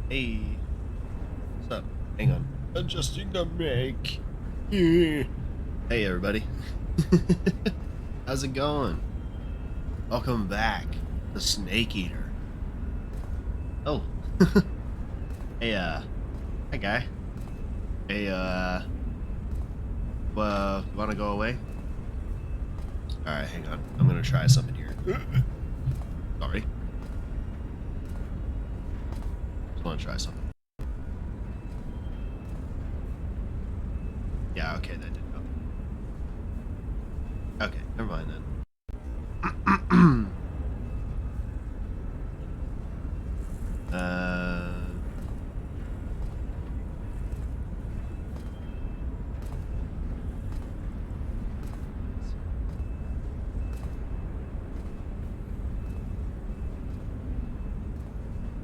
Hey, what's up? Hang on. Adjusting the mic. Yeah. Hey, everybody. How's it going? Welcome back to Snake Eater. Oh. Hey, hi, guy. Hey, you wanna go away? Alright, hang on. I'm gonna try something here. Sorry. Just wanna try something. Yeah, okay, that didn't help. Okay, never mind then.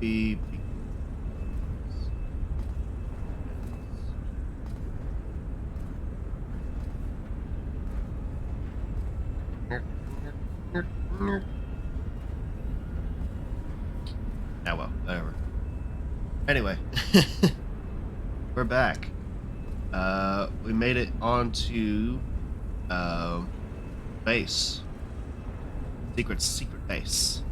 Beep. Ah, well, whatever. Anyway, we're back. We made it onto base. Secret base.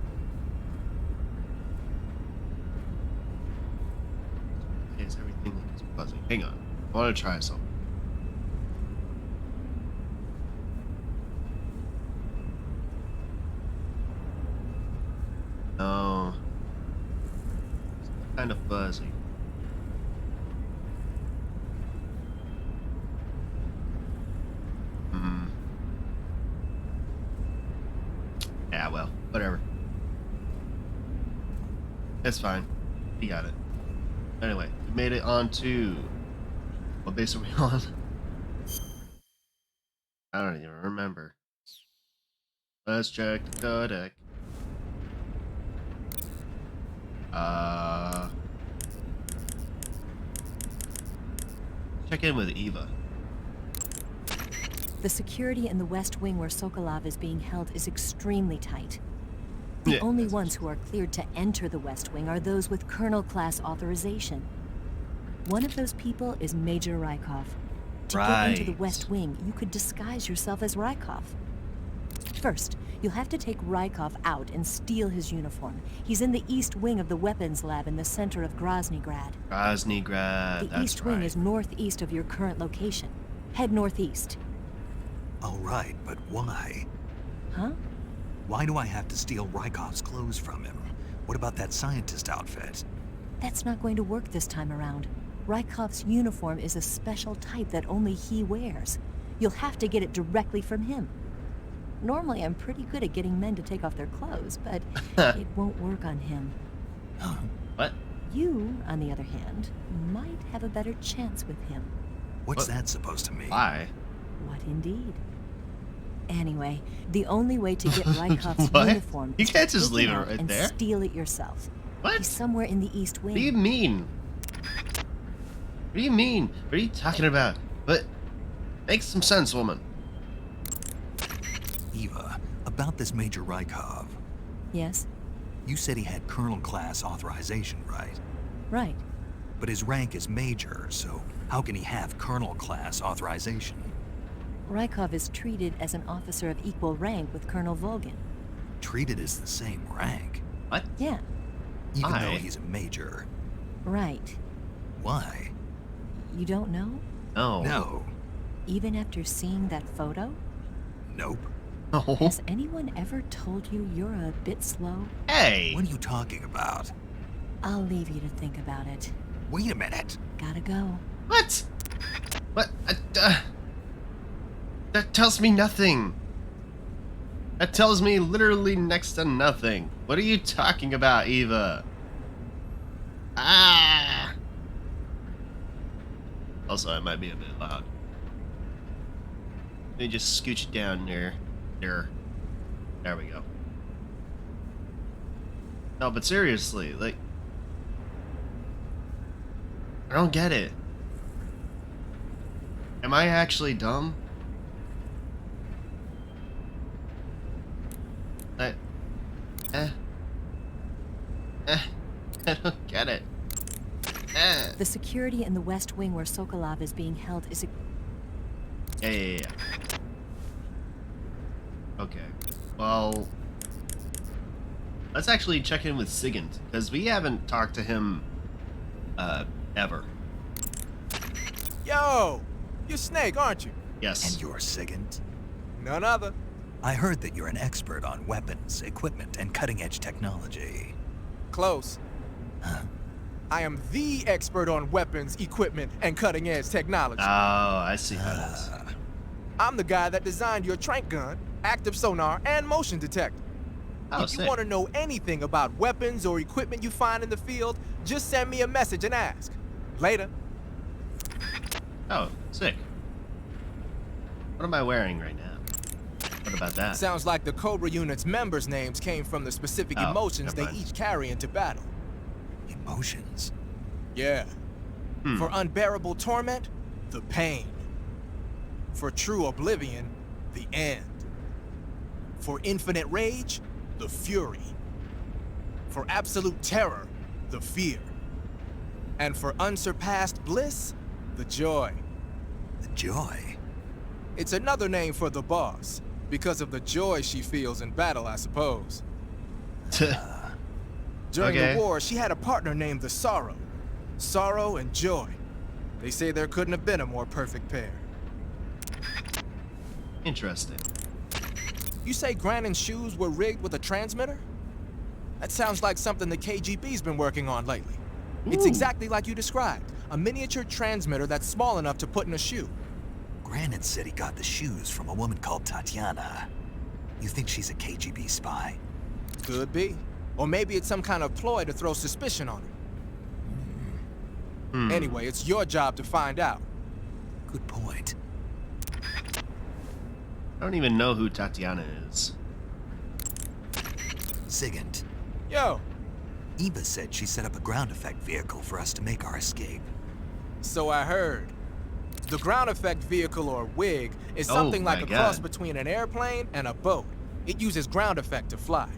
Is everything is fuzzy? Hang on. I want to try something. No. It's kind of fuzzy. Hmm. Yeah, well, whatever. It's fine. You got it. Anyway, we made it onto... What base are we on? I don't even remember. Let's check the codec. Check in with Eva. The security in the West Wing where Sokolov is being held is extremely tight. The only ones who are cleared to enter the West Wing are those with Colonel-class authorization. One of those people is Major Rykov. To get into the West Wing, you could disguise yourself as Rykov. First, you'll have to take Rykov out and steal his uniform. He's in the East Wing of the weapons lab in the center of Groznygrad. Groznygrad, The East Wing is northeast of your current location. Head northeast. All right, but why? Huh? Why do I have to steal Rykov's clothes from him? What about that scientist outfit? That's not going to work this time around. Rykov's uniform is a special type that only he wears. You'll have to get it directly from him. Normally, I'm pretty good at getting men to take off their clothes, but it won't work on him. Huh? What? You, on the other hand, might have a better chance with him. What's that supposed to mean? Why? What indeed? Anyway, the only way to get Rykov's What? uniform You is can't to just take leave him it out right and there. steal it yourself. What? He's somewhere in the East Wing. What do you mean? What do you mean? What are you talking about? But make some sense, woman. Eva, about this Major Rykov. Yes? You said he had Colonel-class authorization, right? Right. But his rank is Major, so how can he have Colonel-class authorization? Rykov is treated as an officer of equal rank with Colonel Volgin. Treated as the same rank? What? Yeah, Even Why? though he's a Major. right. Why? You don't know? No. No. Even after seeing that photo? Nope. No. Has anyone ever told you you're a bit slow? Hey. What are you talking about? I'll leave you to think about it. Wait a minute. Gotta go. What? What? That tells me nothing. That tells me literally next to nothing. What are you talking about, Eva? Ah. Also, I might be a bit loud. Let me just scooch it down there. There we go. No, but seriously, like, I don't get it. Am I actually dumb? I don't get it. The security in the West Wing where Sokolov is being held is... Yeah. Okay. Well, let's actually check in with Sigint, because we haven't talked to him, ever. Yo! You're Snake, aren't you? Yes. And you're Sigint? None other. I heard that you're an expert on weapons, equipment, and cutting-edge technology. Close. Huh? I am the expert on weapons, equipment, and cutting-edge technology. Oh, I see how it is. I'm the guy that designed your trank gun, active sonar, and motion detector. Oh, If you sick. want to know anything about weapons or equipment you find in the field, just send me a message and ask. Later. Oh, sick. What am I wearing right now? What about that? Sounds like the Cobra unit's members' names came from the specific Oh, emotions never they mind. each carry into battle. Emotions? Yeah. Hmm. For unbearable torment, the pain. For true oblivion, the end. For infinite rage, the fury. For absolute terror, the fear. And for unsurpassed bliss, the joy. The joy? It's another name for the boss, because of the joy she feels in battle, I suppose. During Okay. the war, she had a partner named the Sorrow. Sorrow and joy. They say there couldn't have been a more perfect pair. Interesting. You say Grannon's shoes were rigged with a transmitter? That sounds like something the KGB's been working on lately. It's Ooh. exactly like you described. A miniature transmitter that's small enough to put in a shoe. Grannon said he got the shoes from a woman called Tatiana. You think she's a KGB spy? Could be. Or maybe it's some kind of ploy to throw suspicion on her. Hmm. Anyway, it's your job to find out. Good point. I don't even know who Tatiana is. Sigint, Yo, Eva said she set up a ground effect vehicle for us to make our escape. so I heard. The ground effect vehicle, or WIG, is Oh something like my a cross God. between an airplane and a boat. It uses ground effect to fly.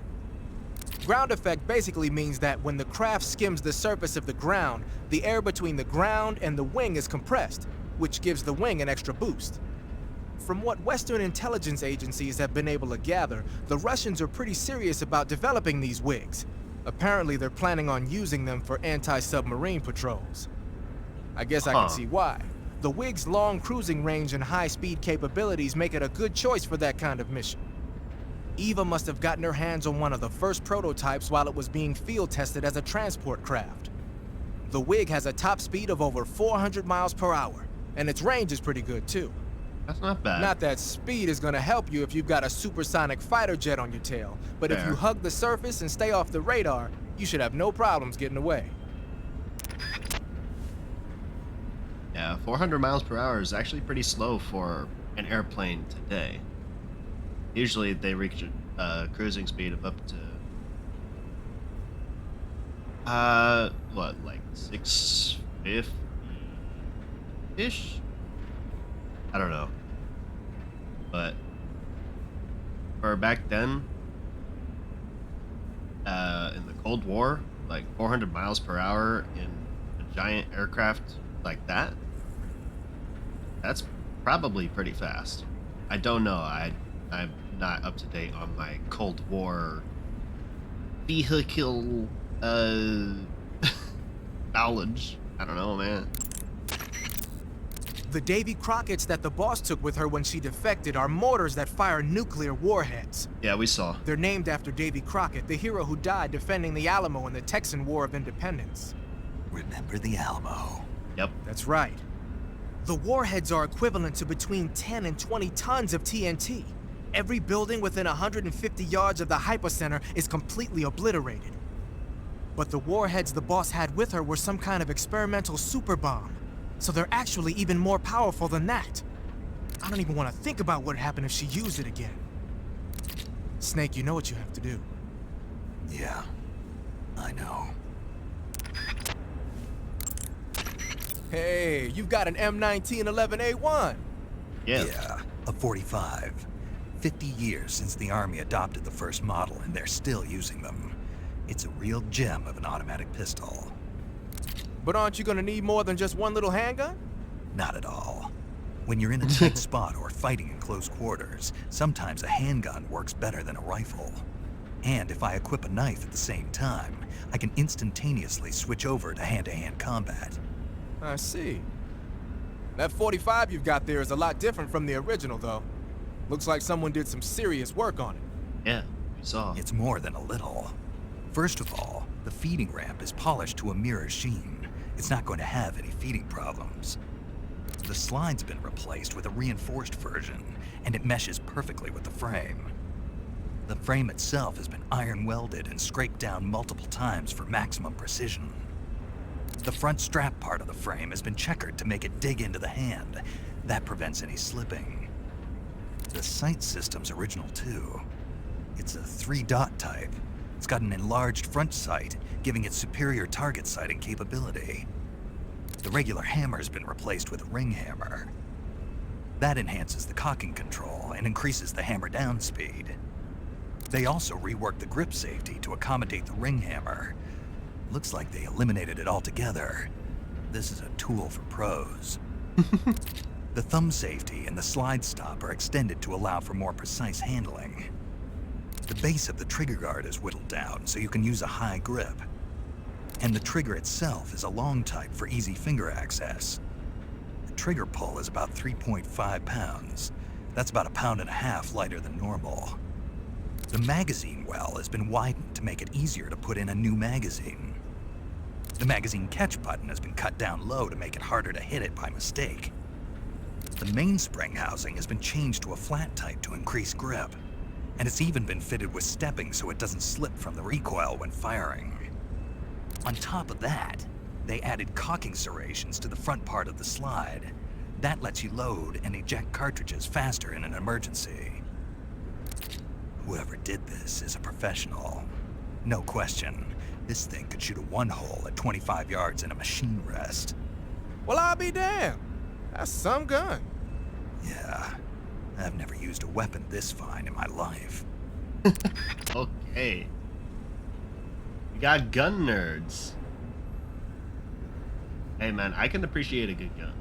Ground effect basically means that when the craft skims the surface of the ground, the air between the ground and the wing is compressed, which gives the wing an extra boost. From what Western intelligence agencies have been able to gather, the Russians are pretty serious about developing these WIGs. Apparently, they're planning on using them for anti-submarine patrols. I guess I Huh. can see why. The WIG's long cruising range and high-speed capabilities make it a good choice for that kind of mission. Eva must have gotten her hands on one of the first prototypes while it was being field tested as a transport craft. The WIG has a top speed of over 400 miles per hour, and its range is pretty good too. That's not bad. Not that speed is gonna help you if you've got a supersonic fighter jet on your tail, but if Fair. you hug the surface and stay off the radar, you should have no problems getting away. Yeah, 400 miles per hour is actually pretty slow for an airplane today. Usually they reach a cruising speed of up to what, like 650-ish? I don't know. But for back then, in the Cold War, like 400 miles per hour in a giant aircraft like that, that's probably pretty fast. I don't know. I'm not up to date on my Cold War vehicle knowledge. I don't know, man. The Davy Crockett's that the boss took with her when she defected are mortars that fire nuclear warheads. Yeah, we saw. They're named after Davy Crockett, the hero who died defending the Alamo in the Texan War of Independence. Remember the Alamo. Yep. That's right. The warheads are equivalent to between 10 and 20 tons of TNT. Every building within 150 yards of the hypocenter is completely obliterated. But the warheads the boss had with her were some kind of experimental super bomb. So they're actually even more powerful than that. I don't even want to think about what would happen if she used it again. Snake, you know what you have to do. Yeah, I know. Hey, you've got an M1911A1. Yeah. A 45. 50 years since the Army adopted the first model, and they're still using them. It's a real gem of an automatic pistol. But aren't you gonna need more than just one little handgun? Not at all. When you're in a tight spot or fighting in close quarters, sometimes a handgun works better than a rifle. And if I equip a knife at the same time, I can instantaneously switch over to hand-to-hand combat. I see. That 45 you've got there is a lot different from the original, though. Looks like someone did some serious work on it. Yeah, we saw. It's more than a little. First of all, the feeding ramp is polished to a mirror sheen. It's not going to have any feeding problems. The slide's been replaced with a reinforced version, and it meshes perfectly with the frame. The frame itself has been iron welded and scraped down multiple times for maximum precision. The front strap part of the frame has been checkered to make it dig into the hand. That prevents any slipping. The sight system's original too. It's a 3-dot type. It's got an enlarged front sight, giving it superior target sighting capability. The regular hammer's been replaced with a ring hammer. That enhances the cocking control and increases the hammer down speed. They also reworked the grip safety to accommodate the ring hammer. Looks like they eliminated it altogether. This is a tool for pros. The thumb safety and the slide stop are extended to allow for more precise handling. The base of the trigger guard is whittled down so you can use a high grip. And the trigger itself is a long type for easy finger access. The trigger pull is about 3.5 pounds. That's about 1.5 pounds lighter than normal. The magazine well has been widened to make it easier to put in a new magazine. The magazine catch button has been cut down low to make it harder to hit it by mistake. The mainspring housing has been changed to a flat type to increase grip. And it's even been fitted with stepping so it doesn't slip from the recoil when firing. On top of that, they added cocking serrations to the front part of the slide. That lets you load and eject cartridges faster in an emergency. Whoever did this is a professional. No question, this thing could shoot a one-hole at 25 yards in a machine rest. Well, I'll be damned. That's some gun. Yeah, I've never used a weapon this fine in my life. Okay. We got gun nerds. Hey man, I can appreciate a good gun.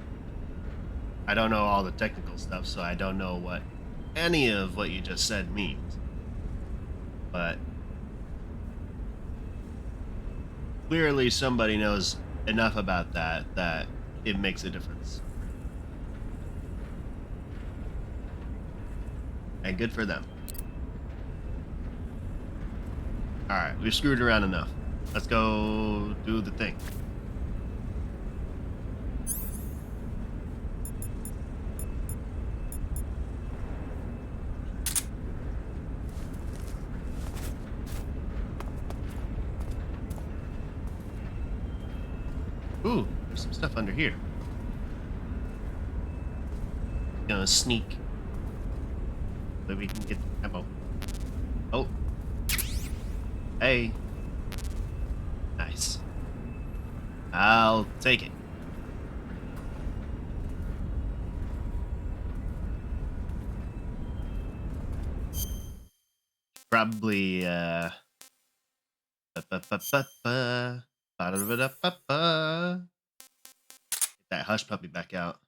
I don't know all the technical stuff, so I don't know what any of what you just said means. But clearly somebody knows enough about that it makes a difference. And good for them. Alright, we've screwed around enough. Let's go do the thing. Ooh, there's some stuff under here. Gonna sneak. So we can get the ammo. Oh. Hey. Nice. I'll take it. Probably, Get that hush puppy back out.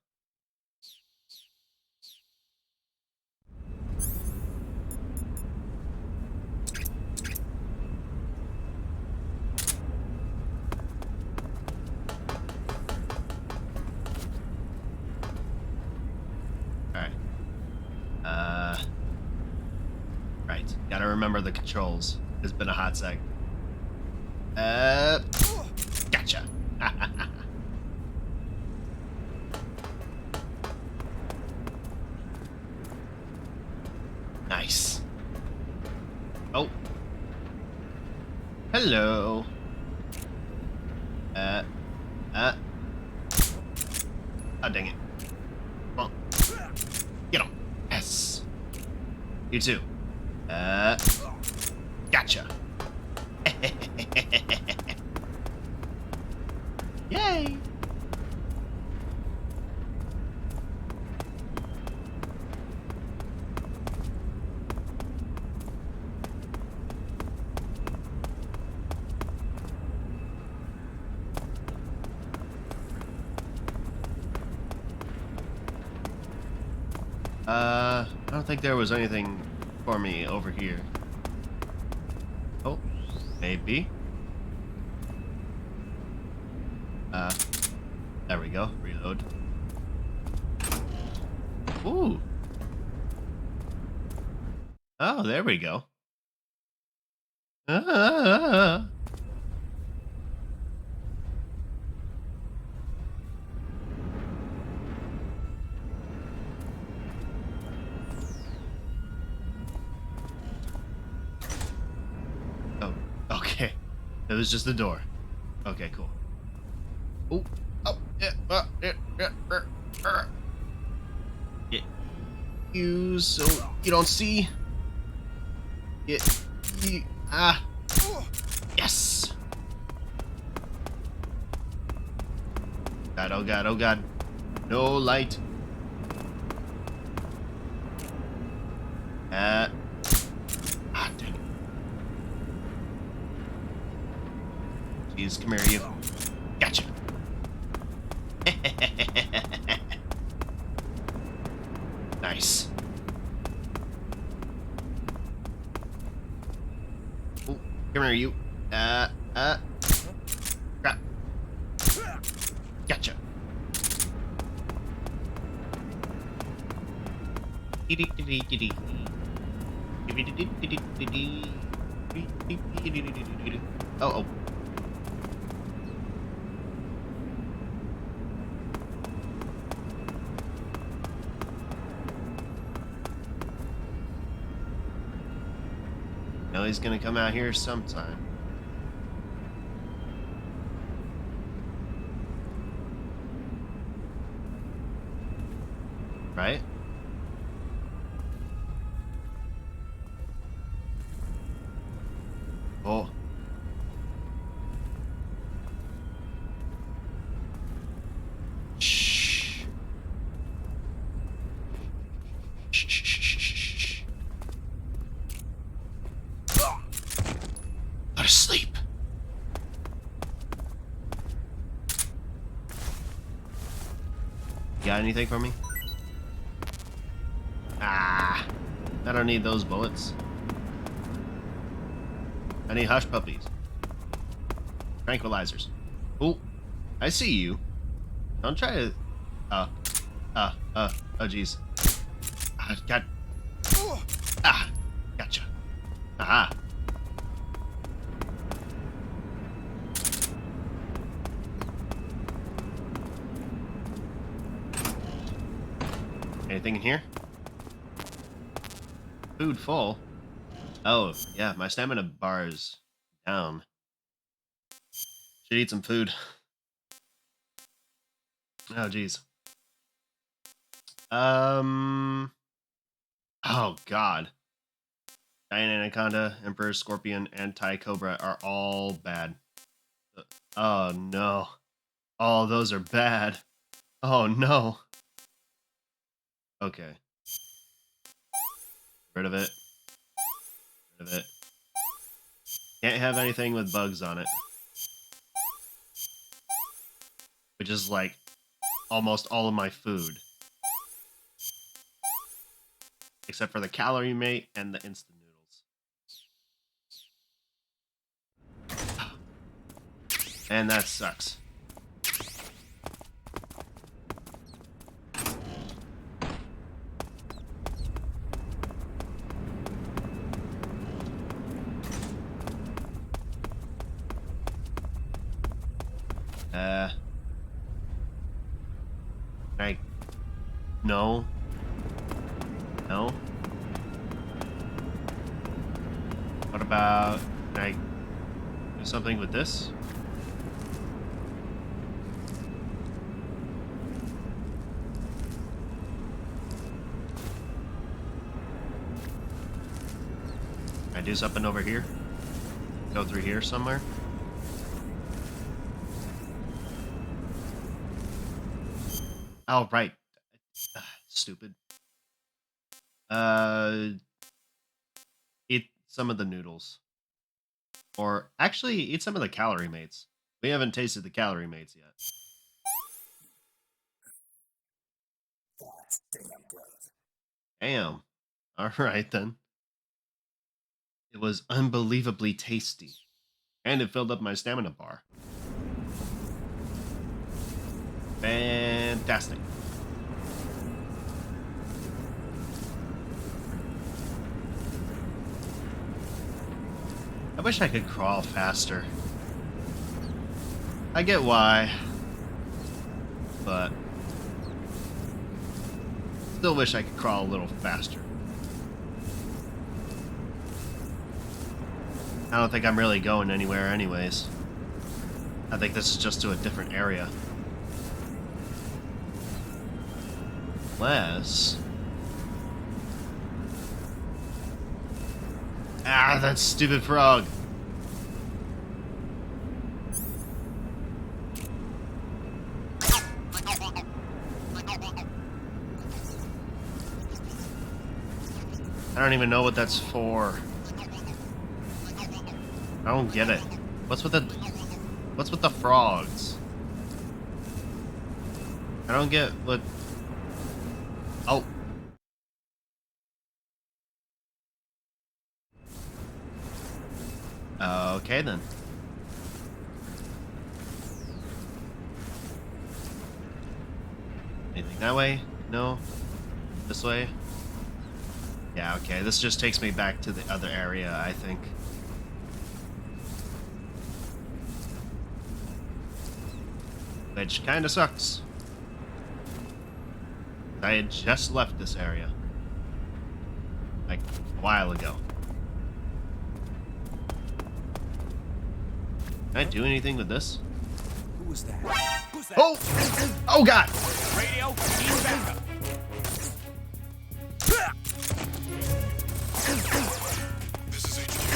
Right. Gotta remember the controls. It's been a hot sec. Gotcha. Nice. Oh. Hello. Oh, dang it. Well, get him. Yes. You too. Gotcha. Yay. I don't think there was anything for me over here. Oh, maybe. There we go. Reload. Ooh. Oh, there we go. Ah. Oh, okay. It was just the door. Okay, cool. Oh, oh, yeah, yeah. You so you don't see. Yeah, yes. God, oh God, oh God. No light. Dang it. Jeez, come here, you. Gotcha. Nice. Oh, come here, you. Crap. Gotcha. Oh, oh. Know he's gonna come out here sometime. Right? Oh. Shh. Shh, shh, shh, shh, shh. Go to sleep. You got anything for me? Ah, I don't need those bullets. I need hush puppies. Tranquilizers. Oh, I see you. Don't try to... oh, jeez. God. Ah, gotcha. Aha. Anything in here? Food full. Oh, yeah, my stamina bar is down. Should eat some food. Oh, jeez. Oh, God. Giant Anaconda, Emperor Scorpion, Anti-Cobra are all bad. Oh, no. Oh, those are bad. Oh, no. Okay. Rid of it. Rid of it. Can't have anything with bugs on it. Which is like almost all of my food. Except for the calorie mate and the instant noodles. And that sucks. No. No. What about, can I do something with this? Can I do something over here? Go through here somewhere? Oh, right. Stupid. Eat some of the noodles. Or actually, eat some of the calorie mates. We haven't tasted the calorie mates yet. Damn. All right then. It was unbelievably tasty. And it filled up my stamina bar. Fantastic. I wish I could crawl faster. I get why. But still wish I could crawl a little faster. I don't think I'm really going anywhere anyways. I think this is just to a different area. Unless... Ah, that stupid frog. I don't even know what that's for. I don't get it. What's with the frogs? I don't get what... Oh. Okay then. Anything that way? No? This way? Yeah, okay. This just takes me back to the other area, I think. Which kinda sucks. I had just left this area. Like, a while ago. Can I do anything with this? Who was that? Who's that? Oh! Oh god! Radio, need backup.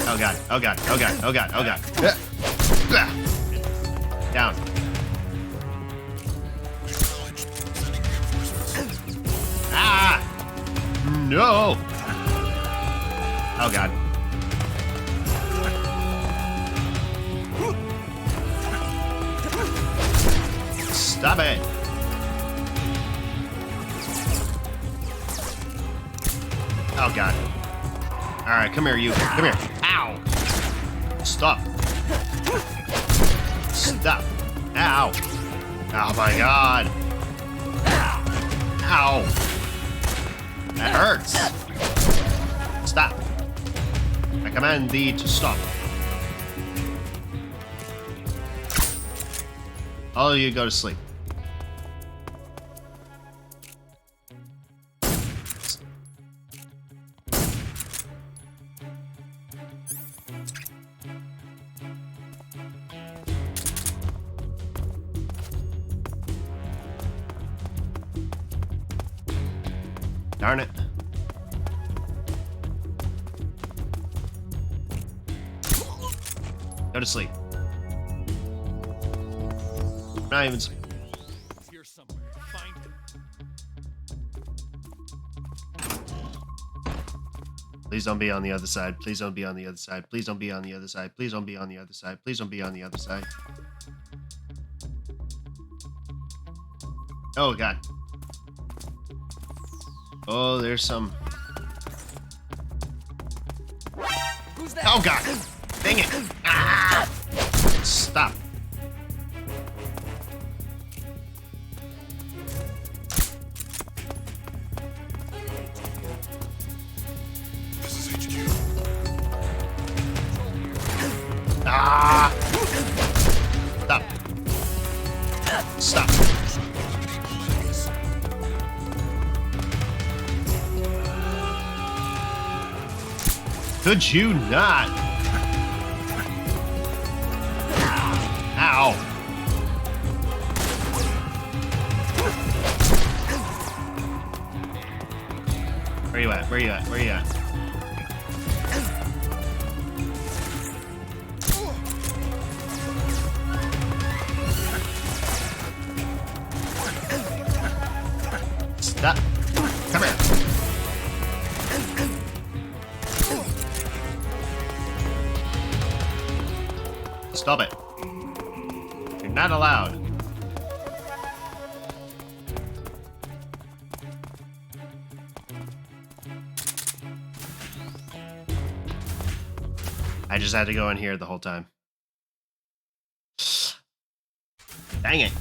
Oh god, oh god, oh god, oh god, oh god. Down. Ah! No! Oh god. Stop it! Oh god. Alright, come here, you. Come here. Ow! Stop. Stop. Ow. Oh my god. Ow. That hurts. Stop. I command thee to stop. All of you go to sleep. Darn it. Go to sleep. Not even. He's here somewhere. Find him. Please don't be on the other side. Please don't be on the other side. Please don't be on the other side. Please don't be on the other side. Please don't be on the other side. Oh god. Oh, there's some. Who's that? Oh god. Dang it. Ah! Stop. Ah! Stop. Stop. Could you not? Ow. Where you at? Where you at? Where you at? Stop. Come here. Stop it. You're not allowed. I just had to go in here the whole time. Dang it.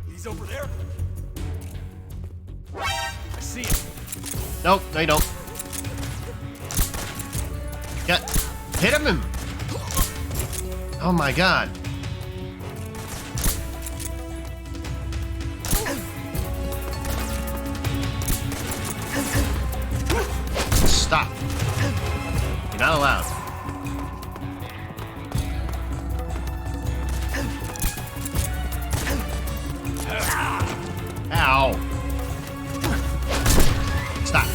He's over there. I see him. Nope, no you don't. Hit him! Oh my god. Stop. You're not allowed. Ow. Stop.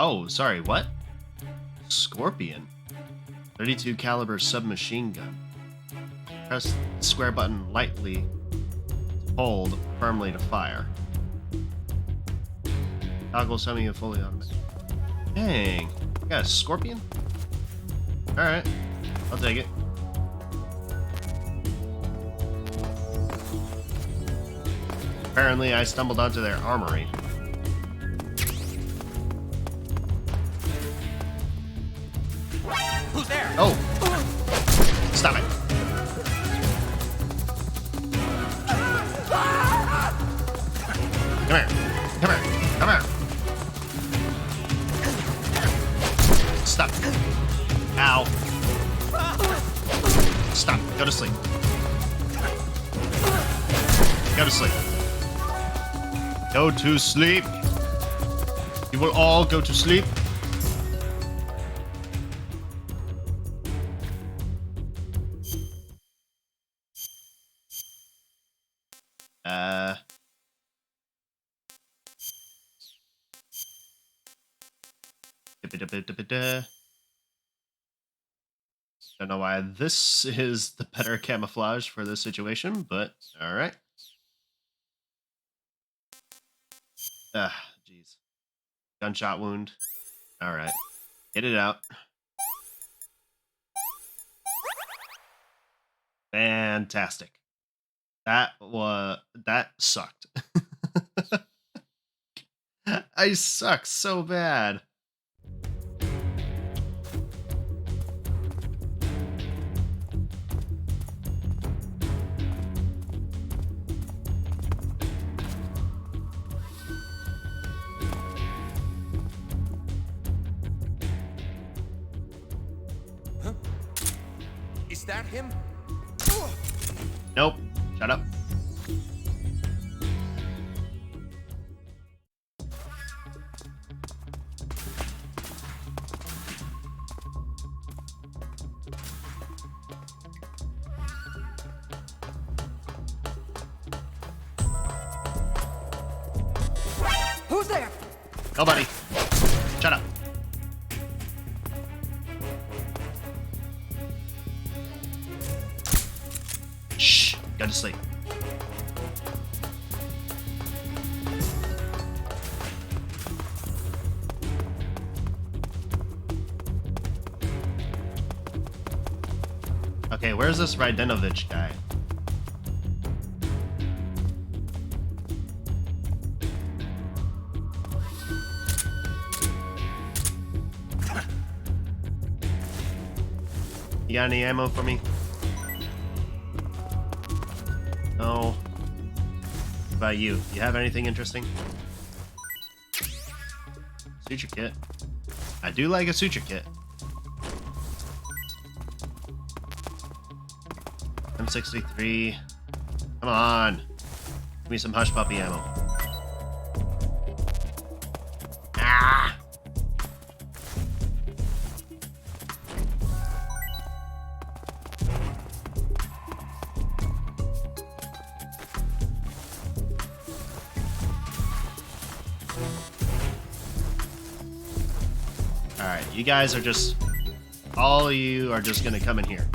Oh, sorry, what? Scorpion. 32 caliber submachine gun. Press the square button lightly to hold firmly to fire. Toggle semi fully automatic. Dang. You got a scorpion? Alright. I'll take it. Apparently I stumbled onto their armory. Who's there? Oh! Stop it. Come here. Come here. Come here. Stop. Ow. Stop. Go to sleep. Go to sleep. Go to sleep. You will all go to sleep. Don't know why this is the better camouflage for this situation, but alright. Jeez. Gunshot wound. Alright. Get it out. Fantastic. That sucked. I suck so bad. Is that him? Nope. Shut up. Who's there? Nobody. Shut up. Shh. Go to sleep. Okay, where's this Rydenovich guy? You got any ammo for me? No. What about you? You have anything interesting? Suture kit. I do like a suture kit. M63. Come on. Give me some hush puppy ammo. Ah! Alright, you guys are just... all of you are just gonna come in here.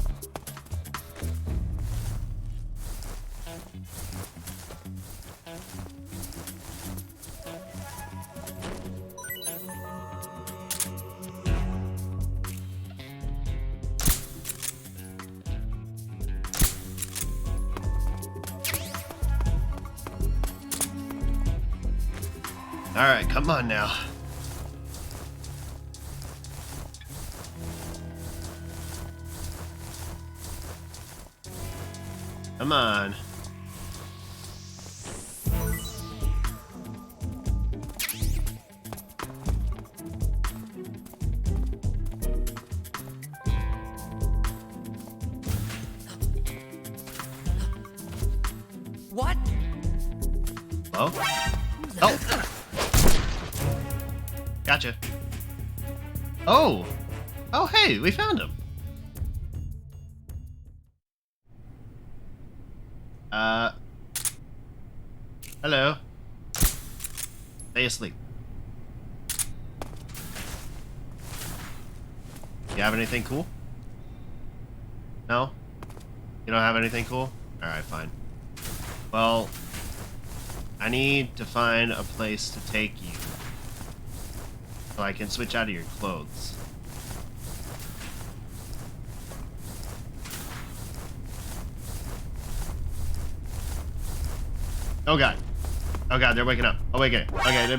Alright, come on now. Come on. What? Hello? Oh! Gotcha. Oh! Oh, hey, we found him. Hello. Stay asleep. You have anything cool? No? You don't have anything cool? Alright, fine. Well, I need to find a place to take you so I can switch out of your clothes. Oh god. Oh god, they're waking up. Oh wait, okay. Okay. No.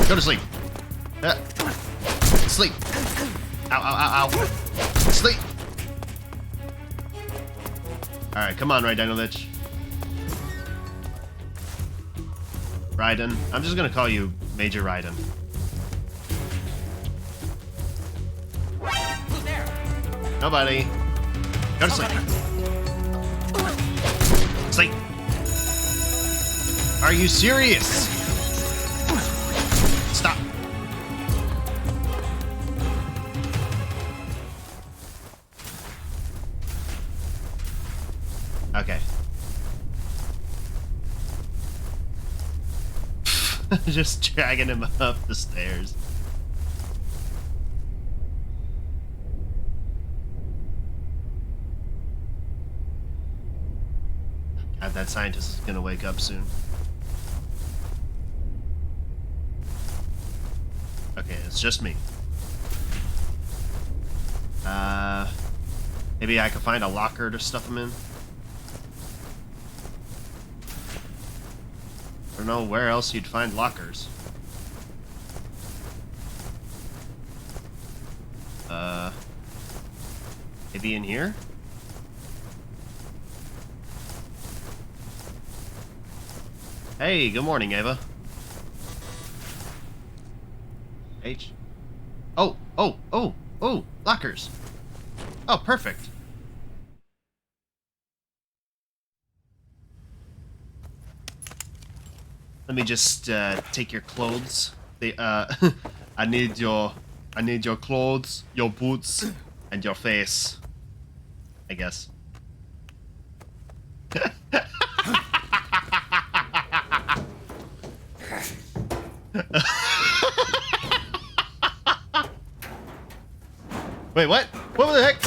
Go to sleep. Sleep. Ow, ow, ow, ow. Sleep. Alright, come on, Raidenovich. Raiden. I'm just gonna call you Major Raiden. Who's there? Nobody. Go to sleep. Sleep. Are you serious? Stop. Okay. Just dragging him up the stairs. God, that scientist is gonna wake up soon. Okay, it's just me. Maybe I could find a locker to stuff him in. I don't know where else you'd find lockers. Maybe in here? Hey, good morning, Ava. H. Oh, lockers. Oh, perfect. Let me just take your clothes. They I need your clothes, your boots, and your face. I guess. Wait, what? What the heck?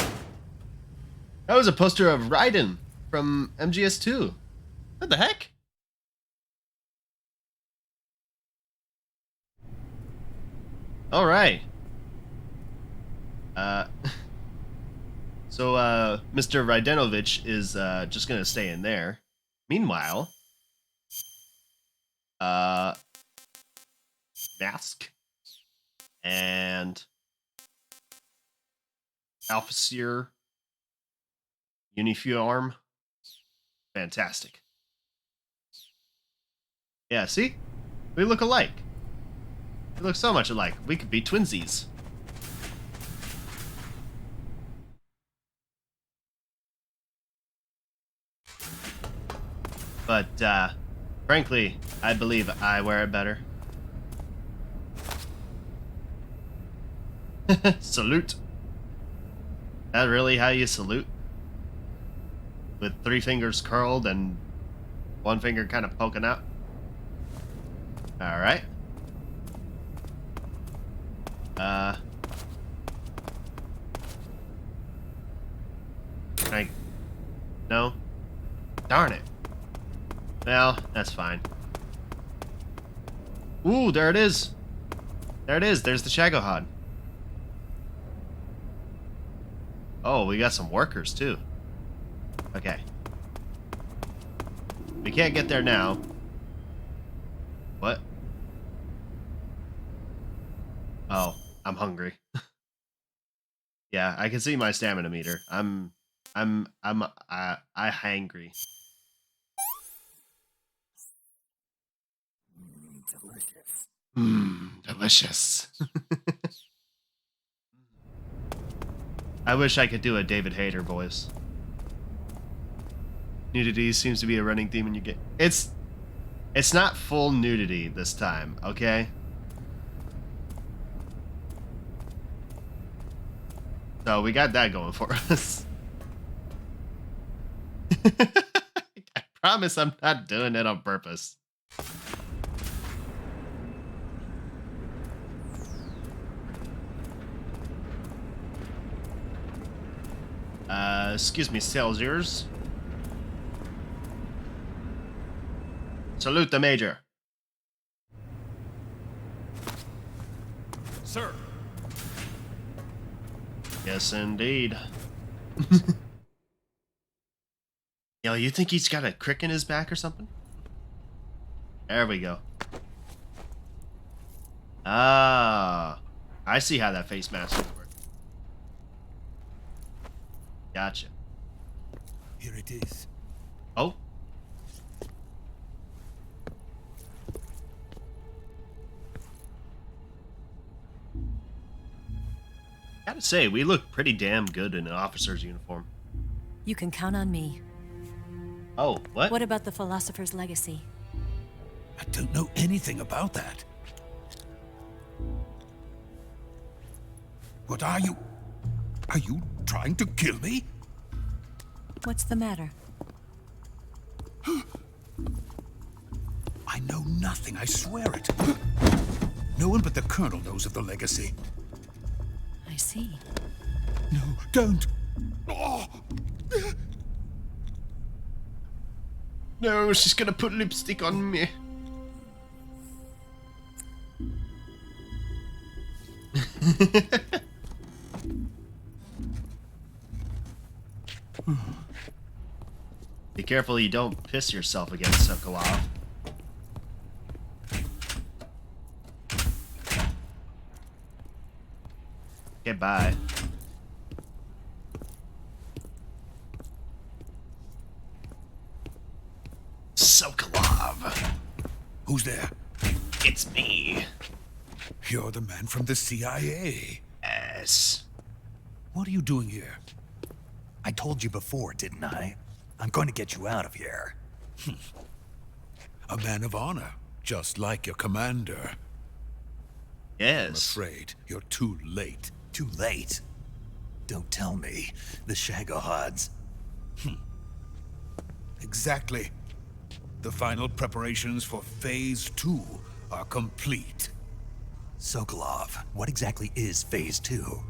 That was a poster of Raiden from MGS2. What the heck? All right. So Mr. Raidenovich is just gonna stay in there. Meanwhile, mask and officer uniform. Fantastic. Yeah, see? We look alike. We look so much alike. We could be twinsies. But, frankly, I believe I wear it better. Salute. That really how you salute? With 3 fingers curled and 1 finger kind of poking out? Alright. Can I... No? Darn it. Well, that's fine. Ooh, there it is. There it is. There's the Shagohod. Oh, we got some workers, too. Okay. We can't get there now. What? Oh, I'm hungry. Yeah, I can see my stamina meter. I hangry. Delicious. I wish I could do a David Hayter voice. Nudity seems to be a running theme when you get... It's not full nudity this time, okay? So we got that going for us. I promise I'm not doing it on purpose. Excuse me, soldiers. Salute the Major. Sir. Yes, indeed. Yo, you think he's got a crick in his back or something? There we go. Ah, I see how that face mask works. Gotcha. Here it is. Oh. Gotta say, we look pretty damn good in an officer's uniform. You can count on me. Oh, what? What about the philosopher's legacy? I don't know anything about that. What are you? Are you trying to kill me? What's the matter? I know nothing, I swear it. No one but the Colonel knows of the legacy. I see. No, don't. Oh. No, she's gonna put lipstick on me. Be careful you don't piss yourself against Sokolov. Okay, bye. Sokolov. Who's there? It's me. You're the man from the CIA. Yes. What are you doing here? I told you before, didn't I? I'm going to get you out of here. A man of honor, just like your commander. I'm Yes. afraid you're too late. Too late? Don't tell me. The Shagohods. Exactly. The final preparations for Phase 2 are complete. Sokolov, what exactly is Phase 2?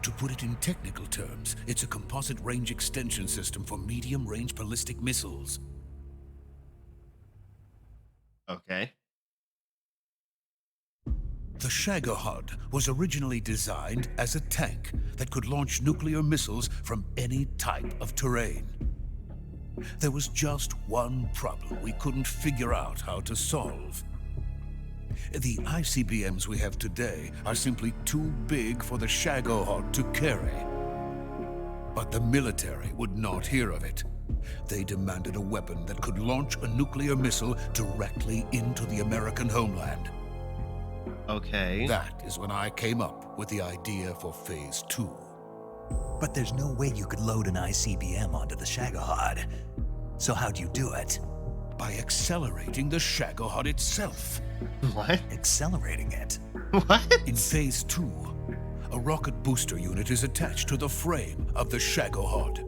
To put it in technical terms, it's a composite range extension system for medium-range ballistic missiles. Okay. The Shagohod was originally designed as a tank that could launch nuclear missiles from any type of terrain. There was just one problem we couldn't figure out how to solve. The ICBMs we have today are simply too big for the Shagohod to carry. But the military would not hear of it. They demanded a weapon that could launch a nuclear missile directly into the American homeland. Okay. That is when I came up with the idea for Phase 2. But there's no way you could load an ICBM onto the Shagohod. So how'd you do it? By accelerating the Shagohod itself. What? Accelerating it? What? In Phase 2, a rocket booster unit is attached to the frame of the Shagohod.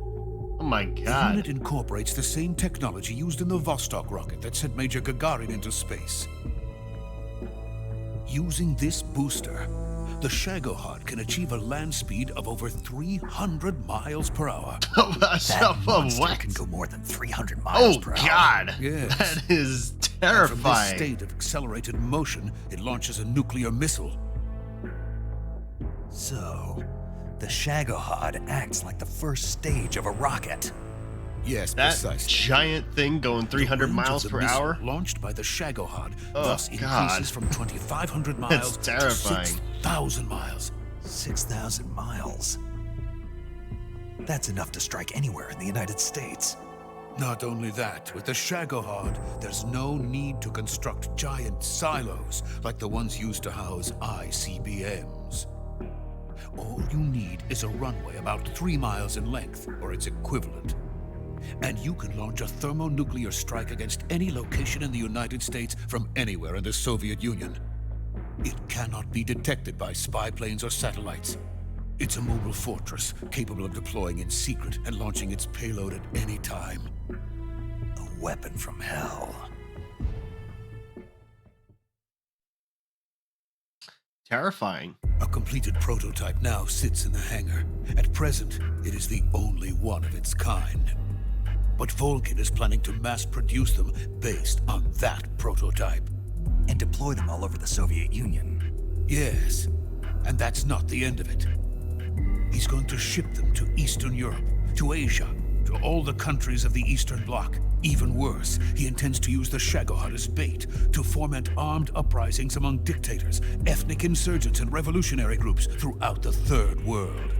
Oh my The god. unit incorporates the same technology used in the Vostok rocket that sent Major Gagarin into space. Using this booster, the Shagohod can achieve a land speed of over 300 miles per hour. That what? can go more than 300 Oh miles per hour. god. Yes. That is And from this terrifying. state of accelerated motion, it launches a nuclear missile. So, the Shagohod acts like the first stage of a rocket. Yes, That precisely. giant thing going 300 The range of miles the per missile hour? launched by the Shagohod Oh, thus God. increases from 2,500 miles to terrifying. 6,000 miles. 6,000 miles. That's enough to strike anywhere in the United States. Not only that, with the Shagohod, there's no need to construct giant silos like the ones used to house ICBMs. All you need is a runway about 3 miles in length, or its equivalent. And you can launch a thermonuclear strike against any location in the United States from anywhere in the Soviet Union. It cannot be detected by spy planes or satellites. It's a mobile fortress, capable of deploying in secret and launching its payload at any time. A weapon from hell. Terrifying. A completed prototype now sits in the hangar. At present, it is the only one of its kind. But Vulcan is planning to mass produce them based on that prototype. And deploy them all over the Soviet Union. Yes, and that's not the end of it. He's going to ship them to Eastern Europe, to Asia, to all the countries of the Eastern Bloc. Even worse, he intends to use the Shagohod as bait to foment armed uprisings among dictators, ethnic insurgents, and revolutionary groups throughout the Third World.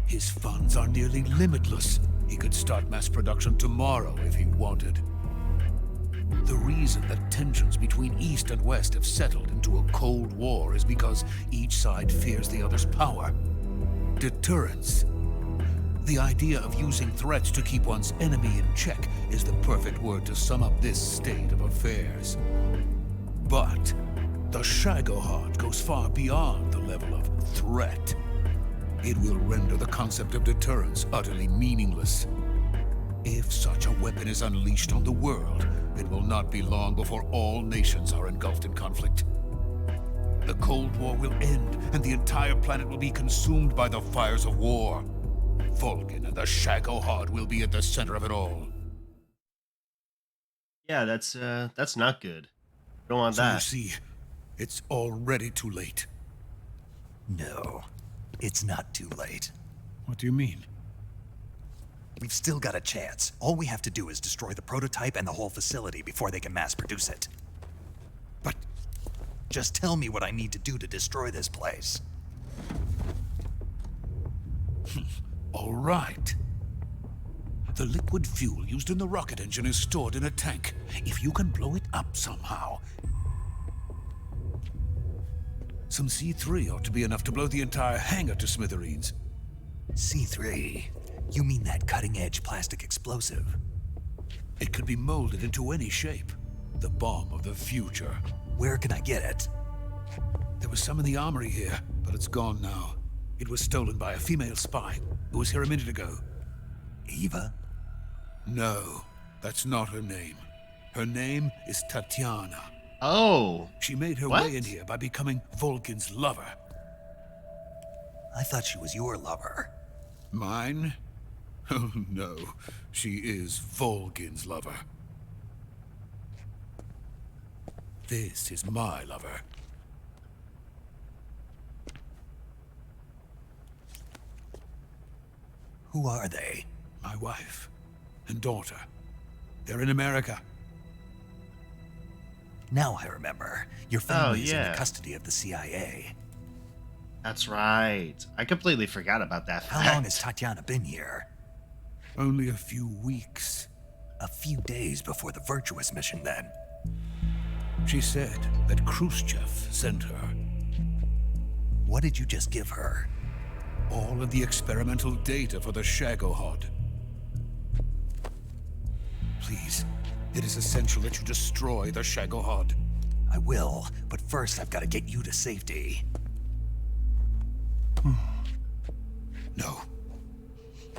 His funds are nearly limitless. He could start mass production tomorrow if he wanted. The reason that tensions between East and West have settled into a Cold War is because each side fears the other's power. Deterrence. The idea of using threats to keep one's enemy in check is the perfect word to sum up this state of affairs. But the Shagohod goes far beyond the level of threat. It will render the concept of deterrence utterly meaningless. If such a weapon is unleashed on the world, it will not be long before all nations are engulfed in conflict. The Cold War will end, and the entire planet will be consumed by the fires of war. Vulcan and the Shagohod will be at the center of it all. Yeah, that's not good. Don't want So you that. see, it's already too late. No, it's not too late. What do you mean? We've still got a chance. All we have to do is destroy the prototype and the whole facility before they can mass produce it. But Just tell me what I need to do to destroy this place. all right. The liquid fuel used in the rocket engine is stored in a tank. If you can blow it up somehow. Some C3 ought to be enough to blow the entire hangar to smithereens. C3? You mean that cutting-edge plastic explosive? It could be molded into any shape. The bomb of the future. Where can I get it? There was some in the armory here, but it's gone now. It was stolen by a female spy who was here a minute ago. Eva? No, that's not her name. Her name is Tatiana. Oh, She made her What? way in here by becoming Vulcan's lover. I thought she was your lover. Mine? Oh no, she is Vulcan's lover. This is my lover. Who are they? My wife and daughter. They're in America. Now I remember. Your family is in yeah. the custody of the CIA. that's right. I completely forgot about that fact. How long has Tatiana been here? Only a few weeks. A few days before the Virtuous mission, then. She said that Khrushchev sent her. What did you just give her? All of the experimental data for the Shagohod. Please, it is essential that you destroy the Shagohod. I will, but first I've got to get you to safety. No.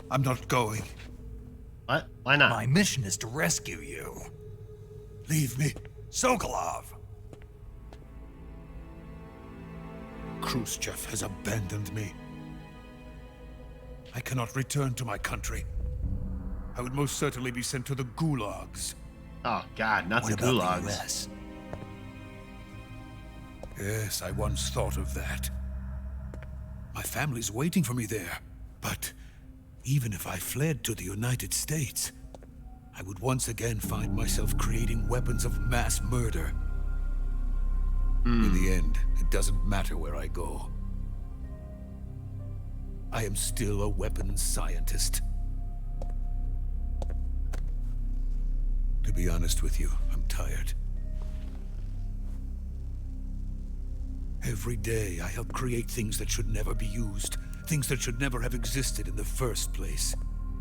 I'm not going. What? Why not? My mission is to rescue you. Leave me. Sokolov! Khrushchev has abandoned me. I cannot return to my country. I would most certainly be sent to the gulags. Oh God, not What the about gulags. the US? Yes, I once thought of that. My family's waiting for me there, but Even if I fled to the United States, I would once again find myself creating weapons of mass murder. In the end, it doesn't matter where I go. I am still a weapons scientist. To be honest with you, I'm tired. Every day, I help create things that should never be used, things that should never have existed in the first place.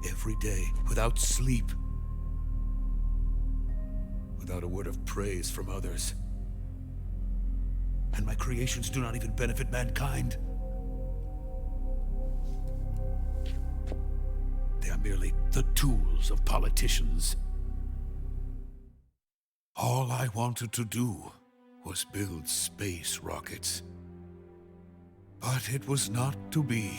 Every day, without sleep, without a word of praise from others. And my creations do not even benefit mankind. They are merely the tools of politicians. All I wanted to do was build space rockets. But it was not to be.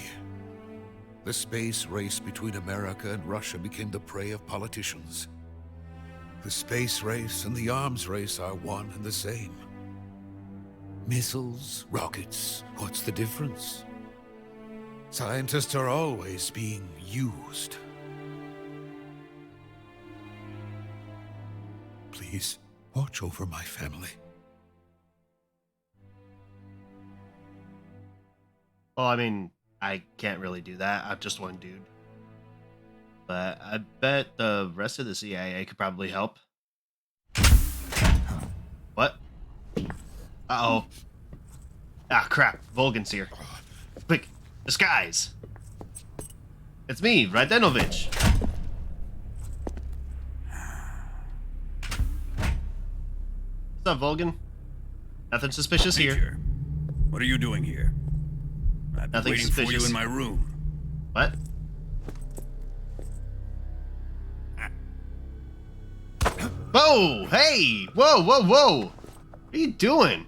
The space race between America and Russia became the prey of politicians. The space race and the arms race are one and the same. Missiles, rockets, what's the difference? Scientists are always being used. Please, watch over my family. Well, I mean, I can't really do that. I'm just one dude. But I bet the rest of the CIA could probably help. What? Uh-oh. Ah, crap. Volgan's here. Quick, disguise. It's me, Radenovich. What's up, Volgan? Nothing suspicious here. Major, what are you doing here? I've been Nothing waiting for you suspicious. in my room. What? Whoa! Hey! Whoa, whoa, whoa! What are you doing?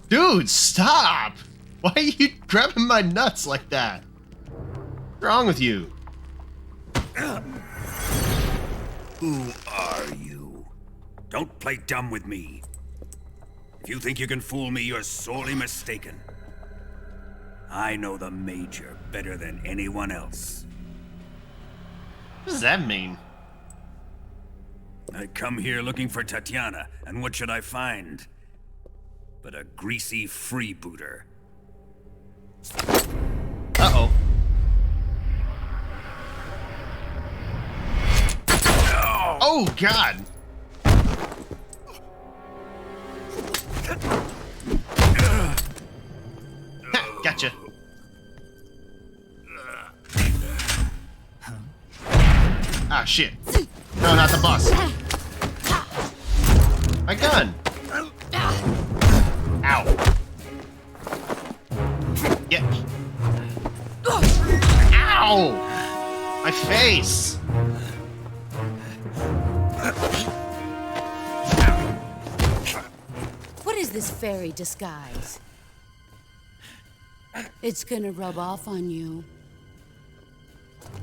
Dude, stop! Why are you grabbing my nuts like that? What's wrong with you? Who are you? Don't play dumb with me. If you think you can fool me, you're sorely mistaken. I know the Major better than anyone else. What does that mean? I come here looking for Tatiana, and what should I find? But a greasy freebooter. Uh-oh. Oh, God! Ha, gotcha. Ah, shit. No, not the boss. My gun! Ow. Get. Ow! My face! What is this fairy disguise? It's gonna rub off on you.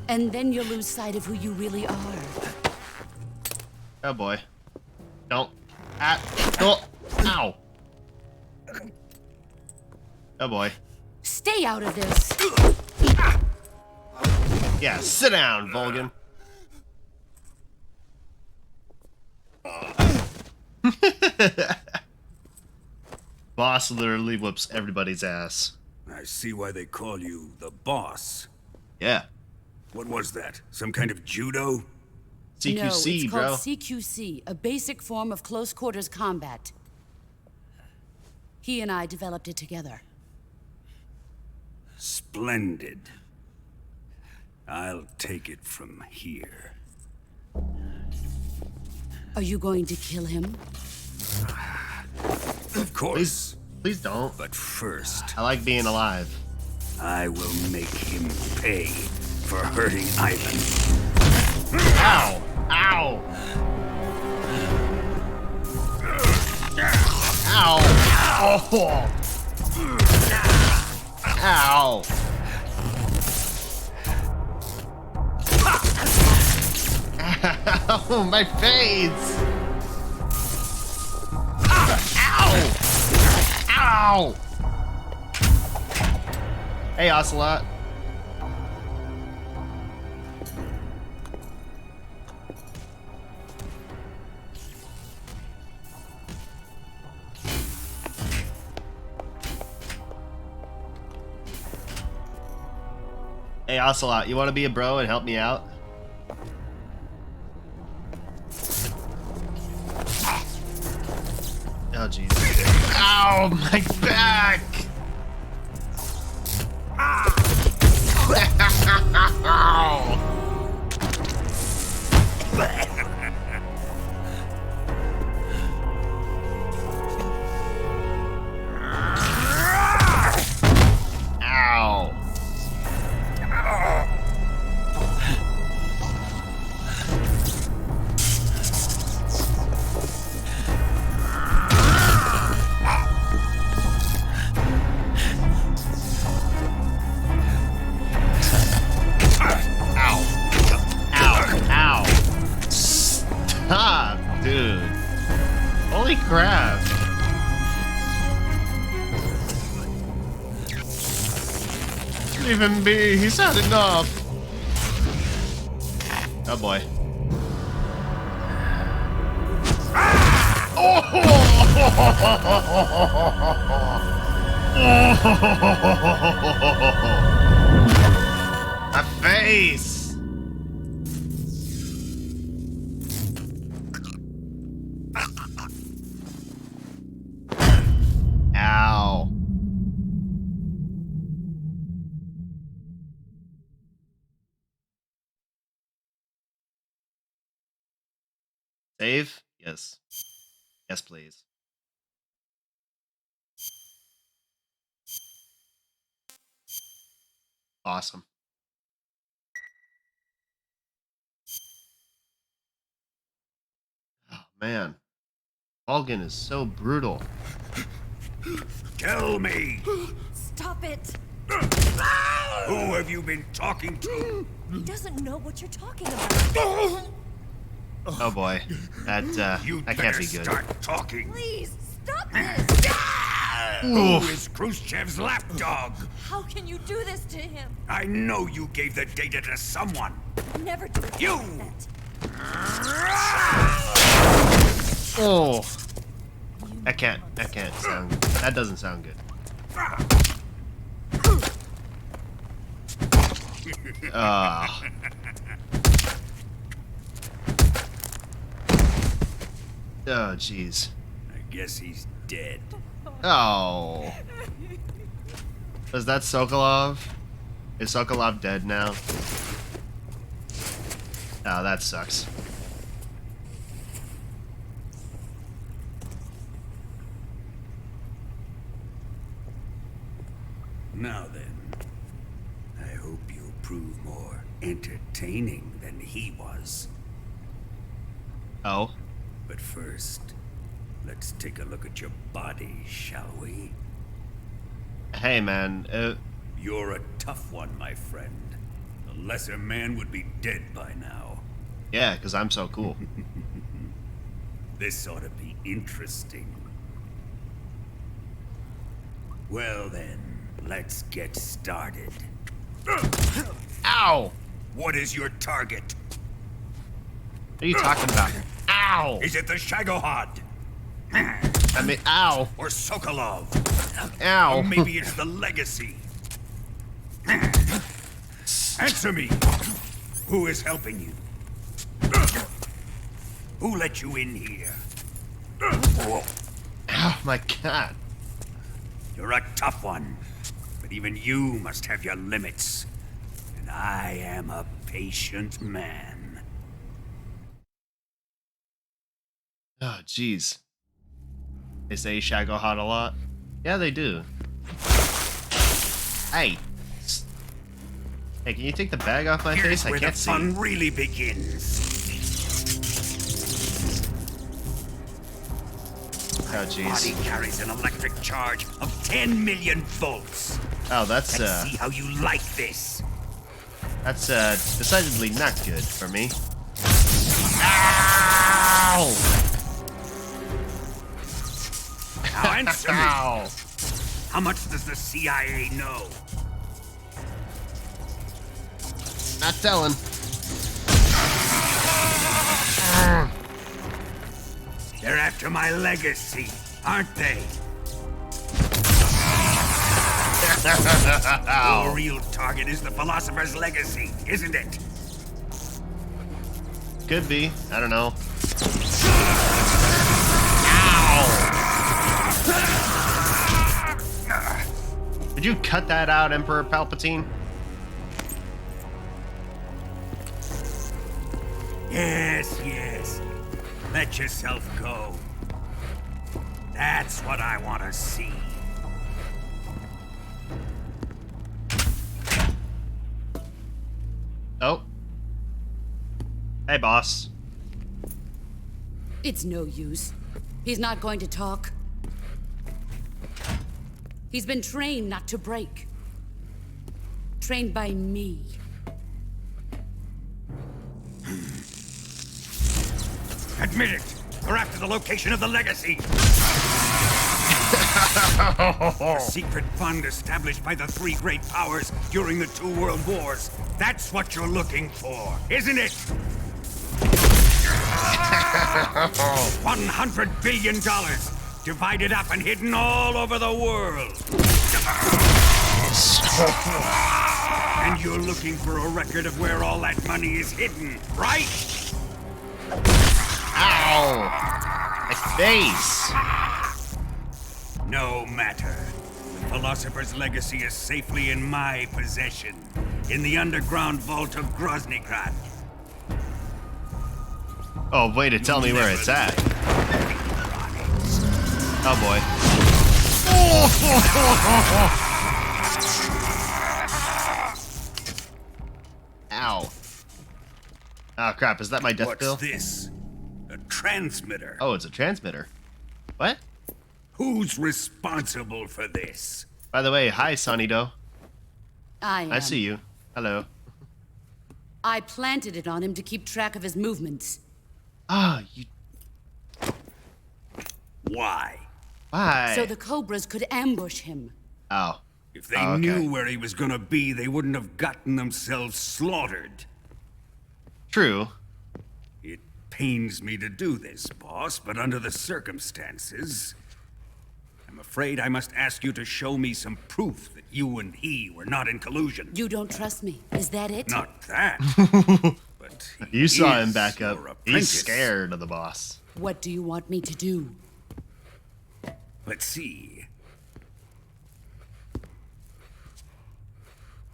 And then you'll lose sight of who you really are. Oh boy. Don't. Oh. Ow. Oh boy. Stay out of this. Yeah, sit down, Volgan. Boss literally whoops everybody's ass. I see why they call you the boss. Yeah. What was that? Some kind of judo? CQC, no, it's bro. called CQC, a basic form of close quarters combat. He and I developed it together. Splendid. I'll take it from here. Are you going to kill him? Of course. Please don't. But first, I like being alive. I will make him pay for hurting Ivan. Ow! Ow! Ow! Oh! Ow! Ow! My face! Ow! Ow! Hey, Ocelot. Hey, Ocelot, you want to be a bro and help me out? Oh, jeez. Ow, my back! Ow! Ow! Stop, dude. Holy crap. Leave him be. He's had enough. Oh boy. My face. Ow. Save? Yes. Yes, please. Awesome. Oh, man. Vulcan is so brutal. Tell me, Stop it! who have you been talking to? He doesn't know what you're talking about. Oh boy. That You that better can't be good. start talking. Please, stop this! Who is Khrushchev's lapdog? How can you do this to him? I know you gave the data to someone. Never do it You! like that. Oh. That can't sound good. That doesn't sound good. Oh, jeez. I guess he's dead. Oh. Is that Sokolov? Is Sokolov dead now? Oh, that sucks. Now then, I hope you'll prove more entertaining than he was. Oh. But first, let's take a look at your body, shall we? Hey, man. You're a tough one, my friend. A lesser man would be dead by now. Yeah, because I'm so cool. This ought to be interesting. Well then, let's get started. Ow! What is your target? What are you talking about? Ow! Is it the Shagohod? I mean, ow! Or Sokolov? Ow! Or maybe it's the Legacy? Answer me! Who is helping you? Who let you in here? Oh my god. You're a tough one, but even you must have your limits. And I am a patient man. Oh, jeez. They say Shagohod a lot? Yeah, they do. Hey. Hey, can you take the bag off my Here's face? I where the can't see. fun really begins. Oh, Body jeez. carries an electric charge of 10 million volts. Oh, that's Let's see how you like this. that's decidedly not good for me. Ow! Now answer me. Ow! How much does the CIA know? Not telling. They're after my legacy, aren't they? Your real target is the Philosopher's Legacy, isn't it? Could be. I don't know. Ow! Did you cut that out, Emperor Palpatine? Yes, yes. Let yourself go. That's what I want to see. Oh. Hey, boss. It's no use. He's not going to talk. He's been trained not to break. Trained by me. Admit it. We're after the location of the legacy. A secret fund established by the three great powers during the 2 world wars. That's what you're looking for, isn't it? $100 billion, divided up and hidden all over the world. And you're looking for a record of where all that money is hidden, right? Ow! My face! No matter. The Philosopher's Legacy is safely in my possession, in the underground vault of Groznygrad. Oh, way to tell me where it's at. Oh boy. Ow. Oh crap, is that my death bill? What's this? A transmitter. Oh, it's a transmitter. What? Who's responsible for this? By the way, hi, Sonny Doe. I am. I see you. Hello. I planted it on him to keep track of his movements. Ah, you... Why? Why? So the Cobras could ambush him. Oh. If they Oh, okay. knew where he was gonna be, they wouldn't have gotten themselves slaughtered. True. It pains me to do this, boss, but under the circumstances, I'm afraid I must ask you to show me some proof that you and he were not in collusion. You don't trust me, is that it? Not that. But he You saw him is back up. your He's apprentice. scared of the boss. What do you want me to do? Let's see.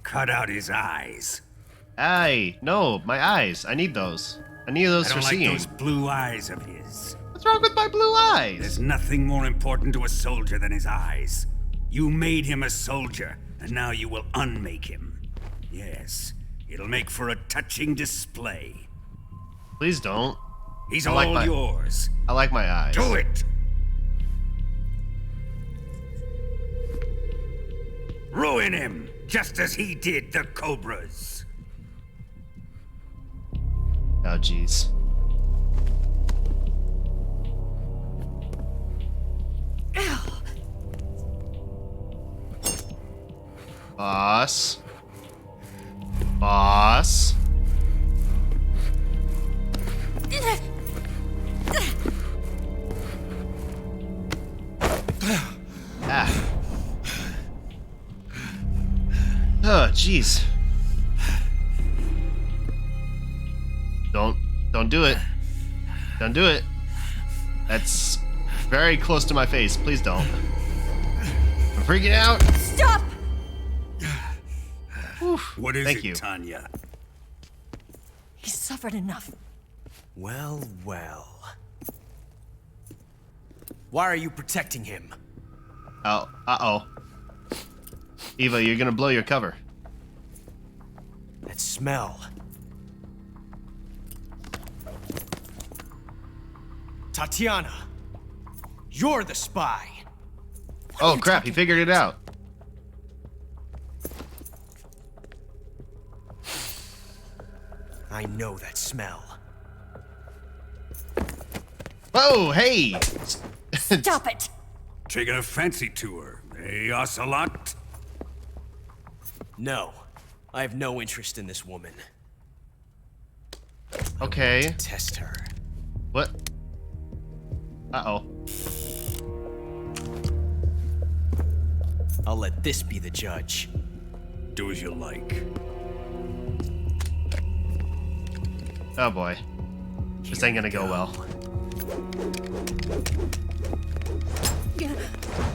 Cut out his eyes. Aye, no, my eyes. I need those. I need those I for don't like seeing. those blue eyes of his. What's wrong with my blue eyes? There's nothing more important to a soldier than his eyes. You made him a soldier, and now you will unmake him. Yes, it'll make for a touching display. Please don't. He's I all like my- yours. I like my eyes. Do it! Ruin him, just as he did the Cobras. Oh, jeez. Boss. Boss. Ah. Oh, jeez. Don't do it. Don't do it. That's very close to my face. Please don't. I'm freaking out. Stop! What is Thank it, you. Tanya? He's suffered enough. Well, well. Why are you protecting him? Oh, uh-oh. Eva, you're gonna blow your cover. That smell. Tatiana, you're the spy. Oh, crap, he figured it out. I know that smell. Whoa, hey! Stop it! Taking a fancy to her, eh, Ocelot? No, I have no interest in this woman. Okay. Test her. What? Uh-oh. I'll let this be the judge. Do as you like. Oh boy. This ain't gonna go well.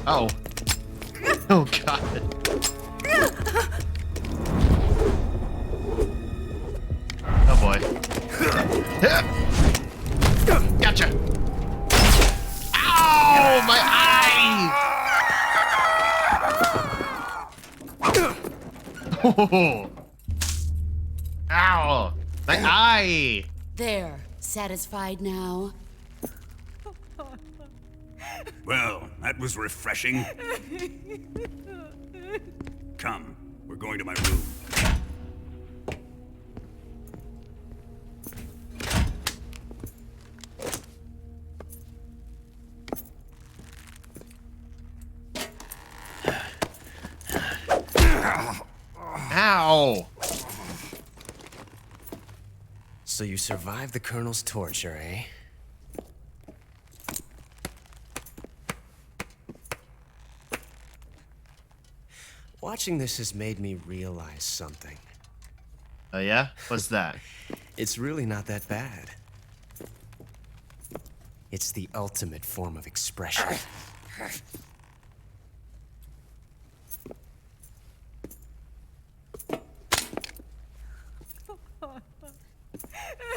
Oh. Oh god. Oh boy. Gotcha. Ow! My eye! Oh. Ow! My eye! There. Satisfied now? Well, that was refreshing. Come, we're going to my room. Ow! So you survived the Colonel's torture, eh? Watching this has made me realize something. Oh yeah? What's that? It's really not that bad. It's the ultimate form of expression.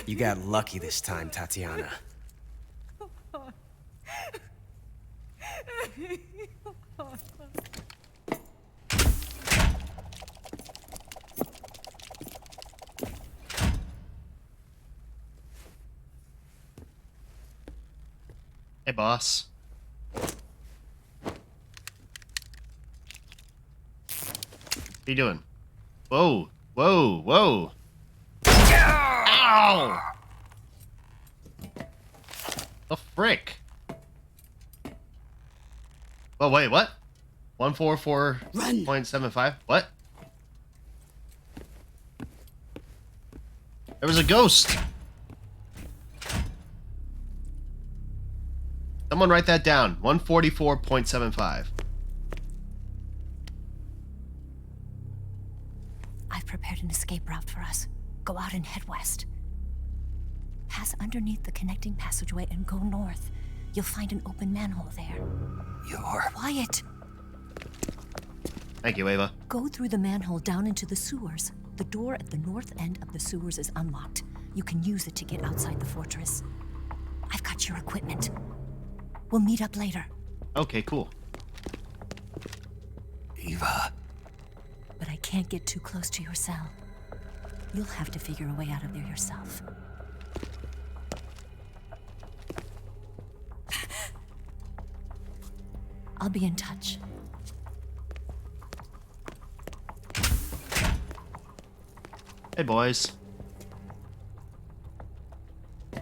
You got lucky this time, Tatiana. Hey, boss. What are you doing? Whoa! Whoa! Whoa! Ow! The frick? Oh wait, what? 144.75? What? There was a ghost! Someone write that down. 144.75. I've prepared an escape route for us. Go out and head west. Pass underneath the connecting passageway and go north. You'll find an open manhole there. You're... Quiet! Thank you, Ava. Go through the manhole down into the sewers. The door at the north end of the sewers is unlocked. You can use it to get outside the fortress. I've got your equipment. We'll meet up later. Okay, cool. Eva. But I can't get too close to your cell. You'll have to figure a way out of there yourself. I'll be in touch. Hey, boys.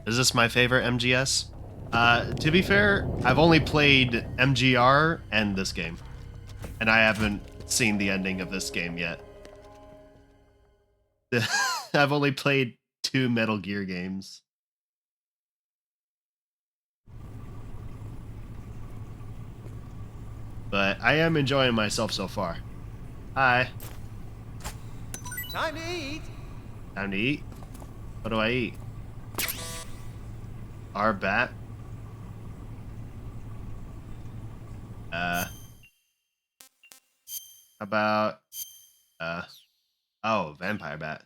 Is this my favorite MGS? To be fair, I've only played MGR and this game. And I haven't seen the ending of this game yet. I've only played 2 Metal Gear games. But I am enjoying myself so far. Hi. Time to eat. Time to eat? What do I eat? Our bat? How about, oh, vampire bat.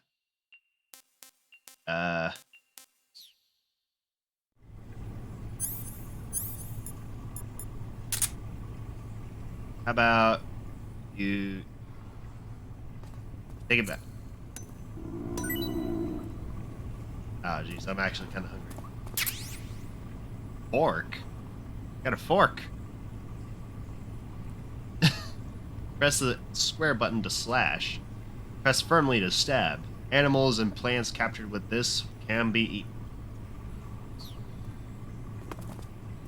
How about you take it back? Oh, jeez, I'm actually kind of hungry. Fork? Got a fork. Press the square button to slash. Press firmly to stab. Animals and plants captured with this can be eaten.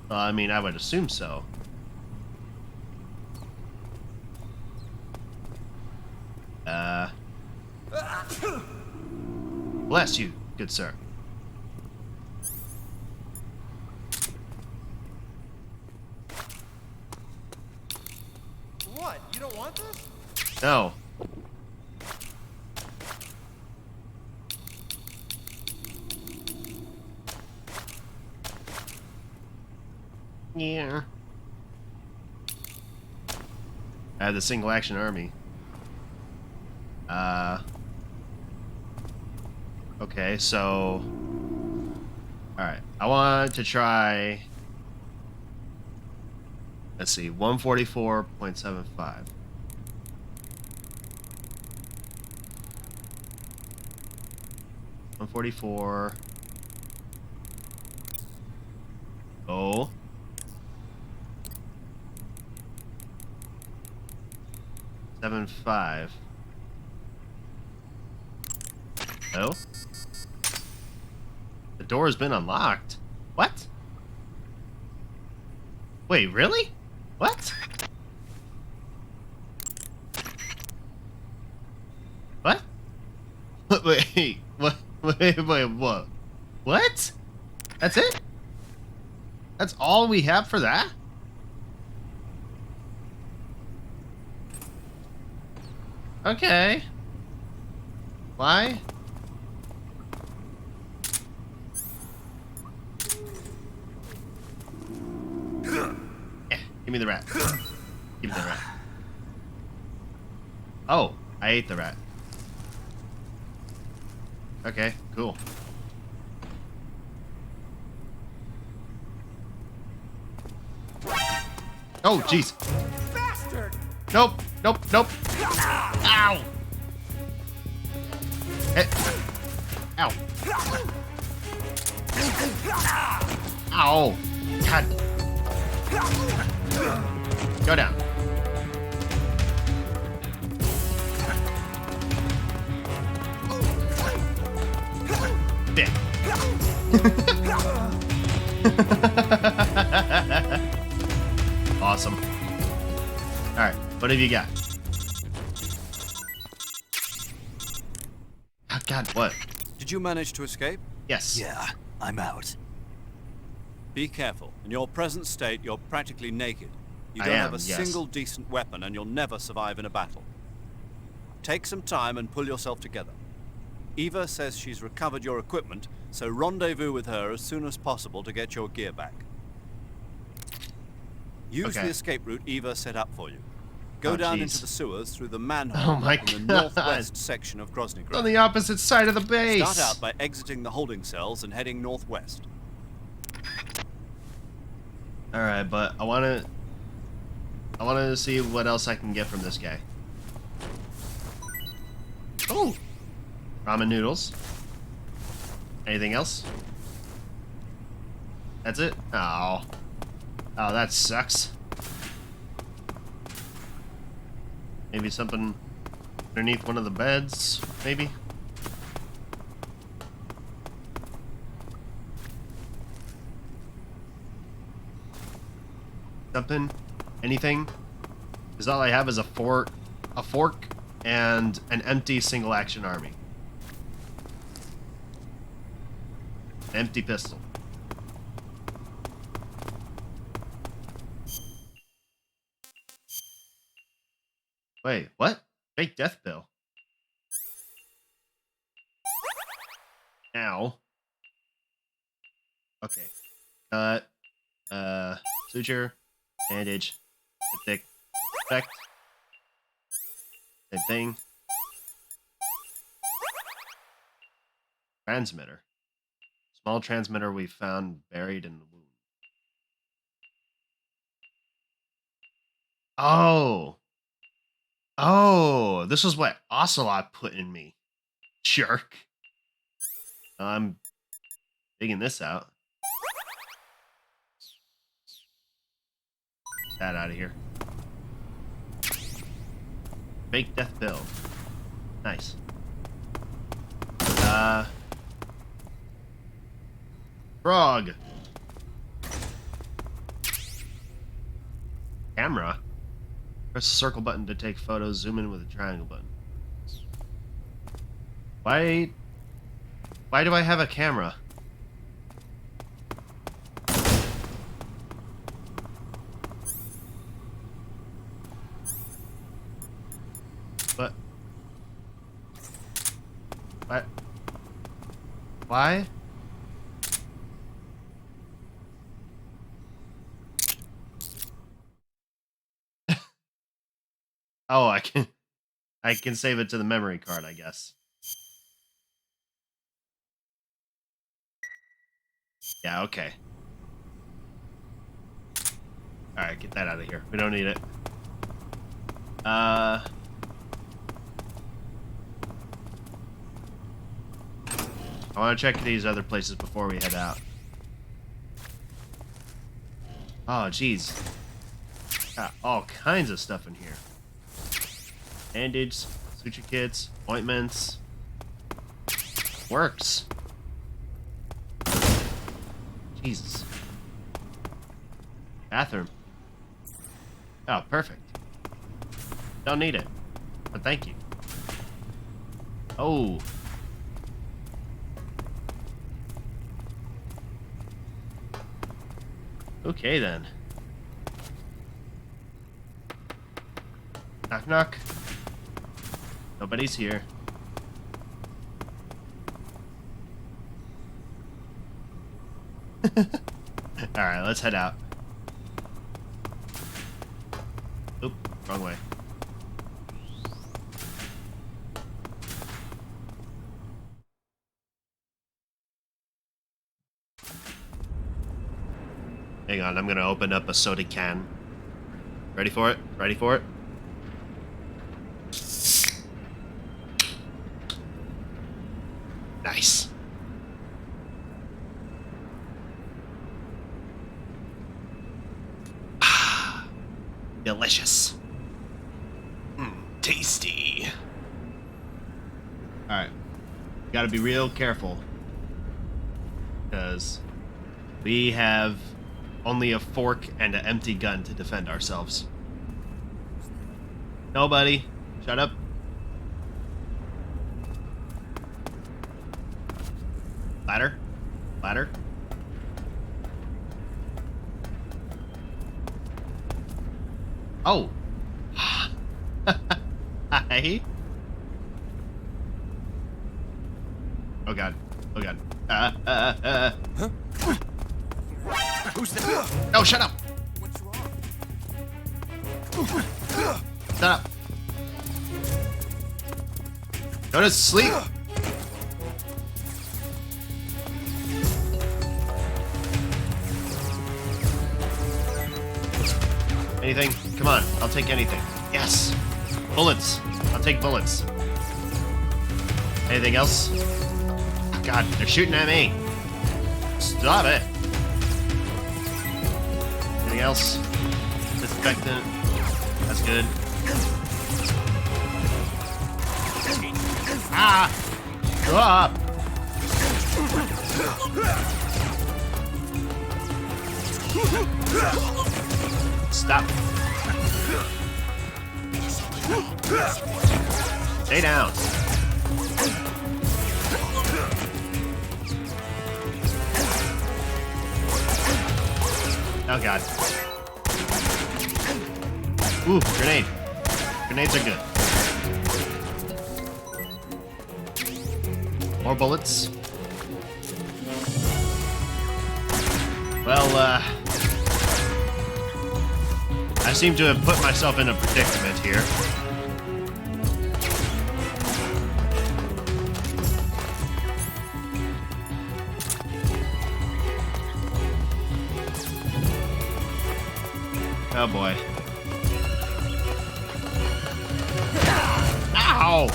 Well, I mean, I would assume so. Bless you, good sir. What? You don't want want this? No. Yeah. I have the single action army. Okay, so... Alright, I want to try... Let's see, 144.75. 144. Oh. Seven five. Oh. The door has been unlocked. What? Wait, really? What? What? Wait, what? Wait, what? What? That's it? That's all we have for that? Okay. Why? Give me the rat. Give me the rat. Oh, I ate the rat. Okay, cool. Oh, jeez. Bastard! Nope, nope, nope. Ow! Eh. Ow. Ow. God. Go down. There. Awesome. Alright, what have you got? Oh, God, what? Did you manage to escape? Yes. Yeah, I'm out. Be careful. In your present state, you're practically naked. You I don't am, have a yes. single decent weapon, and you'll never survive in a battle. Take some time and pull yourself together. Eva says she's recovered your equipment, so rendezvous with her as soon as possible to get your gear back. Use Okay. the escape route Eva set up for you. Go Oh, down jeez. into the sewers through the manhole Oh my in the God. northwest section of Grozny On Grad. the opposite side of the base. Start out by exiting the holding cells and heading northwest. Alright, but I wanna see what else I can get from this guy. Oh! Ramen noodles. Anything else? That's it? Oh. Oh, that sucks. Maybe something underneath one of the beds, maybe? Something? Anything? Because all I have is a fork, and an empty single action army. An empty pistol. Wait, what? Fake death bill. Ow. Okay. Cut. Suture. Bandage. Thick. Effect. Same thing. Transmitter. Small transmitter we found buried in the wound. Oh. Oh, this is what Ocelot put in me. Jerk. I'm digging this out. Get that out of here. Fake death bill. Nice. Frog. Camera. Press the circle button to take photos. Zoom in with the triangle button. Why do I have a camera? What? Why? Oh, I can save it to the memory card, I guess. Yeah, okay. Alright, get that out of here. We don't need it. I want to check these other places before we head out. Oh, jeez. Got all kinds of stuff in here. Bandage, suture kits, ointments. Works. Jesus. Bathroom. Oh, perfect. Don't need it. But thank you. Oh. Okay then. Knock knock. Nobody's here. Alright, let's head out. Oop, wrong way. Hang on, I'm gonna open up a soda can. Ready for it? Ready for it? Nice. Ah, delicious. Tasty. Alright. Gotta be real careful. Because we have only a fork and an empty gun to defend ourselves. Nobody. Shut up. Ladder. Ladder. Oh. Hi. Oh god. Oh god. Huh? Who's there? No, shut up. What's wrong? Shut up. Go to sleep. Anything? Come on, I'll take anything. Yes! Bullets. I'll take bullets. Anything else? Oh, God, they're shooting at me. Stop it. Anything else? Disinfectant. That's good. Ah! Go up! Stop. Stay down. Oh god. Ooh, grenade. Grenades are good. More bullets. Well, I seem to have put myself in a predicament here. Oh boy. Ow!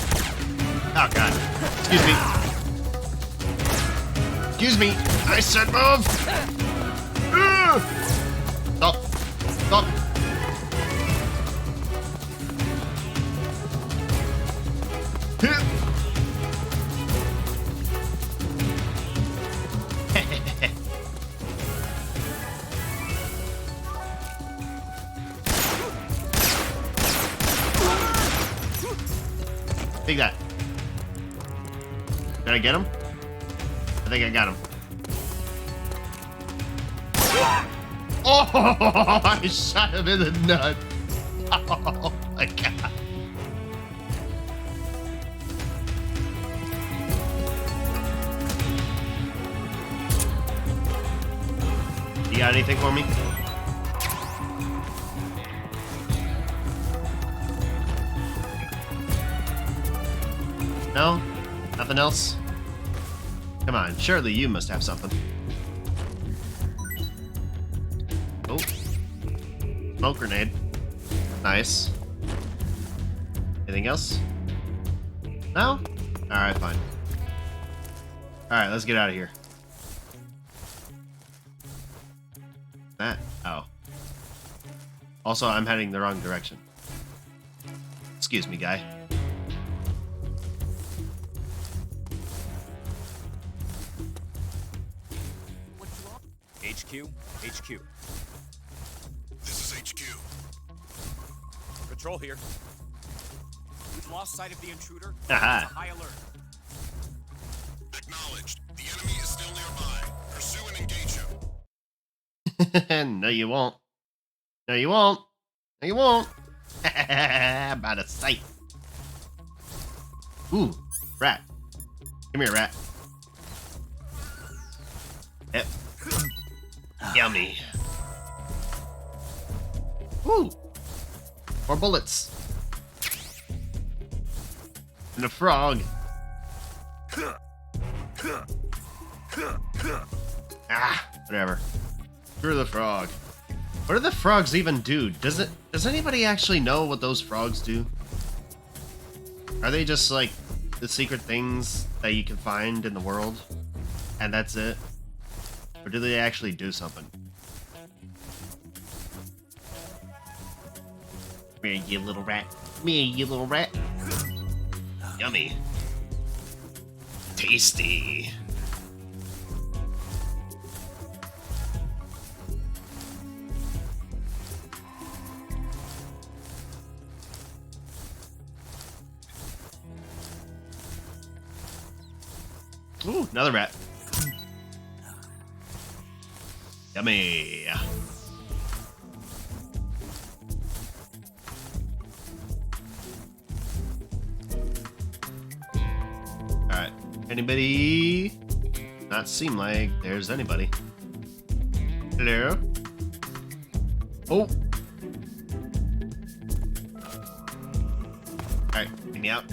Oh god. Excuse me. Excuse me. I said move! Stop. Stop. Take that. Did I get him? I think I got him. Oh, I shot him in the nuts. Oh my god. got anything for me? No? Nothing else? Come on, surely you must have something. Oh. Smoke grenade. Nice. Anything else? No? Alright, fine. Alright, let's get out of here. That? Oh. Also, I'm heading the wrong direction. Excuse me, guy. HQ? HQ. This is HQ. Patrol here. We've lost sight of the intruder. Aha. High alert. Acknowledged. The enemy is still nearby. Pursue and engage him. No, you won't. No, you won't. No, you won't. I'm out of sight. Ooh, rat. Come here, rat. Yep. Yummy. Ooh. More bullets. And a frog. Ah, whatever. Screw the frog. What do the frogs even do? Does anybody actually know what those frogs do? Are they just like the secret things that you can find in the world? And that's it? Or do they actually do something? Come here, you little rat. Come here, you little rat. Yummy. Tasty. Ooh, another rat. Yummy. Alright. Anybody? Not seem like there's anybody. Hello? Oh! Alright, get me out.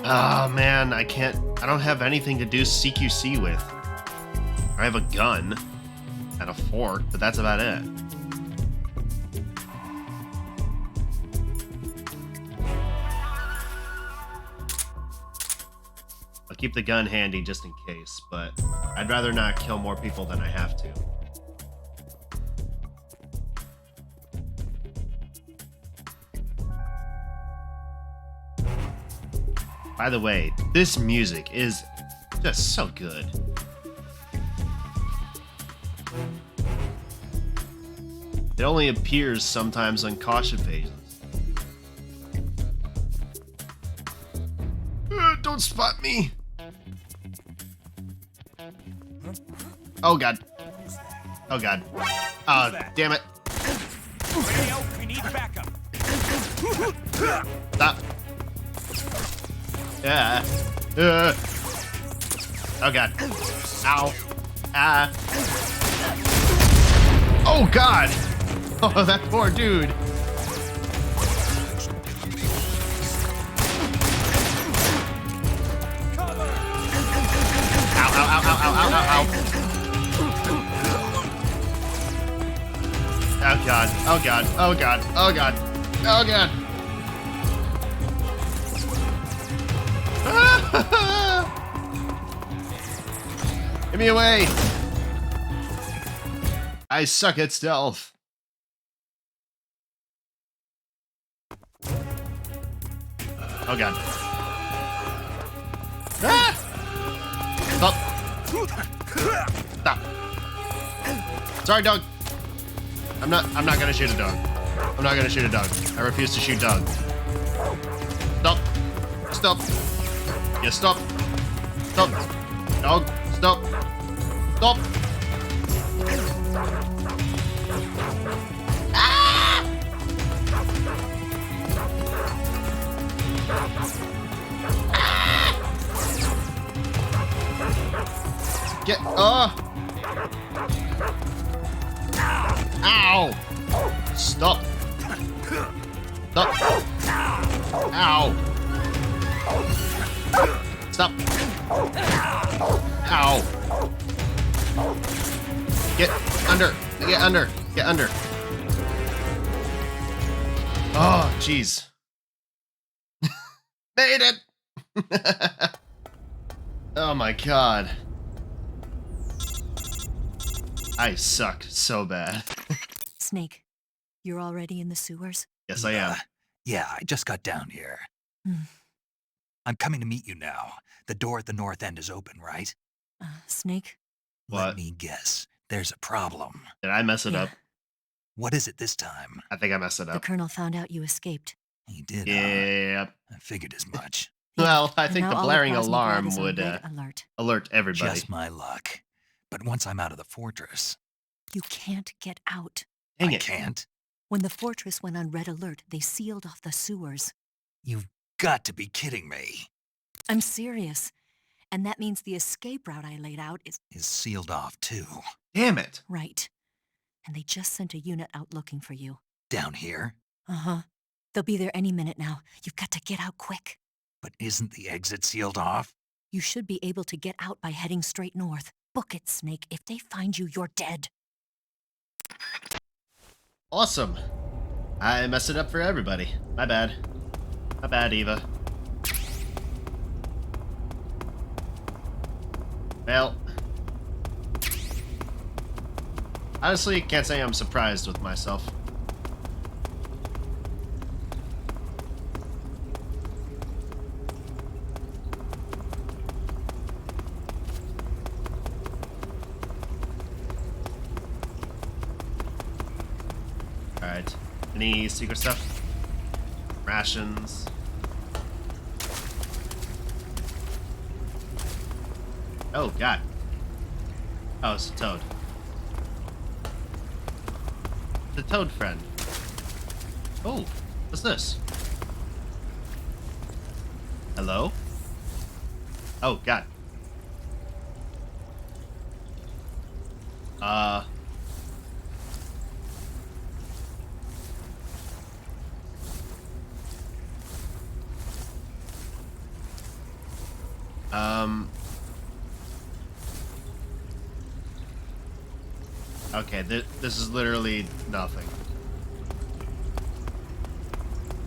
Oh man, I don't have anything to do CQC with. I have a gun and a fork, but that's about it. I'll keep the gun handy just in case, but I'd rather not kill more people than I have to. By the way, this music is just so good. It only appears sometimes on caution pages. Don't spot me! Oh god. Oh god. Oh, damn it. We need backup. Stop. Yeah. Oh god. Ow. Ah. Oh god. Oh, that poor dude. Ow, ow, ow, ow, ow, ow, ow, ow. Oh god. Oh god. Oh god. Oh god. Oh god. Get me away! I suck at stealth. Oh god. Ah! Stop. Stop. Sorry, dog. I'm not gonna shoot a dog. I'm not gonna shoot a dog. I refuse to shoot dogs. Stop. Stop. Yeah, stop. Stop. Dog. Stop. Stop. Ah! Get. Oh! Ow! Stop! Stop! Ow! Stop! Ow! Get under! Get under! Get under! Oh, jeez. Made it! Oh my god. I suck so bad. Snake, you're already in the sewers? Yes, I am. Yeah, I just got down here. I'm coming to meet you now. The door at the north end is open, right? Snake? What? Let me guess. There's a problem. Did I mess it up? What is it this time? I think I messed it The up. Colonel found out you escaped. He did, Yep. I figured as much. Well, I And think now the all of blaring Rosengard alarm is on would red alert. alert everybody. Just my luck. But once I'm out of the fortress... You can't get out. Dang I it. can't? When the fortress went on red alert, they sealed off the sewers. You've got to be kidding me. I'm serious. And that means the escape route I laid out is Sealed off, too. Damn it. right. And they just sent a unit out looking for you. Down here? Uh-huh. They'll be there any minute now. You've got to get out quick. But isn't the exit sealed off? You should be able to get out by heading straight north. Book it, Snake. If they find you, you're dead. Awesome. I messed it up for everybody. My bad. My bad, Eva. Well, honestly, can't say I'm surprised with myself. Alright. Any secret stuff? Rations. Oh, God. Oh, it's a toad. The toad friend. Oh, what's this? Hello? Oh, God. Okay, this is literally nothing.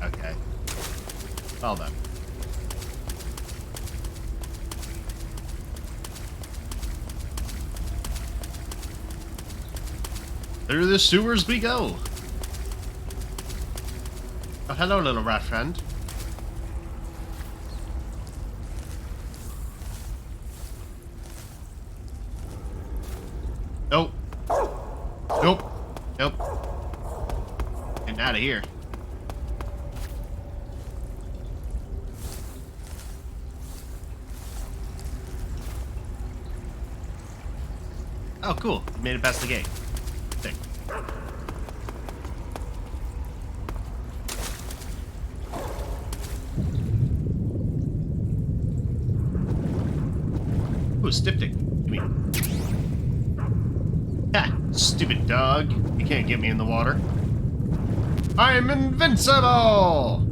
Okay. Well then. Through the sewers we go. Oh, hello, little rat friend. Nope. Nope. Nope. Getting out of here. Oh, cool. You made it past the gate. Sick. Ooh, Styptic. Give me. Ha! Stupid dog. You can't get me in the water. I'm invincible!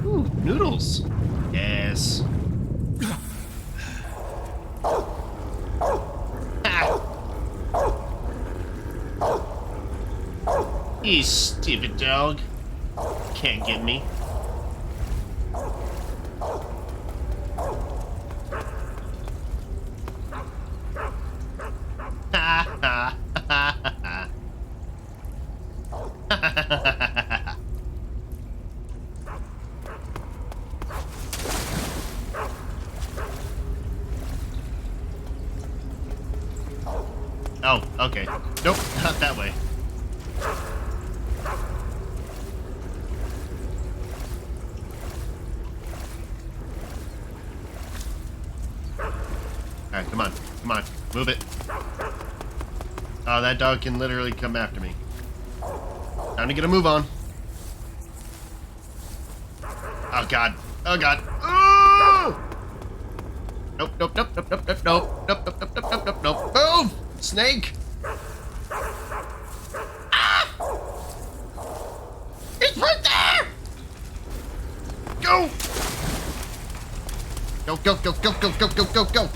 Ooh, noodles. Yes. You stupid dog. Can't get me. Oh, okay. Nope, not that way. Alright, come on. Come on. Move it. Oh, that dog can literally come after me. Time to get a move on. Oh, God. Oh, God. Oh! Nope, nope, nope, nope, nope, nope, nope, nope, nope, nope, nope, nope, nope. Move! Snake! Ah! It's right there! Go! Go, go, go, go, go, go, go, go, go!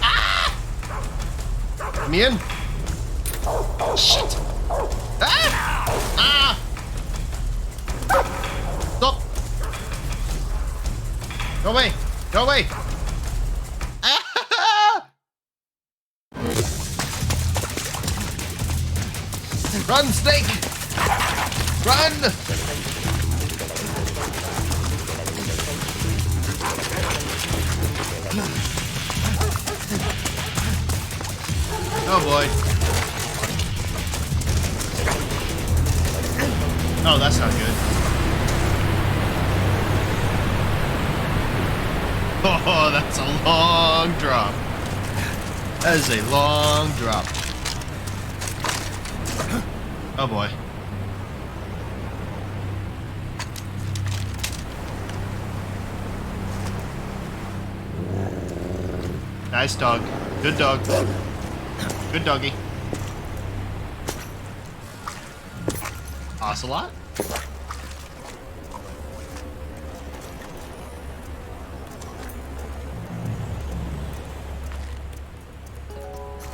Ah! Let me in. Shit! Ah! Ah! Stop! Go away! Go away! Ah! Run, snake! Run! Oh boy. Oh, that's not good. Oh, that's a long drop. That is a long drop. Oh boy. Nice dog. Good dog. Good doggy. Ocelot?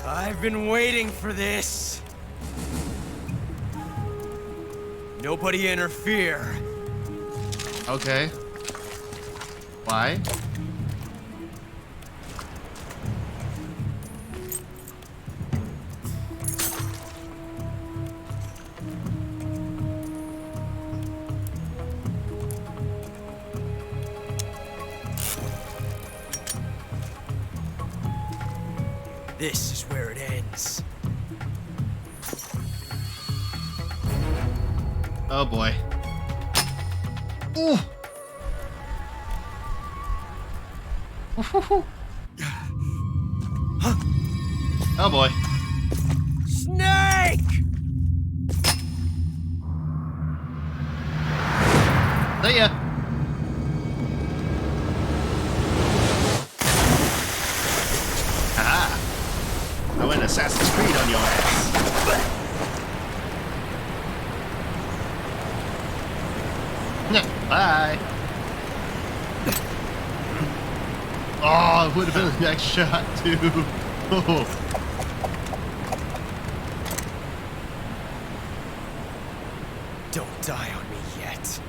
I've been waiting for this. Nobody interfere. Okay. Why? This is where it ends. Oh boy. Ooh. Oh boy. Snake! See ya. Haha. I went Assassin's Creed on your ass. Bye. Oh, it would have been the next shot too. Oh. Don't die on me yet.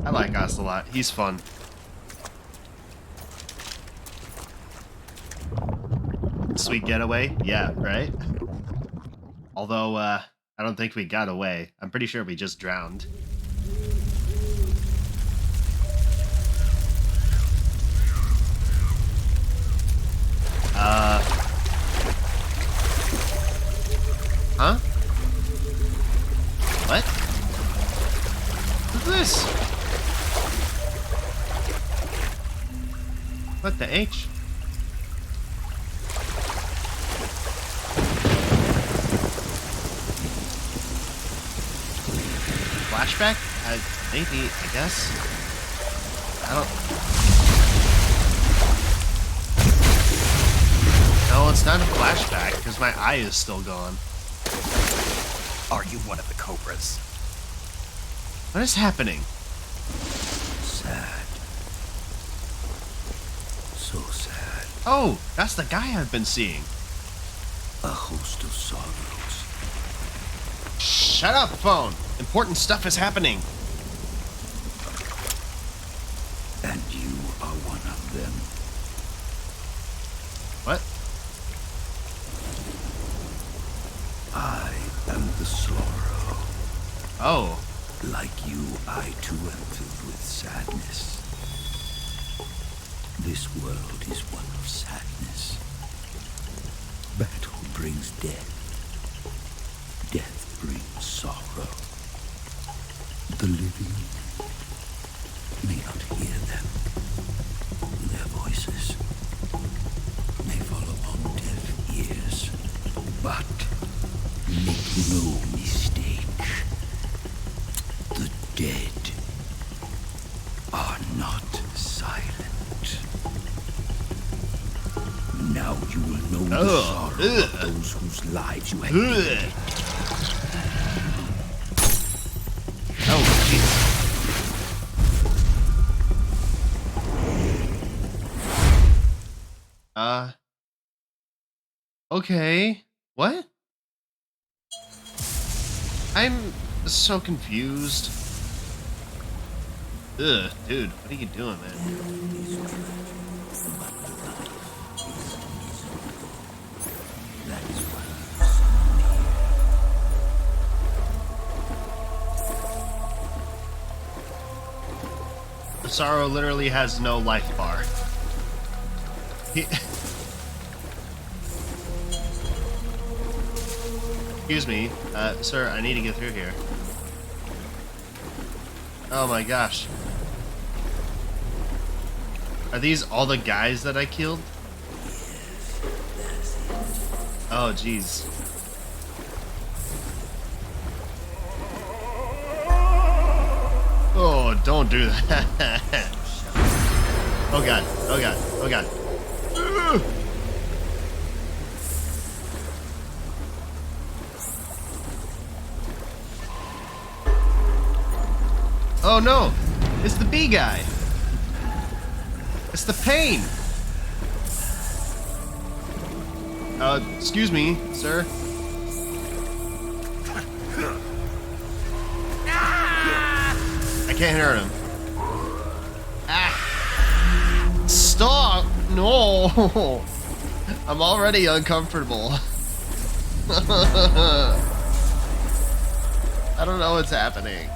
I like Ocelot. He's fun. Sweet getaway? Yeah, right? Although, I don't think we got away. I'm pretty sure we just drowned. Huh? What? What's this? What the H? Flashback? Maybe, I guess. I don't... No, it's not a flashback, because my eye is still gone. Are you one of the Cobras? What is happening? Sad. So sad. Oh, that's the guy I've been seeing. A host of sorrows. Shut up, phone! Important stuff is happening. And you are one of them. What? I am the sorrow. Oh. Like you, I too am filled with sadness. This world is one of sadness. Battle brings death. Death brings sorrow. The living may not hear them. Their voices may fall upon deaf ears. But make no mistake. are not silent. Now you will know the sorrow of those whose lives you have taken. Oh, jeez. Okay. What? I'm so confused. Ugh, dude, what are you doing, man? Sorrow literally has no life bar. Excuse me, sir, I need to get through here. Oh my gosh. Are these all the guys that I killed? Oh, jeez. Oh, don't do that. Oh god, oh god, oh god. Oh no, it's the bee guy. It's the pain. Excuse me, sir. I can't hurt him. Ah. Stop! No! I'm already uncomfortable. I don't know what's happening.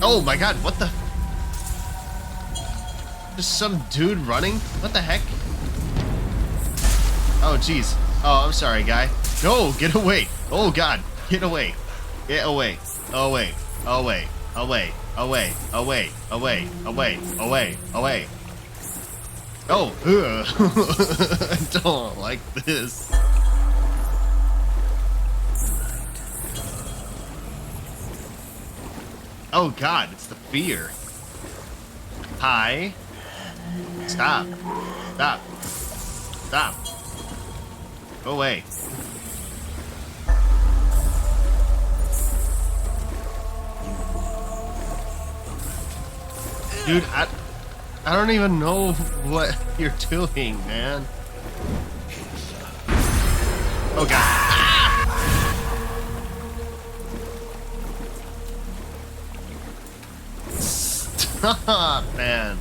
Oh my god, what the? Just some dude running? What the heck? Oh jeez. Oh, I'm sorry, guy. No, get away. Oh god, get away. Get away. Away. Away. Away. Away. Away. Away. Away. Away. Away. Oh, I don't like this. Oh god, it's the fear. Hi. Stop. Stop. Stop. Go away. Dude, I don't even know what you're doing, man. Oh god. Stop, man.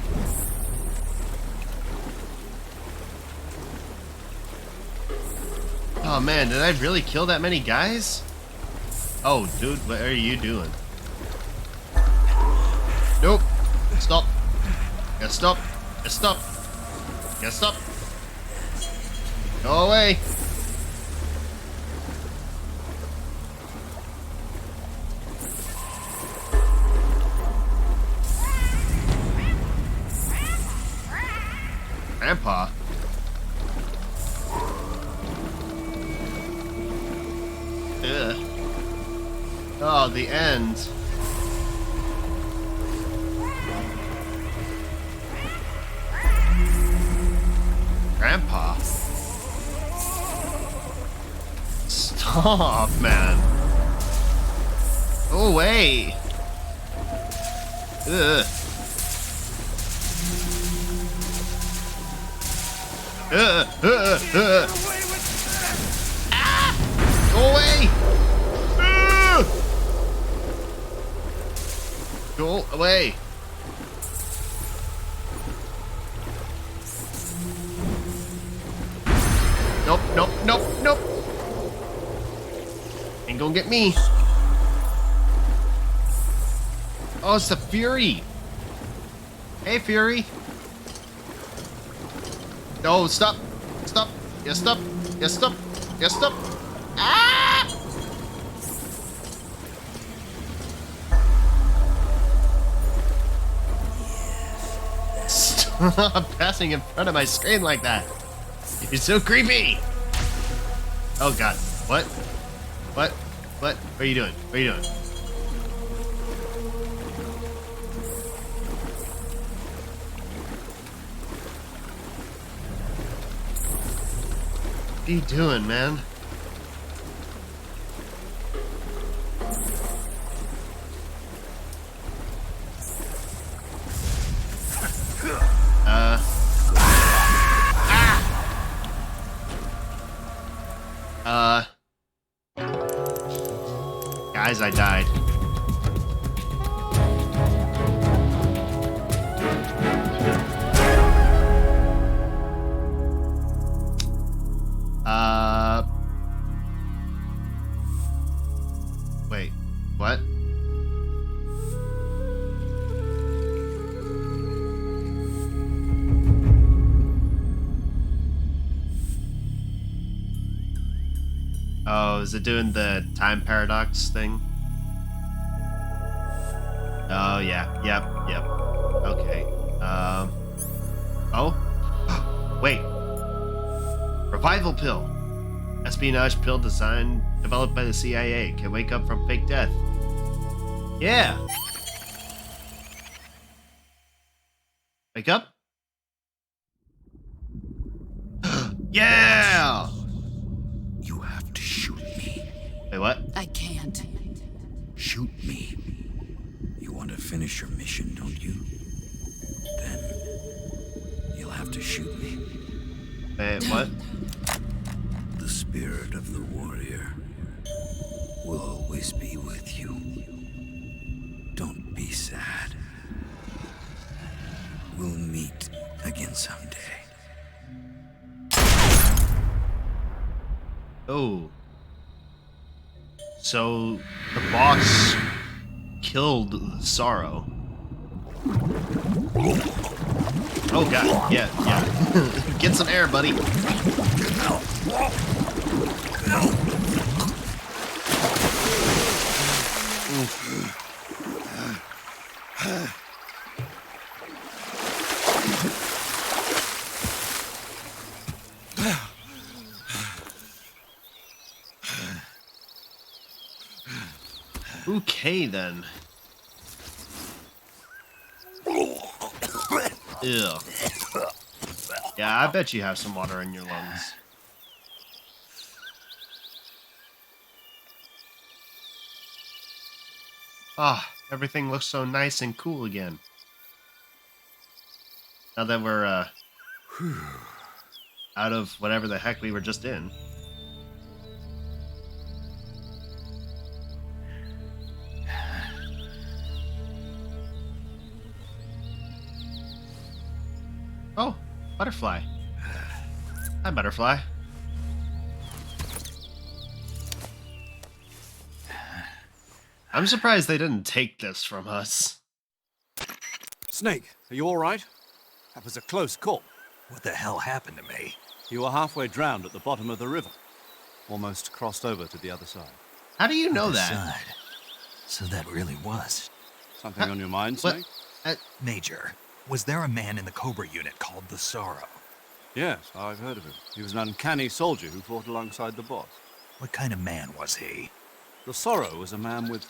Oh man, did I really kill that many guys? Oh, dude, what are you doing? Nope. Stop. Yeah, stop. Yeah, stop. Yeah, stop. Go away. Grandpa. Ugh. Oh, the end. Grandpa. Stop, man. Go away. Ugh. Ah! Go away! Go away! Nope, nope, nope, nope! Ain't gonna get me. Oh, it's the Fury! Hey, Fury! No, stop! Stop! Yes, stop! Yes, stop! Yes, stop! Ah! Stop passing in front of my screen like that! You're so creepy! Oh god. What? What? What? What are you doing? What are you doing? are you doing, man? Guys, I died. Wait, what? Oh, is it doing the time paradox thing? Oh, yeah. Yep. Okay. Oh? Wait. Revival pill. Espionage pill developed by the CIA. Can wake up from fake death. Yeah. Wake up? Yeah! You have to shoot me. Wait, what? I can't. Shoot me. You want to finish your mission, don't you? Then you'll have to shoot me. Wait, what? The spirit of the warrior will always be with you. Don't be sad. We'll meet again someday. Oh. So the boss killed the Sorrow. Oh god, yeah. Get some air, buddy. Okay then. Ew. Yeah, I bet you have some water in your lungs. Ah, everything looks so nice and cool again. Now that we're out of whatever the heck we were just in. Oh, butterfly. Hi, butterfly. I'm surprised they didn't take this from us. Snake, are you all right? That was a close call. What the hell happened to me? You were halfway drowned at the bottom of the river. Almost crossed over to the other side. How do you know Other that? side. So that really was. Something on your mind, What? Snake? Major, was there a man in the Cobra unit called the Sorrow? Yes, I've heard of him. He was an uncanny soldier who fought alongside the boss. What kind of man was he? The Sorrow was a man with,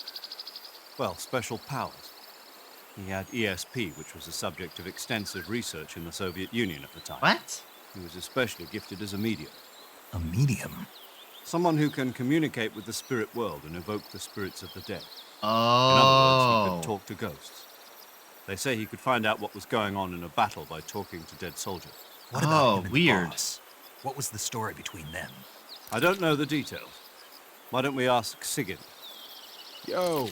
well, special powers. He had ESP, which was the subject of extensive research in the Soviet Union at the time. What? He was especially gifted as a medium. A medium? Someone who can communicate with the spirit world and evoke the spirits of the dead. Oh. In other words, he could talk to ghosts. They say he could find out what was going on in a battle by talking to dead soldiers. What about him and the weird. boss? What was the story between them? I don't know the details. Why don't we ask Sigurd? Yo,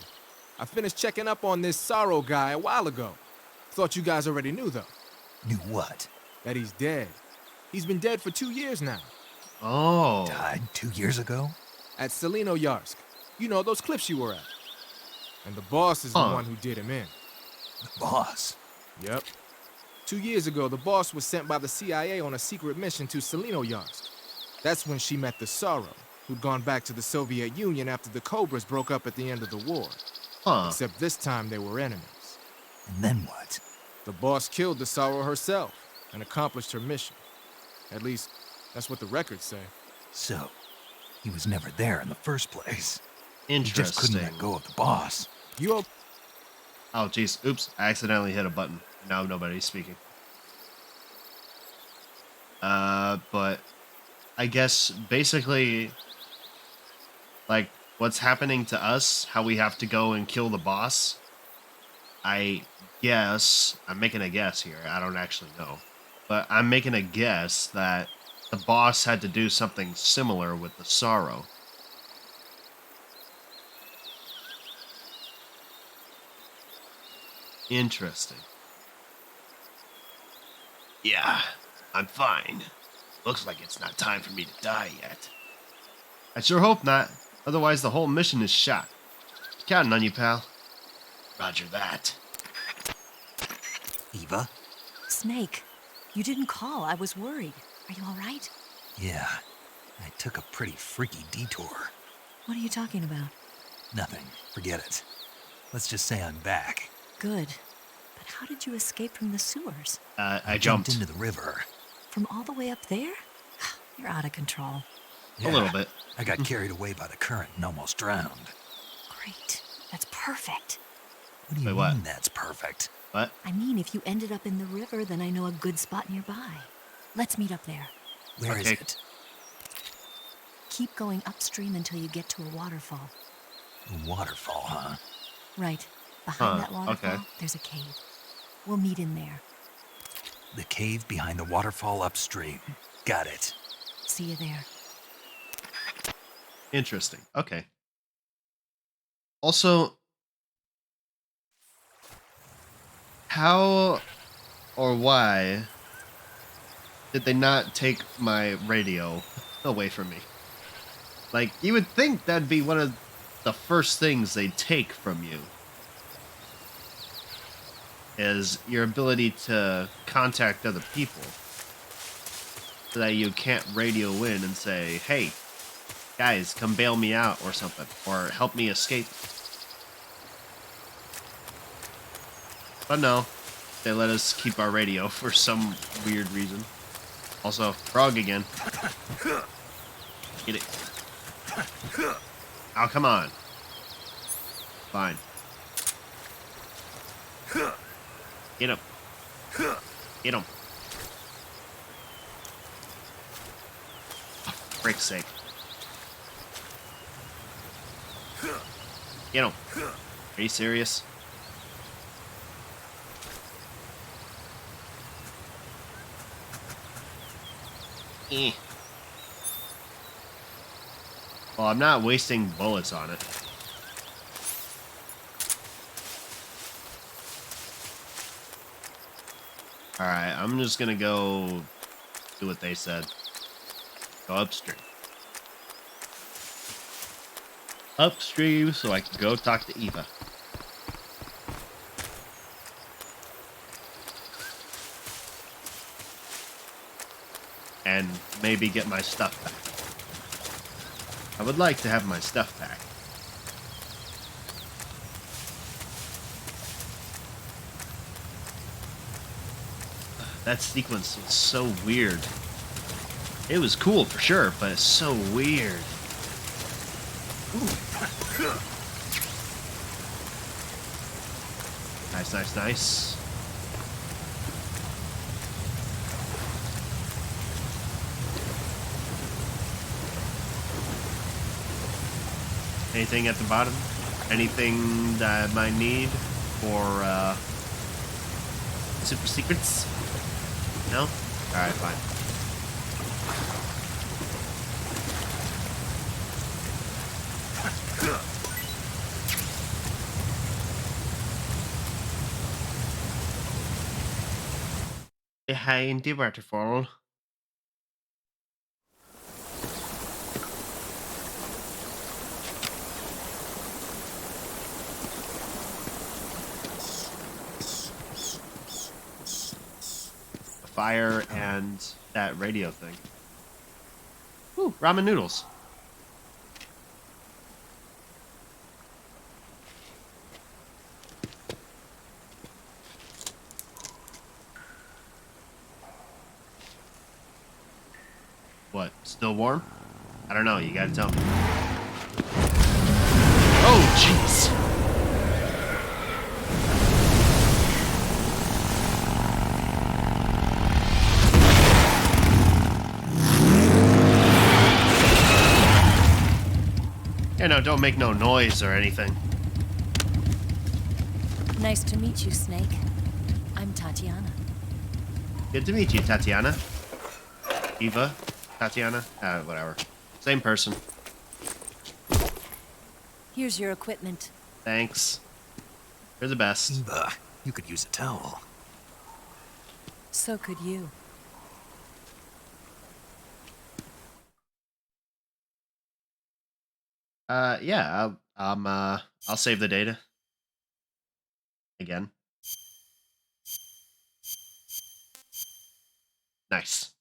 I finished checking up on this Sorrow guy a while ago. Thought you guys already knew, though. Knew what? That he's dead. He's been dead for 2 years now. Oh. Died 2 years ago? At Selino-Yarsk. You know, those cliffs you were at. And the boss is the one who did him in. The boss? Yep. 2 years ago, the boss was sent by the CIA on a secret mission to Selino-Yarsk. That's when she met the Sorrow, who'd gone back to the Soviet Union after the Cobras broke up at the end of the war. Except this time they were enemies. And then what? The boss killed the Sorrow herself and accomplished her mission. At least, that's what the records say. So, he was never there in the first place. Interesting. He just couldn't let go of the boss. You Oh, jeez. Oops. I accidentally hit a button. Now nobody's speaking. But I guess basically, like, what's happening to us, how we have to go and kill the boss. I guess, I'm making a guess here, I don't actually know. But I'm making a guess that the boss had to do something similar with the Sorrow. Interesting. Yeah, I'm fine. Looks like it's not time for me to die yet. I sure hope not. Otherwise, the whole mission is shot. Counting on you, pal. Roger that. Eva? Snake, you didn't call. I was worried. Are you all right? Yeah, I took a pretty freaky detour. What are you talking about? Nothing. Forget it. Let's just say I'm back. Good. But how did you escape from the sewers? I jumped into the river. From all the way up there? You're out of control. Yeah, a little bit. I got carried away by the current and almost drowned. Great. That's perfect. What do you Wait, mean what? that's perfect? What? I mean, if you ended up in the river, then I know a good spot nearby. Let's meet up there. Where is Okay. it? Keep going upstream until you get to a waterfall. A waterfall, huh? Right. Behind Huh, that waterfall, okay. there's a cave. We'll meet in there. The cave behind the waterfall upstream. Got it. See you there. Interesting. Okay. Also, how or why did they not take my radio away from me? Like, you would think that'd be one of the first things they take from you. Is your ability to contact other people. So that you can't radio in and say, hey, guys, come bail me out or something. Or help me escape. But no, they let us keep our radio for some weird reason. Also, frog again. Get it. Oh, come on. Fine. Get him. Get him. For frick's sake. Get him. Are you serious? Eh. Well, I'm not wasting bullets on it. Alright, I'm just gonna go do what they said. Go upstream. Upstream so I can go talk to Eva. And maybe get my stuff back. I would like to have my stuff back. That sequence was so weird. It was cool for sure, but it's so weird. Nice, nice, nice. Anything at the bottom? Anything that I might need for super secrets? No? Alright, fine. Behind the waterfall. Fire and that radio thing. Ooh, ramen noodles. What? Still warm? I don't know. You gotta tell me. Oh, jeez. don't make no noise or anything. Nice to meet you, Snake. I'm Tatiana. Good to meet you, Tatiana. Eva, Tatiana, whatever. Same person. Here's your equipment. Thanks. You're the best. Eva, you could use a towel. So could you. Yeah, I'll save the data. Again. Nice.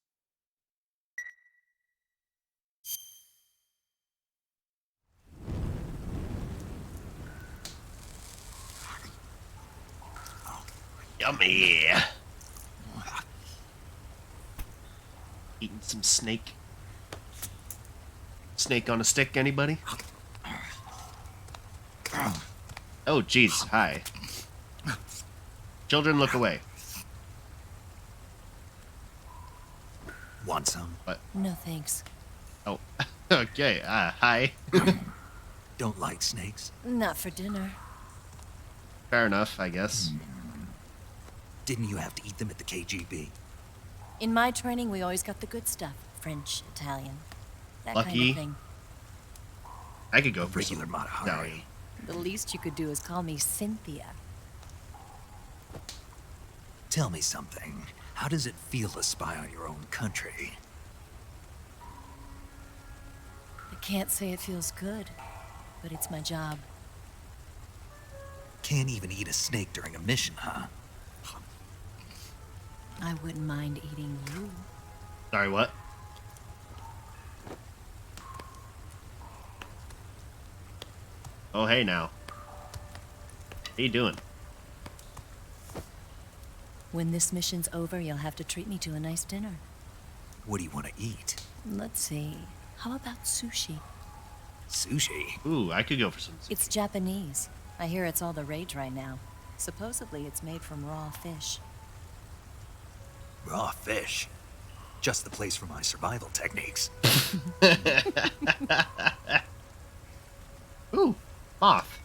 Yummy. Eating some snake. Snake on a stick, anybody? Oh, jeez. Hi. Children, look away. Want some? What? No thanks. Oh, okay. Hi. Don't like snakes? Not for dinner. Fair enough, I guess. Didn't you have to eat them at the KGB? In my training, we always got the good stuff. French, Italian, that kind Lucky. of thing. I could go for Regular some Mata Hari. Italian. The least you could do is call me Cynthia. Tell me something. How does it feel to spy on your own country? I can't say it feels good, but it's my job. Can't even eat a snake during a mission, huh? I wouldn't mind eating you. Sorry, what? Oh, hey now. How you doing? When this mission's over, you'll have to treat me to a nice dinner. What do you want to eat? Let's see. How about sushi? Sushi? Ooh, I could go for some. It's Japanese. I hear it's all the rage right now. Supposedly, it's made from raw fish. Raw fish? Just the place for my survival techniques. Ooh, moth.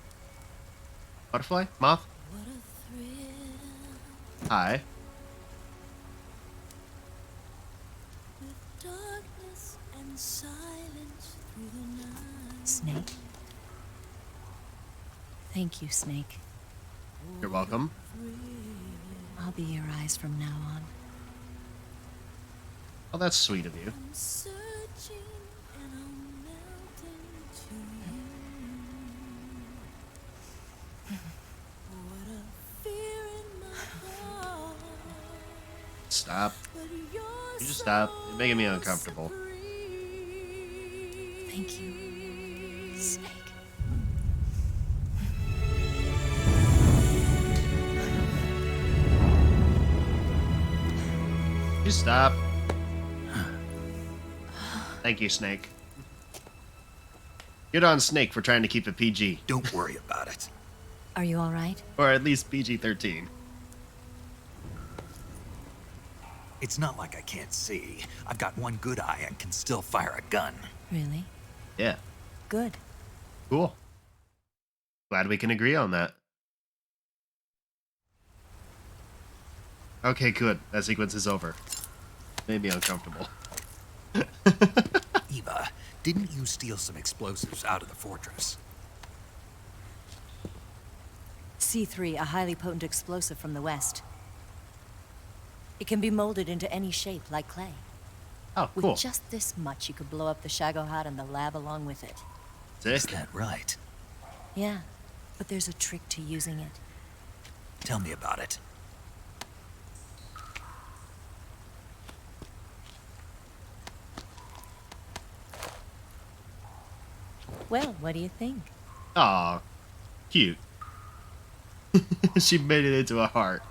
Butterfly? Moth? Hi. Snake? Thank you, Snake. You're welcome. I'll be your eyes from now on. Oh, that's sweet of you. Stop. You just stop. You're making me uncomfortable. Thank you, Snake. Just stop. Thank you, Snake. Good on Snake for trying to keep it PG. Don't worry about it. Are you all right? Or at least PG-13. It's not like I can't see. I've got one good eye and can still fire a gun. Really? Yeah. Good. Cool. Glad we can agree on that. Okay, good. That sequence is over. Made me uncomfortable. Eva, didn't you steal some explosives out of the fortress? C3, a highly potent explosive from the west. It can be molded into any shape, like clay. Oh, cool. With just this much, you could blow up the Shagohod and the lab along with it. Sick. Is that right? Yeah, but there's a trick to using it. Tell me about it. Well, what do you think? Aw, cute. She made it into a heart.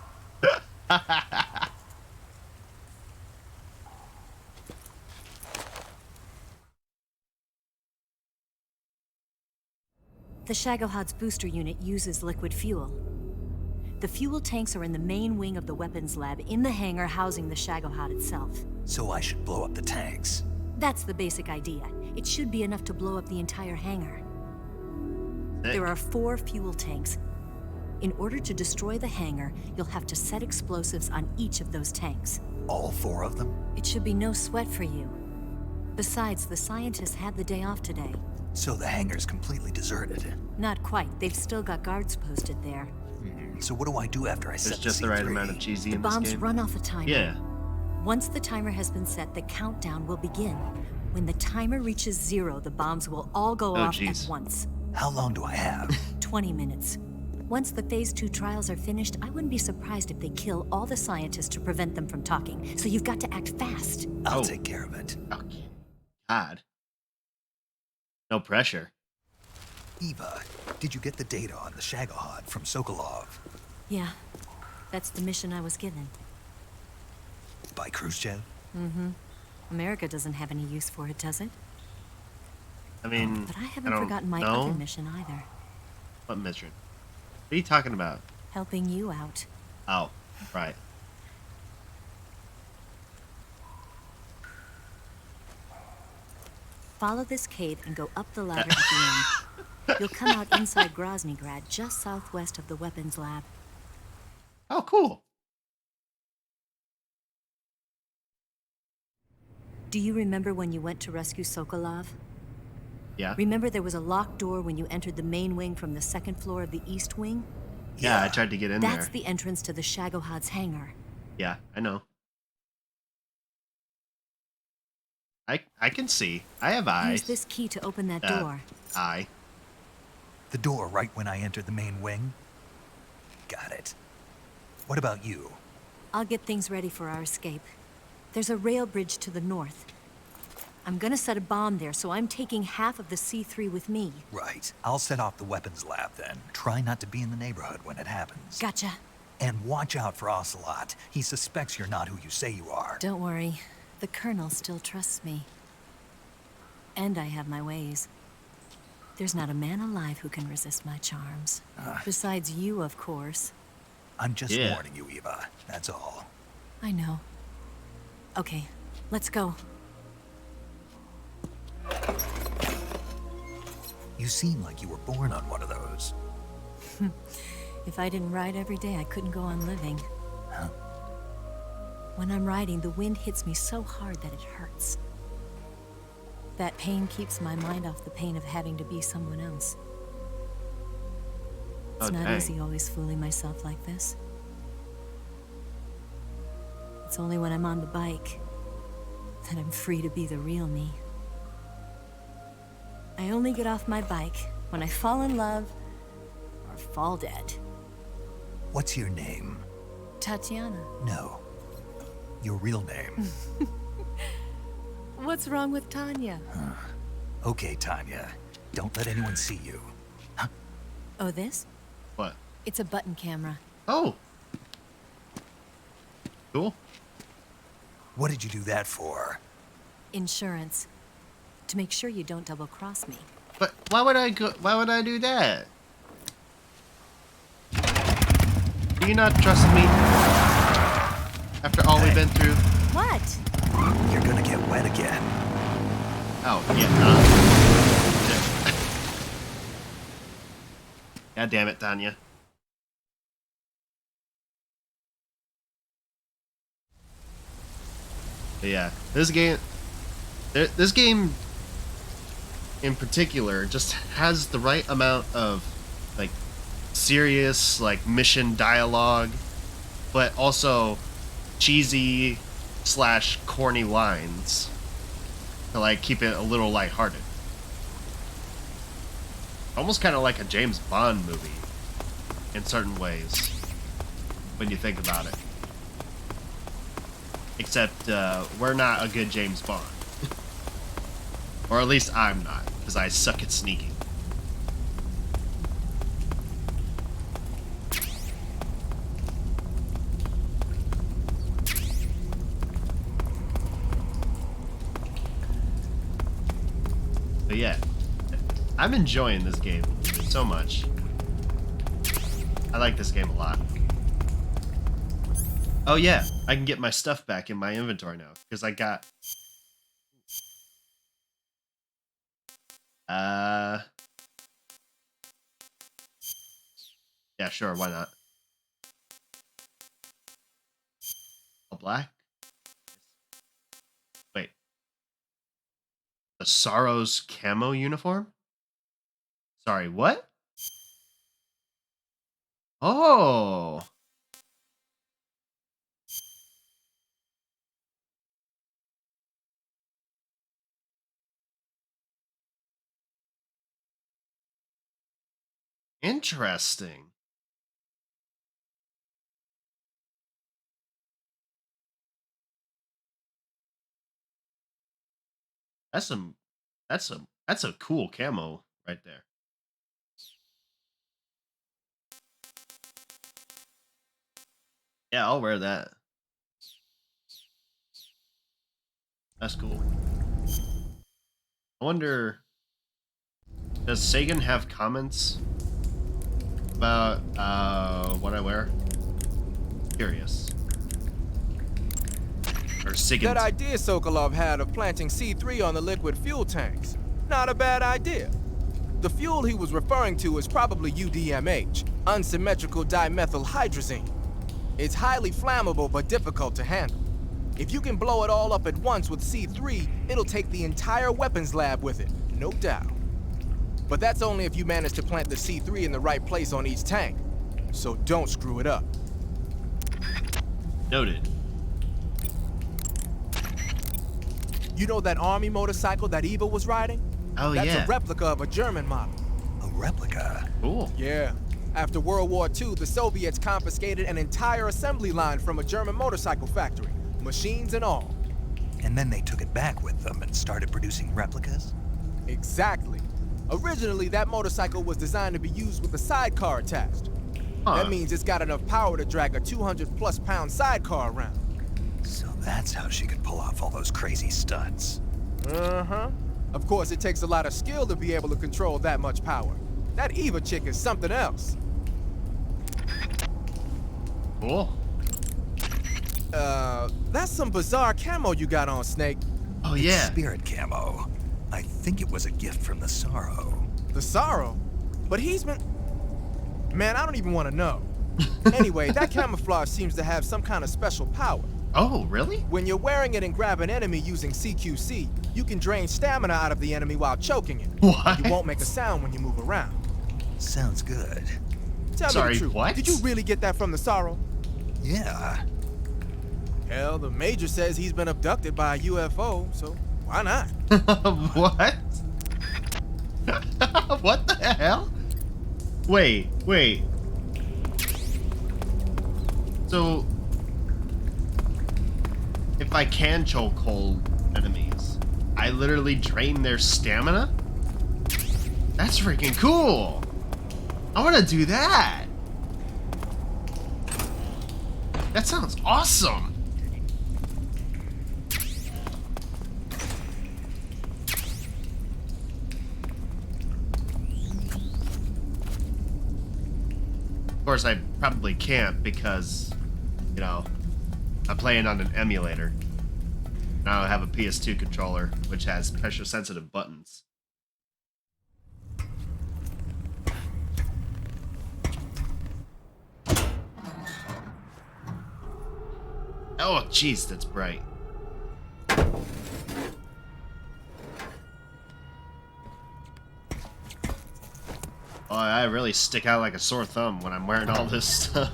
The Shagohod's booster unit uses liquid fuel. The fuel tanks are in the main wing of the weapons lab in the hangar housing the Shagohod itself. So I should blow up the tanks. That's the basic idea. It should be enough to blow up the entire hangar. There are 4 fuel tanks. In order to destroy the hangar, you'll have to set explosives on each of those tanks. All 4 of them? It should be no sweat for you. Besides, the scientists had the day off today. So the hangar's completely deserted. Not quite. They've still got guards posted there. So what do I do after I There's set just the right amount of cheesy The in this bombs game. run off a timer. Yeah. Once the timer has been set, the countdown will begin. When the timer reaches 0, the bombs will all go off at once. How long do I have? 20 minutes. Once the Phase 2 trials are finished, I wouldn't be surprised if they kill all the scientists to prevent them from talking. So you've got to act fast. I'll take care of it. Okay. God. No pressure. Eva, did you get the data on the Shagohod from Sokolov? Yeah, that's the mission I was given. By Khrushchev? Mm-hmm. America doesn't have any use for it, does it? I mean, But I haven't don't forgotten my know. other mission either. What mission? What are you talking about? Helping you out. Oh, right. Follow this cave and go up the ladder at the end. You'll come out inside Groznygrad, just southwest of the weapons lab. Oh, cool. Do you remember when you went to rescue Sokolov? Yeah. Remember there was a locked door when you entered the main wing from the second floor of the east wing? Yeah, I tried to get in That's there. the entrance to the Shagohod's hangar. Yeah, I know. I can see. I have eyes. Use this key to open that door. Eye. The door right when I entered the main wing? Got it. What about you? I'll get things ready for our escape. There's a rail bridge to the north. I'm gonna set a bomb there, so I'm taking half of the C3 with me. Right. I'll set off the weapons lab then. Try not to be in the neighborhood when it happens. Gotcha. And watch out for Ocelot. He suspects you're not who you say you are. Don't worry. The Colonel still trusts me. And I have my ways. There's not a man alive who can resist my charms. Besides you, of course. I'm just warning you, Eva. That's all. I know. Okay, let's go. You seem like you were born on one of those. If I didn't ride every day, I couldn't go on living. Huh? When I'm riding, the wind hits me so hard that it hurts. That pain keeps my mind off the pain of having to be someone else. It's not easy always fooling myself like this. It's only when I'm on the bike that I'm free to be the real me. I only get off my bike when I fall in love or fall dead. What's your name? Tatiana. No. Your real name. What's wrong with Tanya? Okay, Tanya. Don't let anyone see you. Oh, this? What? It's a button camera. Oh. Cool. What did you do that for? Insurance. To make sure you don't double-cross me. But why would I do that? Do you not trust me? After all we've been through? What? You're gonna get wet again. Oh, yeah. God damn it, Tanya. But yeah, this game in particular just has the right amount of like serious like mission dialogue, but also cheesy / corny lines to like keep it a little lighthearted. Almost kind of like a James Bond movie in certain ways when you think about it. Except we're not a good James Bond. Or at least I'm not, because I suck at sneaking. But yeah, I'm enjoying this game so much. I like this game a lot. Oh yeah, I can get my stuff back in my inventory now, because I got... Yeah, sure, why not? All black? Wait. The Sorrow's camo uniform? Sorry, what? Oh. Interesting. That's some that's a cool camo right there. Yeah, I'll wear that. That's cool. I wonder, does Sagan have comments about what I wear? Curious. Or Sagan. That idea Sokolov had of planting C3 on the liquid fuel tanks. Not a bad idea. The fuel he was referring to is probably UDMH, unsymmetrical dimethylhydrazine. It's highly flammable but difficult to handle. If you can blow it all up at once with C3, it'll take the entire weapons lab with it, no doubt. But that's only if you manage to plant the C3 in the right place on each tank. So don't screw it up. Noted. You know that army motorcycle that Eva was riding? Oh, That's yeah. a replica of a German model. A replica? Cool. Yeah. After World War II, the Soviets confiscated an entire assembly line from a German motorcycle factory, machines and all. And then they took it back with them and started producing replicas? Exactly. Originally, that motorcycle was designed to be used with a sidecar attached. That means it's got enough power to drag a 200+ pound sidecar around. So that's how she could pull off all those crazy stunts. Uh-huh. Of course, it takes a lot of skill to be able to control that much power. That Eva chick is something else. Cool. That's some bizarre camo you got on, Snake. Oh, yeah. It's spirit camo. I think it was a gift from the Sorrow. The Sorrow? But he's been... Man, I don't even want to know. Anyway, that camouflage seems to have some kind of special power. Oh, really? When you're wearing it and grab an enemy using CQC, you can drain stamina out of the enemy while choking it. What? You won't make a sound when you move around. Sounds good. Tell me Sorry, the truth. what? Did you really get that from the Sorrow? Yeah. Hell, the Major says he's been abducted by a UFO, so why not? What? What the hell? Wait. So, if I can chokehold enemies, I literally drain their stamina? That's freaking cool! I want to do that! That sounds awesome! Of course, I probably can't because, you know, I'm playing on an emulator. Now I have a PS2 controller, which has pressure-sensitive buttons. Oh, jeez, that's bright. Oh, I really stick out like a sore thumb when I'm wearing all this stuff.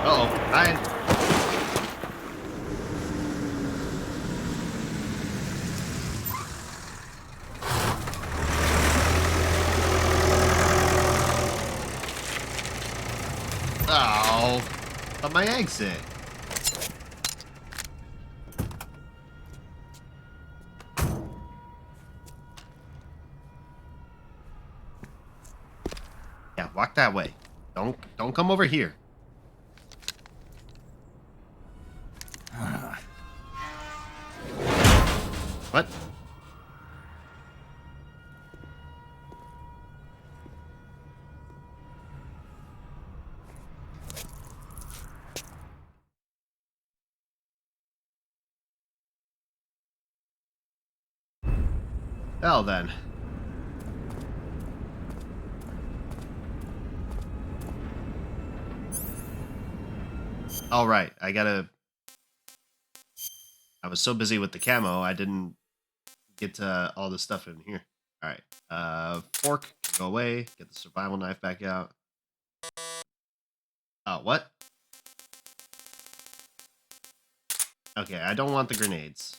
Uh-oh, Oh, but my exit. Yeah, walk that way. Don't come over here. What? Well then. All right, I was so busy with the camo, I didn't get to all the stuff in here. All right, fork can go away. Get the survival knife back out. Oh, what? Okay, I don't want the grenades.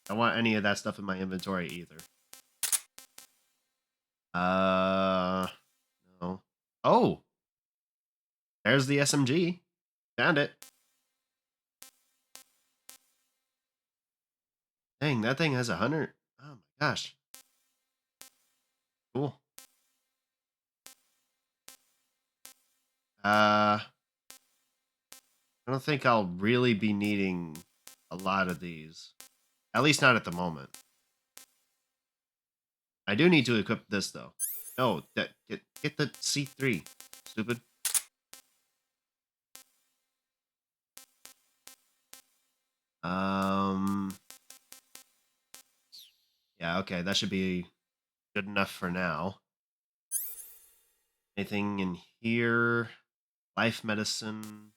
I don't want any of that stuff in my inventory either. No. Oh! There's the SMG. Found it. Dang, that thing has 100. Oh my gosh. Cool. I don't think I'll really be needing a lot of these. At least not at the moment. I do need to equip this though. No, get the C3, stupid. Yeah, okay, that should be good enough for now. Anything in here? Life medicine.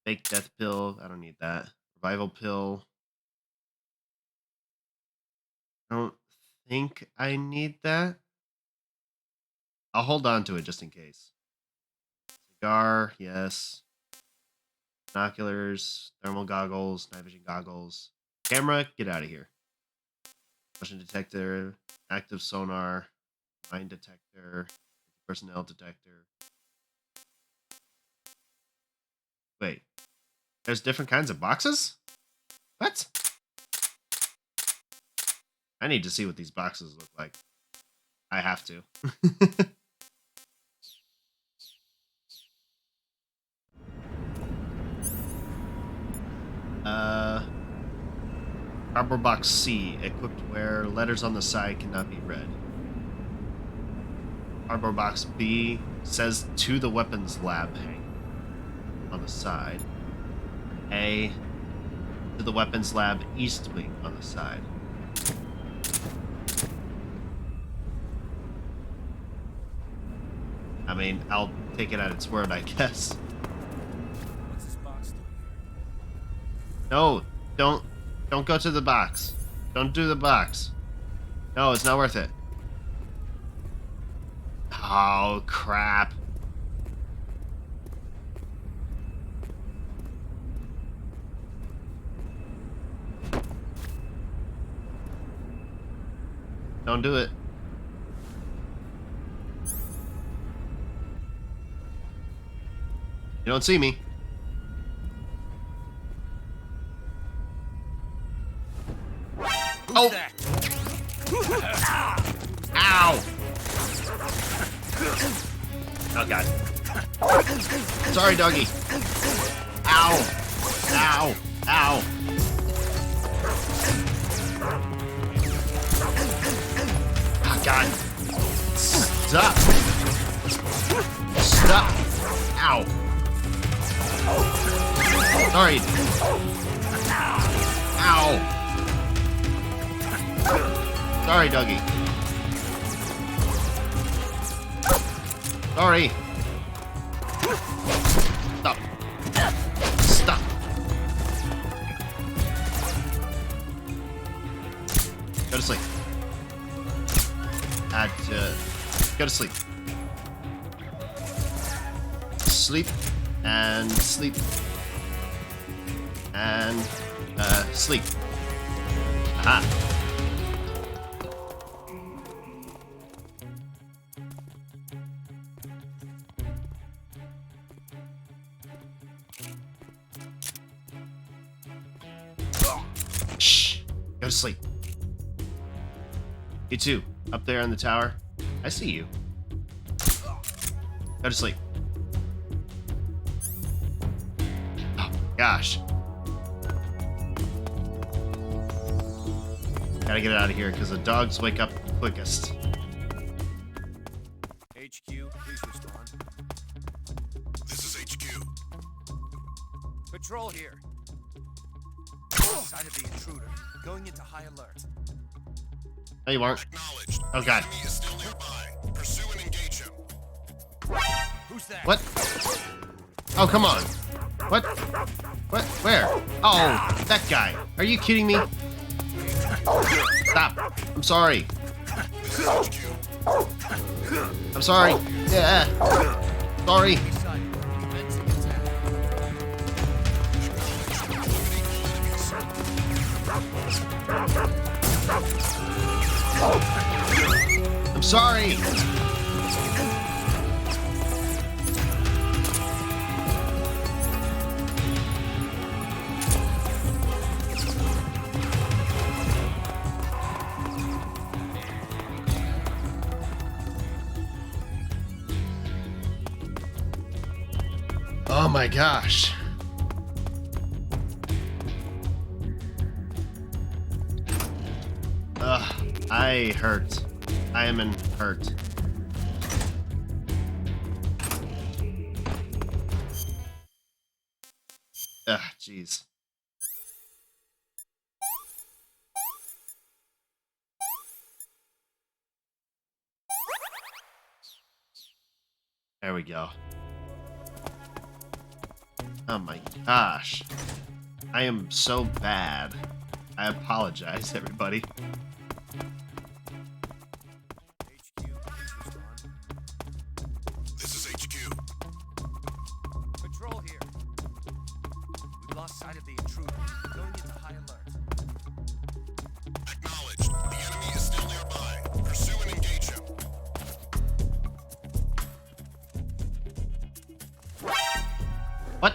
Fake death pill. I don't need that. Revival pill. I don't think I need that. I'll hold on to it just in case. Cigar, yes. Binoculars, thermal goggles, night vision goggles. Camera, get out of here. Motion detector, active sonar, mine detector, personnel detector. Wait, there's different kinds of boxes? What? I need to see what these boxes look like. I have to. Cardboard box C, equipped where letters on the side cannot be read. Cardboard box B says to the weapons lab hang on the side. A, to the weapons lab east wing on the side. I mean, I'll take it at its word, I guess. What's this box doing here? No, don't go to the box. Don't do the box. No, it's not worth it. Oh, crap. Don't do it. You don't see me. Oh! Ow! Oh god. Sorry, doggy. Ow! Ow! Ow! Oh god. Stop! Stop! Ow! Sorry. Ow! Sorry, Dougie. Sorry. Stop. Stop. Go to sleep. Go to sleep. Sleep. And sleep. And, sleep. Aha. Shh. Go to sleep. You too. Up there in the tower. I see you. Go to sleep. Oh, gosh. Gotta get out of here because the dogs wake up quickest. HQ, please respond. This is HQ. Patrol here. lost sight of the intruder. Going into high alert. No, you aren't. Acknowledged. Oh, God. Enemy is still nearby. Pursue and engage him. Who's that? What? Oh, come on. What? What? Where? Oh, that guy. Are you kidding me? Stop. I'm sorry. This is HQ. I'm sorry. Yeah. Sorry. I'm sorry. Oh my gosh. I hurt. I am in hurt. Jeez. There we go. Oh my gosh. I am so bad. I apologize, everybody. This is HQ. Patrol here. We've lost sight of the intruder. Going into high alert. Acknowledged. The enemy is still nearby. Pursue and engage him. What?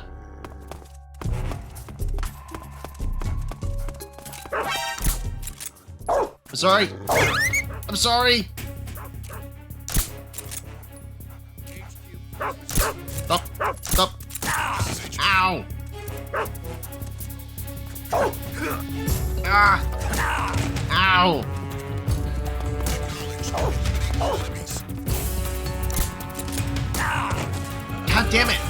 I'm sorry. I'm sorry. Stop. Stop. Ow. Ah. Ow. God damn it.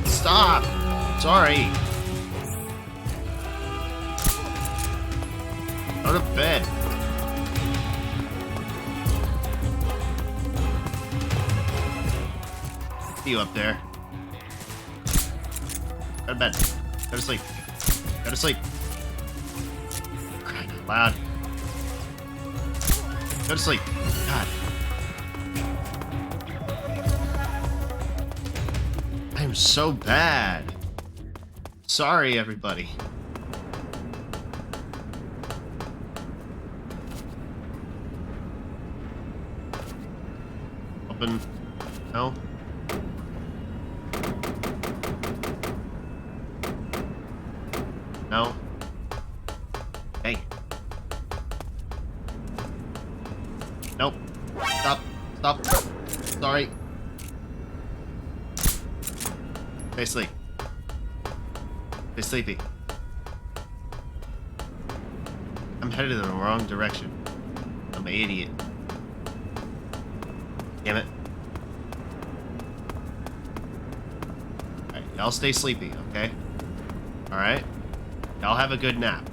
Stop. Sorry. Go to bed. See you up there. Go to bed. Go to sleep. Go to sleep. Crying out loud. Go to sleep. God. I'm so bad. Sorry, everybody. Open. No. No. Hey. Nope. Stop. Stop. Sorry. Stay asleep. Stay sleepy. I'm headed in the wrong direction. I'm an idiot. Damn it. Alright, y'all stay sleepy, okay? Alright? Y'all have a good nap.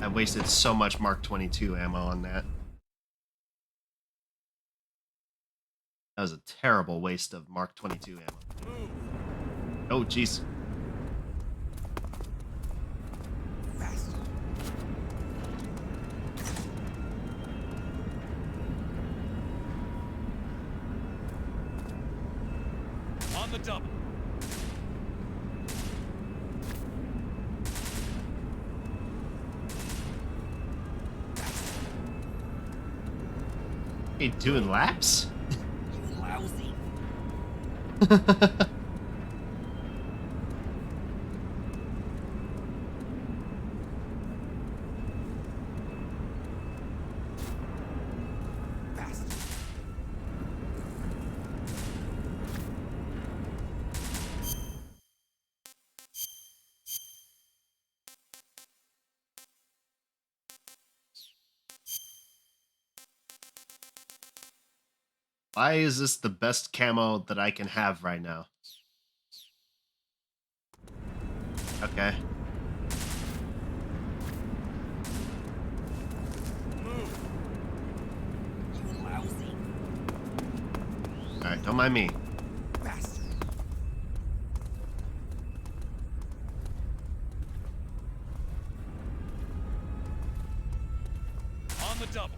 I wasted so much Mark 22 ammo on that. That was a terrible waste of Mark 22 ammo. Oh, jeez. On the double. Hey, doing laps? You lousy. Why is this the best camo that I can have right now? Okay. Alright, don't mind me. On the double.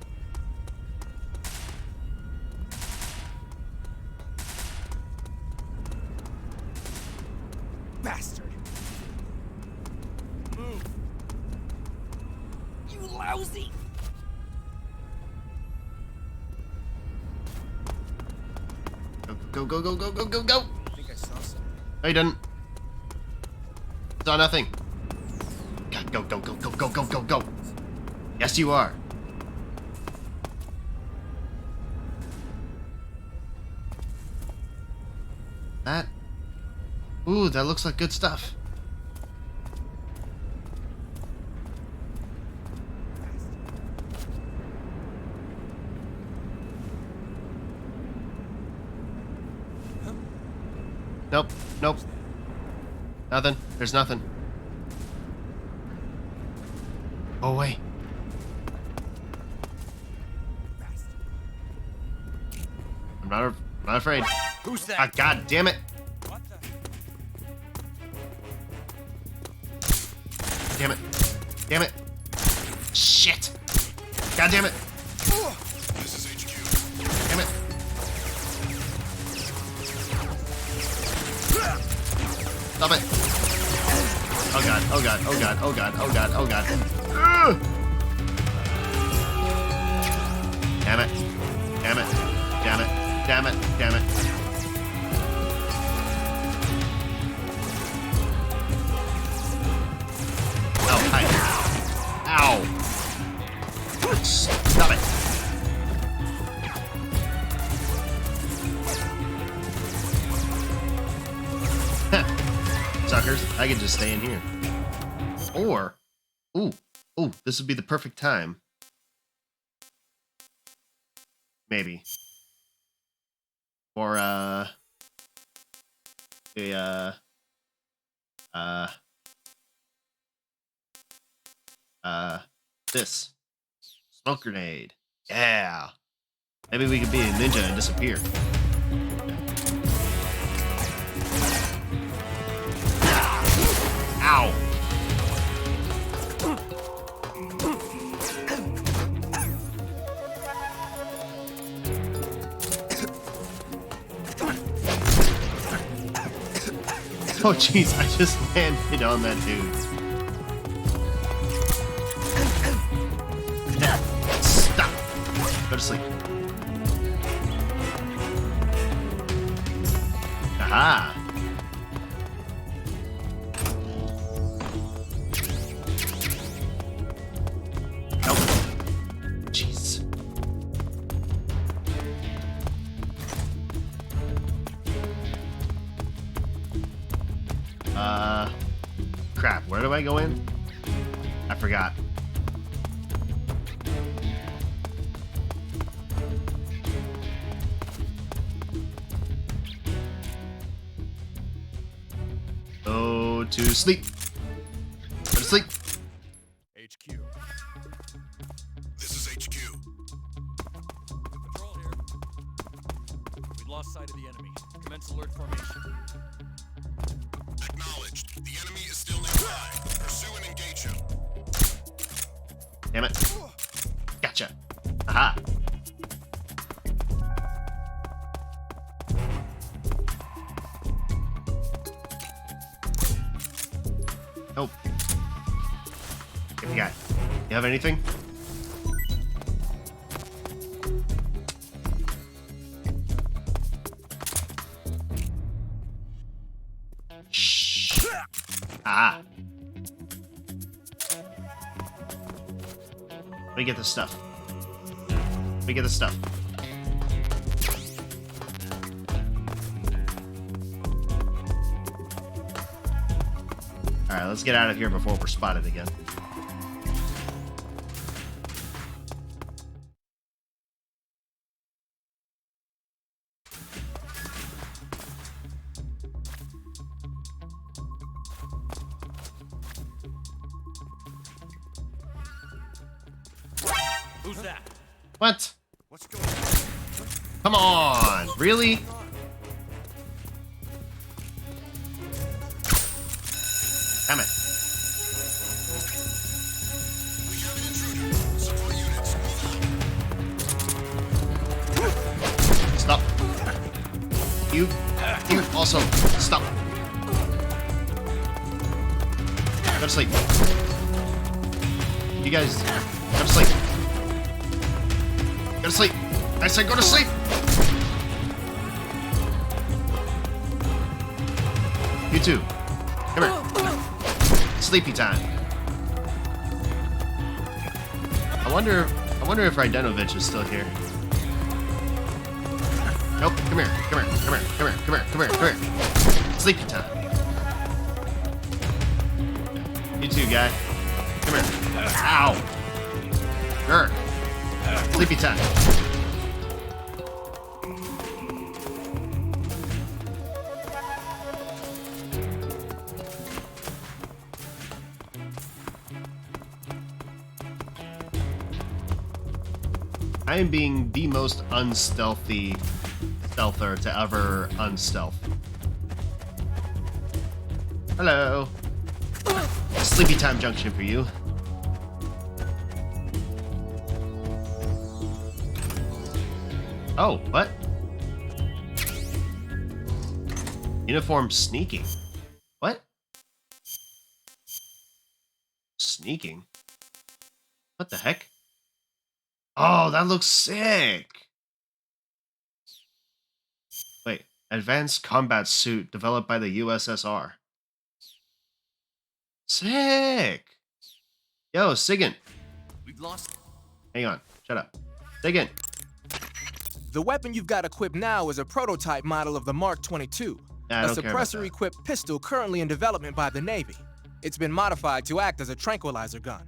Bastard. Move. You lousy! Go, go, go, go, go, go, go! I think I saw something. No, you didn't. Saw nothing. God, go, go, go, go, go, go, go, go. Yes, you are. That. Ooh, that looks like good stuff. Nope, nope. Nothing. There's nothing. Oh, wait. I'm not afraid. Who's that? Ah, God damn it. What the? Damn it. Damn it. Shit. God damn it. This is HQ. Damn it. Stop it. Oh god, oh god, oh god, oh god, oh god, oh god. Ugh. Damn it. Damn it. Damn it. Damn it. Damn it. Oh, hi. Ow. Stop it. Suckers, I can just stay in here. Or, ooh, this would be the perfect time. Maybe. For, this. Smoke grenade. Yeah. Maybe we could be a ninja and disappear. Ow. Oh jeez, I just landed on that dude. Stop. Go to sleep. Aha. Nope. Jeez. Crap, where do I go in? I forgot. Go to sleep. Go to sleep. HQ. This is HQ. Control here. We've lost sight of the enemy. Commence alert formation. Acknowledged. The enemy is still nearby. Pursue and engage him. Damn it. Gotcha. Aha. Nope. What you got? You have anything? Shh. Ah. Let me get this stuff. Let me get this stuff. Alright, let's get out of here before we're spotted again. Who's that? What? What's going on? Come on, really? Damn it. We have an intruder. Support units, move out. Stop. You also stop. Go to sleep. You guys, go to sleep. Go to sleep. I said go to sleep. You too. Come here. Sleepy time. I wonder if Rydenovich is still here. Nope. Come here. Come here. Come here. Come here. Come here. Come here. Come here. Sleepy time. You too, guy. Come here. Ow. Grr. Sleepy time. I am being the most unstealthy stealther to ever unstealth. Hello. Sleepy time junction for you. Oh, what? Uniform sneaking. What? Sneaking? What the heck? Oh, that looks sick. Wait, advanced combat suit developed by the USSR. Sick. Yo, Sigint. We've lost. Hang on, shut up. Sigint. The weapon you've got equipped now is a prototype model of the Mark 22, Nah, I a don't care about that. suppressor-equipped pistol currently in development by the Navy. It's been modified to act as a tranquilizer gun.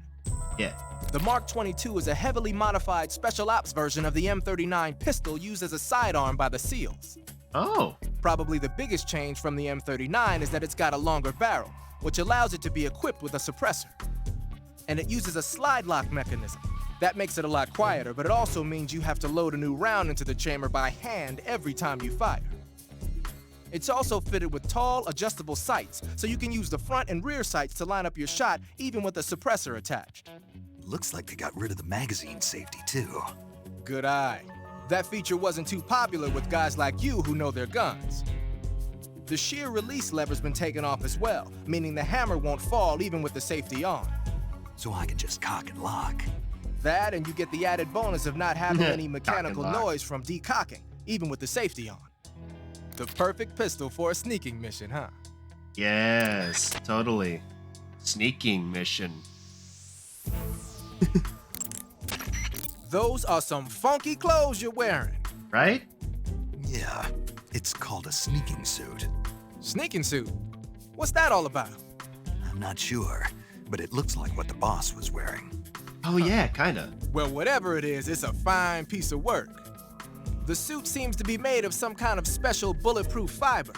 Yeah. The Mark 22 is a heavily modified special ops version of the M39 pistol used as a sidearm by the SEALs. Oh. Probably the biggest change from the M39 is that it's got a longer barrel, which allows it to be equipped with a suppressor. And it uses a slide lock mechanism. That makes it a lot quieter, but it also means you have to load a new round into the chamber by hand every time you fire. It's also fitted with tall, adjustable sights, so you can use the front and rear sights to line up your shot even with a suppressor attached. Looks like they got rid of the magazine safety, too. Good eye. That feature wasn't too popular with guys like you who know their guns. The shear release lever's been taken off as well, meaning the hammer won't fall even with the safety on. So I can just cock and lock. That, and you get the added bonus of not having any mechanical lock. noise from decocking, even with the safety on. The perfect pistol for a sneaking mission, huh? Yes, totally. Sneaking mission. Those are some funky clothes you're wearing. Right? Yeah, it's called a sneaking suit. Sneaking suit? What's that all about? I'm not sure, but it looks like what the boss was wearing. Oh yeah, kinda. Well, whatever it is, it's a fine piece of work. The suit seems to be made of some kind of special bulletproof fiber.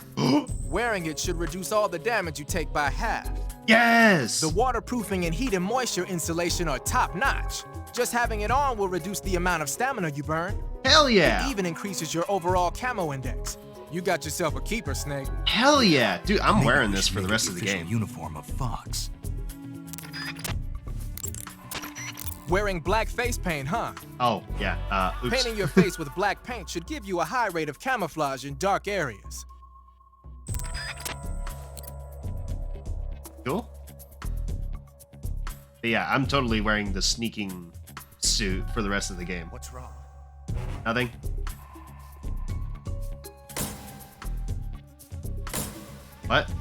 Wearing it should reduce all the damage you take by half. Yes! The waterproofing and heat and moisture insulation are top-notch. Just having it on will reduce the amount of stamina you burn. Hell yeah! It even increases your overall camo index. You got yourself a keeper, Snake. Hell yeah! Dude, I'm Maybe wearing we this should for the make rest it of the official game. Uniform of Fox. Wearing black face paint, huh? Oh, yeah. Oops. Painting your face with black paint should give you a high rate of camouflage in dark areas. Cool. But yeah, I'm totally wearing the sneaking suit for the rest of the game. What's wrong? Nothing. What?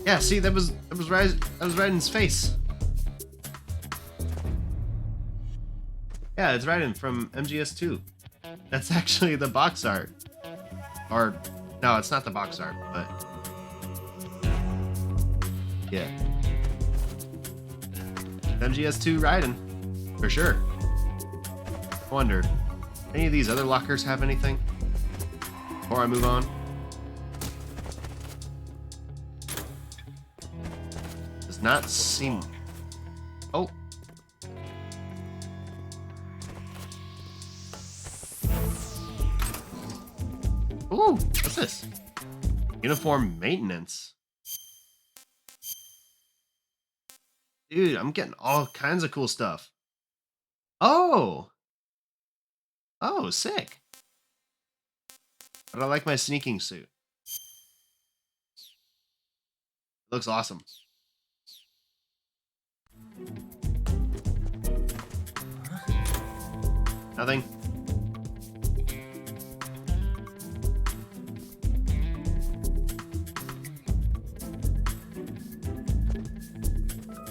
Yeah, see, that was right in his face. Yeah, it's Raiden from MGS2. That's actually the box art. Or no, it's not the box art, but yeah. MGS2 Raiden, for sure. I wonder, any of these other lockers have anything? Before I move on. Does not seem. Oh. Ooh, what's this? Uniform maintenance. Dude, I'm getting all kinds of cool stuff. Oh. Oh, sick. But I like my sneaking suit. Looks awesome. Nothing.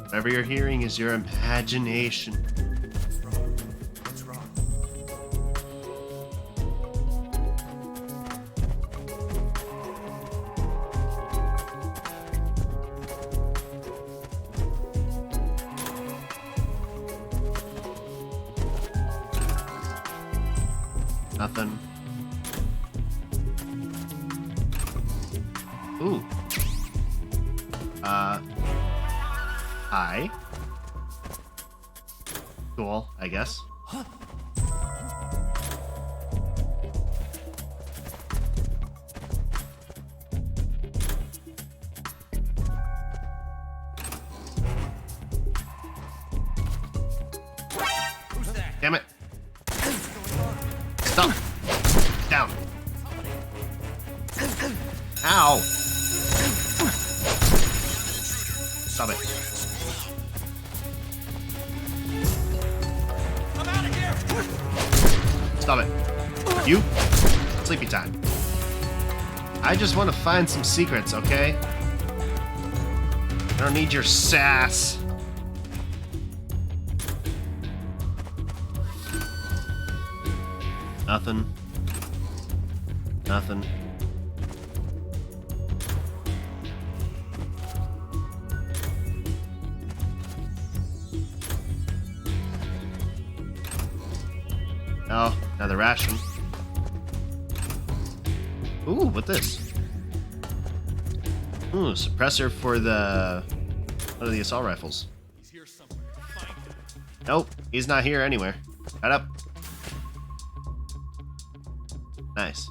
Whatever you're hearing is your imagination. What's wrong? Nothing. Ooh. Hi. Cool, I guess. Who's there? Damn it. Stop. Down. Ow. Stop it. I'm out of here! Stop it. You? Sleepy time. I just want to find some secrets, okay? I don't need your sass. Nothing. Nothing. Oh, another ration. Ooh, what this? Ooh, suppressor for the one of the assault rifles. He's here somewhere. Find him. Nope, he's not here anywhere. Shut up. Nice.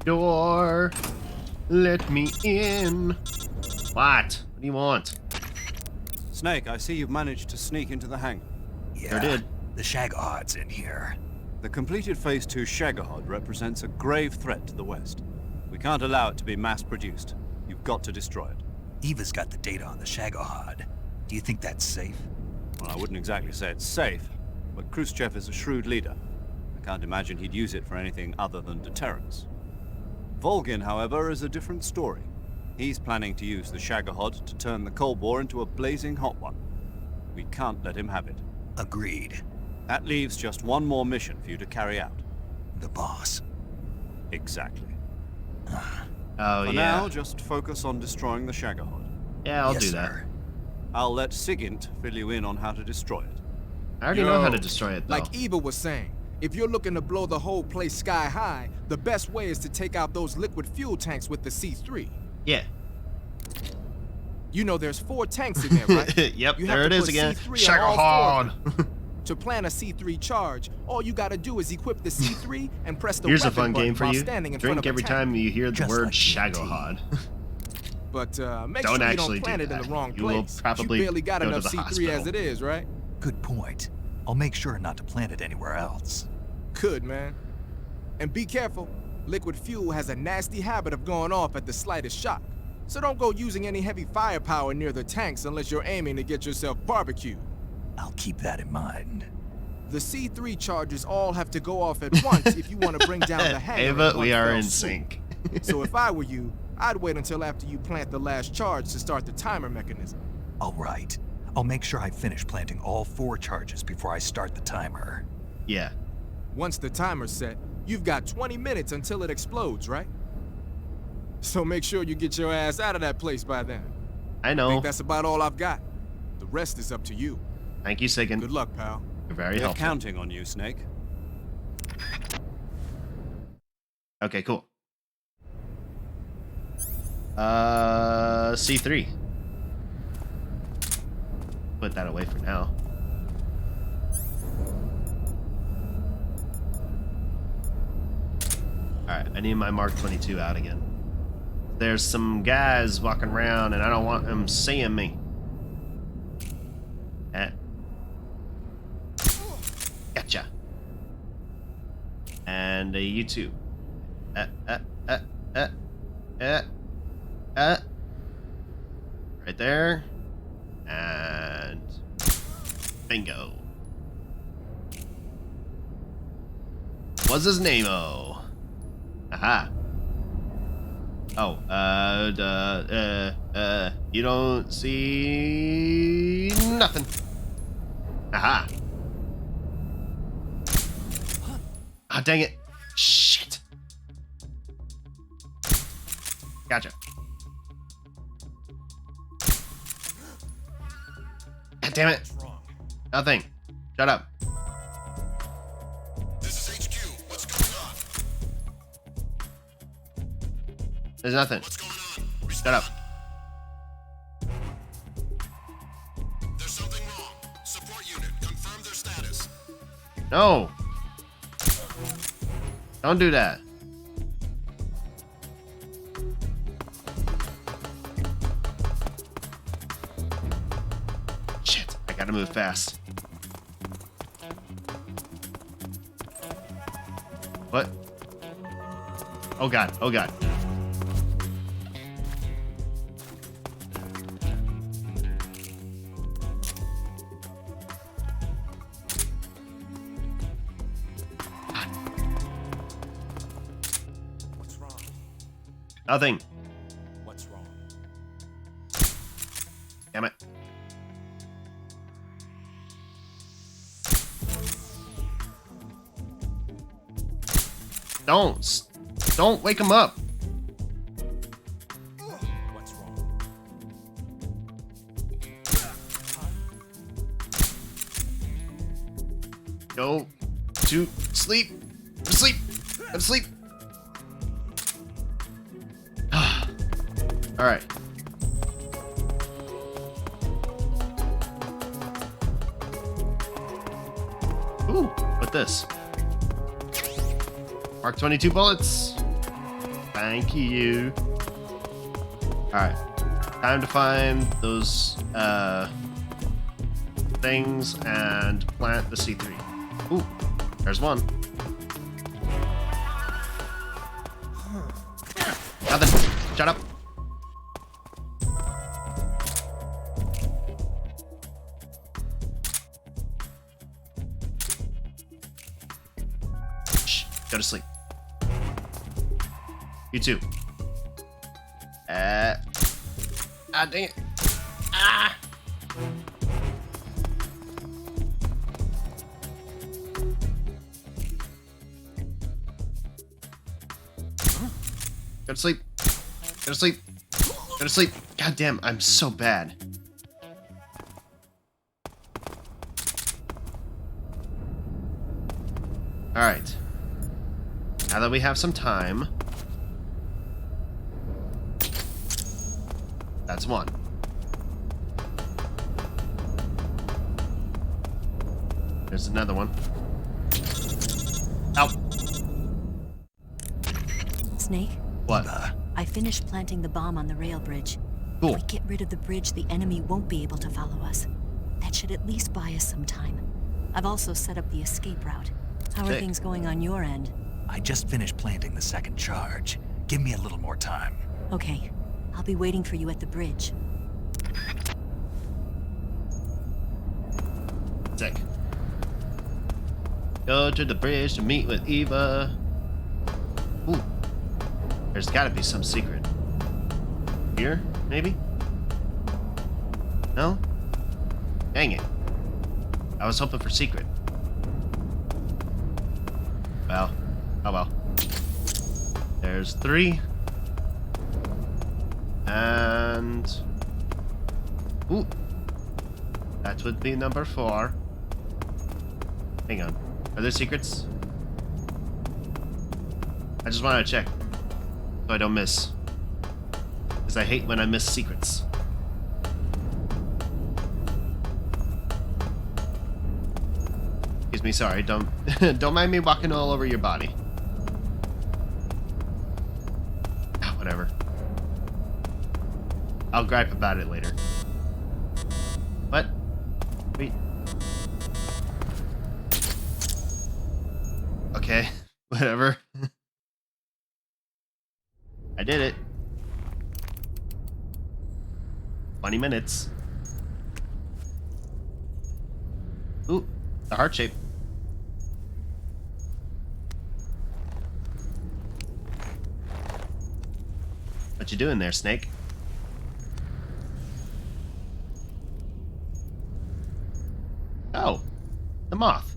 Door, let me in. What? What do you want? Snake, I see you've managed to sneak into the hangar. Yeah, Sure did. The Shagohod's in here. The completed Phase 2 Shagohod represents a grave threat to the West. We can't allow it to be mass-produced. You've got to destroy it. Eva's got the data on the Shagohod. Do you think that's safe? Well, I wouldn't exactly say it's safe, but Khrushchev is a shrewd leader. I can't imagine he'd use it for anything other than deterrence. Volgin, however, is a different story. He's planning to use the Shagohod to turn the Cold War into a blazing hot one. We can't let him have it. Agreed. That leaves just one more mission for you to carry out. The boss. Exactly. Oh, For yeah. now, just focus on destroying the Shagohod. Yeah, I'll Yes, do that. sir. I'll let Sigint fill you in on how to destroy it. I already know how to Yo, destroy it, though. Like Eva was saying, if you're looking to blow the whole place sky high, the best way is to take out those liquid fuel tanks with the C3. Yeah. You know there's 4 tanks in there, right? Yep, You have there to it is put again. C3 on all 4 of Shagohod. them. To plan a C3 charge, all you gotta do is equip the C3 and press the Here's a weapon fun button game for while you. standing in front Drink of a every tank. time you hear the Just word like TNT. Shagohod. But make Don't sure you actually don't plant do it in that. the wrong You will place. probably you barely got go to enough the C3 hospital. as it is, right? Good point. I'll make sure not to plant it anywhere else. Good, man. And be careful. Liquid fuel has a nasty habit of going off at the slightest shock. So don't go using any heavy firepower near the tanks unless you're aiming to get yourself barbecued. I'll keep that in mind. The C3 charges all have to go off at once if you want to bring down the hangar. Ava, in we one are fell in swoop. sync. So if I were you, I'd wait until after you plant the last charge to start the timer mechanism. All right. I'll make sure I finish planting all 4 charges before I start the timer. Yeah. Once the timer's set, you've got 20 minutes until it explodes, right? So make sure you get your ass out of that place by then. I I know. think that's about all I've got. The rest is up to you. Thank you, Sigyn. Good luck, pal. You're very We're helpful. counting on you, Snake. Okay, cool. C3. Put that away for now. Alright, I need my Mark 22 out again. There's some guys walking around and I don't want them seeing me. Gotcha. And you too. Right there. And bingo. What's his name-o? Aha. Oh, you don't see nothing. Aha. Ah, dang it. Shit. Gotcha. God damn it. Nothing. Shut up. This is HQ. What's going on? There's nothing. What's going on? Shut up. There's something wrong. Support unit, confirm their status. No. Don't do that. Shit, I gotta move fast. What? Oh god, oh god. What's wrong? Nothing. What's wrong? Damn it. Don't wake him up. What's wrong? Go to sleep. Go to sleep. Go to sleep. All right. Ooh, what this? Mark 22 bullets. Thank you. All right. Time to find those things and plant the C3. Ooh, there's one. Nothing. Shut up. Shh. Go to sleep. You too. Ah, dang it. Ah. Go to sleep. Go to sleep. Go to sleep. God damn, I'm so bad. Alright. Now that we have some time. That's one. There's another one. Ow. Snake? What? I finished planting the bomb on the rail bridge. Cool. If we get rid of the bridge, the enemy won't be able to follow us. That should at least buy us some time. I've also set up the escape route. How are Sick. things going on your end? I just finished planting the second charge. Give me a little more time. Okay. I'll be waiting for you at the bridge. Sick. Go to the bridge to meet with Eva. Ooh. There's gotta be some secret. Here, maybe? No? Dang it. I was hoping for secret. Well, oh well. There's 3. And... Ooh. That would be number 4. Hang on. Are there secrets? I just want to check so I don't miss. Because I hate when I miss secrets. Excuse me, sorry. Don't don't mind me walking all over your body. Ah, whatever. I'll gripe about it later. What? Wait. Okay, whatever. I did it. 20 minutes. Ooh, the heart shape. What you doing there, Snake? Oh, the moth.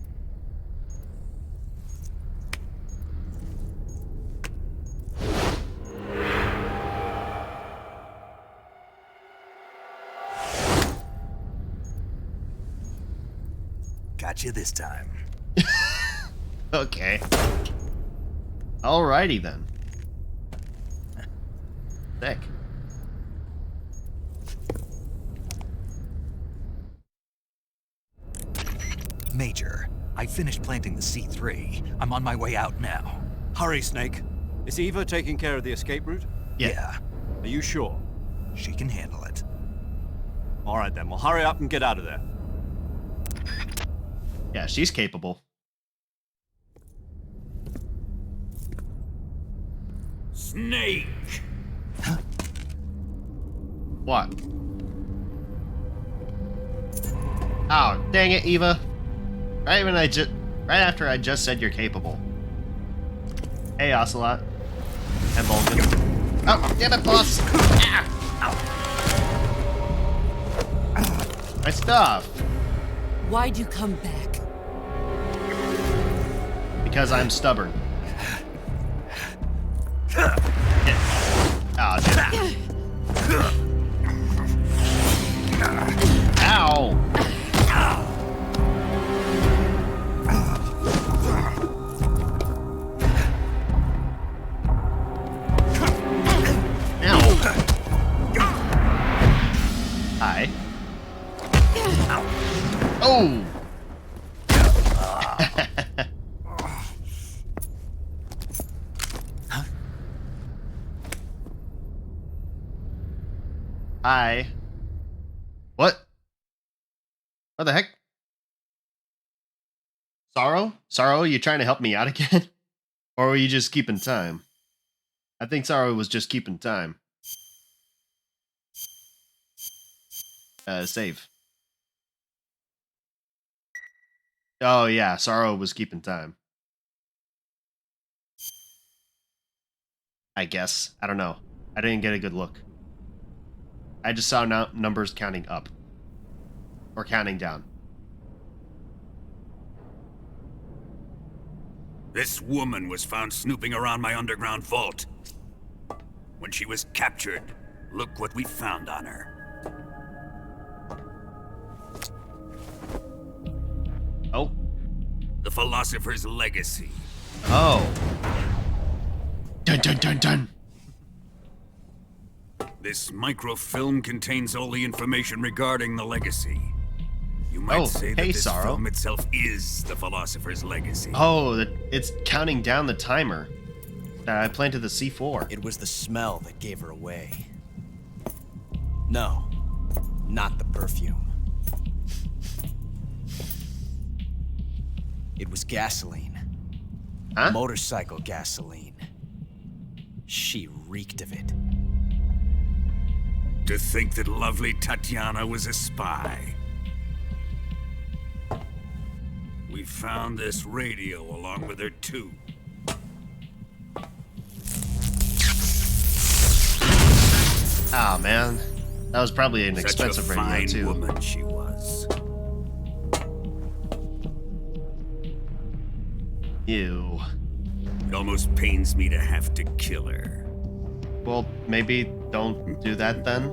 Got you this time. Okay. Alrighty then. Sick. Major, I finished planting the C3. I'm on my way out now. Hurry, Snake. Is Eva taking care of the escape route? Yeah. Are you sure? She can handle it. All right then, well hurry up and get out of there. Yeah, she's capable. Snake! What? Oh, dang it, Eva. Right after I just said you're capable. Hey, Ocelot. And Vulcan. Oh, damn it, boss! My stuff! Why'd you come back? Because I'm stubborn. Oh, shit. Ow! Hi. Oh! Hi. What? What the heck? Sorrow? Sorrow, you trying to help me out again? Or were you just keeping time? I think Sorrow was just keeping time. Save. Oh yeah, Sorrow was keeping time. I guess. I don't know. I didn't get a good look. I just saw numbers counting up. Or counting down. This woman was found snooping around my underground vault. When she was captured, look what we found on her. Oh. The Philosopher's Legacy. Oh. Dun dun dun dun. This microfilm contains all the information regarding the legacy. You might say that this Sorrow. film itself is the Philosopher's Legacy. Oh, it's counting down the timer that I planted the C4. It was the smell that gave her away. No, not the perfume. It was gasoline. Huh? Motorcycle gasoline. She reeked of it. To think that lovely Tatiana was a spy. We found this radio along with her too. Oh man, that was probably an Such expensive a radio fine too. woman she was. Ew. It almost pains me to have to kill her. Well, maybe don't do that then.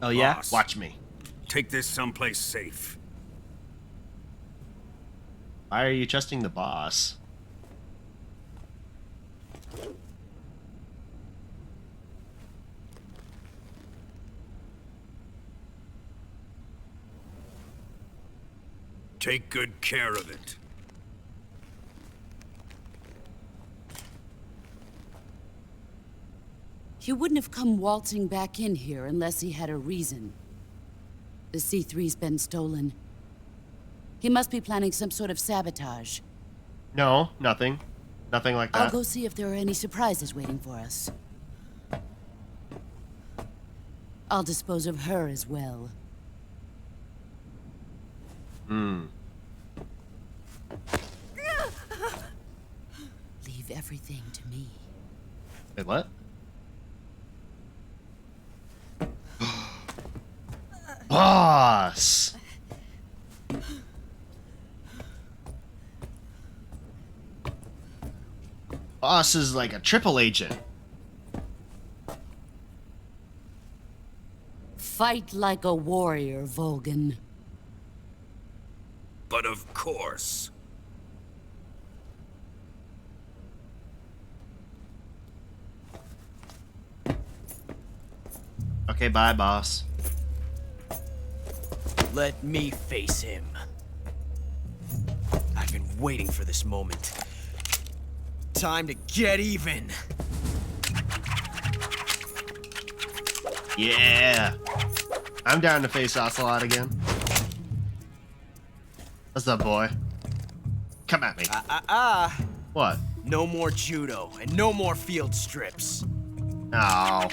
Oh yeah? Boss. Watch me. Take this someplace safe. Why are you trusting the boss? Take good care of it. He wouldn't have come waltzing back in here unless he had a reason. The C3's been stolen. He must be planning some sort of sabotage. No, nothing. Nothing like that. I'll go see if there are any surprises waiting for us. I'll dispose of her as well. Leave everything to me. Wait, what? Boss! Boss is like a triple agent. Fight like a warrior, Volgan. But of course. Okay, bye, boss. Let me face him. I've been waiting for this moment. Time to get even. Yeah! I'm down to face Ocelot again. What's up, boy? Come at me. What? No more judo and no more field strips. Oh.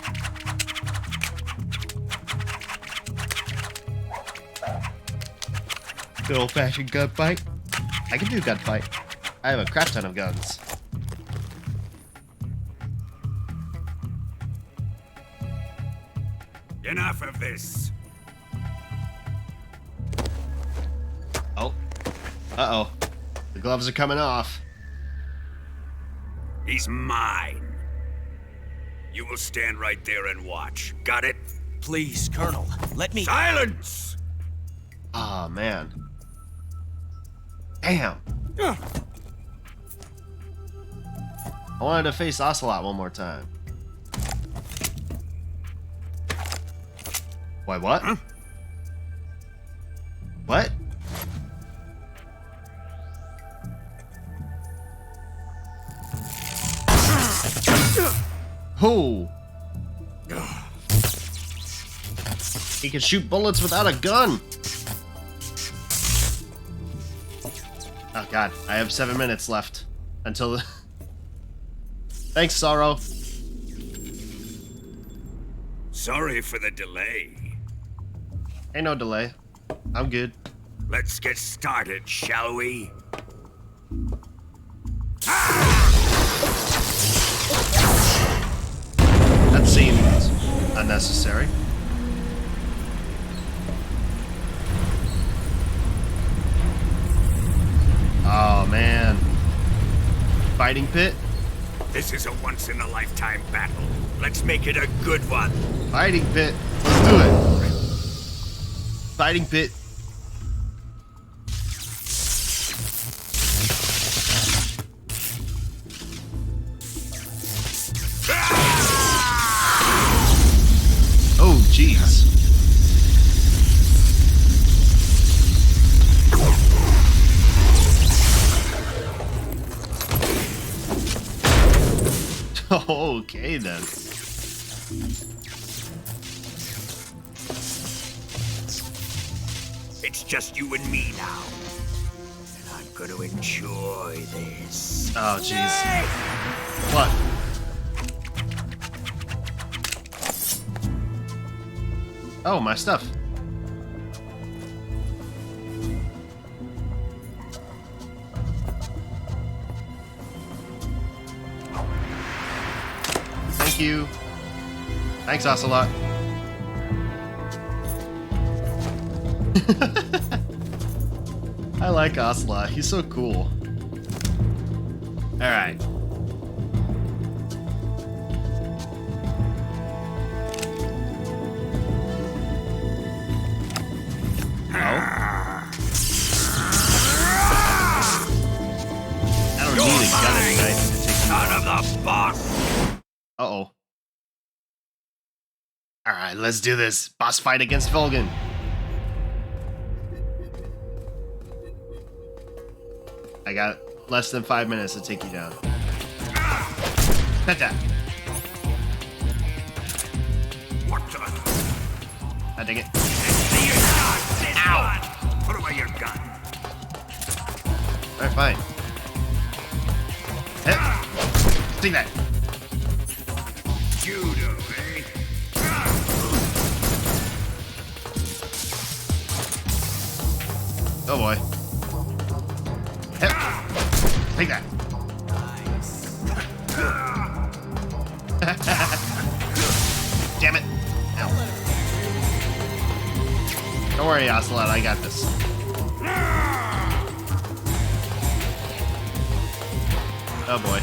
Good old-fashioned gunfight. I can do gunfight. I have a crap ton of guns. Enough of this. Oh. Uh-oh. The gloves are coming off. He's mine. You will stand right there and watch. Got it? Please, Colonel, let me— Silence! Oh, man. Damn. I wanted to face Ocelot one more time. Wait, what? Huh? What? Who? He can shoot bullets without a gun. Oh god, I have 7 minutes left until the... Thanks, Sorrow. Sorry for the delay. Ain't no delay. I'm good. Let's get started, shall we? That seemed unnecessary. Oh man. Fighting pit? This is a once-in-a-lifetime battle. Let's make it a good one. Fighting pit. Let's do it. Fighting pit. Oh, jeez. Okay then. It's just you and me now. And I'm gonna enjoy this. Oh, jeez. What? Oh, my stuff. Thank you. Thanks, Ocelot. I like Ocelot. He's so cool. Alright. need a gunner knife to take Son of the boss! Uh-oh. Alright, let's do this. Boss fight against Volgin. I got less than 5 minutes to take you down. Ta-ta. What the? I dig it. Ow! Put away your gun. Alright, fine. Take that. Judo, eh? Oh boy. Take that. Damn it. Ow. Don't worry, Ocelot, I got this. Oh boy.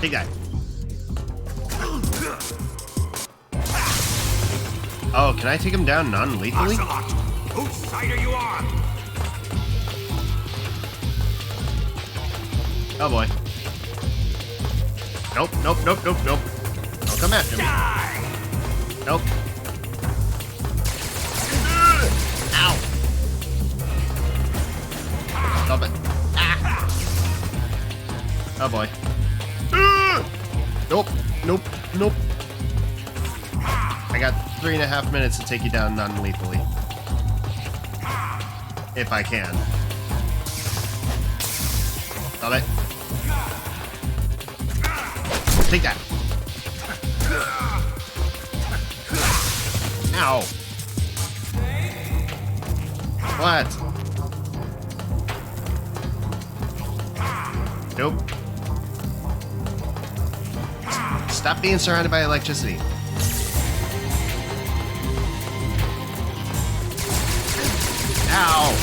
Take that. Oh, can I take him down non-lethally? Ocelot, whose side are you on? Oh boy. Nope, nope, nope, nope, nope. Don't come after me. Nope. Ow. Stop it. Ah. Oh boy. Nope, nope, nope. I got 3.5 minutes to take you down non-lethally. If I can. Stop it. Take that. Ow. What? Nope. Stop being surrounded by electricity. Ow.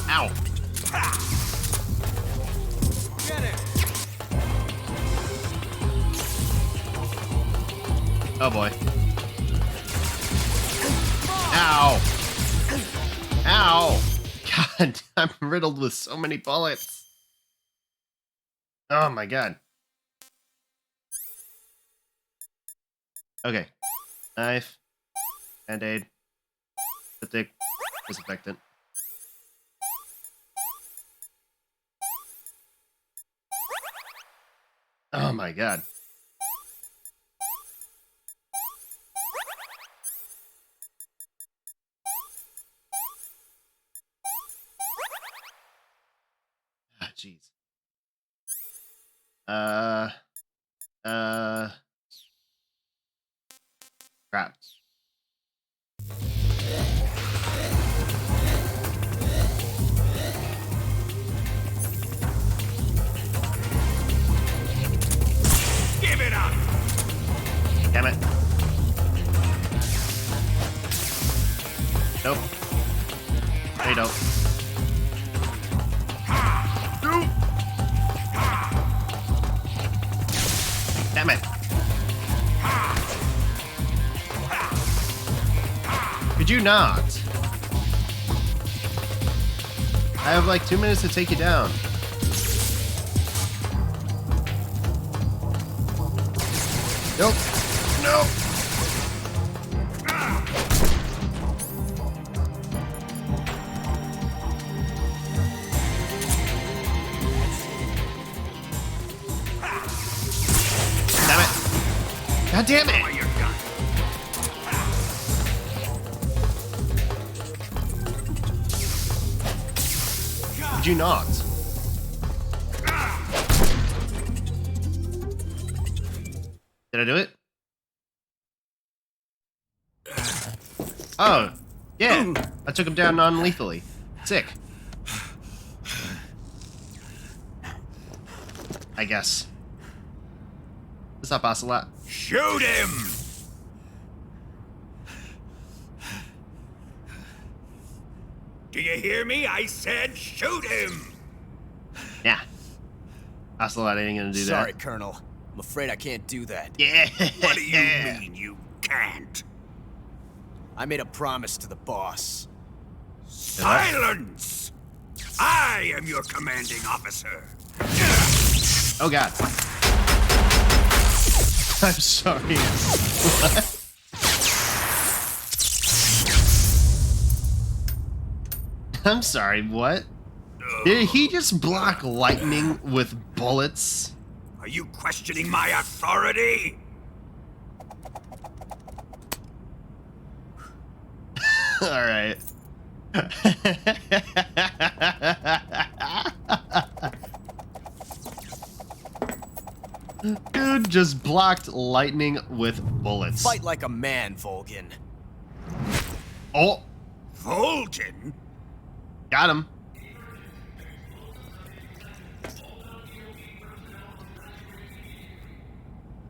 Ow. Oh boy. Ow. Ow. God, I'm riddled with so many bullets. Oh my god. Okay. Knife. Band-aid. Lipstick. Disinfectant. Oh my god. Ah, jeez. Crap. Give it up! Damn it. Nope. No, you don't. Damn it. Could you not? I have like 2 minutes to take you down. Nope. Nope. Damn it. God damn it. Did you not? Did I do it? Oh, yeah. I took him down non-lethally. Sick. I guess. What's up, Ocelot? Shoot him! Do you hear me? I said shoot him! Yeah. Ocelot ain't gonna do Sorry, that. Colonel. I'm afraid I can't do that. Yeah. What do you mean you can't? I made a promise to the boss. Silence! I am your commanding officer. Oh god. I'm sorry. What? I'm sorry, what? Did he just block lightning with bullets? Are you questioning my authority? Alright. Dude just blocked lightning with bullets. Fight like a man, Volgin. Oh! Volgin? Got him.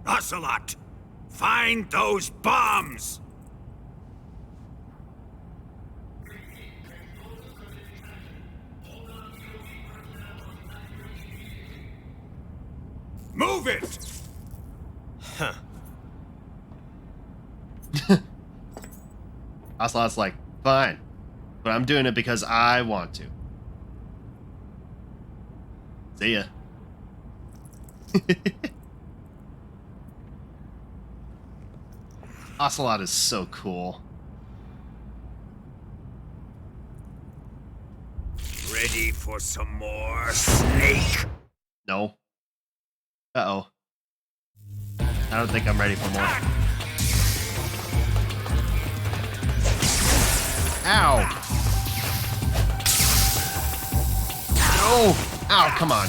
Ocelot, find those bombs! Move it! Huh. Ocelot's like, fine. But I'm doing it because I want to. See ya. Ocelot is so cool. Ready for some more, Snake? No. Uh-oh. I don't think I'm ready for more. Ow! No! Ow, come on.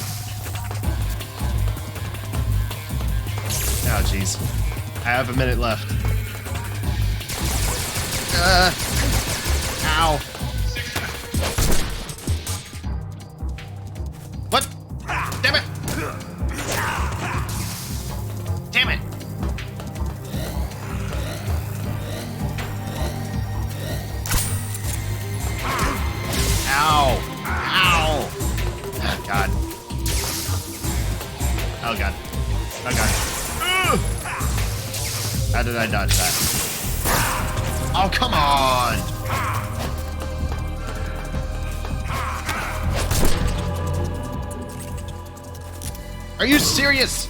Oh, jeez. I have a minute left. Ow. What? Damn it! Damn it! Ow! Ow! Oh, God. Oh, God. Oh, God. Ugh! How did I dodge that? Oh, come on! Are you serious?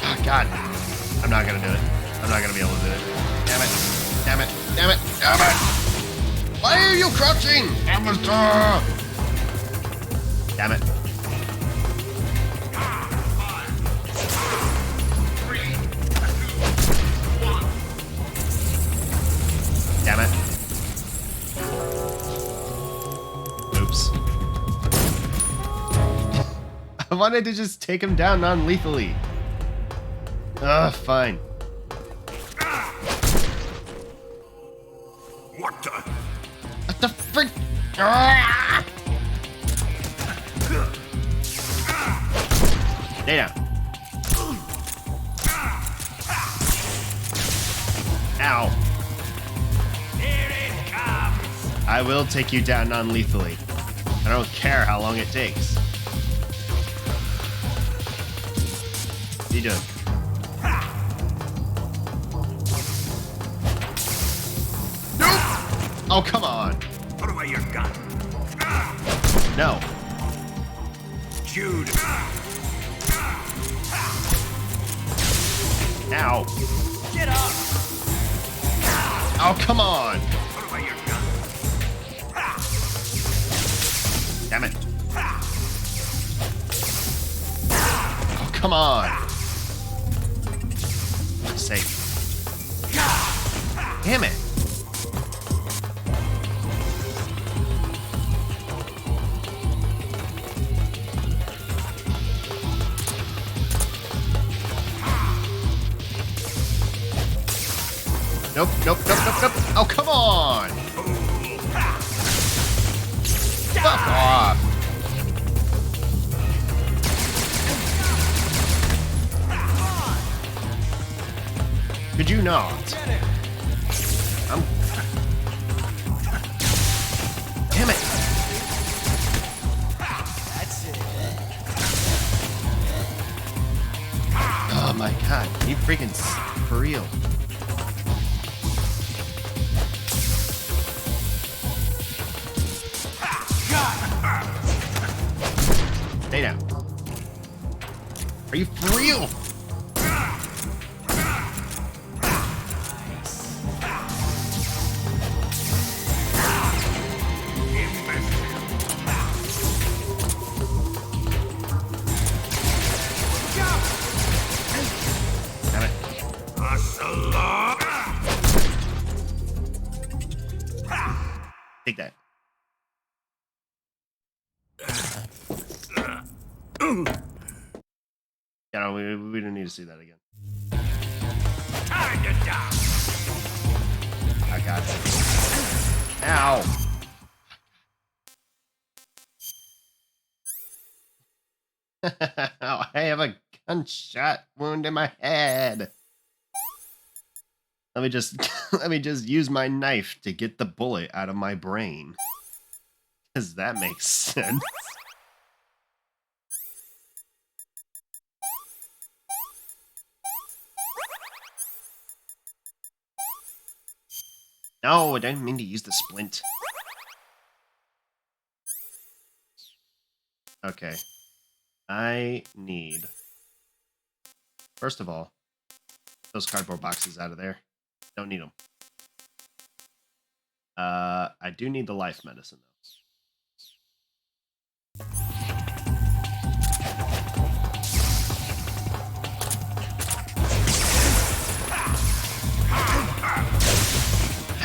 Oh, God. I'm not gonna do it. I'm not gonna be able to do it. Damn it. Damn it. Damn it. Damn it! Why are you crouching? Amateur! Damn it. Damn it. Oops. I wanted to just take him down non-lethally. Ugh, fine. What the? What the frick? Ah! Stay down. Ow. Here it comes! I will take you down non-lethally. I don't care how long it takes. What are you doing? Nope! Oh, come on. Put away your gun. No. Jude. Ow. Get up! Oh, come on. Put away your gun. Damn it. Oh, come on. Safe. Damn it. Nope, nope, nope, nope, nope. Oh, come on. Fuck off. Could you not? Damn it! That's it. Oh my god, you freaking for real. Stay down. Are you for real? Damn it. Take that. Yeah, no, we don't need to see that again. Time to die. I got you. Ow! Oh, I have a gunshot wound in my head. Let me just let me just use my knife to get the bullet out of my brain. Cause that makes sense. No, I didn't mean to use the splint. Okay. I need... First of all, those cardboard boxes out of there. Don't need them. I do need the life medicine, though.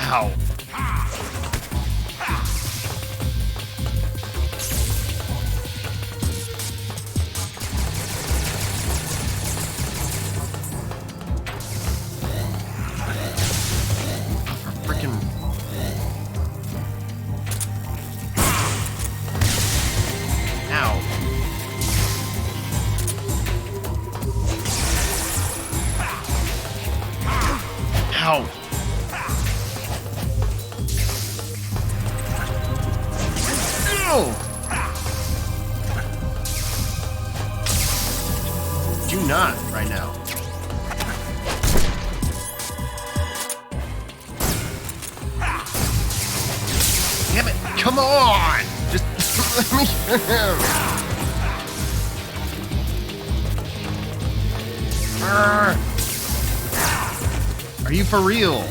Ow. Ow! No! Do not right now. Damn it! Come on! Just let me. Are you for real?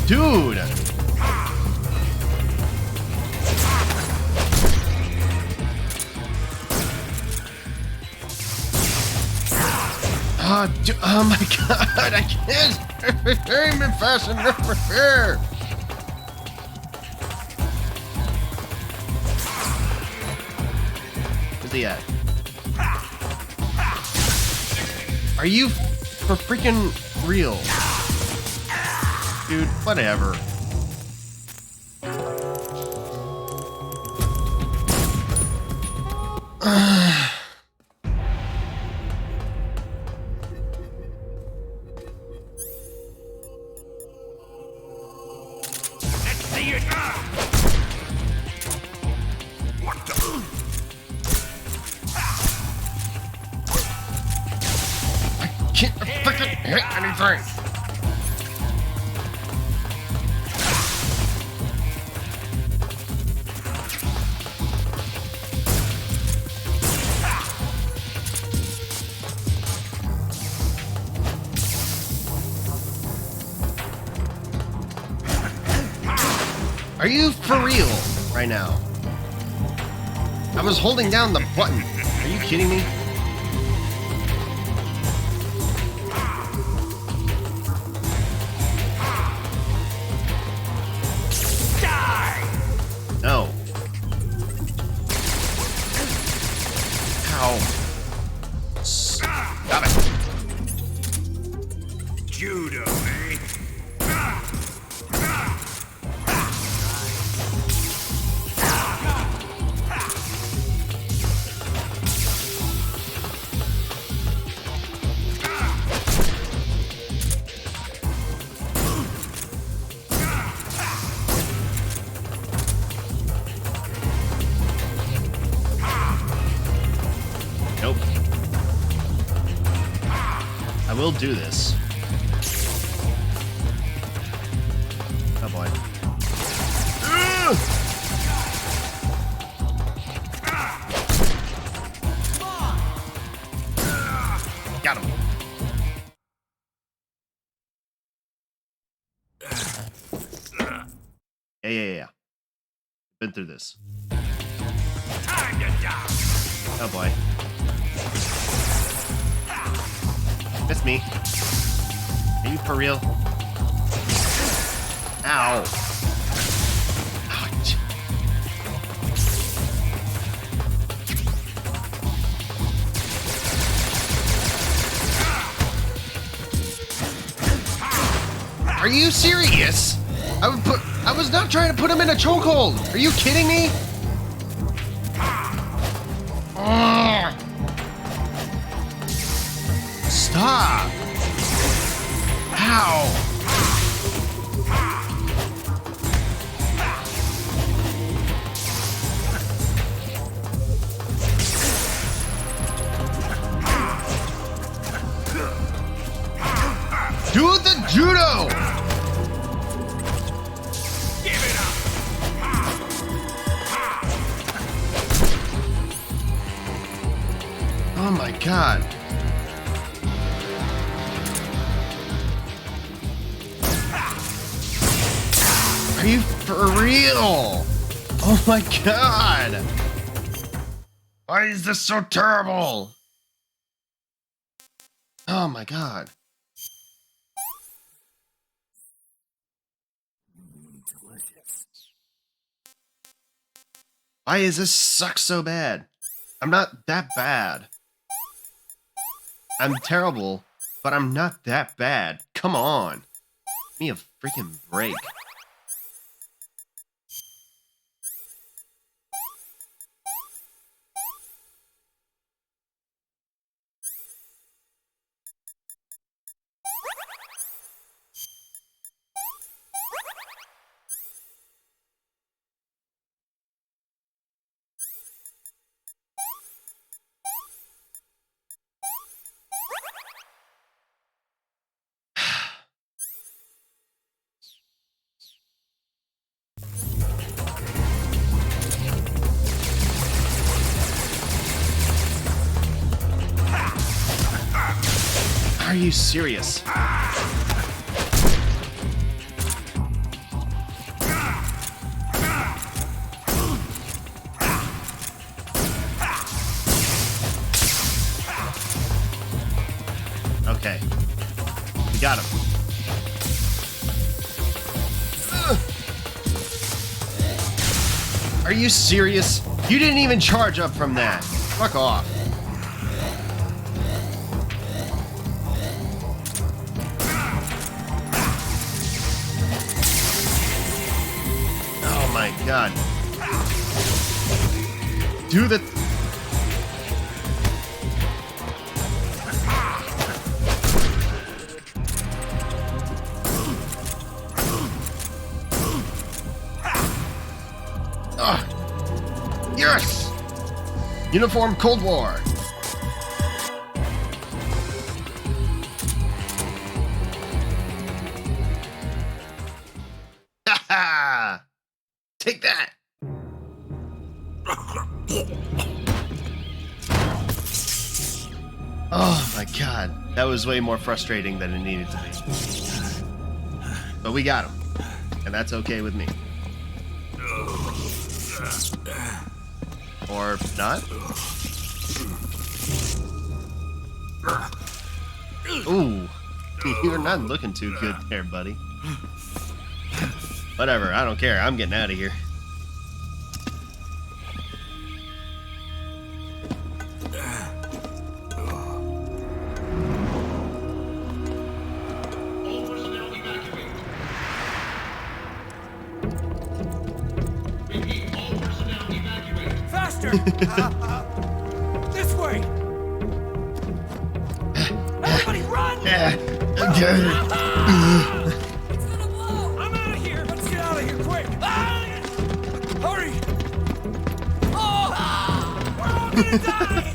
Dude! Oh my god, I can't aim it fast enough for her! Where's he at? Are you for freaking real? Dude, whatever. Let's see it. What the? Can't freaking hit anything! Are you for real right now? I was holding down the button. Are you kidding me? No. Ow. Stop it. Judo, eh? I will do this. Oh boy. Got him. Yeah. Been through this. Oh boy. Miss me. Are you for real? Ow. Ouch. Are you serious? I was not trying to put him in a chokehold. Are you kidding me? Stop. Ow. Do the judo! Oh my god. Are you for real? Oh my god. Why is this so terrible? Oh my god. Why does this suck so bad? I'm not that bad. I'm terrible, but I'm not that bad. Come on. Give me a freaking break. Are you serious? Okay. We got him. Are you serious? You didn't even charge up from that. Fuck off. Oh my god. Do the... Yes! Uniform Cold War. Ha! Take that. Oh my god. That was way more frustrating than it needed to be. But we got him. And that's okay with me. Or not? Ooh. You're not looking too good there, buddy. Whatever, I don't care. I'm getting out of here. This way! Everybody run! It's gonna blow! I'm out of here! Let's get out of here quick! Hurry! Oh! We're all gonna die!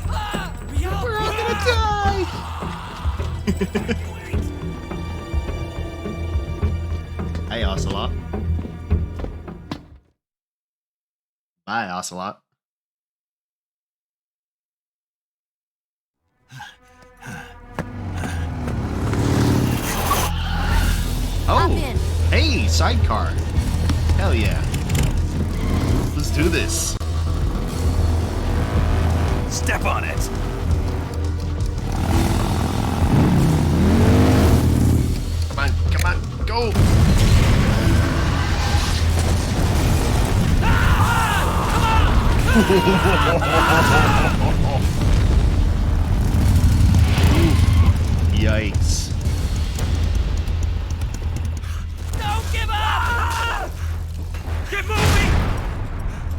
We're all gonna die! Hey, Ocelot. Bye, Ocelot. Oh, hey, sidecar. Hell yeah. Let's do this. Step on it. Come on, go. Yikes. Don't give up! Get moving!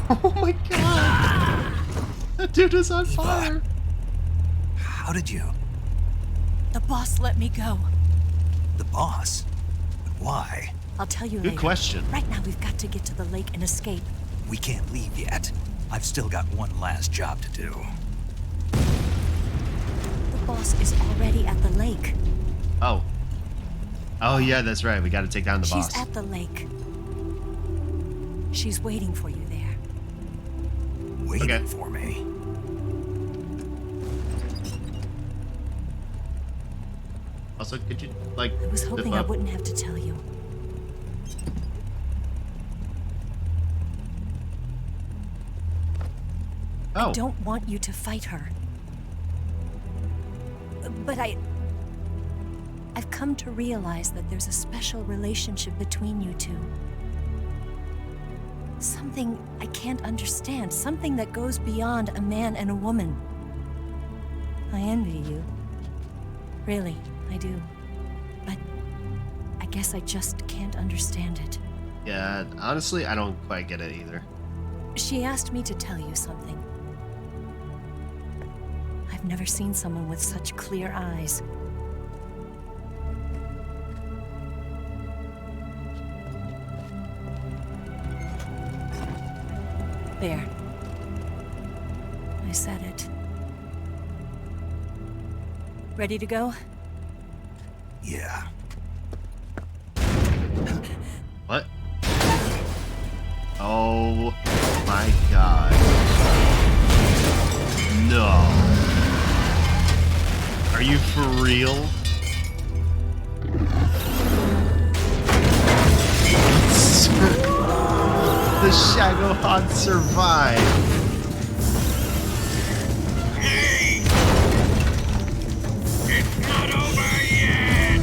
Oh my god! That dude is on fire. How did you? The boss let me go. The boss? But why? I'll tell you Good later. question. Right now, we've got to get to the lake and escape. We can't leave yet. I've still got one last job to do. The boss is already at the lake. Oh. Oh yeah, that's right. We got to take down the boss. She's at the lake. She's waiting for you there. Waiting for me. Also, could you, like... I was hoping I up? wouldn't have to tell you. Oh. I don't want you to fight her. But I've come to realize that there's a special relationship between you two. Something I can't understand. Something that goes beyond a man and a woman. I envy you. Really, I do. But I guess I just can't understand it. Yeah, honestly, I don't quite get it either. She asked me to tell you something. I've never seen someone with such clear eyes. There. I said it. Ready to go? Yeah. What? Oh my god. No. Are you for real? The Shagohod survived. Hey! It's not over yet!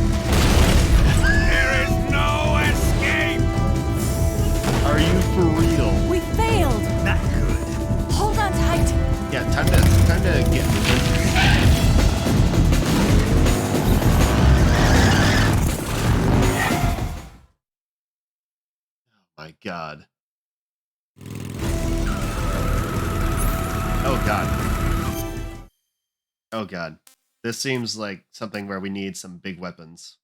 There is no escape! Are you for real? We failed! Not good. Hold on tight! Yeah, time to get Oh my god. Oh god. Oh god. This seems like something where we need some big weapons.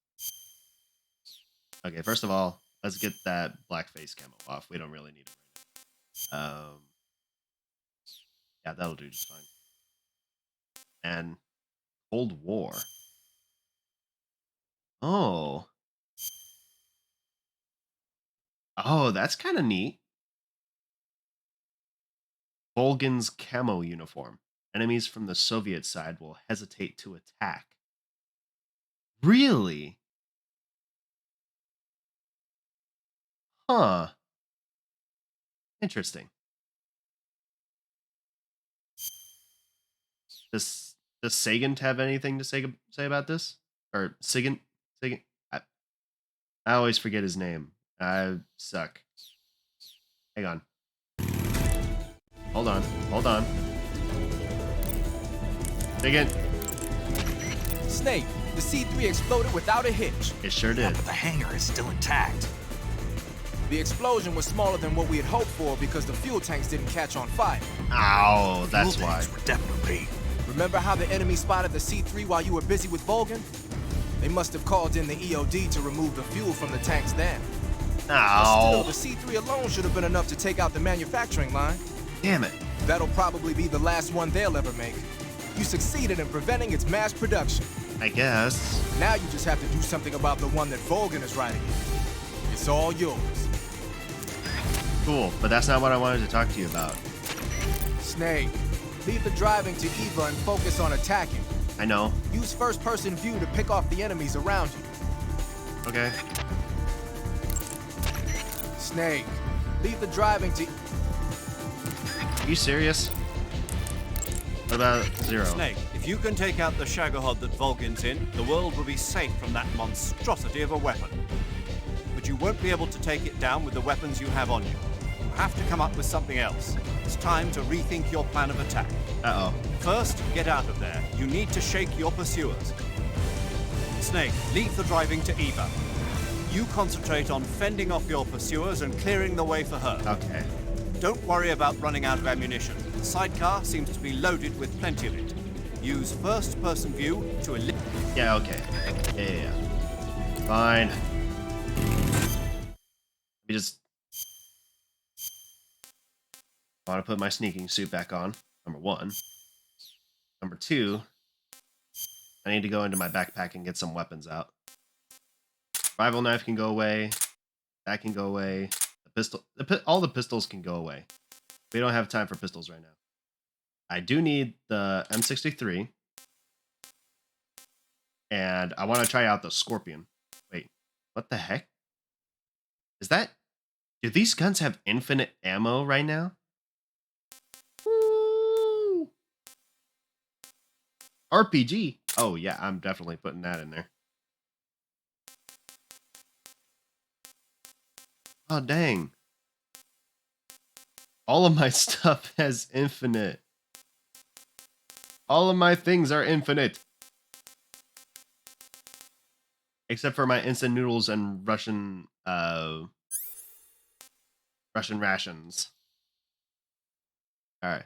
Okay, first of all, let's get that blackface camo off. We don't really need it right now. Yeah, that'll do just fine. And Cold War. Oh. Oh, that's kind of neat. Volgan's camo uniform. Enemies from the Soviet side will hesitate to attack. Really? Huh. Interesting. Does Sagan have anything to say about this? Or Sagan? I always forget his name. I suck. Hang on. Hold on. Sagan. Snake, the C3 exploded without a hitch. It sure did. But the hangar is still intact. The explosion was smaller than what we had hoped for because the fuel tanks didn't catch on fire. Ow, that's Fuel why. tanks were definitely. Remember how the enemy spotted the C3 while you were busy with Volgan? They must have called in the EOD to remove the fuel from the tanks then. Ow. Still, the C3 alone should have been enough to take out the manufacturing line. Damn it. That'll probably be the last one they'll ever make. You succeeded in preventing its mass production. I guess. Now you just have to do something about the one that Volgin is riding in. It's all yours. Cool, but that's not what I wanted to talk to you about. Snake, leave the driving to Eva and focus on attacking. I know. Use first-person view to pick off the enemies around you. Okay. Snake, leave the driving to... Are you serious? What about Zero? Snake, if you can take out the Shagohod that Volgin's in, the world will be safe from that monstrosity of a weapon. But you won't be able to take it down with the weapons you have on you. You have to come up with something else. It's time to rethink your plan of attack. Uh-oh. First, get out of there. You need to shake your pursuers. Snake, leave the driving to Eva. You concentrate on fending off your pursuers and clearing the way for her. Okay. Don't worry about running out of ammunition. The sidecar seems to be loaded with plenty of it. Use first-person view to eliminate... Yeah, okay. Yeah. Fine. Let me just... I want to put my sneaking suit back on, number one. Number two, I need to go into my backpack and get some weapons out. Rival knife can go away. That can go away. The pistol, all the pistols can go away. We don't have time for pistols right now. I do need the M63. And I want to try out the Scorpion. Wait, what the heck? Is that... Do these guns have infinite ammo right now? Woo! RPG. Oh yeah, I'm definitely putting that in there. Oh dang. All of my stuff has infinite. All of my things are infinite. Except for my instant noodles and Russian rations. Alright.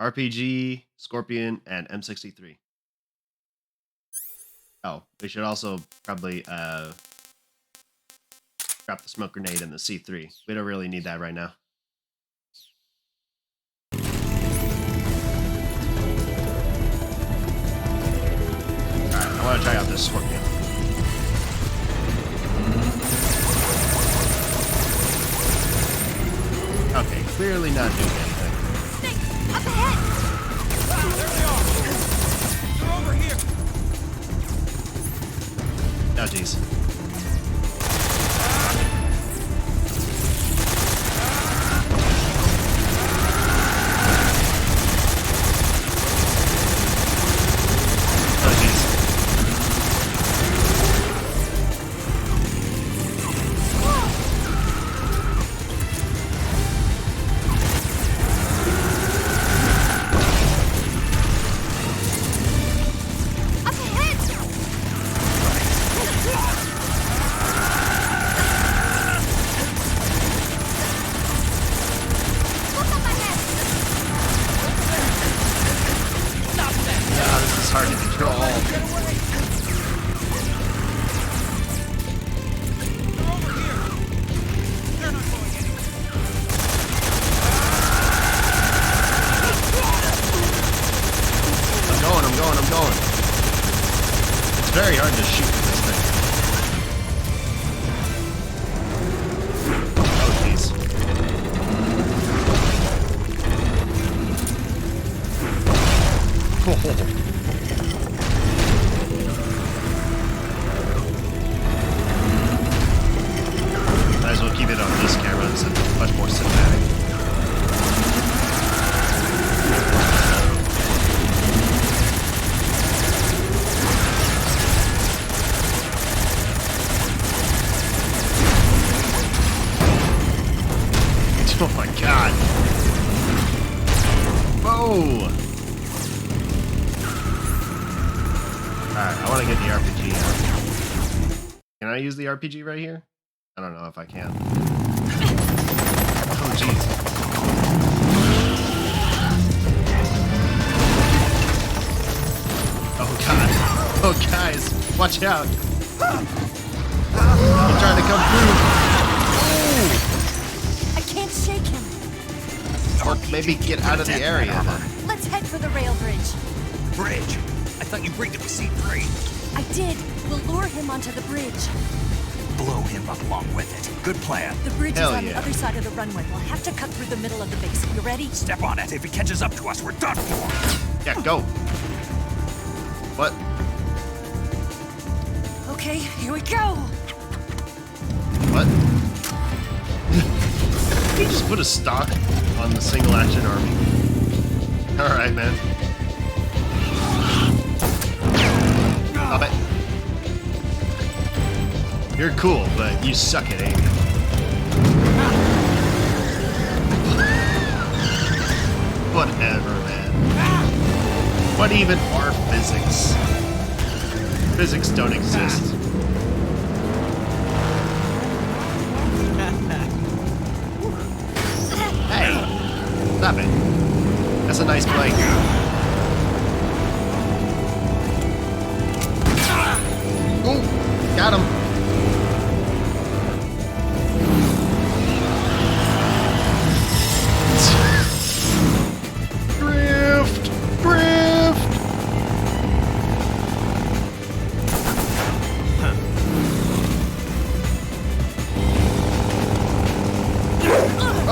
RPG, Scorpion, and M63. Oh, we should also probably drop the smoke grenade in the C3. We don't really need that right now. Alright, I want to try out this Scorpion. Okay, clearly not doing anything. Snake, up ahead! There they are! They're over here! Oh, jeez. Very hard to shoot with this thing. Oh, jeez. Might as well keep it on this camera. It's much more cinematic. Oh my god. Whoa! Alright, I want to get the RPG out. Can I use the RPG right here? I don't know if I can. Oh jeez. Oh god. Oh guys, watch out. I'm trying to come through. Shake him. Or maybe get out of the area then. Let's head for the rail bridge. bridge. I thought you rigged it with C3. I did. We'll lure him onto the bridge. Blow him up along with it. Good plan. The bridge Hell is on yeah. the other side of the runway. We'll have to cut through the middle of the base. You ready? Step on it. If he catches up to us, we're done for. Yeah, go. What? Okay, here we go. What? He just put a stock on the single action army. Alright, man. Stop it. You're cool, but you suck at aiming. Whatever, man. What even are physics? Physics don't exist. Hey! Stop it. That's a nice blank. Ooh! Got him! Drift! Drift!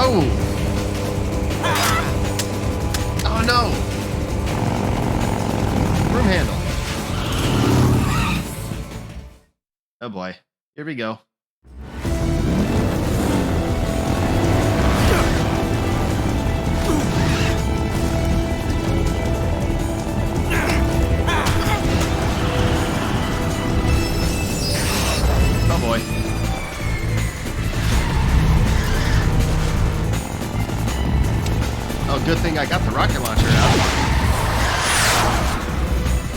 Oh! Oh no! Broom handle. Oh boy. Here we go. Oh boy. Oh, good thing I got the rocket launcher out.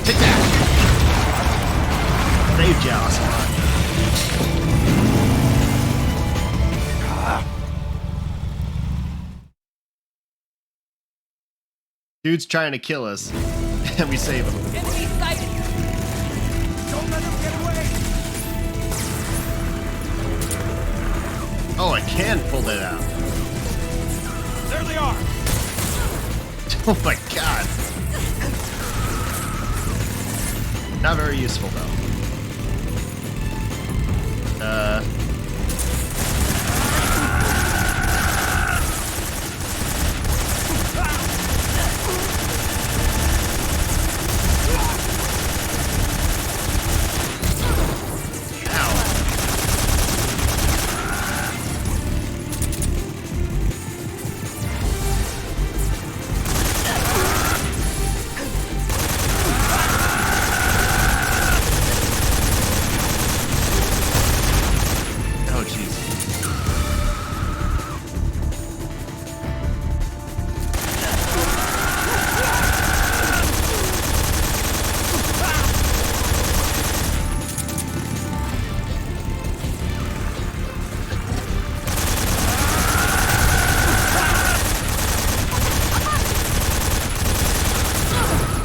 Take that! Saved ya, Ocelot. Dude's trying to kill us, and we save him. Enemy sighted! Don't let him get away! Oh, I can pull that out. There they are! Oh my god. Not very useful though. Oh jeez.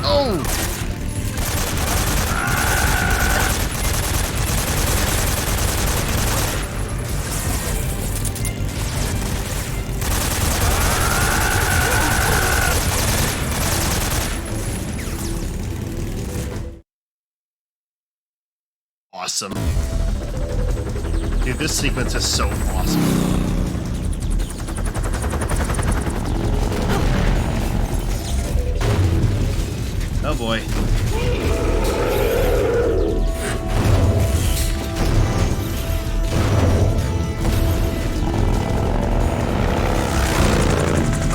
Oh! Awesome. Dude, this sequence is so awesome. Oh boy.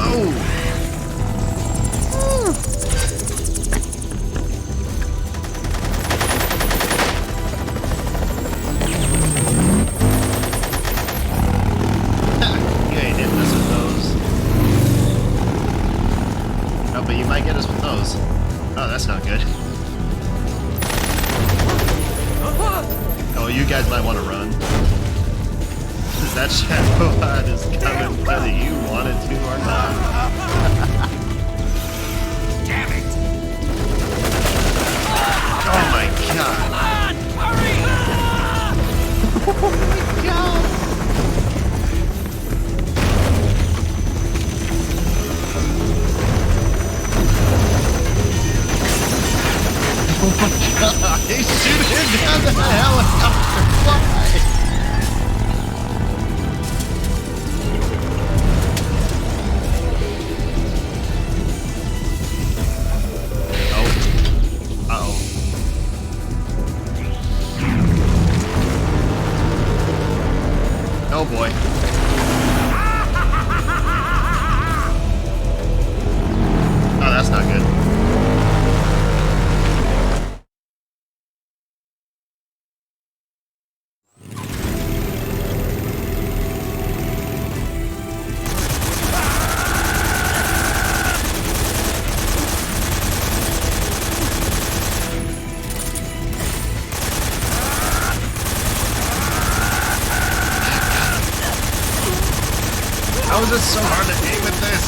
Oh! You ain't hitting us with those. Oh, but you might get us with those. Oh, that's not good. Oh, you guys might want to run. Because that Shadowheart is coming whether you want it to or not. Damn it! Oh my god! Oh my god! Oh my god, he's shooting down the helicopter. Why? Oh boy. Oh, that's not good. How is it so hard to aim with this?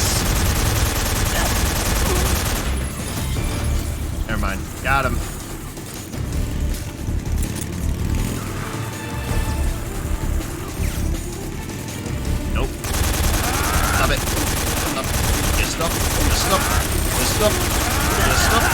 Never mind. Got him. Nope. Stop it. Stop. Get stuck. Get stuck. Get stuck. Get stuck.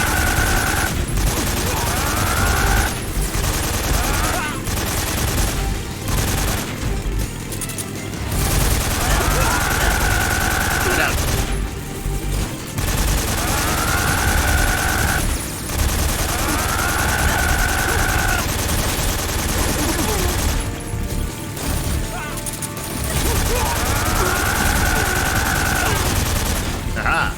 Aha!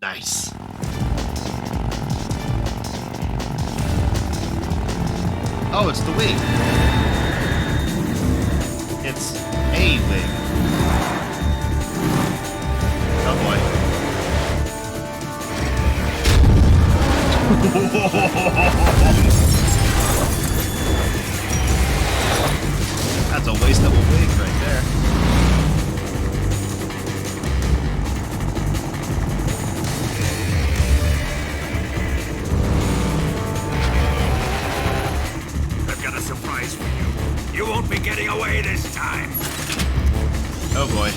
Nice. Oh, it's the wig. It's a wig. Oh boy. That's a waste of a wig right there. I've got a surprise for you. You won't be getting away this time. Oh boy.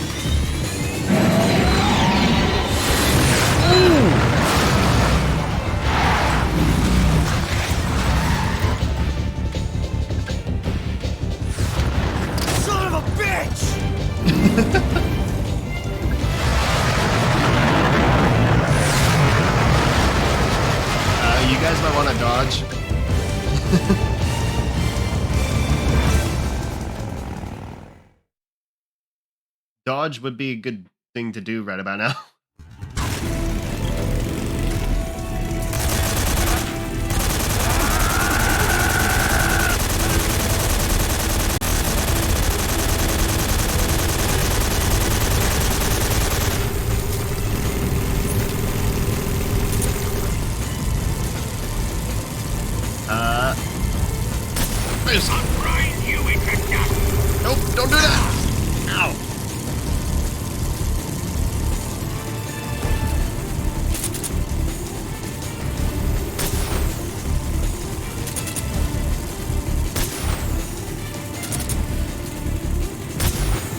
Son of a bitch! You guys might want to dodge. Dodge would be a good thing to do right about now. Nope, don't do that! Ow!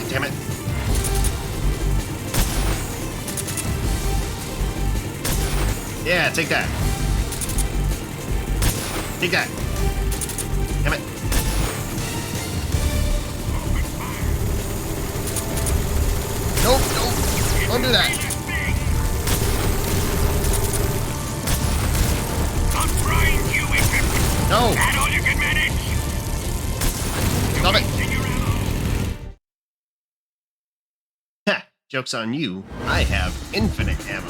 Damn it. Yeah, take that. Take that. Damn it. Nope, nope. Don't do that. I'm trying, you idiot. No. That all you can manage? Stop it. Ha! Joke's on you. I have infinite ammo.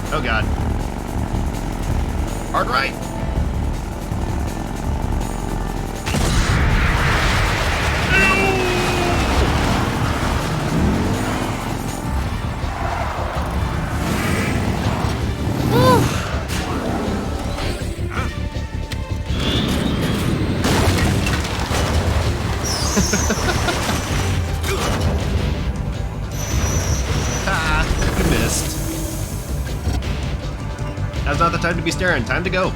Oh god. Hard right. Ah, you missed. Now's not the time to be staring. Time to go.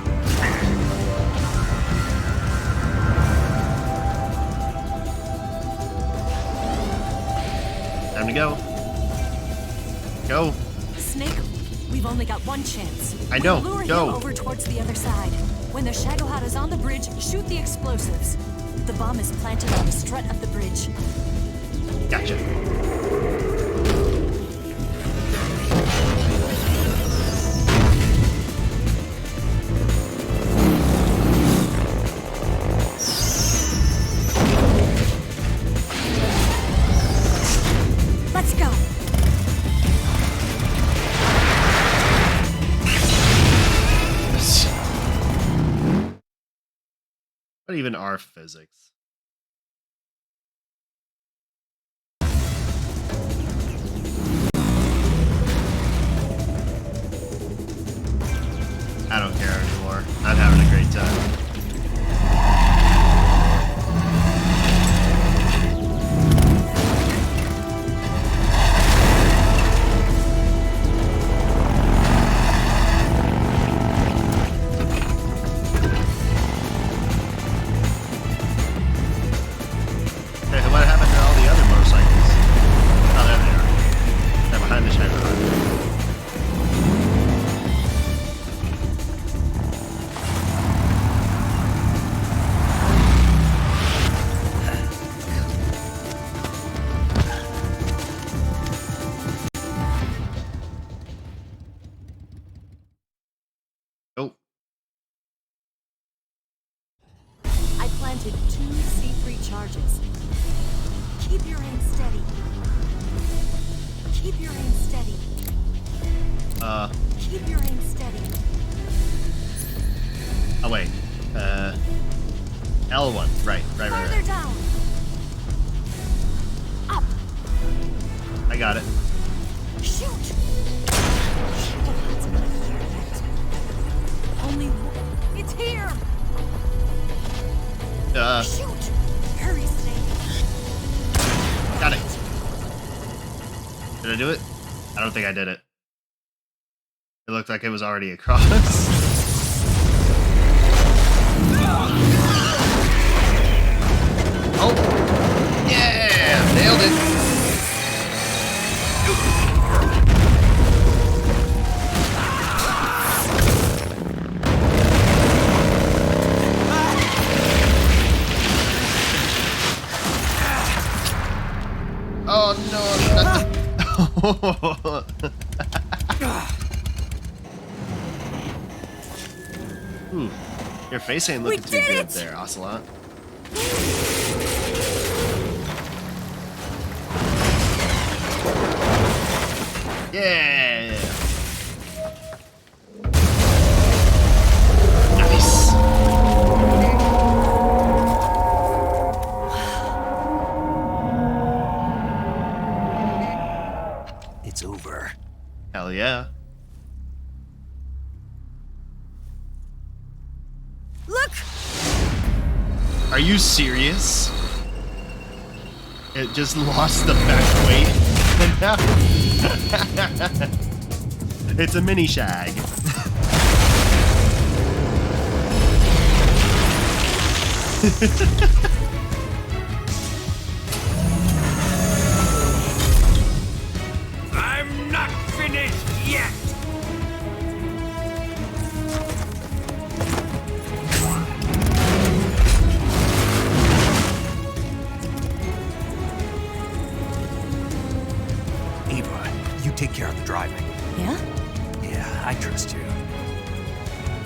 Time to go. Go. Snake, we've only got one chance. I know, We'll lure go. him over towards the other side. When the Shagohod is on the bridge, shoot the explosives. The bomb is planted on the strut of the bridge. Gotcha. Let's go. What even are physics? I don't care anymore. I'm having a great time. Hey, what happened to all the other motorcycles? Oh, there they are. They're behind the Shagohod. Oh, I planted 2 C3 charges. Keep your aim steady. Keep your aim steady. Keep your aim steady. oh wait. L1. Right. Farther down. Up. I got it. Shoot. Shagohod's not here yet. Only one. It's here. Shoot. Hurry, Snake. Got it. Did I do it? I don't think I did it. It looked like it was already across. Oh! Yeah! Nailed it! Oh no, not the... Your face ain't looking too good there, Ocelot. Yeah! Nice! It's over. Hell yeah. Look! Are you serious? It just lost the back weight. It's a mini shag. I'm not finished yet! Eva, you take care of the driving. Yeah? Yeah, I trust you.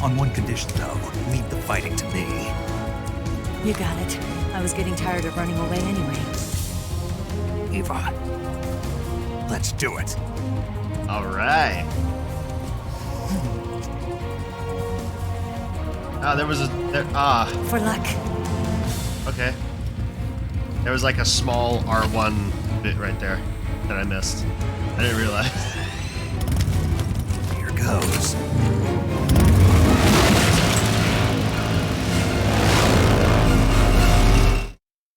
On one condition, though, leave the fighting to me. You got it. I was getting tired of running away anyway. Eva, let's do it. All right. There was a For luck. Okay. There was like a small R1 bit right there that I missed. I didn't realize. Here goes.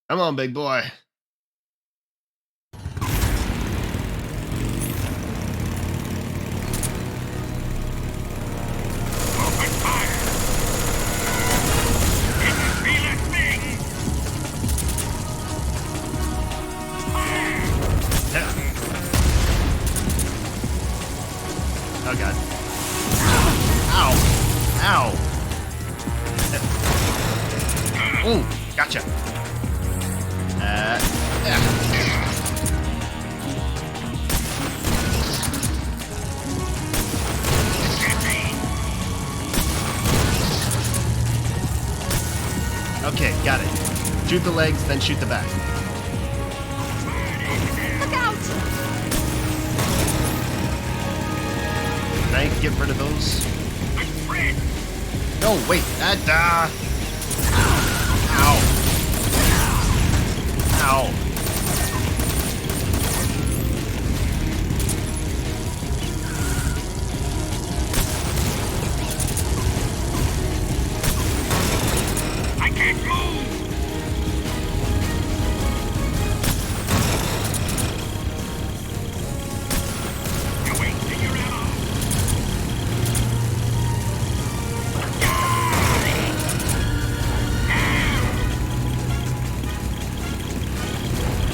Come on, big boy. Shoot the legs, then shoot the back. Look out! Can I get rid of those? No, wait. Ow. Ow. I can't move! You're wasting your ammo!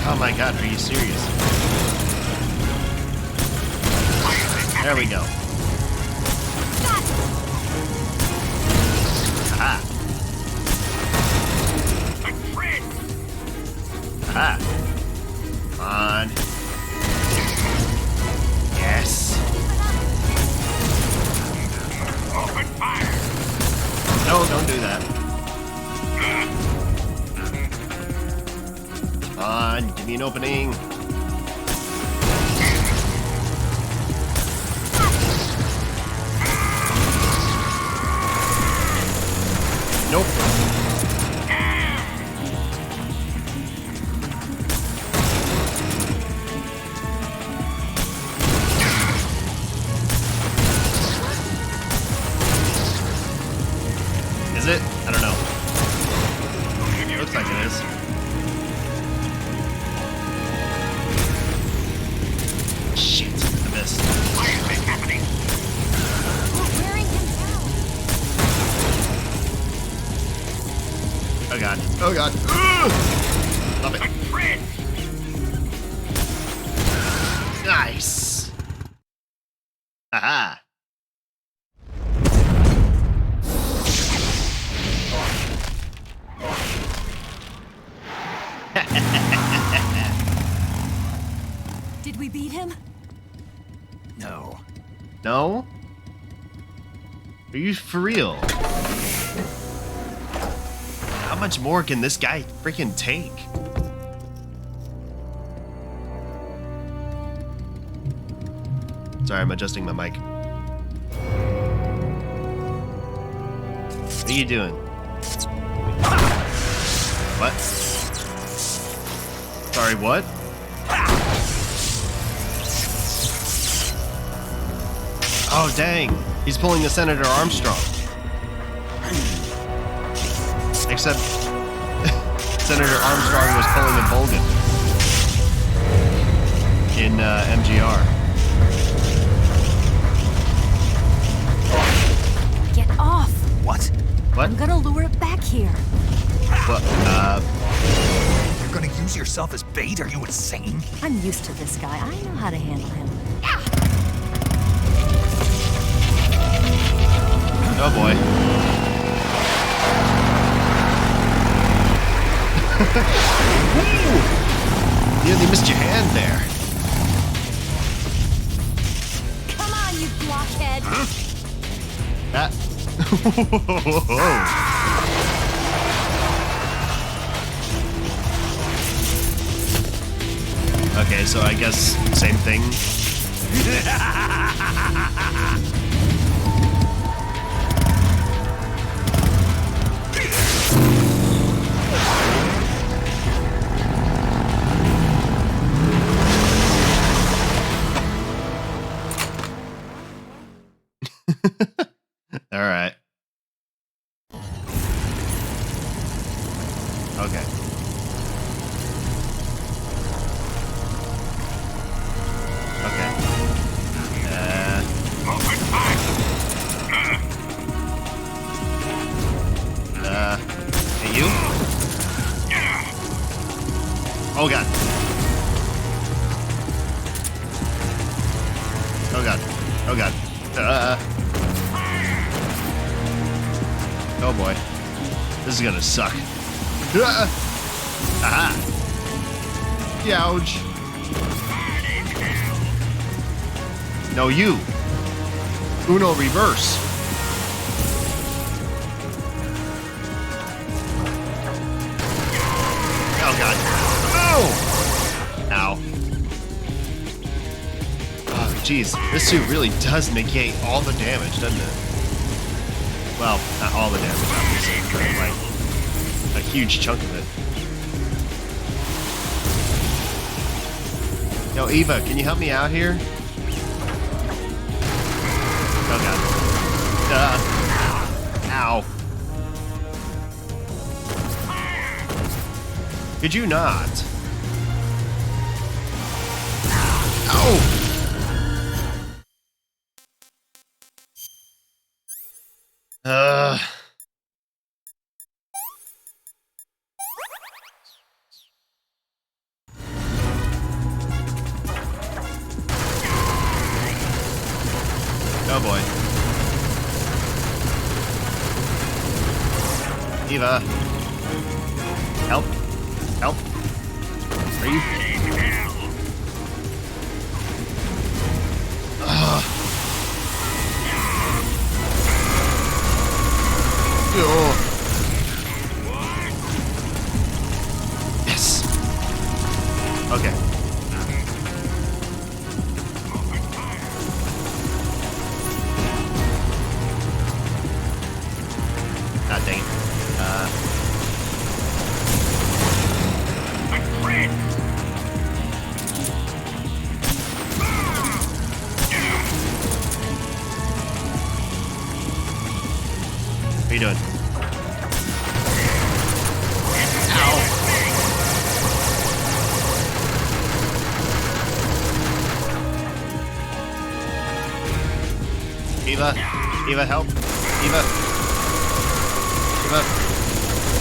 Oh my god, are you serious? There we go. Aha. Aha. Come on. Yes. Open fire! No, don't do that. Come on, give me an opening. Nope. Is it? I don't know. Looks like it is. Shit, I missed. Why is this happening? We're wearing him down. Oh god. Oh god. Ugh! Love it. Nice. Aha. Did we beat him? No. No? Are you for real? How much more can this guy freaking take? Sorry, I'm adjusting my mic. What are you doing? What? Sorry, what? Oh, dang. He's pulling the Senator Armstrong. Except Senator Armstrong was pulling a Volgan in MGR. Get off! What? What? I'm gonna lure it back here. What? You're gonna use yourself as bait? Are you insane? I'm used to this guy. I know how to handle him. Oh boy. Nearly missed your hand there. Come on, you blockhead! That. Okay, so I guess same thing. All right. Okay. Okay. Hey, you? Oh god. Oh god. Oh god. Oh boy. This is gonna suck. Aha! Gouge. No, you. Uno reverse. Ow. Oh, jeez. This suit really does negate all the damage, doesn't it? Well, not all the damage, obviously, but like a huge chunk of it. Yo, Eva, can you help me out here? Oh god. Ow. Could you not? Ow! Oh boy. Eva. Help. Help. Breathe. Oh. Yes. Okay. God dang it. What are you doing? Ow. Eva? Eva, help. Eva? Eva?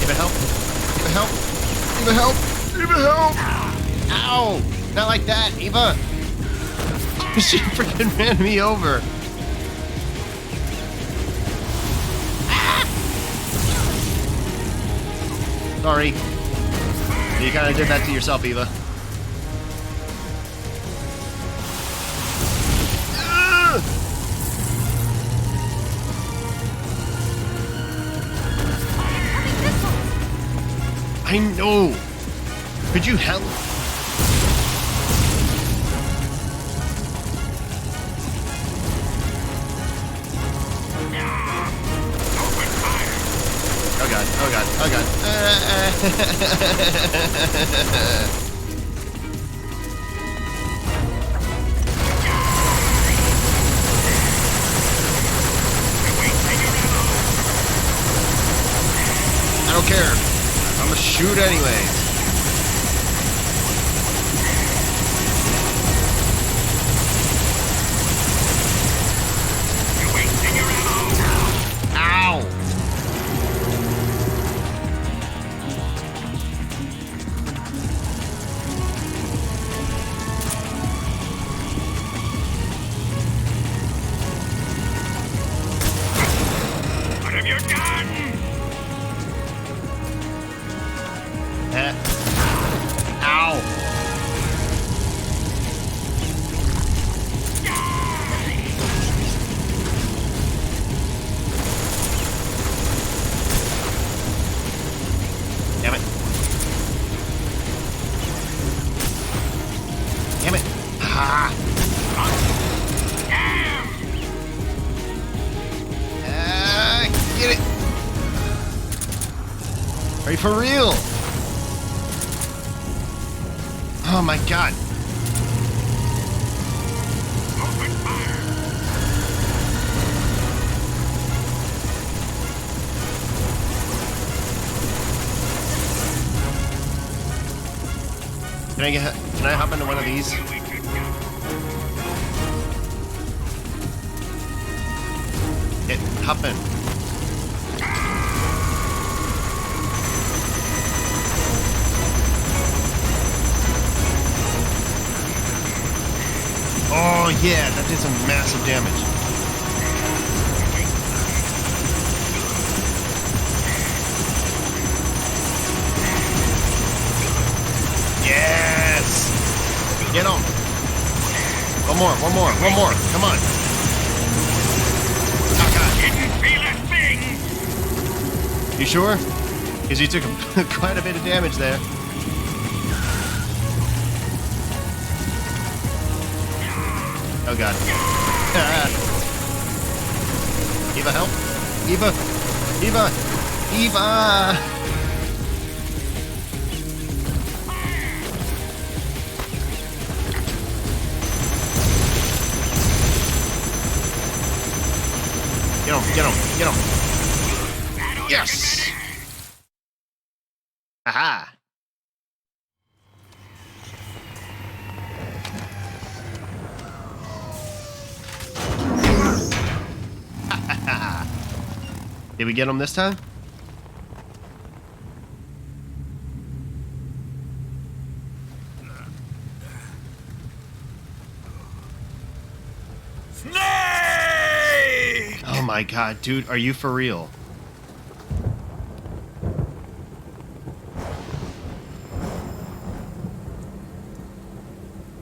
Eva, help. Eva, help. Eva, help. Eva, help. Ow. Not like that, Eva. She freaking ran me over. Sorry. You kind of did that to yourself, Eva. I know. Could you help? Oh god, oh god, oh god. I don't care. I'm gonna shoot anyways. Ow! What have you done? Ow! Damn it. Damn it. Ah! Get it! Are you for real? Oh my god. Open fire! Can I hop into one of these? Hop in. Oh yeah, that did some massive damage. Yes! Get him! One more. Come on. Oh god. Didn't feel a thing! You sure? Because you took quite a bit of damage there. Oh god. Eva, help! Eva! Eva! Eva! Get him! Get him! Get him! Yes! Aha! Did we get him this time? Snake! Oh my god, dude, are you for real?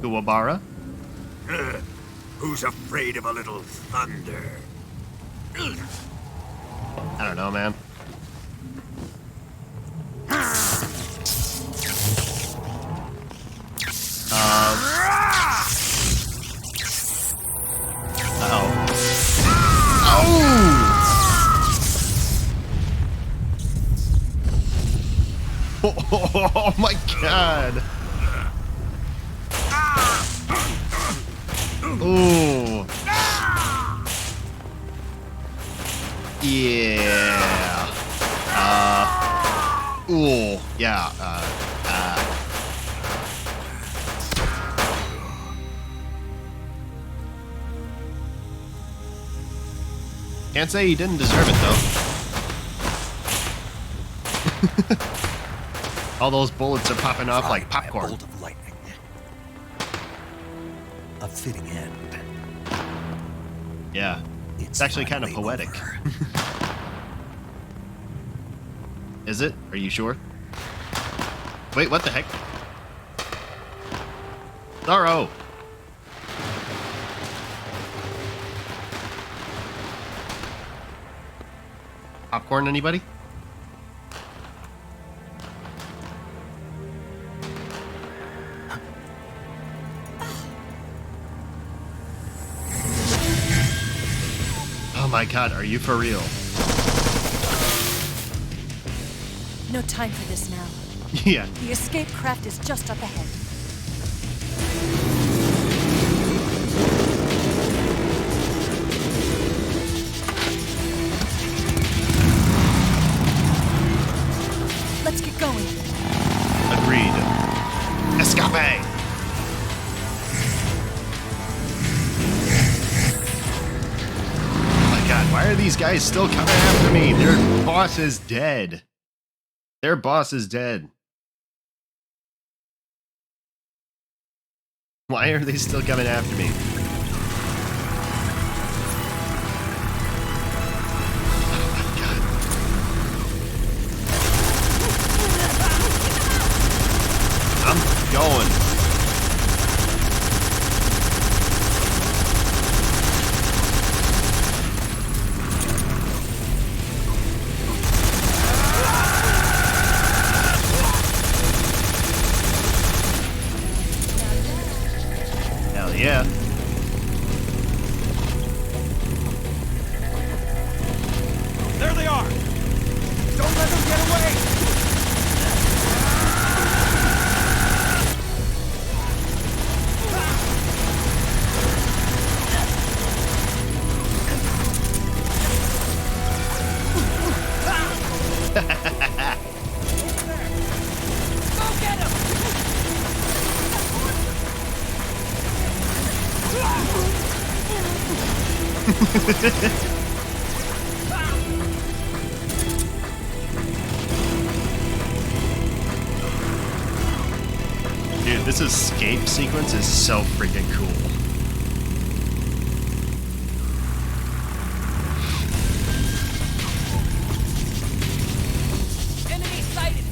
Kuwabara? Who's afraid of a little thunder? I don't know, man. Oh my god. Ooh. Yeah. Ooh. Yeah. Can't say he didn't deserve it though. All those bullets are popping off like popcorn. A bolt of lightning. A fitting end. Yeah. It's actually kind of poetic. Is it? Are you sure? Wait, what the heck? Zorro! Popcorn, anybody? Oh my god, are you for real? No time for this now. Yeah. The escape craft is just up ahead. Let's get going. Agreed. Escape! God, why are these guys still coming after me? Their boss is dead. Their boss is dead. Why are they still coming after me? Oh my God. I'm going. Yeah. There they are! Don't let them get away! Go get him! Dude, this escape sequence is so freaking cool. Enemy sighted!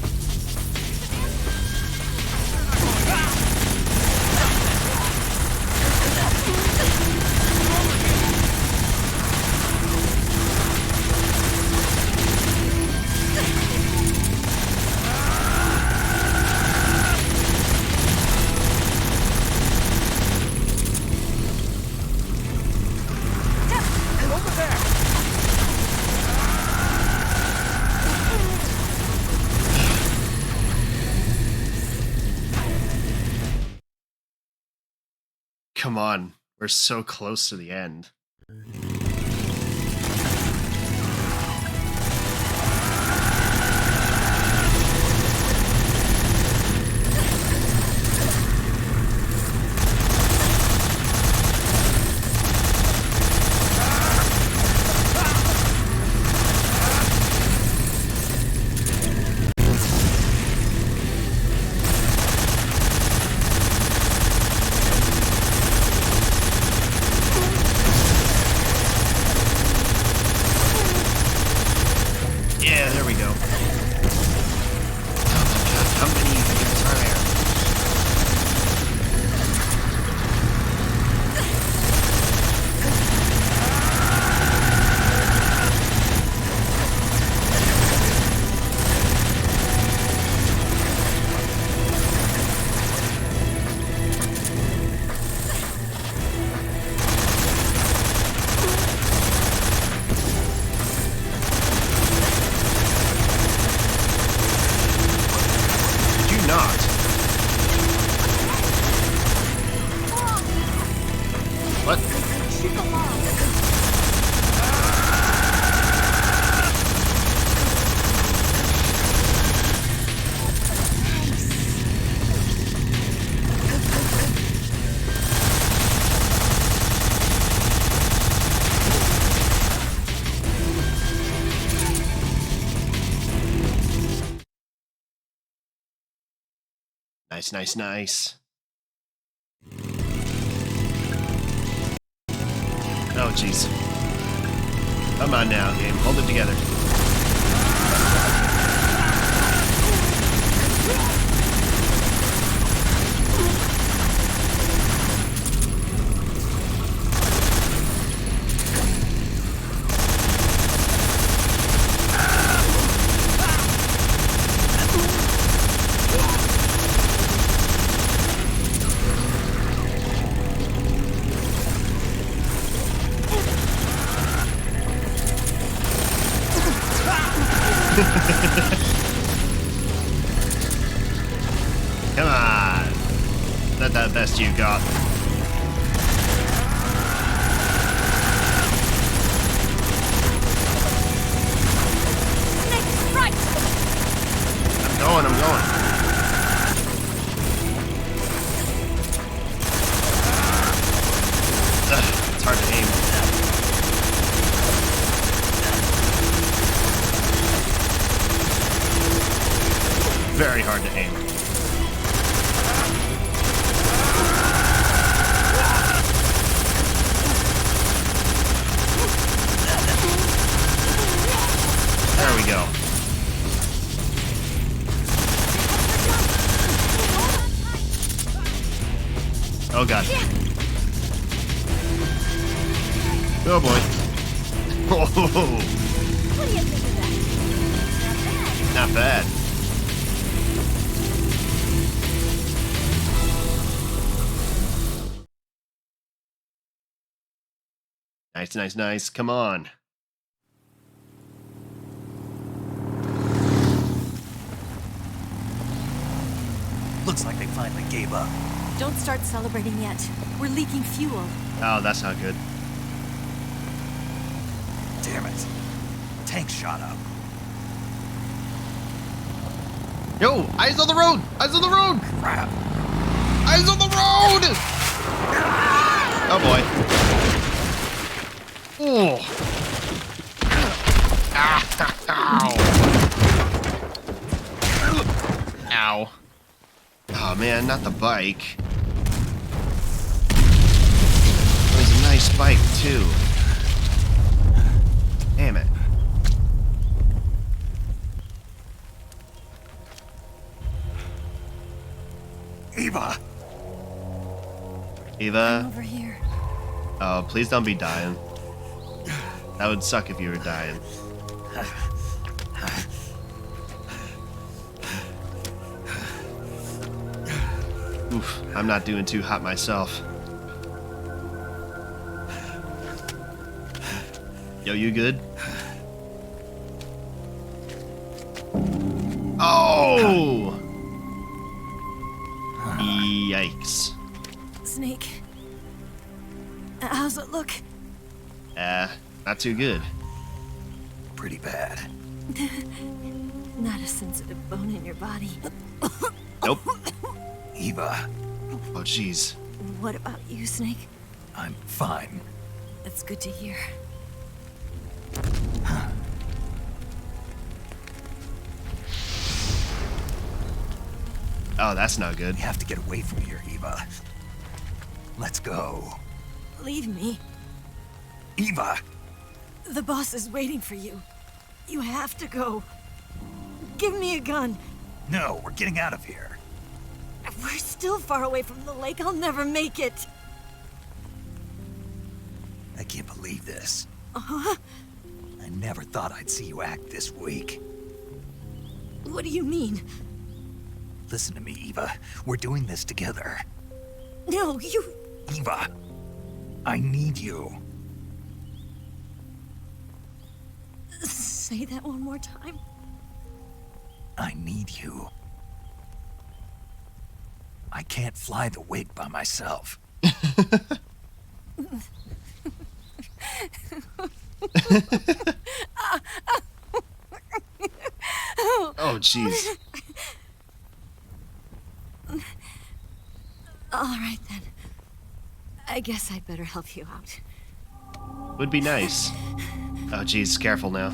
Come on. We're so close to the end. Yeah, there we go. Oh my god, how many units are there? Not. What? Nice, nice, nice. Oh, jeez. Come on now, game. Hold it together. Come on. Let that best you got. I'm going. Ugh, it's hard to aim. Very hard to aim. There we go. Oh god. Oh boy. Oh. What do you think of that? Not bad. Nice, nice, nice. Come on. Looks like they finally gave up. Don't start celebrating yet. We're leaking fuel. Oh, that's not good. Damn it. Tank shot up. Yo, eyes on the road! Eyes on the road! Crap. Eyes on the road! Oh boy. Oh. Ow. Ow. Oh man, not the bike. It was a nice bike too. Damn it. Eva! Eva? I'm over here. Oh, please don't be dying. That would suck if you were dying. Oof, I'm not doing too hot myself. Yo, you good? Oh! Yikes. Snake, How's it look? Not too good. Pretty bad. Not a sensitive bone in your body. Nope. Eva, Oh, jeez. What about you, Snake? I'm fine. That's good to hear. Oh, that's not good. We have to get away from here, Eva. Let's go. Leave me. Eva! The boss is waiting for you. You have to go. Give me a gun. No, we're getting out of here. We're still far away from the lake. I'll never make it. I can't believe this. Uh-huh. I never thought I'd see you act this weak. What do you mean? Listen to me, Eva. We're doing this together. No, you... Eva, I need you. Say that one more time. I need you. I can't fly the wig by myself. Oh, jeez. All right, then. I guess I'd better help you out. Would be nice. Oh, jeez. Careful now.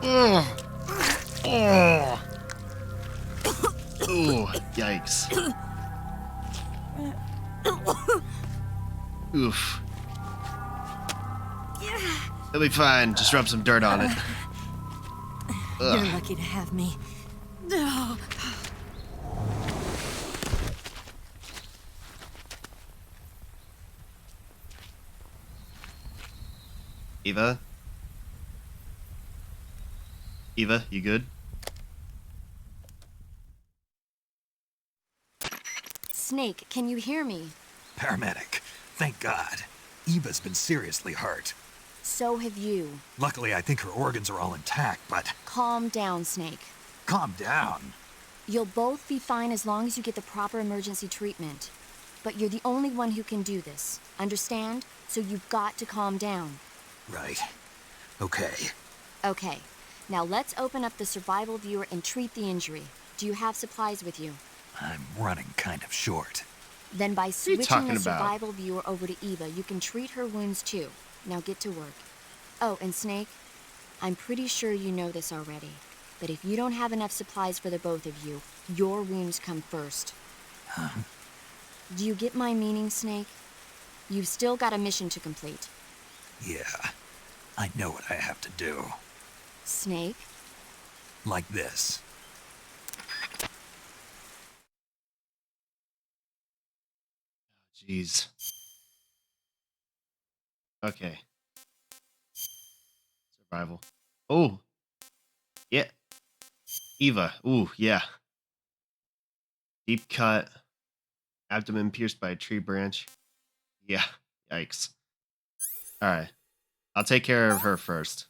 Oh. Oh. Ooh, yikes. Oof. It'll be fine. Just rub some dirt on it. You're lucky to have me. No. Eva? Eva, you good? Snake, can you hear me? Paramedic, thank God. Eva's been seriously hurt. So have you. Luckily, I think her organs are all intact, but... Calm down, Snake. Calm down. You'll both be fine as long as you get the proper emergency treatment. But you're the only one who can do this. Understand? So you've got to calm down. Right. Okay. Okay. Now let's open up the survival viewer and treat the injury. Do you have supplies with you? I'm running kind of short. Then by you switching talking the about? survival viewer over to Eva, you can treat her wounds too. Now get to work. Oh, and Snake, I'm pretty sure you know this already, but if you don't have enough supplies for the both of you, your wounds come first. Huh? Do you get my meaning, Snake? You've still got a mission to complete. Yeah. I know what I have to do. Snake? Like this. Jeez. Okay. Survival. Oh. Yeah. Eva. Ooh, yeah. Deep cut. Abdomen pierced by a tree branch. Yeah. Yikes. Alright. I'll take care of her first.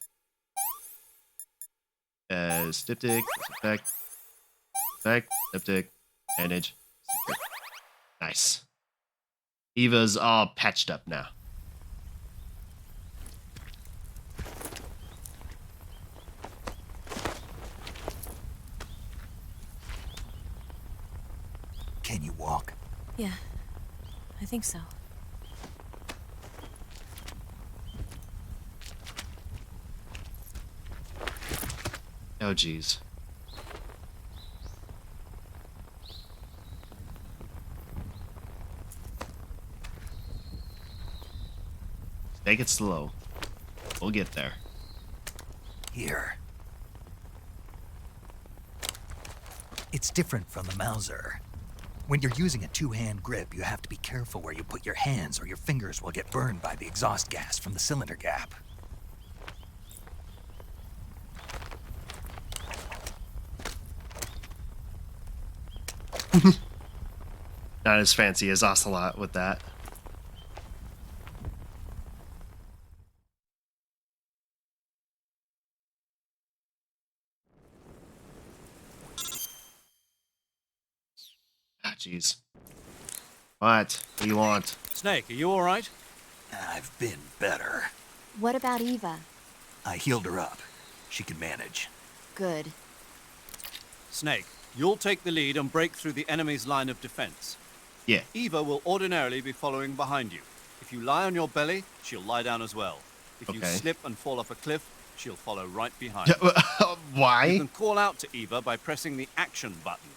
Styptic. Styptic. Bandage. Secret. Nice. Eva's all patched up now. Can you walk? Yeah, I think so. Oh, jeez. Take it slow. We'll get there. Here. It's different from the Mauser. When you're using a two-hand grip, you have to be careful where you put your hands or your fingers will get burned by the exhaust gas from the cylinder gap. Not as fancy as Ocelot with that. Ah, jeez. What? What do you want? Snake, are you all right? I've been better. What about Eva? I healed her up. She can manage. Good. Snake, you'll take the lead and break through the enemy's line of defense. Yeah. Eva will ordinarily be following behind you. If you lie on your belly, she'll lie down as well. If you Okay. slip and fall off a cliff, she'll follow right behind. Why? You can call out to Eva by pressing the action button.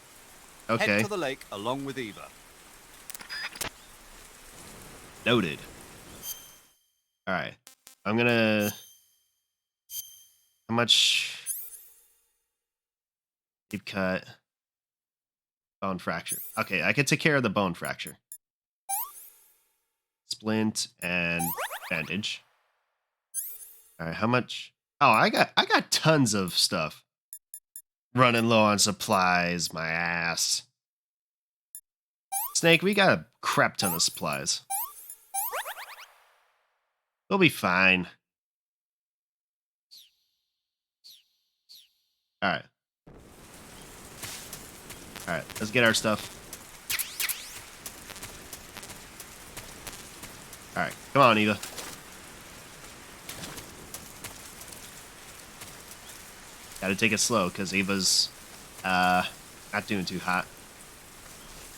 Okay. Head to the lake along with Eva. Noted. All right. I'm gonna. How much? Deep cut. Bone fracture. Okay, I can take care of the bone fracture. Splint and bandage. All right, how much? Oh, I got tons of stuff. Running low on supplies, my ass. Snake, we got a crap ton of supplies. We'll be fine. All right. All right, let's get our stuff. All right, come on, Eva. Gotta take it slow, because Eva's not doing too hot.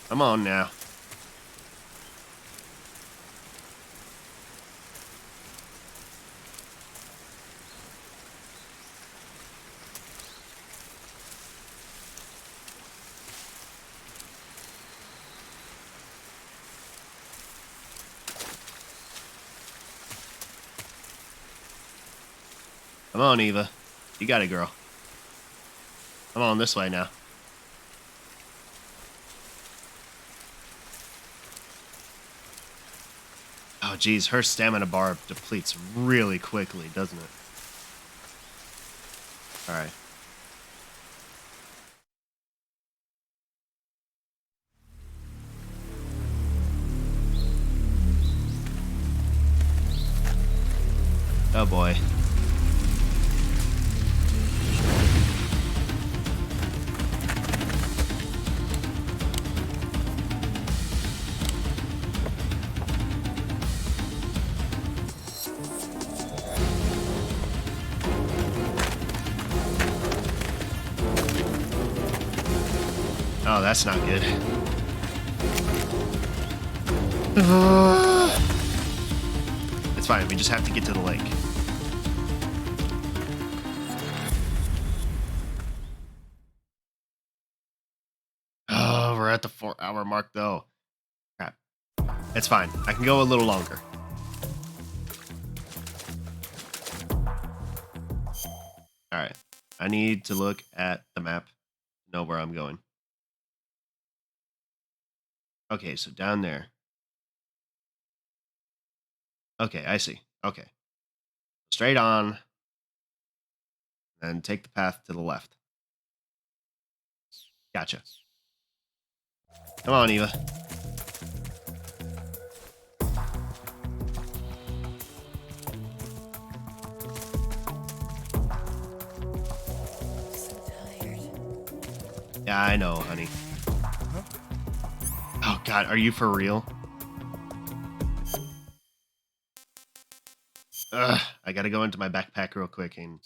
Come on now. Come on, Eva. You got it, girl. Come on this way now. Oh, geez. Her stamina bar depletes really quickly, doesn't it? All right. Oh, boy. Oh, that's not good. It's fine. We just have to get to the lake. Oh, we're at the 4-hour mark, though. Crap. It's fine. I can go a little longer. All right. I need to look at the map to know where I'm going. Okay, so down there. Okay, I see. Okay. Straight on. And take the path to the left. Gotcha. Come on, Eva. Yeah, I know, honey. Oh, God, are you for real? Ugh, I gotta go into my backpack real quick and...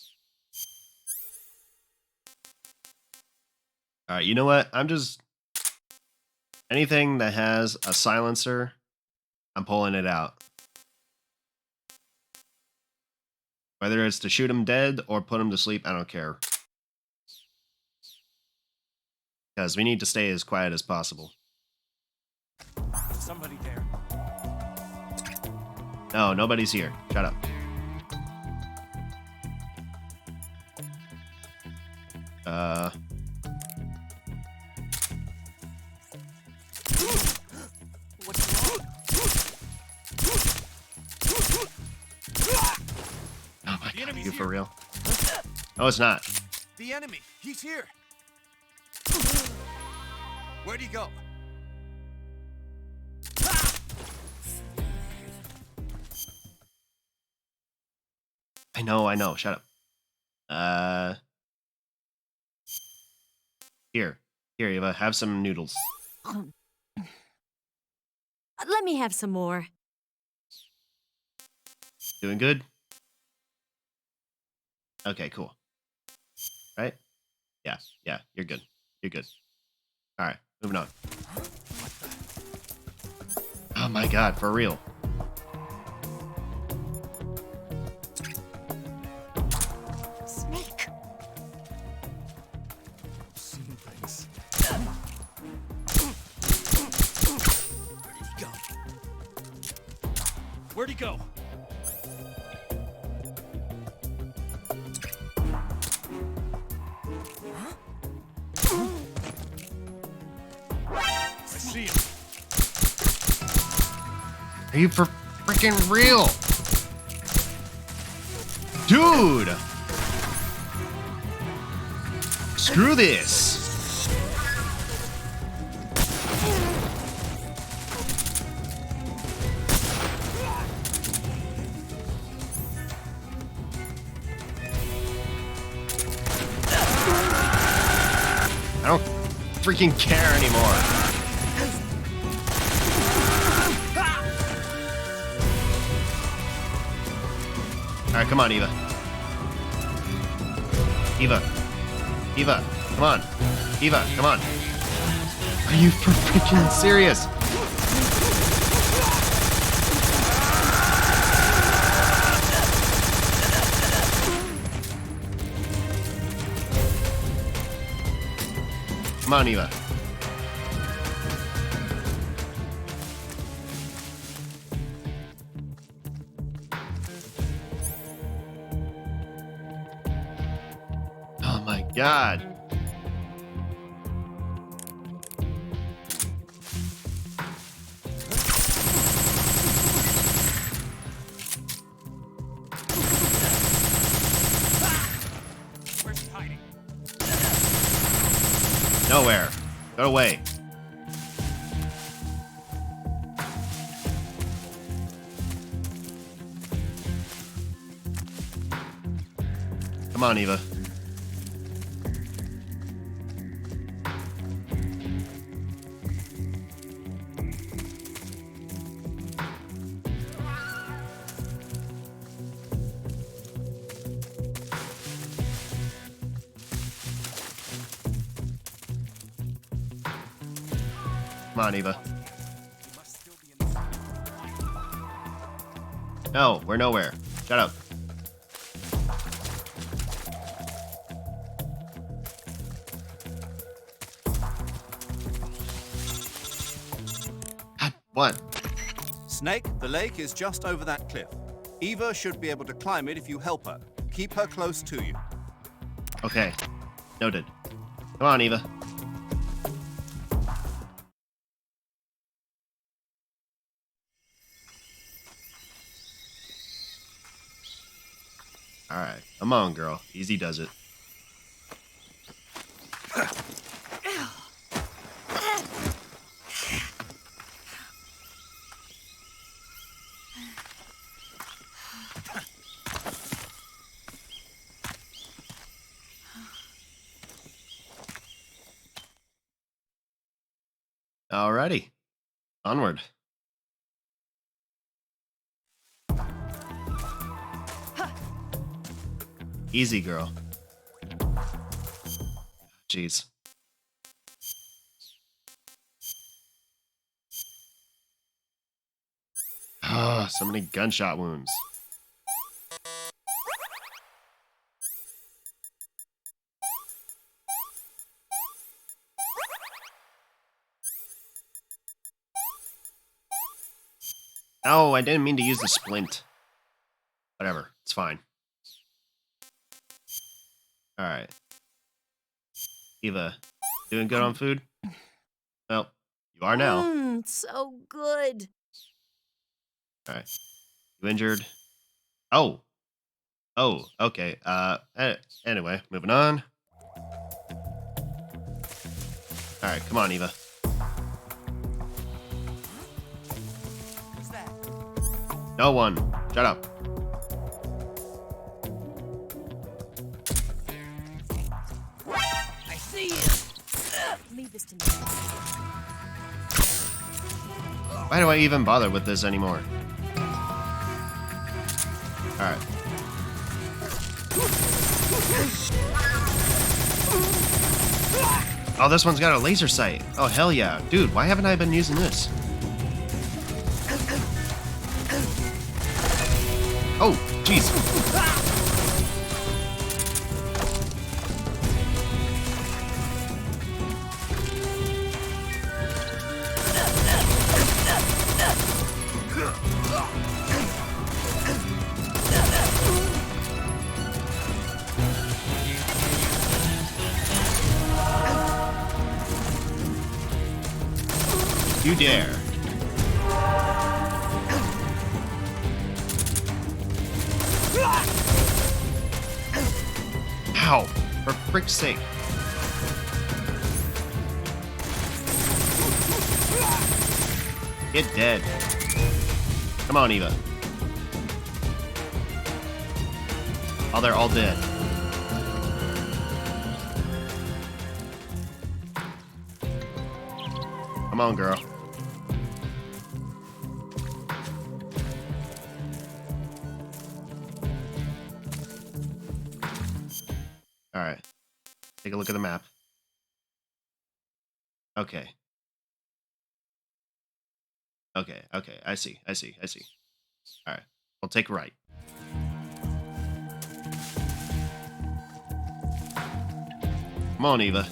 Alright, you know what? I'm just... Anything that has a silencer, I'm pulling it out. Whether it's to shoot him dead or put him to sleep, I don't care. Because we need to stay as quiet as possible. Somebody there. No, nobody's here. Shut up. What's wrong? Oh my The God, enemy's you for here. real? No, it's not. The enemy. He's here. Where'd he go? I know. Shut up. Here, Eva, have some noodles. Let me have some more. Doing good? Okay, cool. Right? Yeah, you're good. You're good. Alright, moving on. Oh my god, for real. Snake. Seen things. Where'd he go? I see him. Are you for freaking real? Dude! Screw this! I don't freaking care anymore. Alright, come on, Eva. Eva, come on. Eva, come on. Are you for freaking serious? Come on, Eva. Oh my god. Where's he hiding? Nowhere. Go away. Come on, Eva. Come on, Eva. No, we're nowhere. Shut up. God, what? Snake, the lake is just over that cliff. Eva should be able to climb it if you help her. Keep her close to you. Okay. Noted. Come on, Eva. Alright, come on, girl. Easy does it. Alrighty. Onward. Easy, girl. Jeez. Ah, so many gunshot wounds. Oh, I didn't mean to use the splint. Whatever, it's fine. Alright. Eva, doing good on food? Well, you are now. So good. Alright. You injured? Oh. Oh, okay. Anyway, moving on. Alright, come on, Eva. Who's that? No one. Shut up. I see you. Leave this to me. Why do I even bother with this anymore? Alright. Oh, this one's got a laser sight. Oh, hell yeah. Dude, why haven't I been using this? Oh, jeez. You dare. Ow! For frick's sake. Get dead. Come on, Eva. Oh, they're all dead. Come on, girl. All right. Take a look at the map. Okay. Okay, I see. All right. I'll take right. Come on, Eva.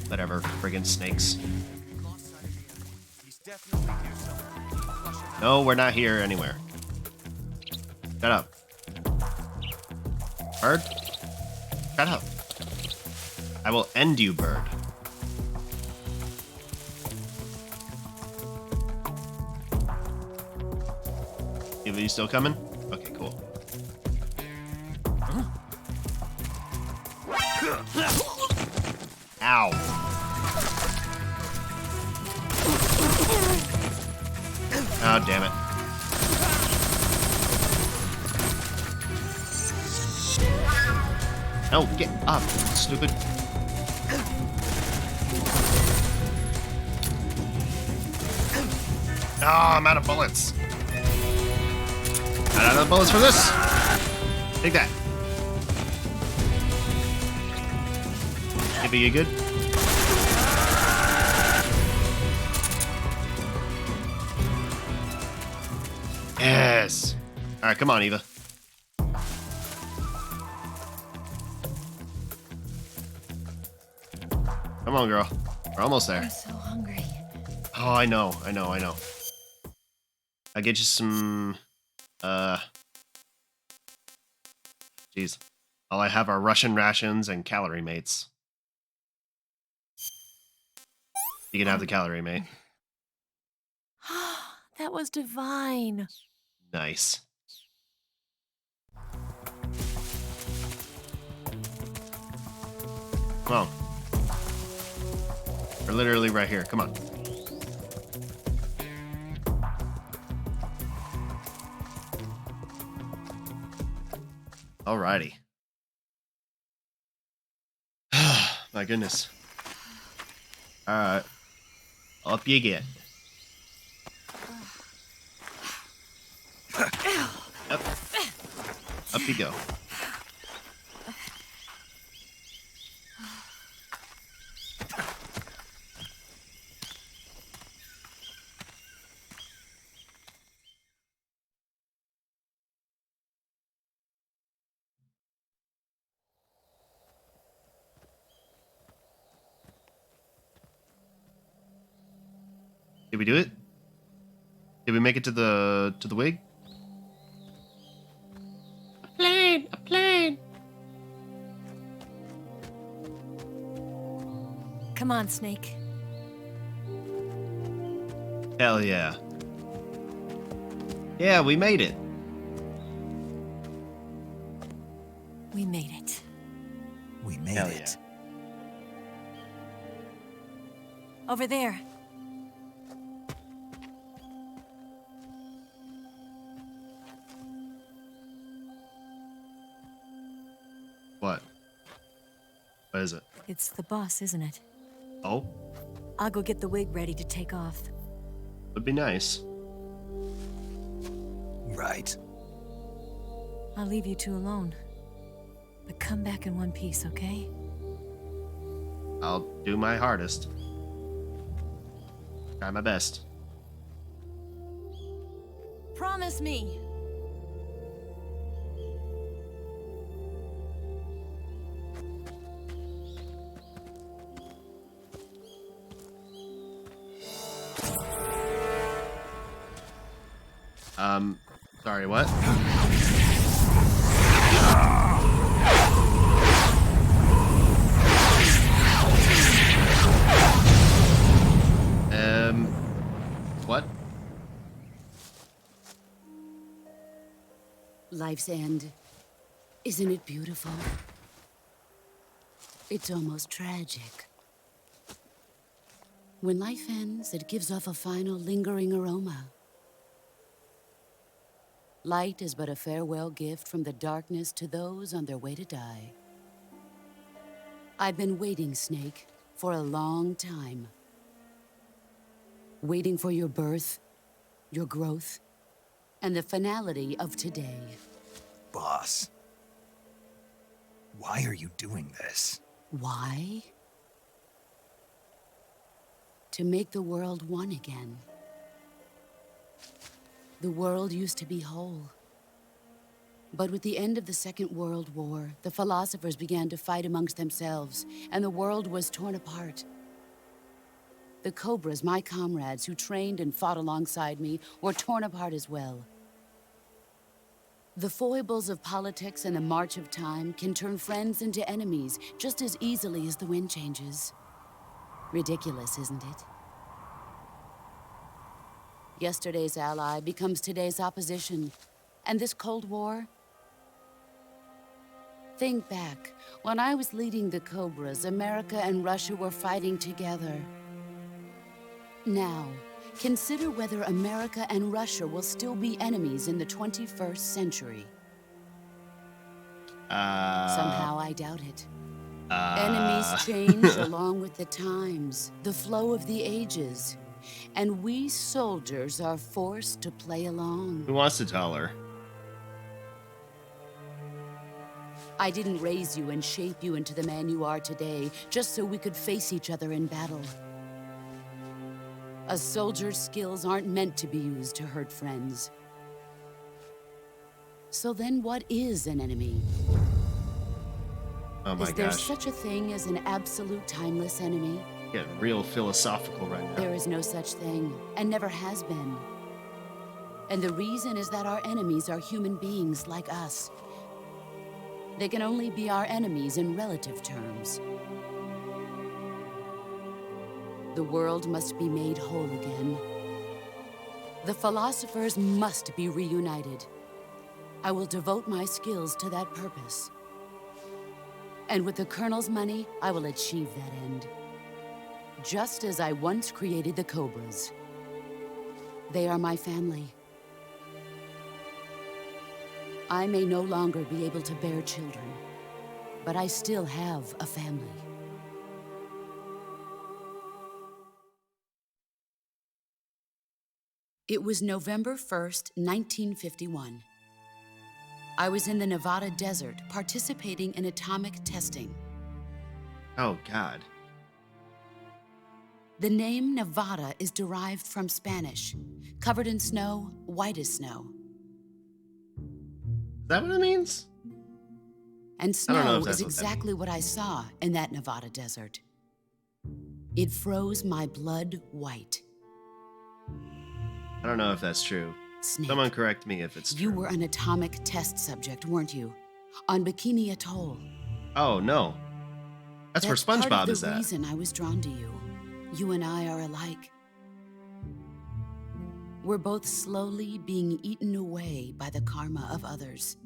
Whatever, friggin' snakes. No, we're not here anywhere. Shut up. Bird? Shut up. I will end you, bird. Eva, you still coming? Okay, cool. Ow. Oh, damn it. No, get up, stupid. Oh, I'm out of bullets. Not out of bullets for this. Take that. Eva, you good? Yes. All right, come on, Eva. Come on, girl. We're almost there. I'm so hungry. Oh, I know. I'll get you some, Jeez. All I have are Russian rations and calorie mates. You can have the calorie mate. That was divine. Nice. Come on. We're literally right here. Come on. Alrighty. My goodness. Alright. Up you get. Up. Up you go. Did we do it? Did we make it to the wig? A plane. Come on, Snake. Hell yeah. Yeah, we made it. We made it. We made Hell it. Over there. What? What is it? It's the boss, isn't it? Oh, I'll go get the wig ready to take off. would be nice. Right. I'll leave you two alone. But come back in one piece, okay? I'll do my hardest. Try my best. Promise me! Sorry, what? What? Life's end. Isn't it beautiful? It's almost tragic. When life ends, it gives off a final lingering aroma. Light is but a farewell gift from the darkness to those on their way to die. I've been waiting, Snake, for a long time. Waiting for your birth, your growth, and the finality of today. Boss. Why are you doing this? Why? To make the world one again. The world used to be whole. But with the end of the Second World War, the philosophers began to fight amongst themselves, and the world was torn apart. The Cobras, my comrades who trained and fought alongside me, were torn apart as well. The foibles of politics and the march of time can turn friends into enemies just as easily as the wind changes. Ridiculous, isn't it? Yesterday's ally becomes today's opposition. And this Cold War? Think back. When I was leading the Cobras, America and Russia were fighting together. Now, consider whether America and Russia will still be enemies in the 21st century. Somehow I doubt it. Enemies change along with the times, the flow of the ages. And we soldiers are forced to play along. Who wants to tell her? I didn't raise you and shape you into the man you are today just so we could face each other in battle. A soldier's skills aren't meant to be used to hurt friends. So then what is an enemy? Oh my gosh. Is there gosh. such a thing as an absolute timeless enemy? Getting real philosophical right now. There is no such thing, and never has been. And the reason is that our enemies are human beings like us. They can only be our enemies in relative terms. The world must be made whole again. The philosophers must be reunited. I will devote my skills to that purpose. And with the Colonel's money, I will achieve that end. Just as I once created the Cobras. They are my family. I may no longer be able to bear children, but I still have a family. It was November 1st, 1951. I was in the Nevada desert participating in atomic testing. Oh, God. The name Nevada is derived from Spanish. Covered in snow, white as snow. Is that what it means? And I don't know snow if that's is what that exactly what I saw in that Nevada desert. It froze my blood white. I don't know if that's true. Snake, Someone correct me if it's true. you were an atomic test subject, weren't you? On Bikini Atoll. Oh, no. That's where SpongeBob part of is the at. reason I was drawn to you. You and I are alike. We're both slowly being eaten away by the karma of others.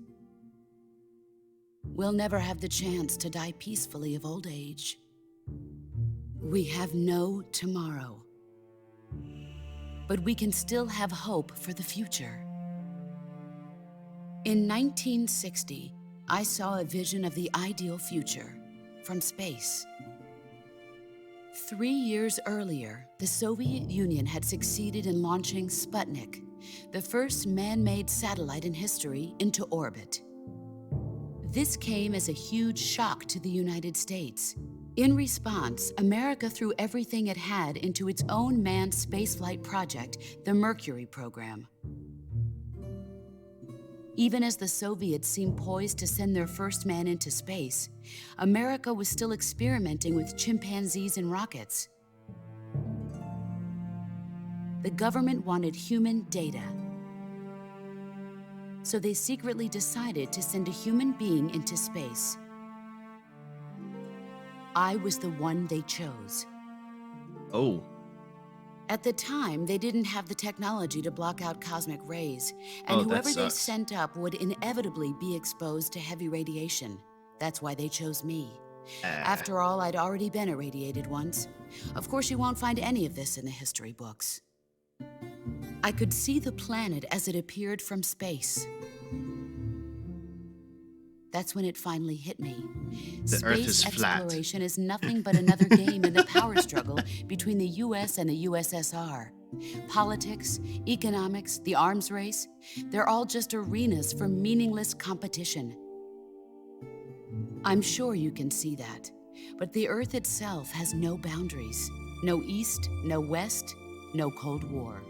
We'll never have the chance to die peacefully of old age. We have no tomorrow. But we can still have hope for the future. In 1960, I saw a vision of the ideal future. from space. 3 years earlier, the Soviet Union had succeeded in launching Sputnik, the first man-made satellite in history, into orbit. This came as a huge shock to the United States. In response, America threw everything it had into its own manned spaceflight project, the Mercury program. Even as the Soviets seemed poised to send their first man into space, America was still experimenting with chimpanzees and rockets. The government wanted human data, so they secretly decided to send a human being into space. I was the one they chose. Oh. At the time, they didn't have the technology to block out cosmic rays, and Oh, that whoever they sucks. sent up would inevitably be exposed to heavy radiation. That's why they chose me. After all, I'd already been irradiated once. Of course, you won't find any of this in the history books. I could see the planet as it appeared from space. That's when it finally hit me. The Earth is Space flat. exploration is nothing but another game in the power struggle between the US and the USSR. Politics, economics, the arms race, they're all just arenas for meaningless competition. I'm sure you can see that, but the Earth itself has no boundaries. No East, no West, no Cold War.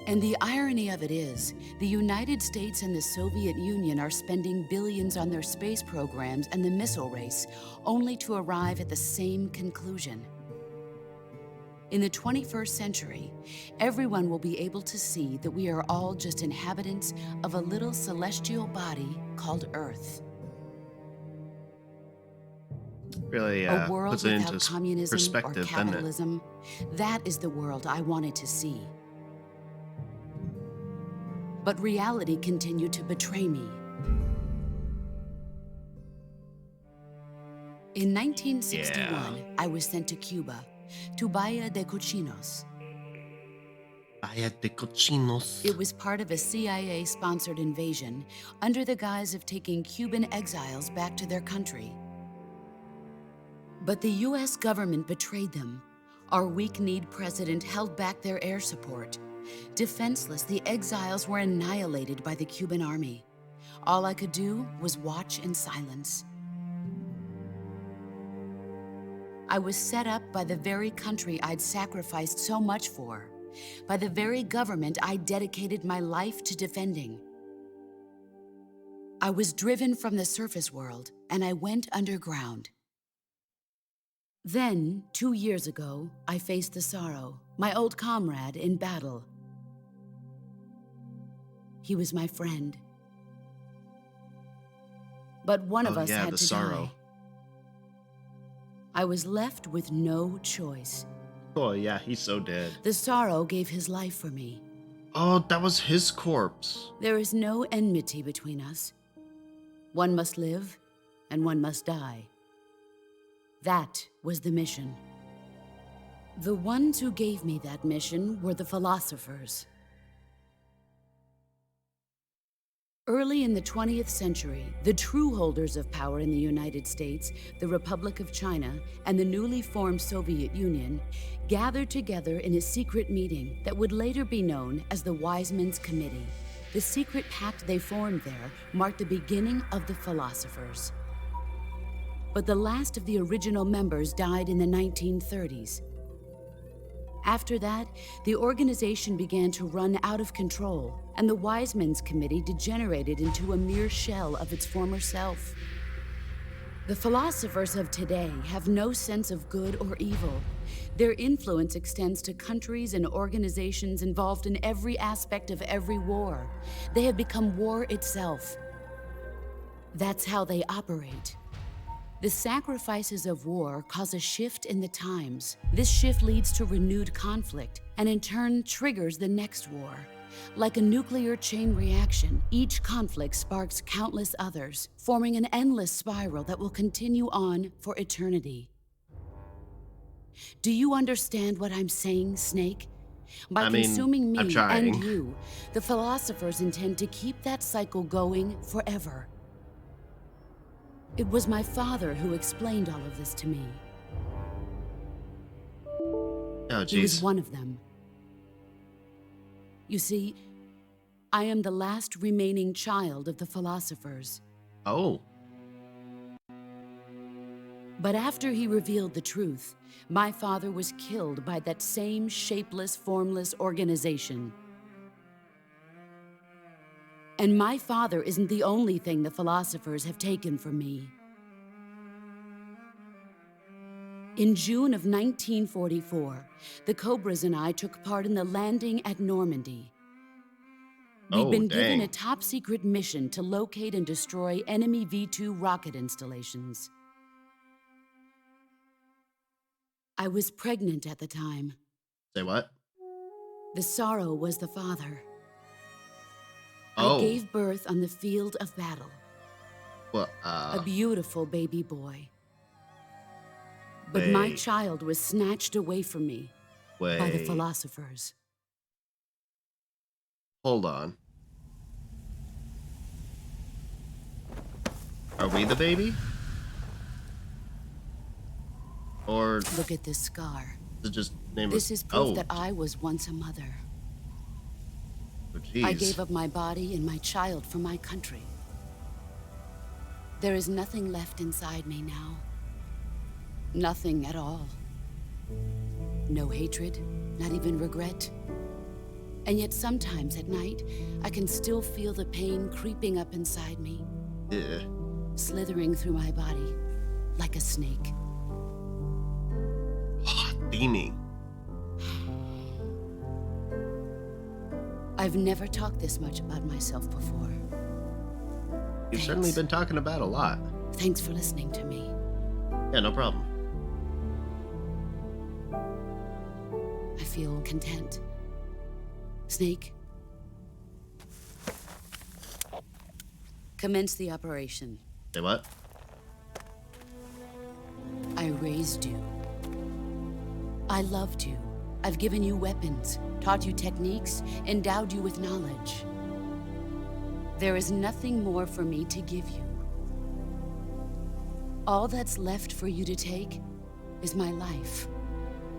And the irony of it is, the United States and the Soviet Union are spending billions on their space programs and the missile race, only to arrive at the same conclusion. In the 21st century, everyone will be able to see that we are all just inhabitants of a little celestial body called Earth. Really A world puts it without into communism or perspective, doesn't it? capitalism, that is the world I wanted to see. But reality continued to betray me. In 1961, I was sent to Cuba, to Bahia de Cochinos. Bahia de Cochinos. It was part of a CIA-sponsored invasion under the guise of taking Cuban exiles back to their country. But the US government betrayed them. Our weak-kneed president held back their air support. Defenseless, the exiles were annihilated by the Cuban army. All I could do was watch in silence. I was set up by the very country I'd sacrificed so much for, by the very government I dedicated my life to defending. I was driven from the surface world, and I went underground. Then, 2 years ago, I faced the Sorrow, my old comrade in battle. He was my friend. But one of us had the to Sorrow. die. I was left with no choice. Oh yeah, he's so dead. The Sorrow gave his life for me. Oh, that was his corpse. There is no enmity between us. One must live, and one must die. That was the mission. The ones who gave me that mission were the philosophers. Early in the 20th century, the true holders of power in the United States, the Republic of China, and the newly formed Soviet Union gathered together in a secret meeting that would later be known as the Wiseman's Committee. The secret pact they formed there marked the beginning of the philosophers. But the last of the original members died in the 1930s. After that, the organization began to run out of control, and the Wiseman's Committee degenerated into a mere shell of its former self. The philosophers of today have no sense of good or evil. Their influence extends to countries and organizations involved in every aspect of every war. They have become war itself. That's how they operate. The sacrifices of war cause a shift in the times. This shift leads to renewed conflict, and in turn triggers the next war. Like a nuclear chain reaction, each conflict sparks countless others, forming an endless spiral that will continue on for eternity. Do you understand what I'm saying, Snake? By consuming me I'm trying. and you, the philosophers intend to keep that cycle going forever. It was my father who explained all of this to me. Oh, He was jeez. one of them. You see, I am the last remaining child of the philosophers. Oh. But after he revealed the truth, my father was killed by that same shapeless, formless organization. And my father isn't the only thing the philosophers have taken from me. In June of 1944, the Cobras and I took part in the landing at Normandy. We'd been given a top-secret mission to locate and destroy enemy V-2 rocket installations. I was pregnant at the time. Say what? The sorrow was the father. Oh. I gave birth on the field of battle. Well, A beautiful baby boy. But my child was snatched away from me by the philosophers. Hold on. Are we the baby? Or look at this scar. Is it just name This is proof that I was once a mother. Oh, I gave up my body and my child for my country. There is nothing left inside me now. Nothing at all. No hatred, not even regret. And yet sometimes at night, I can still feel the pain creeping up inside me. Yeah. Slithering through my body like a snake. Beaming. I've never talked this much about myself before. You've certainly been talking about a lot. Thanks for listening to me. Yeah, no problem. I feel content. Snake, commence the operation. Say what? I raised you. I loved you. I've given you weapons, taught you techniques, endowed you with knowledge. There is nothing more for me to give you. All that's left for you to take is my life,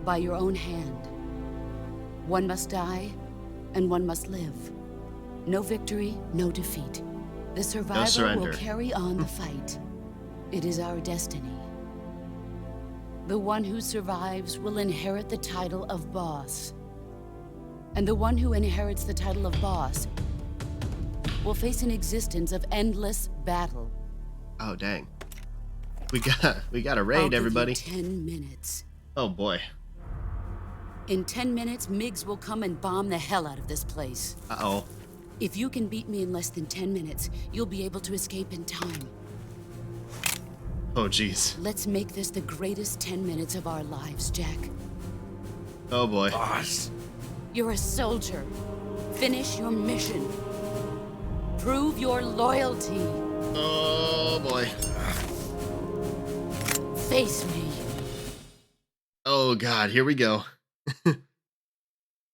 by your own hand. One must die, and one must live. No victory, no defeat. The survivor will carry on the fight. It is our destiny. The one who survives will inherit the title of boss. And the one who inherits the title of boss will face an existence of endless battle. Oh, dang. We got a raid, everybody. 10 minutes. Oh, boy. In 10 minutes, Miggs will come and bomb the hell out of this place. Uh-oh. If you can beat me in less than 10 minutes, you'll be able to escape in time. Oh, jeez. Let's make this the greatest 10 minutes of our lives, Jack. Oh, boy. Boss. You're a soldier. Finish your mission. Prove your loyalty. Oh, boy. Face me. Oh, God. Here we go.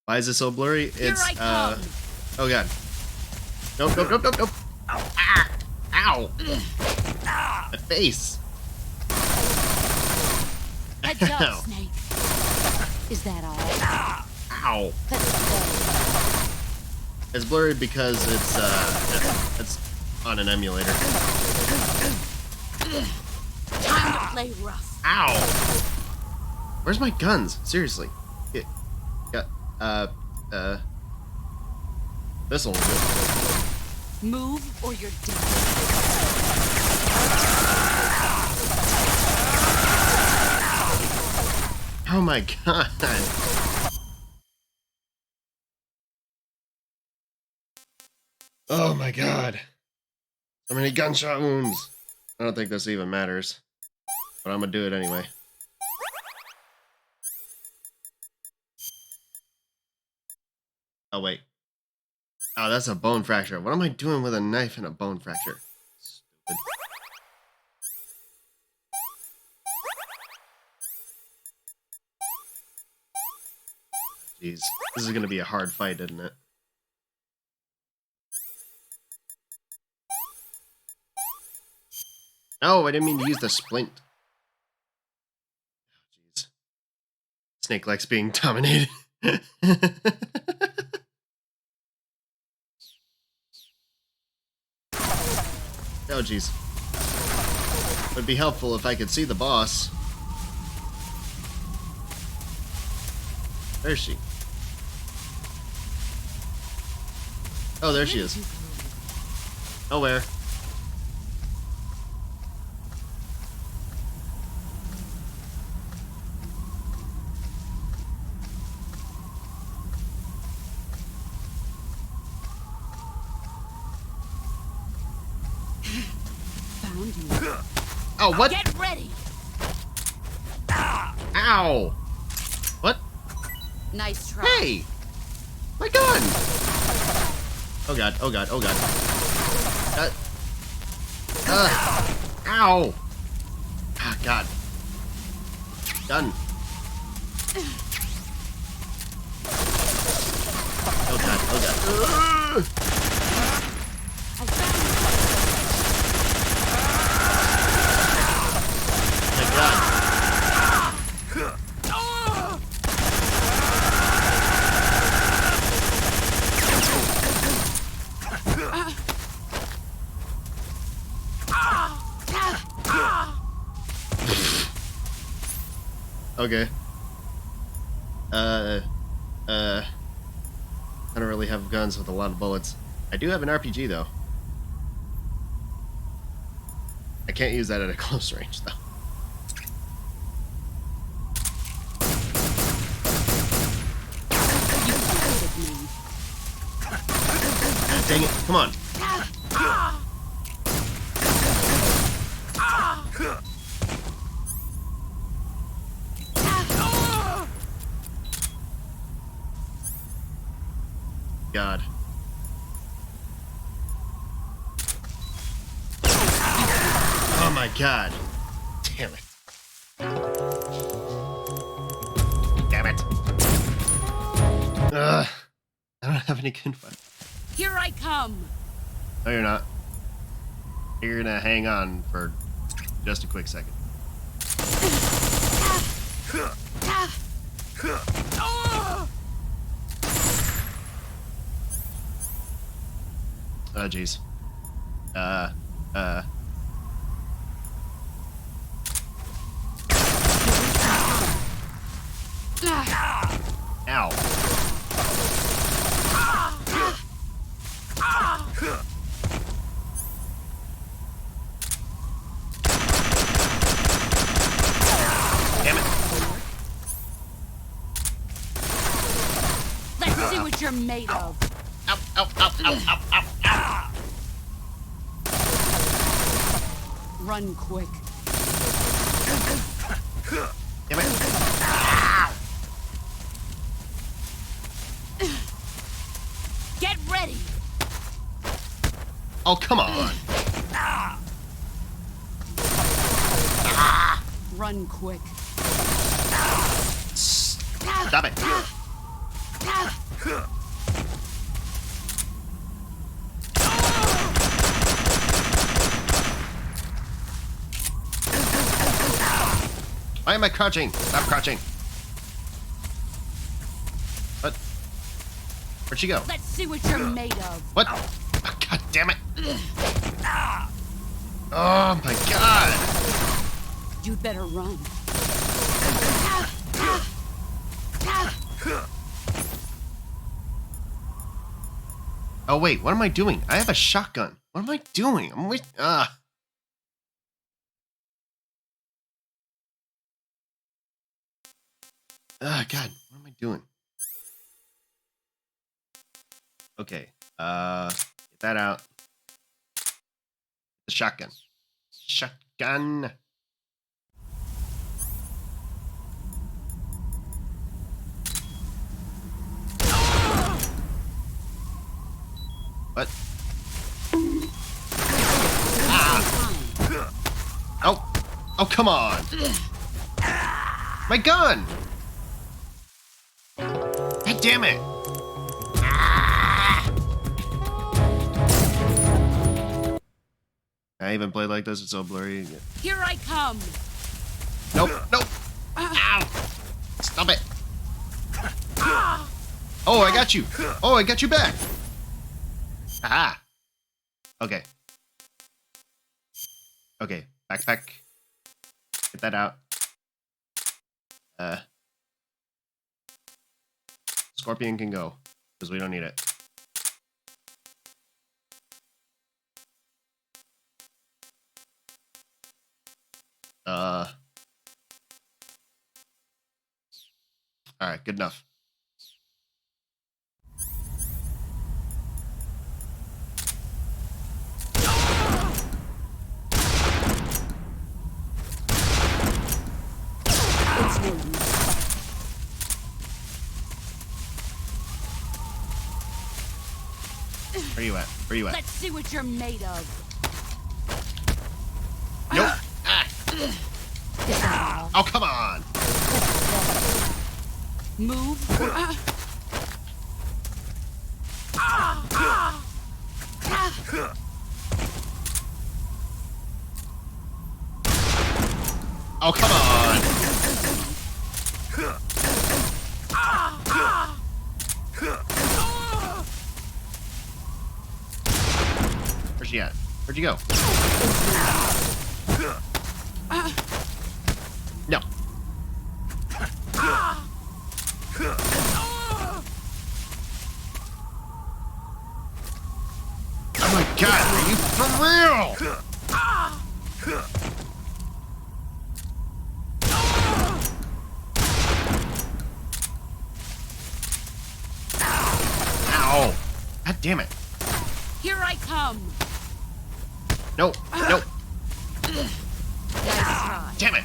Why is this so blurry? It's, oh, God. Nope, nope, nope, nope, nope. Ow. Ah. Ow. My face. Heads up, Snake. Is that all? Ow. It's blurry because it's on an emulator. Time to play rough. Ow. Where's my guns? Seriously. This'll do. Move or you're dead. Oh my God. Oh my God. So many gunshot wounds. I don't think this even matters. But I'm gonna do it anyway. Oh, wait. Oh, that's a bone fracture. What am I doing with a knife and a bone fracture? Stupid. Jeez. This is gonna be a hard fight, isn't it? Oh, I didn't mean to use the splint. Jeez. Snake likes being dominated. Oh, jeez. It would be helpful if I could see the boss. Where is she? Oh, there she is. Oh, where? Found you. Oh, what? Get ready. Ow! What? Nice try. Hey! My gun! Oh god, oh god, oh god. Ow! Ah, god. Done. Oh god, oh god. My god. Okay. I don't really have guns with a lot of bullets. I do have an RPG though. I can't use that at a close range though. Dang it, come on. God. Oh my god. Damn it. Damn it. Ugh. I don't have any good fun. Here I come. No, you're not. You're gonna hang on for just a quick second. Oh, jeez. Ow. Damn it. Let's see what you're made of. Ow, ow, ow, ow, ow, ow, ow. Run quick. Damn it. Get ready. Oh, come on. Run quick. Stop it. Why am I crouching? Stop crouching. What? Where'd she go? Let's see what you're made of. What? Oh, god damn it. Oh my god. You'd better run. Oh wait, what am I doing? I have a shotgun. What am I doing? I'm wait. God, what am I doing? Okay, get that out. The shotgun. Shotgun. What? Ah. Oh. Oh, come on. My gun. God damn it. I even played like this. It's so blurry. Here I come. Nope. Nope. Ow! Stop it. Oh, I got you. Oh, I got you back. Aha. Okay. Okay. Backpack. Get that out. Scorpion can go because we don't need it. All right, good enough. Where you at? Where you at? Let's see what you're made of. Nope. Oh, come on. Move. Oh, come on. Where's she at? Where'd you go? No. Oh my god, are you for real? Ow. God damn it. Here I come. Nope. Nope. Nice try. Damn it.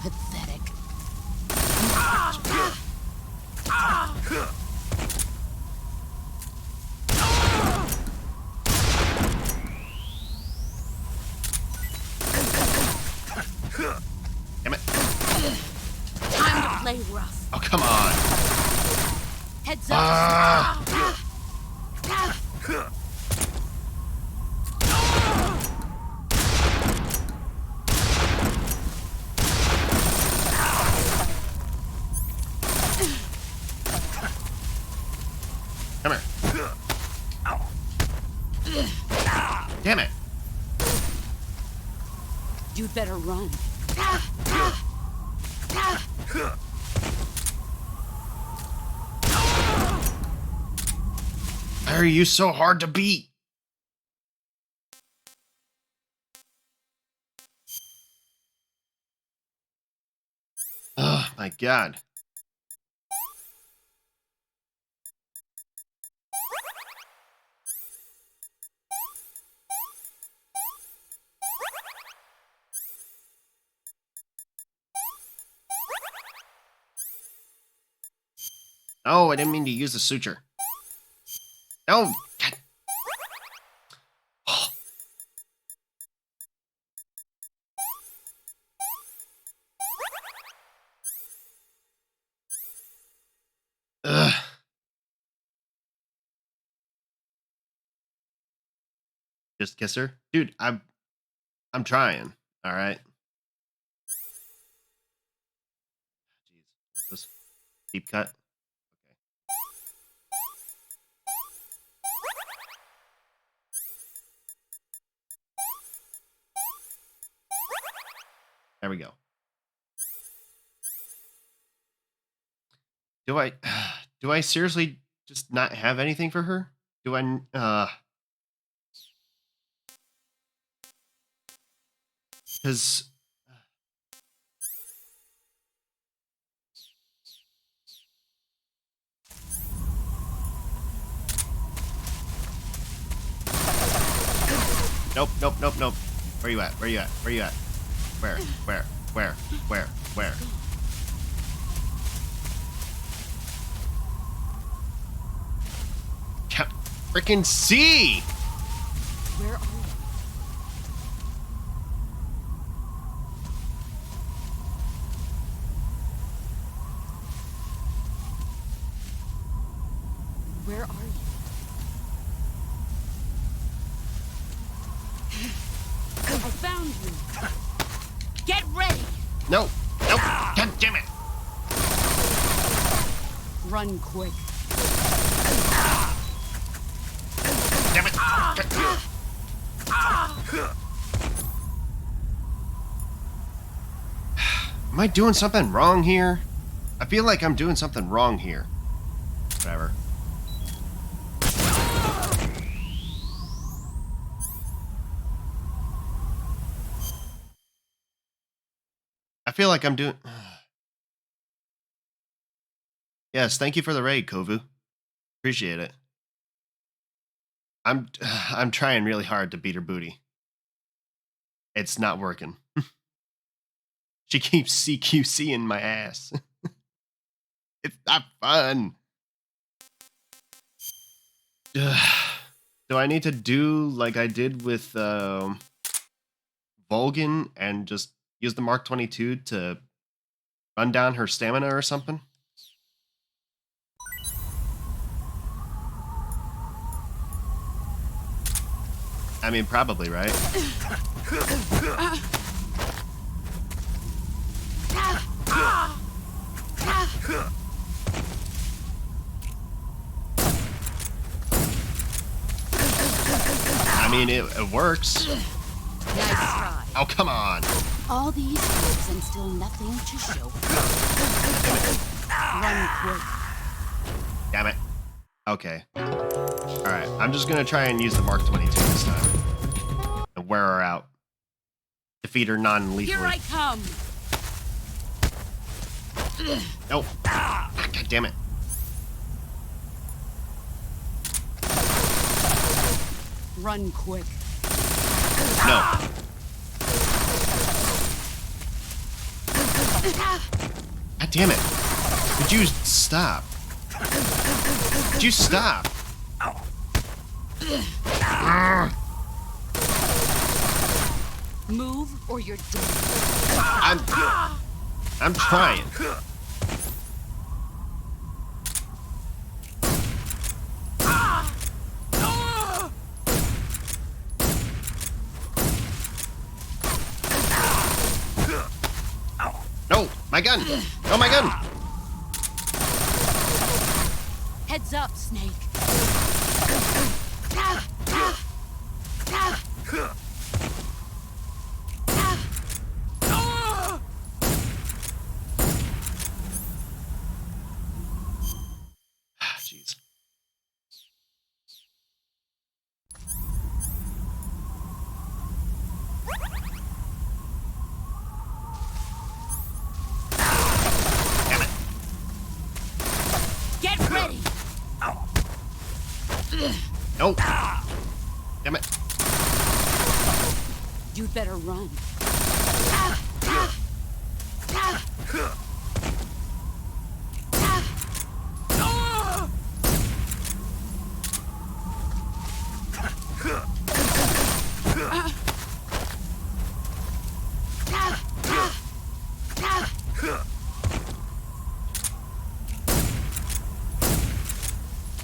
Pathetic. Damn it. Time to play rough. Oh, come on. Heads up. Come here. Damn it. You'd better run. Why are you so hard to beat? Oh my god. Oh, I didn't mean to use the suture. No. God. Oh. Ugh. Just kiss her? Dude, I'm trying. All right. Jeez. Is this deep cut? There we go. Do I seriously just not have anything for her? Do I cuz Nope, nope, nope, nope. Where you at? Where you at? Where you at? Where? Can't freaking see! Where are you? Where are you? found you. Get ready. No. Nope. God damn it. Run quick. Damn it. Am I doing something wrong here? I feel like I'm doing something wrong here. Whatever. I feel like I'm doing... Yes, thank you for the raid, Kovu. Appreciate it. I'm trying really hard to beat her booty. It's not working. She keeps CQCing my ass. It's not fun. Do I need to do like I did with Volgin and just use the Mark 22 to run down her stamina or something? I mean, probably, right? I mean, it works. Nice try. Oh, come on. All these years and still nothing to show. Run quick. Damn it. Okay. Alright, I'm just gonna try and use the Mark 22 this time. And wear her out. Defeat her non-lethally. Here I come. Nope. Ah, God damn it. Run quick. No. God damn it. Would you stop? Would you stop? Move or you're dead. I'm trying. No, my gun! No, my gun! Heads up, Snake. Jeez. Damn it. Get ready. Nope. Damn it. You'd better run.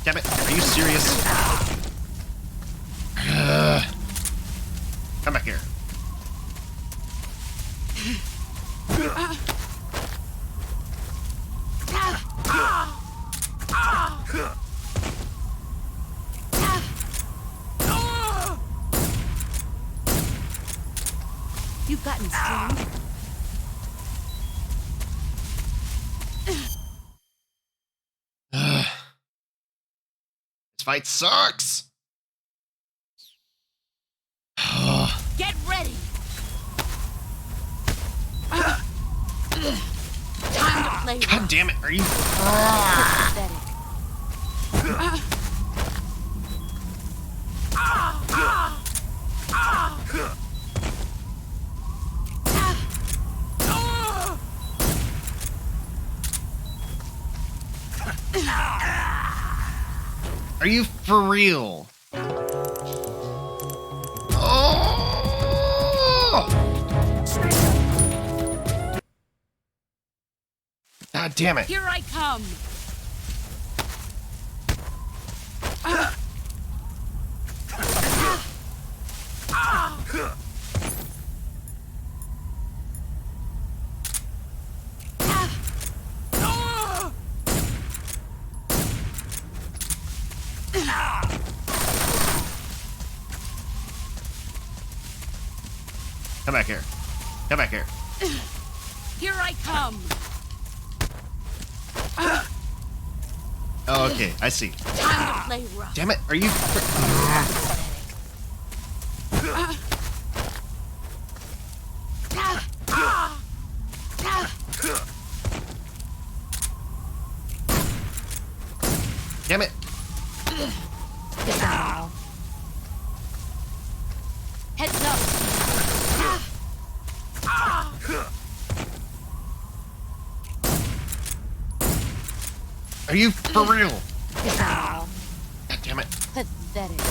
Damn it. Are you serious? Come back here. You've gotten stronger. This fight sucks. Get ready. Time to play. God damn it. Are you... Pathetic. Are you for real? God damn it. Here I come. Come back here. Come back here. Here I come. Oh, okay. I see. Time to play rough. Damn it. Are you... Damn it. Heads up. Are you for real? God damn it. Pathetic.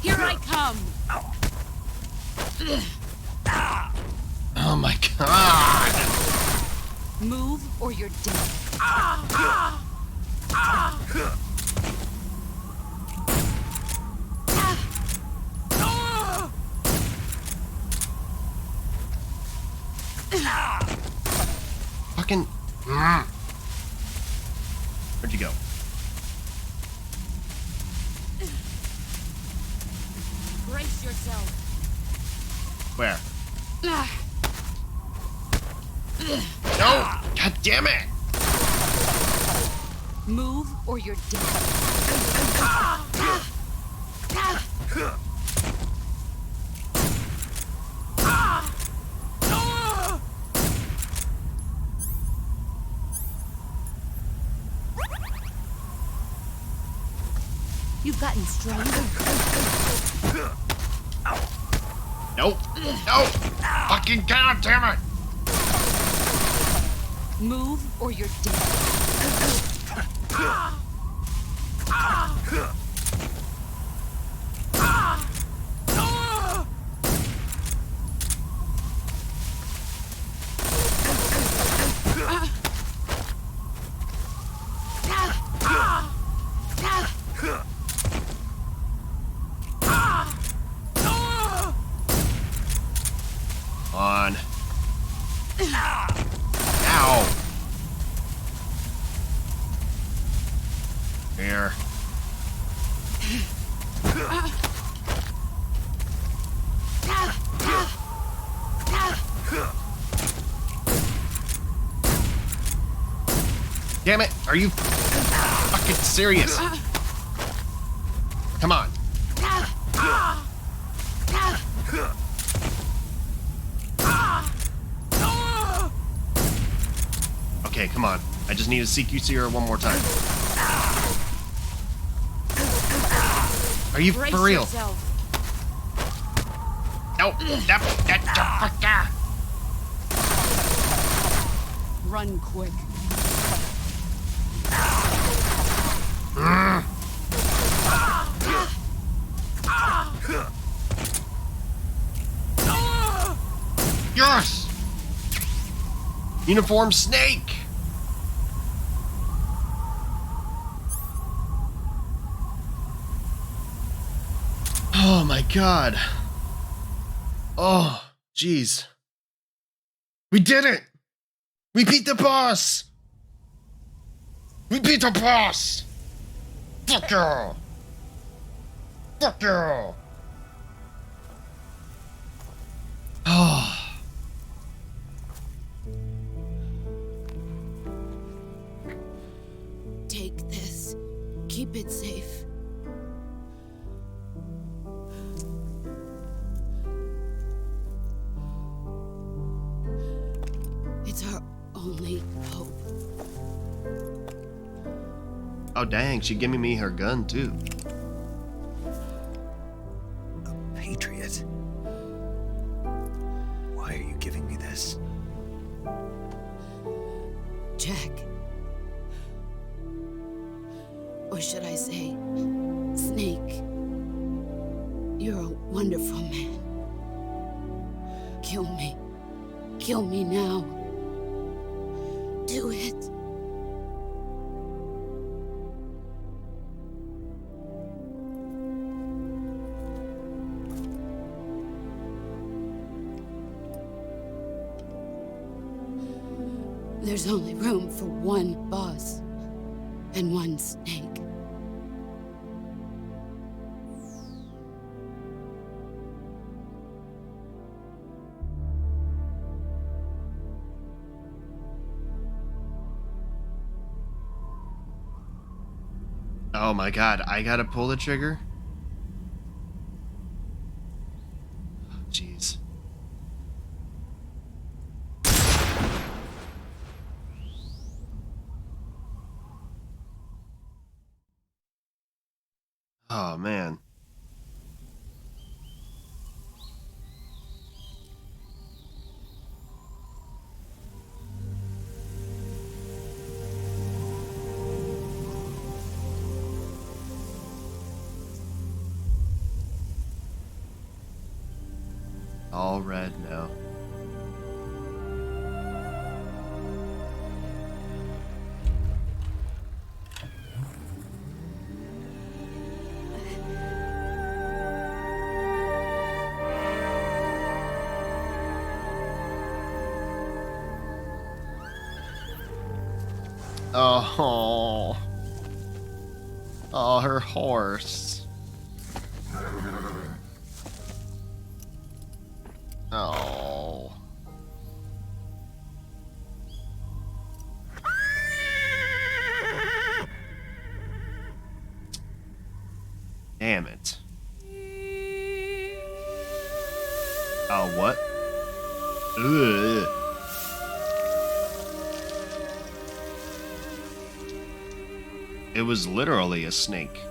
Here I come. Oh my god. Move or you're dead. Fucking... Where'd you go? Brace yourself. Where? No! God damn it! Move or you're dead. You've gotten stronger. Nope. No! Fucking god damn it! Move or you're dead. On. Ow. Here. Damn it! Are you fucking serious? Come on. Okay, come on. I just need to CQC her one more time. Are you Brace for real? yourself. No. Run quick. Yes! Uniform snake! Oh my god. Oh, jeez. We did it! We beat the boss! We beat the boss! Fuck you! Fuck you! Oh. Take this. Keep it safe. It's our only hope. Oh dang, she giving me her gun too. A patriot? Why are you giving me this? Jack. Or should I say, Snake. You're a wonderful man. Kill me. Kill me now. Do it. There's only room for one boss and one snake. Oh my god, I gotta pull the trigger? Oh, jeez. Oh man. All red now. Oh. Oh, her horse. Oh. Damn it. Oh, what? Ugh. It was literally a snake.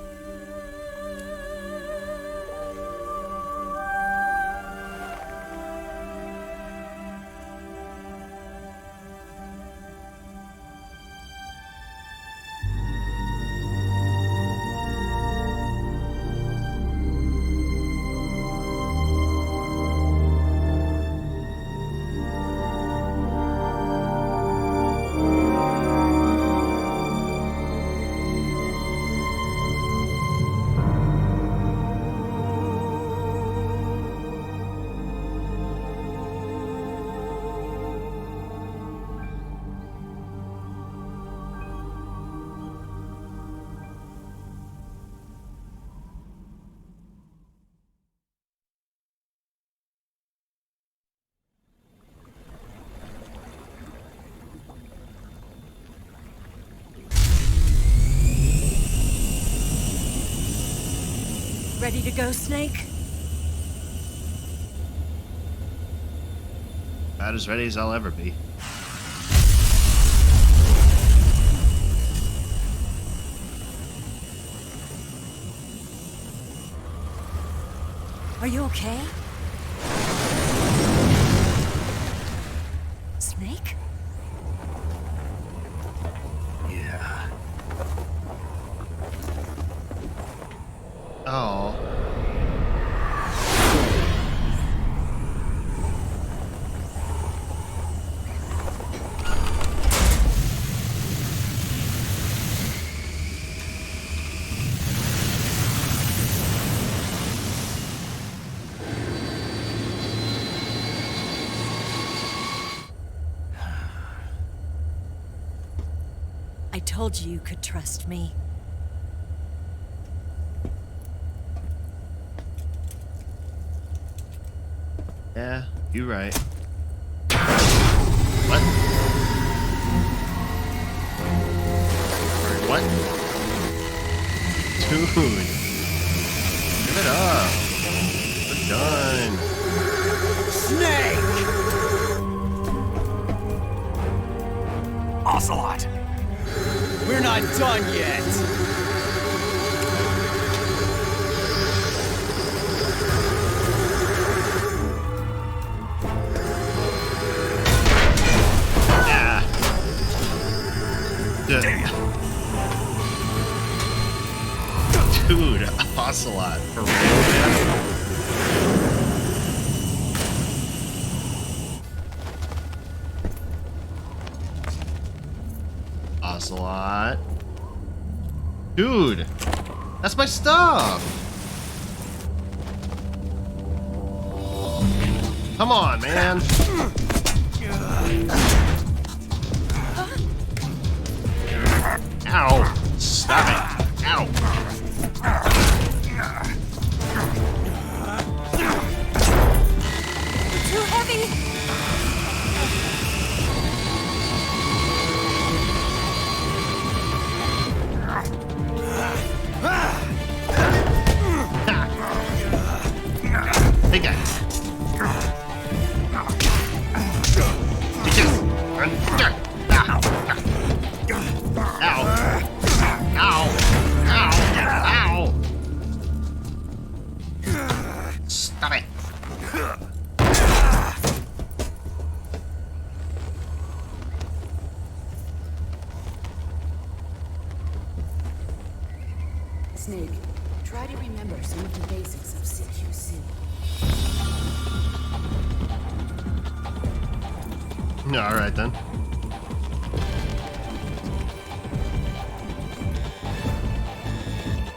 Ready to go, Snake? About as ready as I'll ever be. Are you okay? Snake? Yeah. Oh. I told you you could trust me. Yeah, you're right. What? What? Dude. Give it up. We're done. Snake! Ocelot! We're not done yet! Dude, Ocelot, for real, man? Ocelot. Dude, that's my stuff. Come on, man. Ow! Stop it! Ow! Too heavy! Big guy. Ow. Ow. Ow. Ow. Stop it. Snake, try to remember some of the basics of CQC. All right then.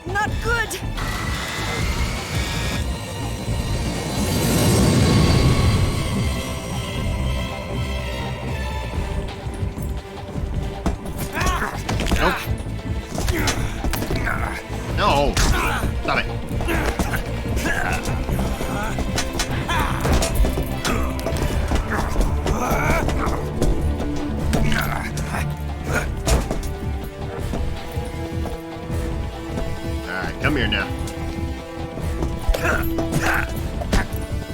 Not good! Nope. No! Stop it. Alright, come here now.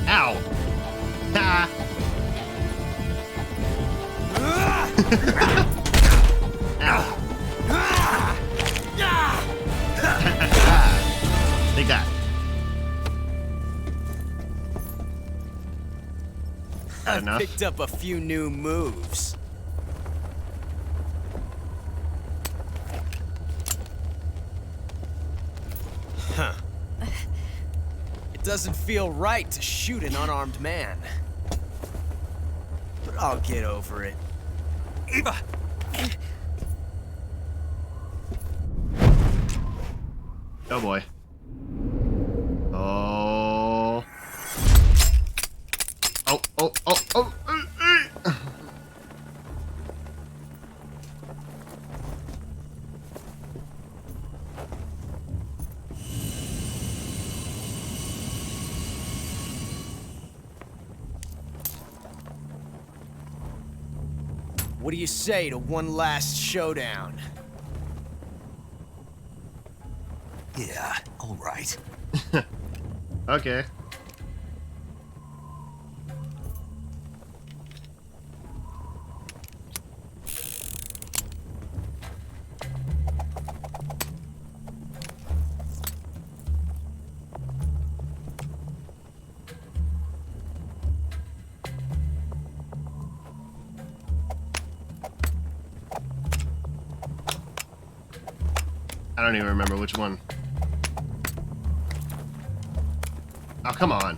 Ow! Ha! Ow! Take that. I Enough? picked up a few new moves. Huh. It doesn't feel right to shoot an unarmed man. But I'll get over it. Eva! Oh boy. Oh. Oh, oh, oh, oh. What do you say to one last showdown? Yeah, all right. Okay. I don't even remember which one. Oh, come on.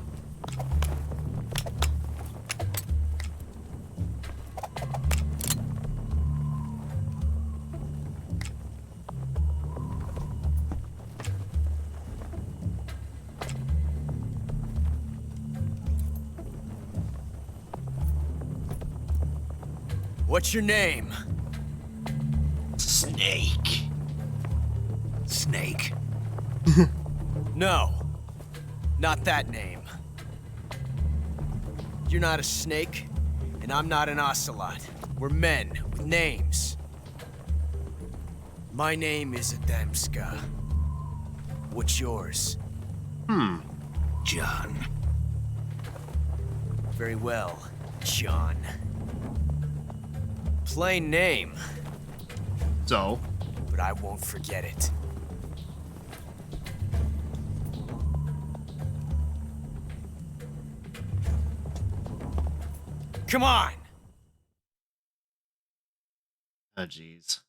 What's your name? Snake. Snake. No. Not that name. You're not a snake, and I'm not an ocelot. We're men with names. My name is Adamska. What's yours? John. Very well, John. Plain name, So? but I won't forget it. Come on! Oh, jeez.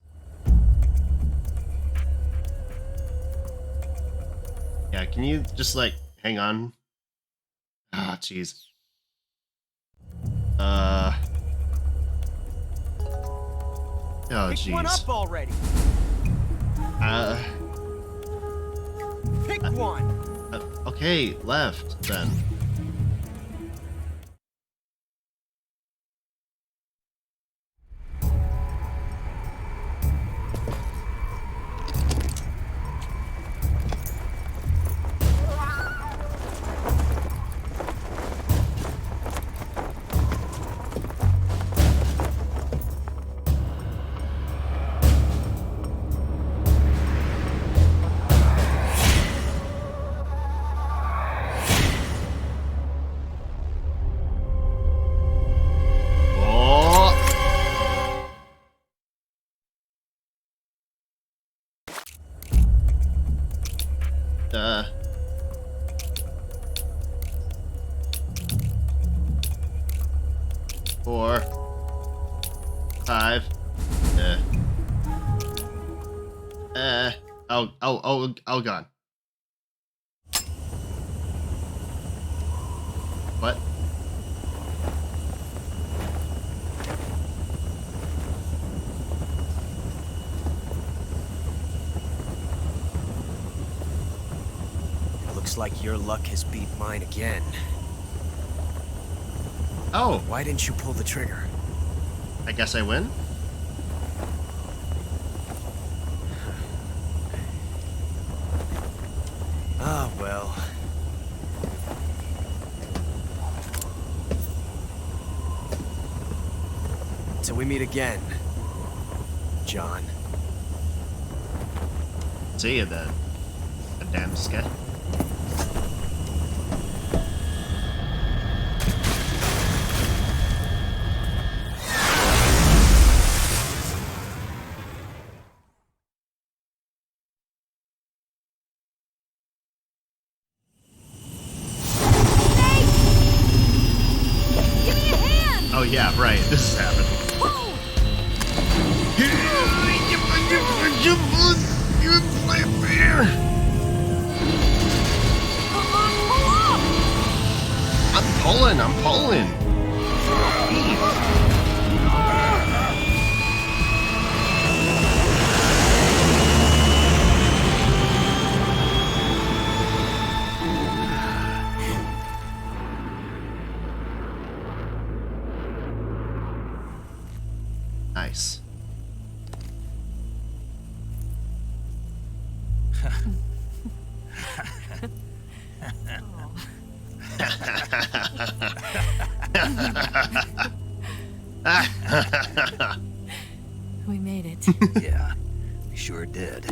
Yeah, can you just, like, hang on? Ah, jeez. Oh, Pick one jeez. up already. Pick one. Okay, left, then. 4, 5. Oh, gone. What? Looks like your luck has beat mine again. Oh. Why didn't you pull the trigger? I guess I win? Ah, well. Till we meet again, John. See you then, Adamska. Oh yeah, right. This is happening. I'm pulling. Nice. We made it. Yeah, we sure did.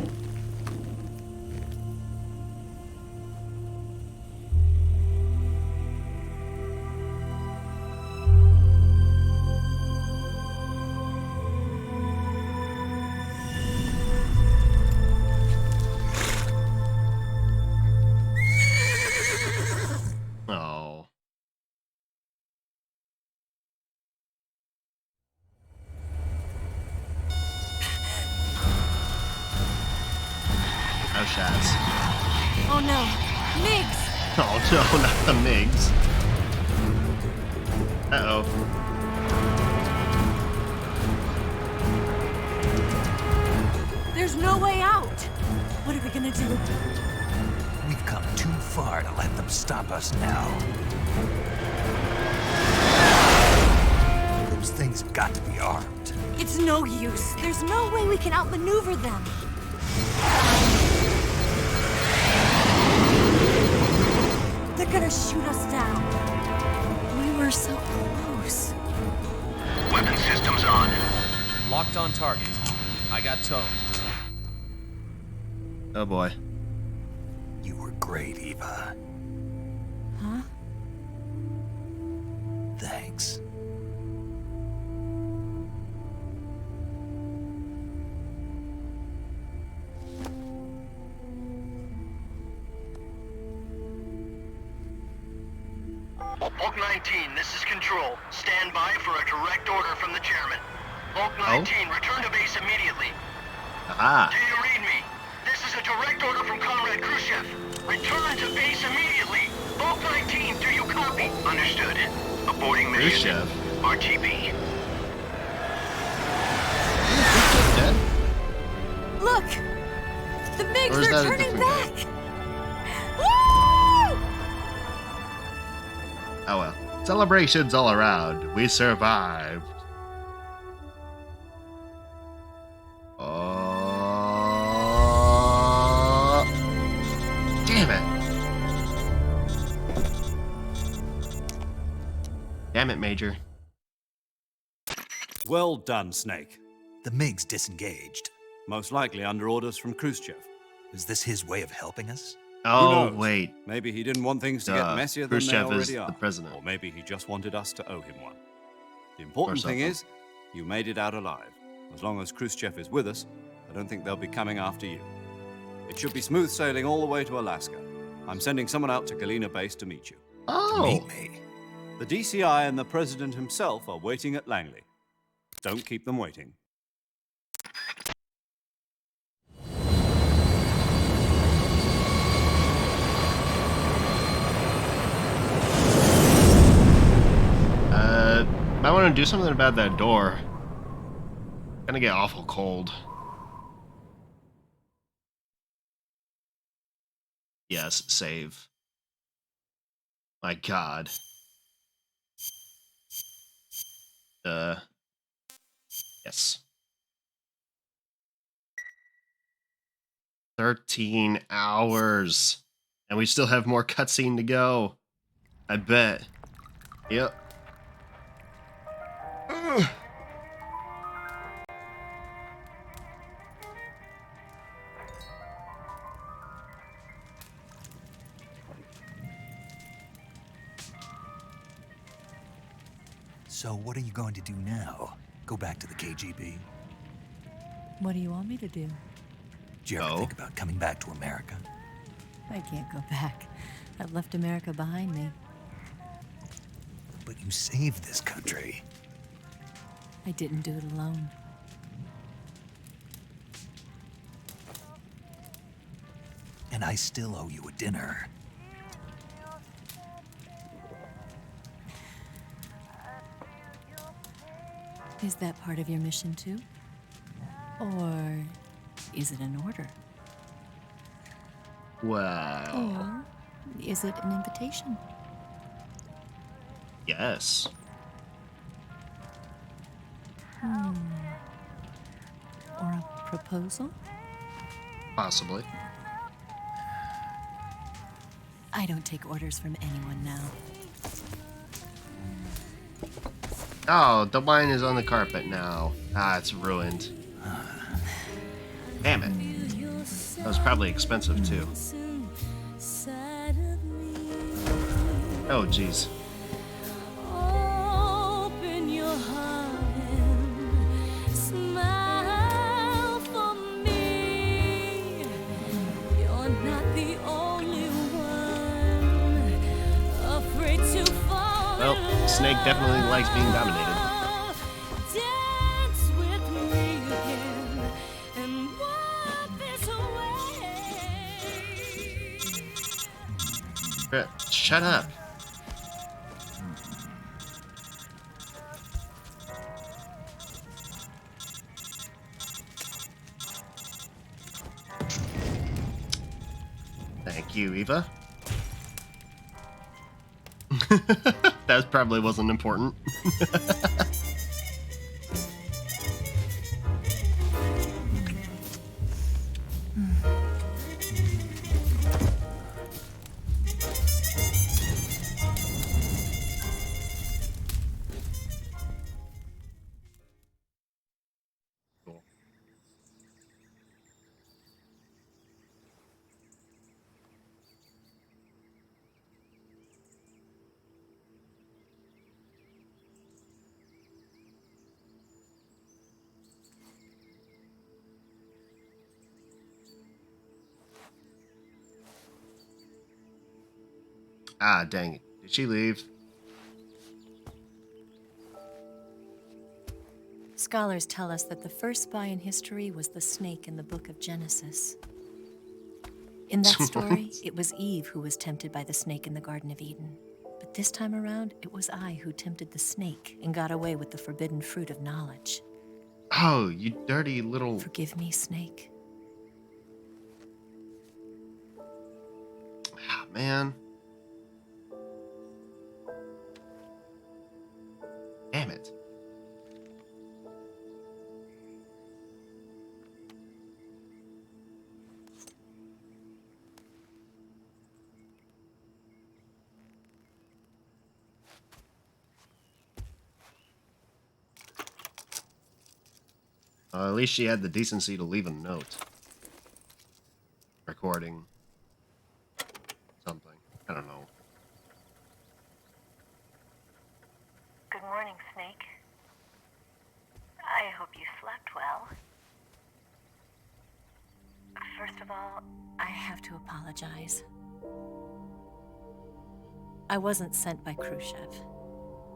Oh. Oh, Shaz. Oh no, Migs! Oh no, not the Migs. Uh-oh. There's no way out! What are we gonna do? We've come too far to let them stop us now. Those things have got to be armed. It's no use. There's no way we can outmaneuver them. They're gonna shoot us down. We were so close. Weapon systems on. Locked on target. I got towed. Oh boy. You were great, Eva. Huh? Thanks. Bulk 19, this is Control. Stand by for a direct order from the chairman. Bulk 19, return to base immediately. Aha. Do you read me? This is a direct order from Comrade Khrushchev. Return to base immediately. Bulk 19, do you copy? Understood. Aborting mission. Khrushchev. RTB. Dead? Look! The Or Migs is are that a turning different back! Woo! Oh well. Celebrations all around. We survived. Oh. Damn it. Damn it, Major. Well done, Snake. The MiGs disengaged. Most likely under orders from Khrushchev. Is this his way of helping us? Oh, Who knows? wait. Maybe he didn't want things to get messier than they Khrushchev is already are. the president. Or maybe he just wanted us to owe him one. The important thing something. is, you made it out alive. As long as Khrushchev is with us, I don't think they'll be coming after you. It should be smooth sailing all the way to Alaska. I'm sending someone out to Galena Base to meet you. Oh. Meet me. The DCI and the President himself are waiting at Langley. Don't keep them waiting. I want to do something about that door. Gonna get awful cold. Yes, save. My God. Yes. 13 hours. And we still have more cutscene to go. I bet. Yep. Ugh. So what are you going to do now? Go back to the KGB? What do you want me to do? Do you ever think about coming back to America? I can't go back. I've left America behind me. But you saved this country. I didn't do it alone. And I still owe you a dinner. Is that part of your mission too? Or is it an order? Wow. Or is it an invitation? Yes. Or a proposal? Possibly. I don't take orders from anyone now. Oh, the wine is on the carpet now. Ah, it's ruined. Damn it. That was probably expensive too. Oh, jeez. Open your heart and smile for me. You're not the only one afraid to fall. Well, Snake definitely likes being dominated. Dance with me again and wipe this away. Shut up. Thank you, Eva. That probably wasn't important. Cool. Ah, dang it. Did she leave? Scholars tell us that the first spy in history was the snake in the book of Genesis. In that story, it was Eve who was tempted by the snake in the Garden of Eden. But this time around, it was I who tempted the snake and got away with the forbidden fruit of knowledge. Oh, you dirty little... Forgive me, Snake. Ah, man. Damn it. At least she had the decency to leave a note. Recording. Something. I don't know. Good morning, Snake. I hope you slept well. First of all, I have to apologize. I wasn't sent by Khrushchev.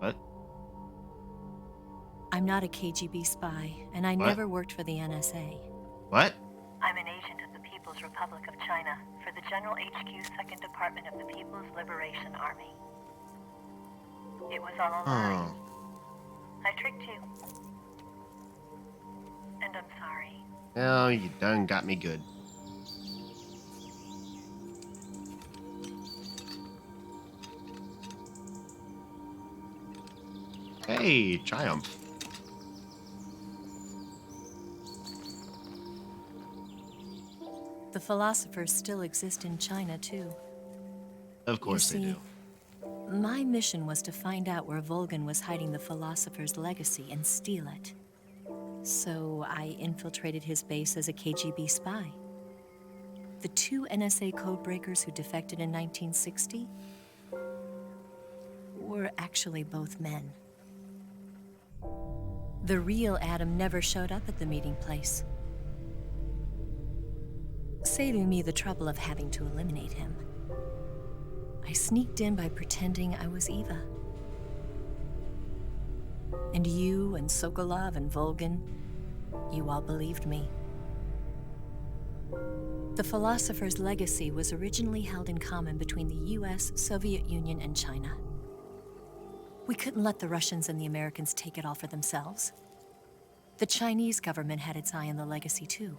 What? I'm not a KGB spy, and I What? never worked for the NSA. What? I'm an agent of the People's Republic of China for the General HQ 2nd Department of the People's Liberation Army. It was all a lie. Oh. I tricked you. And I'm sorry. Oh, you done got me good. Hey, Triumph. The philosophers still exist in China, too. Of course You they see, do. My mission was to find out where Volgan was hiding the philosopher's legacy and steal it. So I infiltrated his base as a KGB spy. The 2 NSA codebreakers who defected in 1960 were actually both men. The real Adam never showed up at the meeting place, saving me the trouble of having to eliminate him. I sneaked in by pretending I was Eva. And you and Sokolov and Volgan, you all believed me. The philosopher's legacy was originally held in common between the US, Soviet Union, and China. We couldn't let the Russians and the Americans take it all for themselves. The Chinese government had its eye on the legacy, too.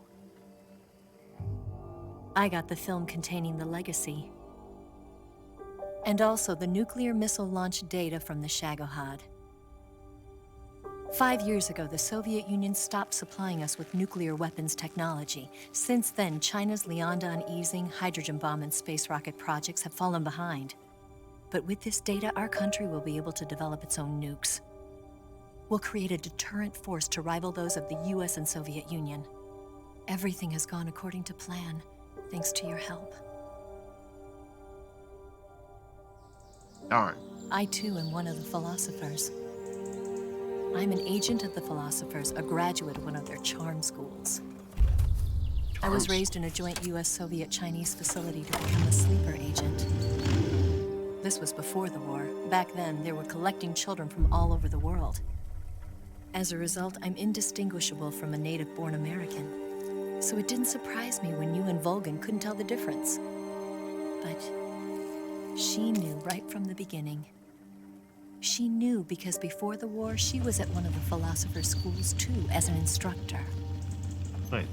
I got the film containing the legacy, and also the nuclear missile launch data from the Shagohod. 5 years ago, the Soviet Union stopped supplying us with nuclear weapons technology. Since then, China's Liaodong easing, hydrogen bomb, and space rocket projects have fallen behind. But with this data, our country will be able to develop its own nukes. We'll create a deterrent force to rival those of the US and Soviet Union. Everything has gone according to plan, thanks to your help. Darn. I too am one of the philosophers. I'm an agent of the philosophers, a graduate of one of their charm schools. I was raised in a joint US-Soviet-Chinese facility to become a sleeper agent. This was before the war. Back then, they were collecting children from all over the world. As a result, I'm indistinguishable from a native-born American. So it didn't surprise me when you and Volgan couldn't tell the difference. But she knew right from the beginning. She knew because before the war, she was at one of the philosopher's schools too, as an instructor. Wait.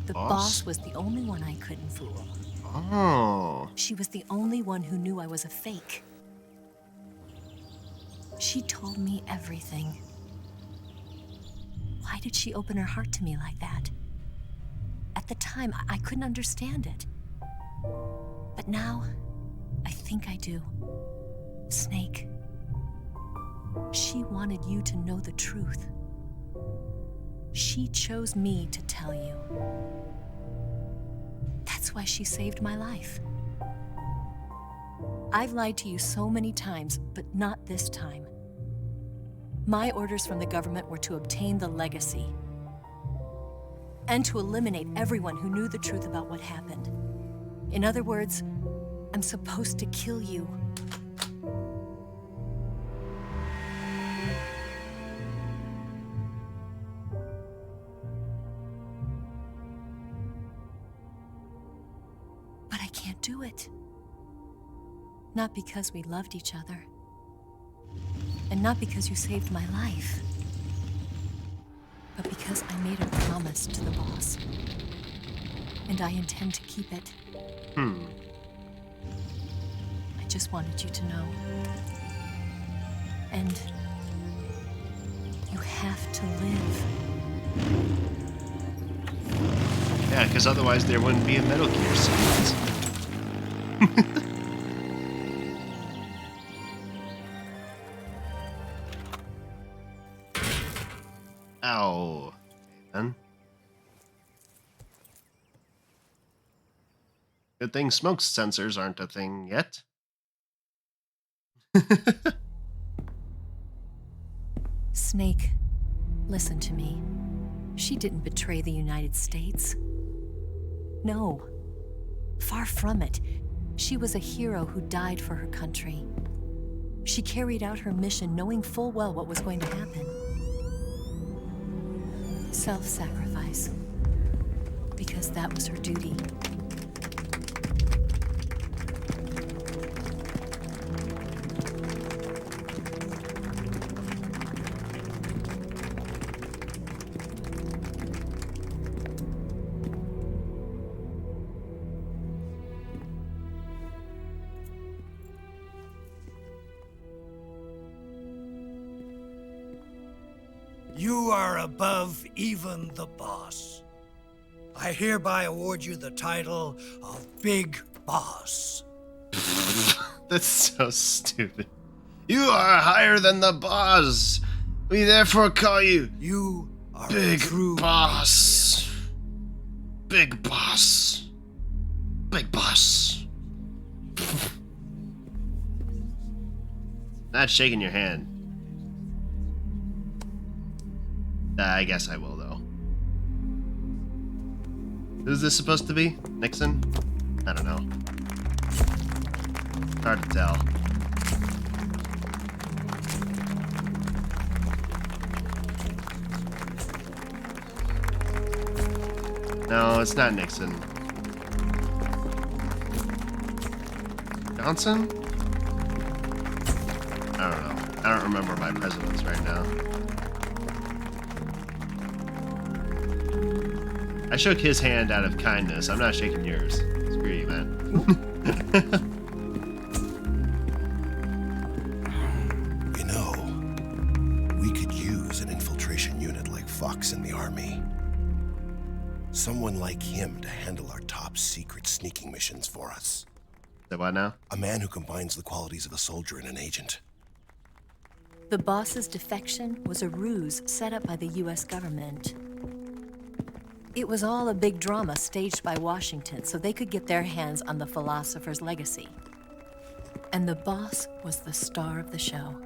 The boss was the only one I couldn't fool. Oh. She was the only one who knew I was a fake. She told me everything. Why did she open her heart to me like that? At the time, I couldn't understand it. But now, I think I do. Snake. She wanted you to know the truth. She chose me to tell you. That's why she saved my life. I've lied to you so many times, but not this time. My orders from the government were to obtain the legacy and to eliminate everyone who knew the truth about what happened. In other words, I'm supposed to kill you. But I can't do it. Not because we loved each other. And not because you saved my life. But because I made a promise to the boss. And I intend to keep it. I just wanted you to know. And you have to live. Yeah, because otherwise there wouldn't be a Metal Gear series. Ow. Then. Good thing smoke sensors aren't a thing yet. Snake, listen to me. She didn't betray the United States. No. Far from it. She was a hero who died for her country. She carried out her mission knowing full well what was going to happen. Self-sacrifice. Because that was her duty. You are above even the boss. I hereby award you the title of Big Boss. That's so stupid. You are higher than the boss. We therefore call you You are Big a true Boss. Big Boss. Big Boss. Not shaking your hand. I guess I will, though. Who's this supposed to be? Nixon? I don't know. Hard to tell. No, it's not Nixon. Johnson? I don't know. I don't remember my presidents right now. I shook his hand out of kindness. I'm not shaking yours. Screw you, man. You know, we could use an infiltration unit like Fox in the army. Someone like him to handle our top secret sneaking missions for us. Say what now? A man who combines the qualities of a soldier and an agent. The boss's defection was a ruse set up by the US government. It was all a big drama staged by Washington so they could get their hands on the philosopher's legacy. And the boss was the star of the show.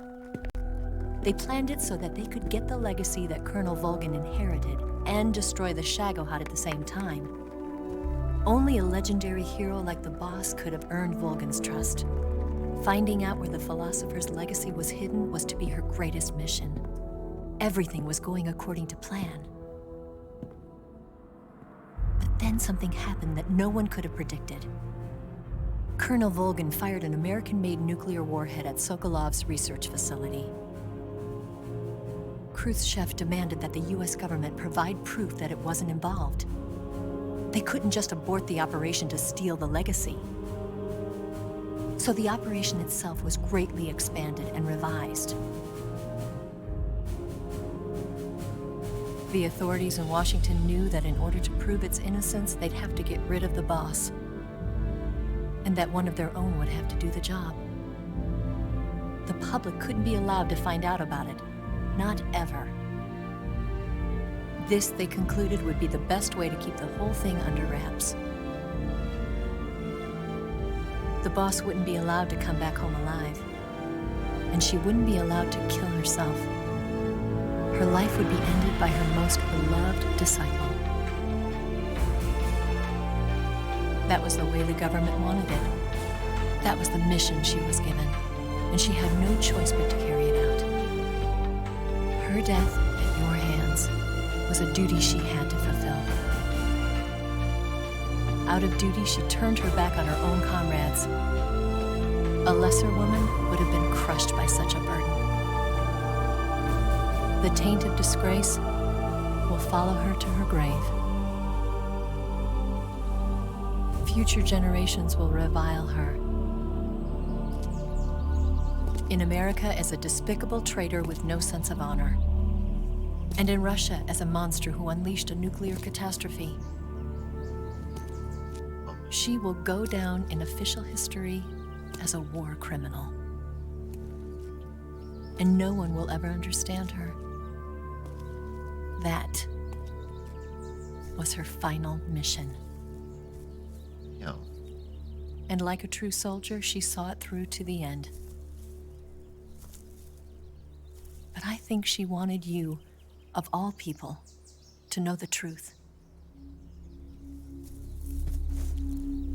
They planned it so that they could get the legacy that Colonel Volgin inherited and destroy the Shagohod at the same time. Only a legendary hero like the boss could have earned Volgin's trust. Finding out where the philosopher's legacy was hidden was to be her greatest mission. Everything was going according to plan. But then something happened that no one could have predicted. Colonel Volgin fired an American-made nuclear warhead at Sokolov's research facility. Khrushchev demanded that the US government provide proof that it wasn't involved. They couldn't just abort the operation to steal the legacy. So the operation itself was greatly expanded and revised. The authorities in Washington knew that in order to prove its innocence, they'd have to get rid of the boss, and that one of their own would have to do the job. The public couldn't be allowed to find out about it, not ever. This, they concluded, would be the best way to keep the whole thing under wraps. The boss wouldn't be allowed to come back home alive, and she wouldn't be allowed to kill herself. Her life would be ended by her most beloved disciple. That was the way the government wanted it. That was the mission she was given, and she had no choice but to carry it out. Her death at your hands was a duty she had to fulfill. Out of duty, she turned her back on her own comrades. A lesser woman would have been crushed by such a burden. The taint of disgrace will follow her to her grave. Future generations will revile her. In America as a despicable traitor with no sense of honor. And in Russia as a monster who unleashed a nuclear catastrophe. She will go down in official history as a war criminal. And no one will ever understand her. That was her final mission. Yo. And like a true soldier, she saw it through to the end. But I think she wanted you, of all people, to know the truth.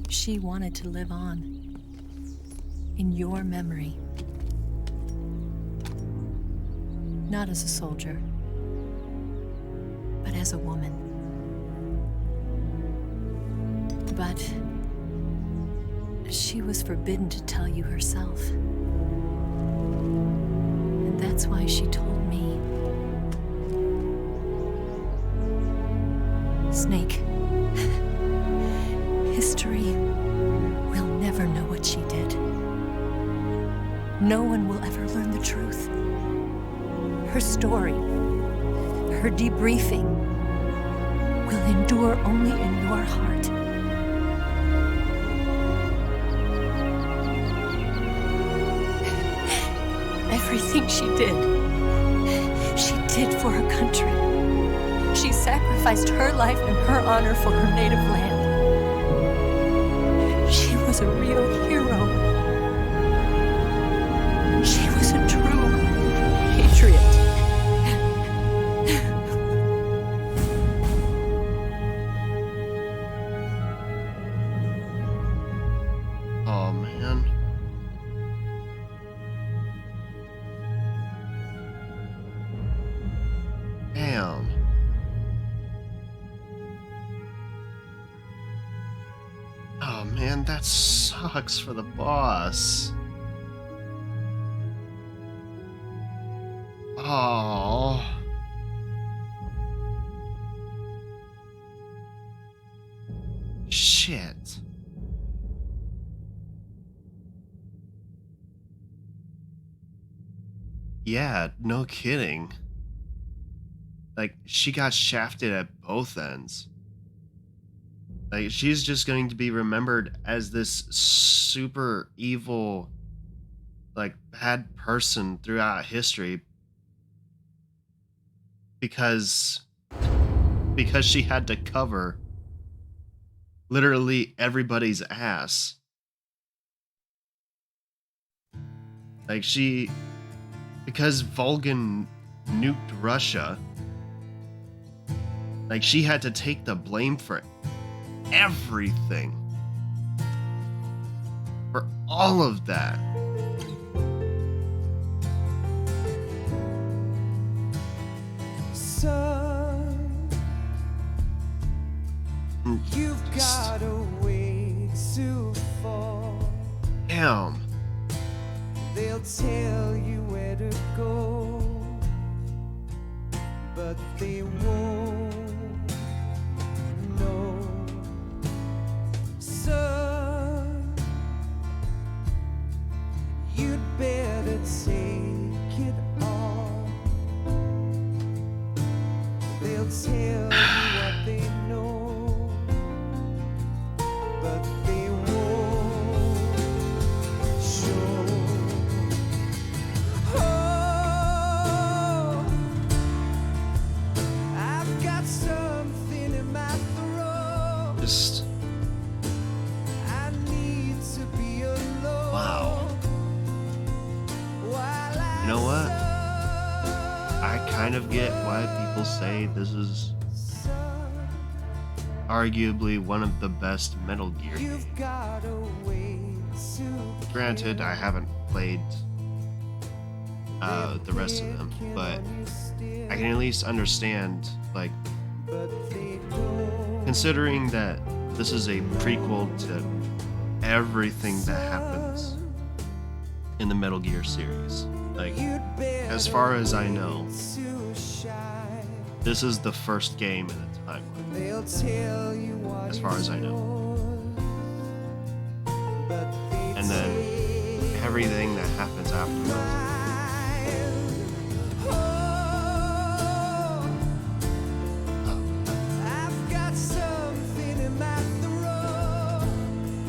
She wanted to live on in your memory Not as a soldier, but as a woman. But she was forbidden to tell you herself. And that's why she told me. Snake, history will never know what she did. No one will ever learn the truth. Her story, her debriefing, will endure only in your heart. Everything she did for her country. She sacrificed her life and her honor for her native land. She was a real hero. She was a true patriot. Oh, man. Damn. Oh, man, that sucks for the boss. Oh. Shit. Yeah, no kidding. Like, she got shafted at both ends. Like, she's just going to be remembered as this super evil, like, bad person throughout history because she had to cover literally everybody's ass. Like, because Vulcan nuked Russia, like, she had to take the blame for everything. For all of that. Son, you've got a way to fall. Damn. They'll tell you where to go, but they won't know. Son, you'd better take it all. They'll tell you what they know, but they won't show. Oh, I've got something in my throat. Just. I need to be alone. Wow. You know what? I kind of get why people say this is arguably one of the best Metal Gear games. Granted, I haven't played the rest of them, but I can at least understand, like, considering that this is a prequel to everything that happens in the Metal Gear series. Like, as far as I know, this is the first game in the timeline. As far as I know. And then everything that happens afterwards.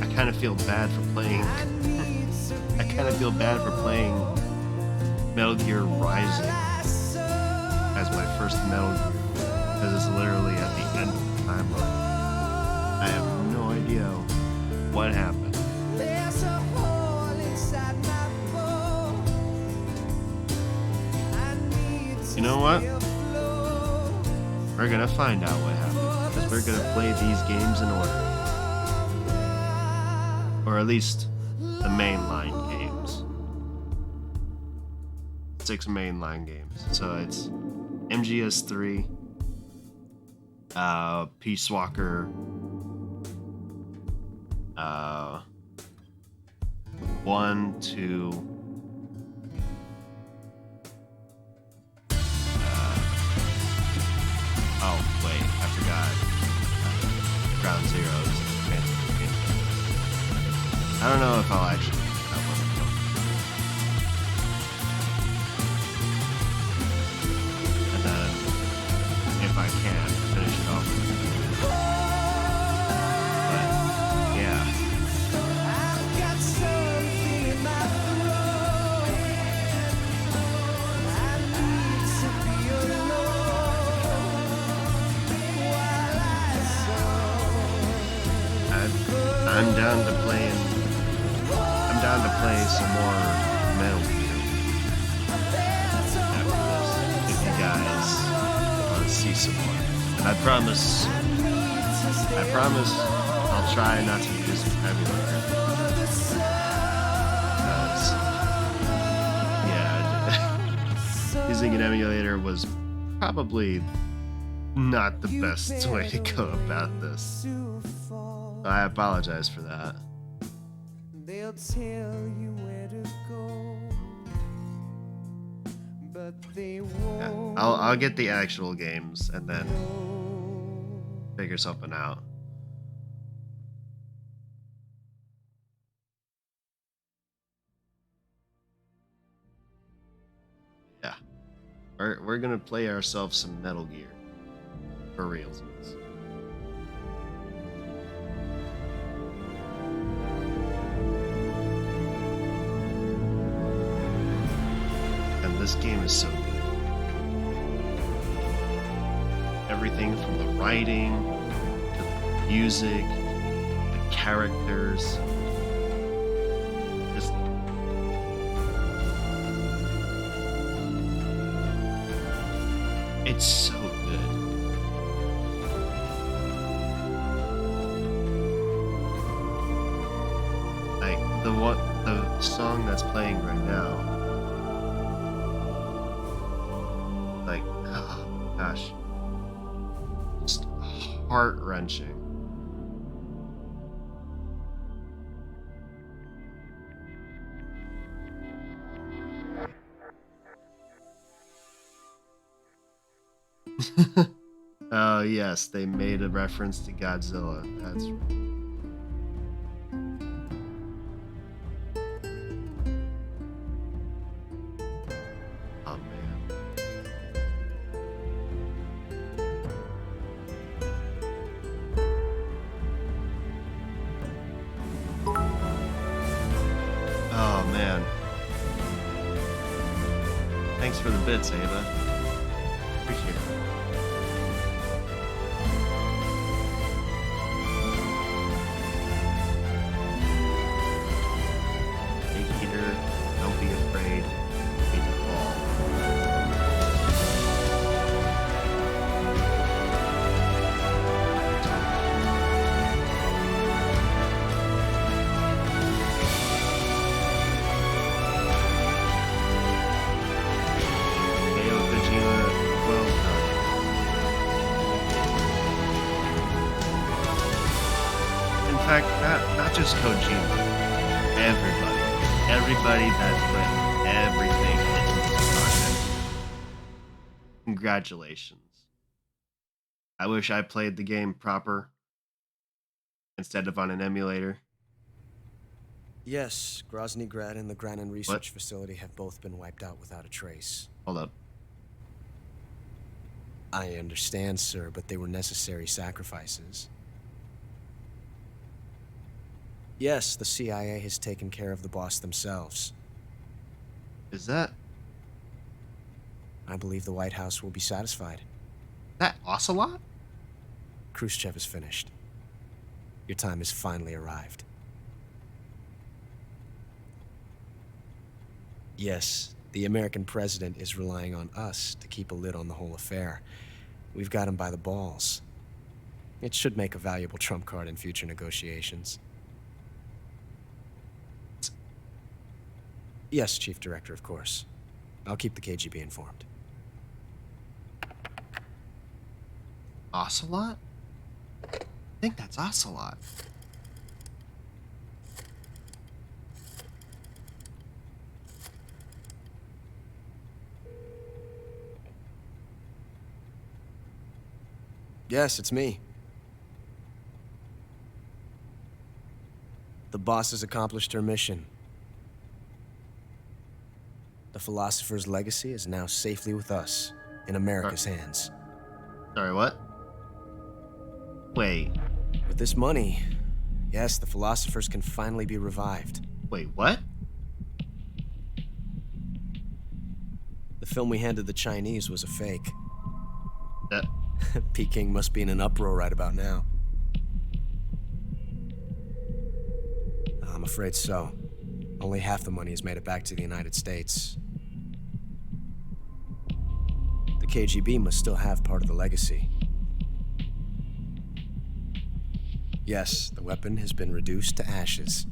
I kind of feel bad for playing. I kind of feel bad for playing Metal Gear Rising as my first Metal Gear, because it's literally at the end of the timeline. I have no idea what happened. You know what? We're gonna find out what happened, because we're gonna play these games in order. Or at least the mainline games. 6 mainline games. So it's MGS3, Peace Walker, 1, 2, oh wait, I forgot. Ground Zero is an advanced game. I don't know if I'll actually get that one. And then, if I can, finish it off. But, yeah. I'm down to playing. I'm down to play some more Metal Gear after this, if you guys want to see some more. And I promise I'll try not to use emulator. Because, yeah, using an emulator was probably not the best way to go about this. I apologize for that. They'll tell you where to go, but they won't. Yeah, I'll get the actual games and then figure something out. Yeah, we're gonna play ourselves some Metal Gear for realsies. This game is so good. Everything from the writing, to the music, the characters. Just it's so good. Like the song that's playing right now. Like, oh gosh, just heart-wrenching. Oh yes, they made a reference to Godzilla. That's right. Thanks for the bits, Ava. Appreciate it. Big heater, don't be afraid. Hate to fall. In fact, not just Kojima. Everybody that put everything into this project. Congratulations. I wish I played the game proper instead of on an emulator. Yes, Grozny Grad and the Granin Research Facility have both been wiped out without a trace. Hold up. I understand, sir, but they were necessary sacrifices. Yes, the CIA has taken care of the boss themselves. Is that? I believe the White House will be satisfied. That Ocelot? Khrushchev is finished. Your time has finally arrived. Yes, the American president is relying on us to keep a lid on the whole affair. We've got him by the balls. It should make a valuable trump card in future negotiations. Yes, Chief Director, of course. I'll keep the KGB informed. Ocelot? I think that's Ocelot. Yes, it's me. The boss has accomplished her mission. The philosopher's legacy is now safely with us, in America's hands. Sorry, what? Wait. With this money, yes, the philosophers can finally be revived. Wait, what? The film we handed the Chinese was a fake. That... Peking must be in an uproar right about now. I'm afraid so. Only half the money has made it back to the United States. The KGB must still have part of the legacy. Yes, the weapon has been reduced to ashes.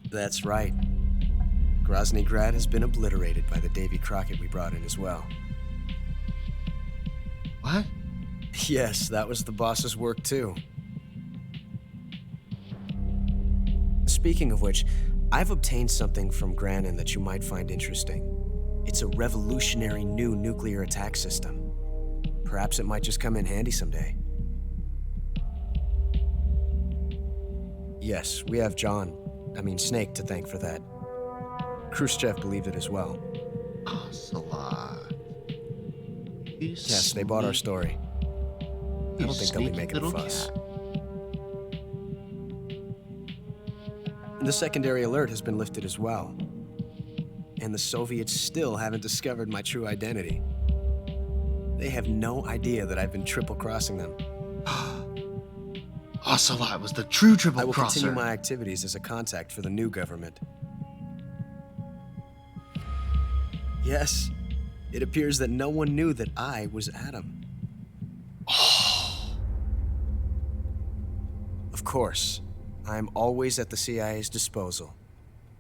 That's right. Grozny Grad has been obliterated by the Davy Crockett we brought in as well. What? Yes, that was the boss's work too. Speaking of which, I've obtained something from Granin that you might find interesting. It's a revolutionary new nuclear attack system. Perhaps it might just come in handy someday. Yes, we have Snake to thank for that. Khrushchev believed it as well. Ocelot. Yes, they bought our story. I don't think they'll be making a fuss. The secondary alert has been lifted as well. And the Soviets still haven't discovered my true identity. They have no idea that I've been triple-crossing them. Ocelot was the true triple crosser. I will continue my activities as a contact for the new government. Yes, it appears that no one knew that I was Adam. Of course, I'm always at the CIA's disposal.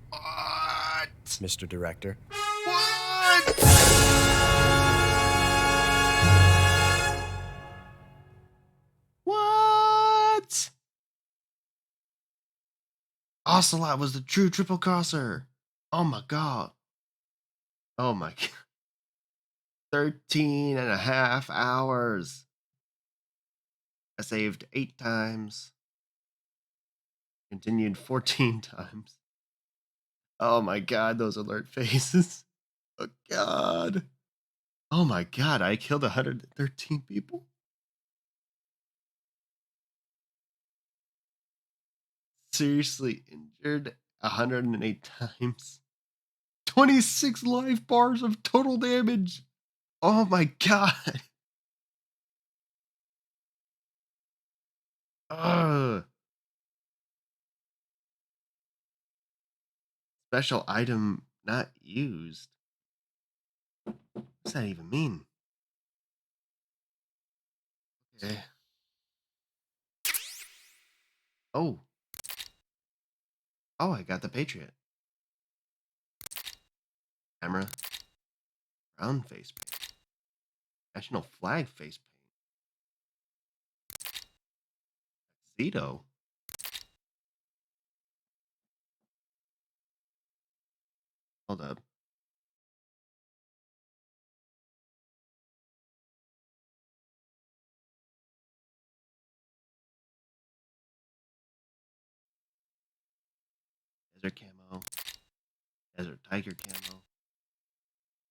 What? Mr. Director. What? What? Ocelot was the true triple crosser. Oh my god. Oh my god. 13 and a half hours. I saved 8 times. Continued 14 times. Oh my god, those alert faces. Oh god. Oh my god, I killed 113 people. Seriously injured 108 times. 26 life bars of total damage. Oh my god. Ugh. Special item not used. What's that even mean? Okay. Oh. Oh, I got the Patriot. Camera. Brown face paint. National flag face paint. Tuxedo. Hold up. Desert camo. Desert tiger camo.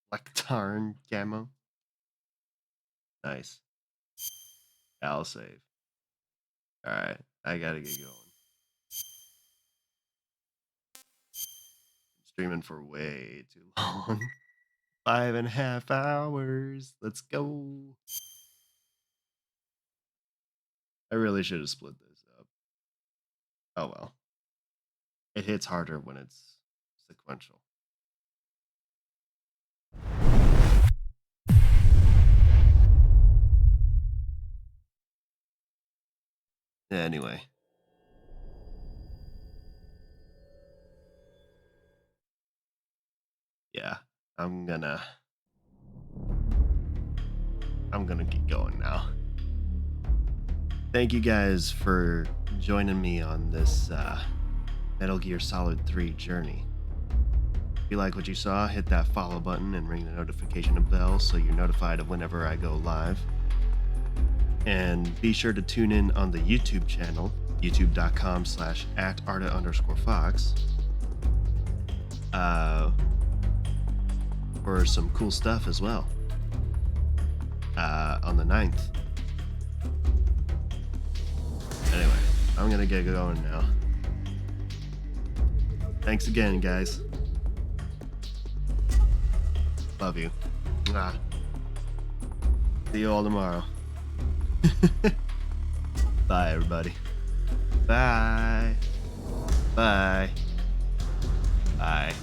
Black tarn camo. Nice. I'll save. Alright, I gotta get going. Streaming for way too long. 5.5 hours. Let's go. I really should have split this up. Oh well. It hits harder when it's sequential. Anyway. I'm gonna get going now. Thank you guys for joining me on this Metal Gear Solid 3 journey. If you like what you saw, hit that follow button and ring the notification bell so you're notified of whenever I go live. And be sure to tune in on the YouTube channel, youtube.com/@arta_fox, for some cool stuff as well. On the 9th. Anyway, I'm gonna get going now. Thanks again, guys. Love you. Mwah. See you all tomorrow. Bye, everybody. Bye. Bye. Bye.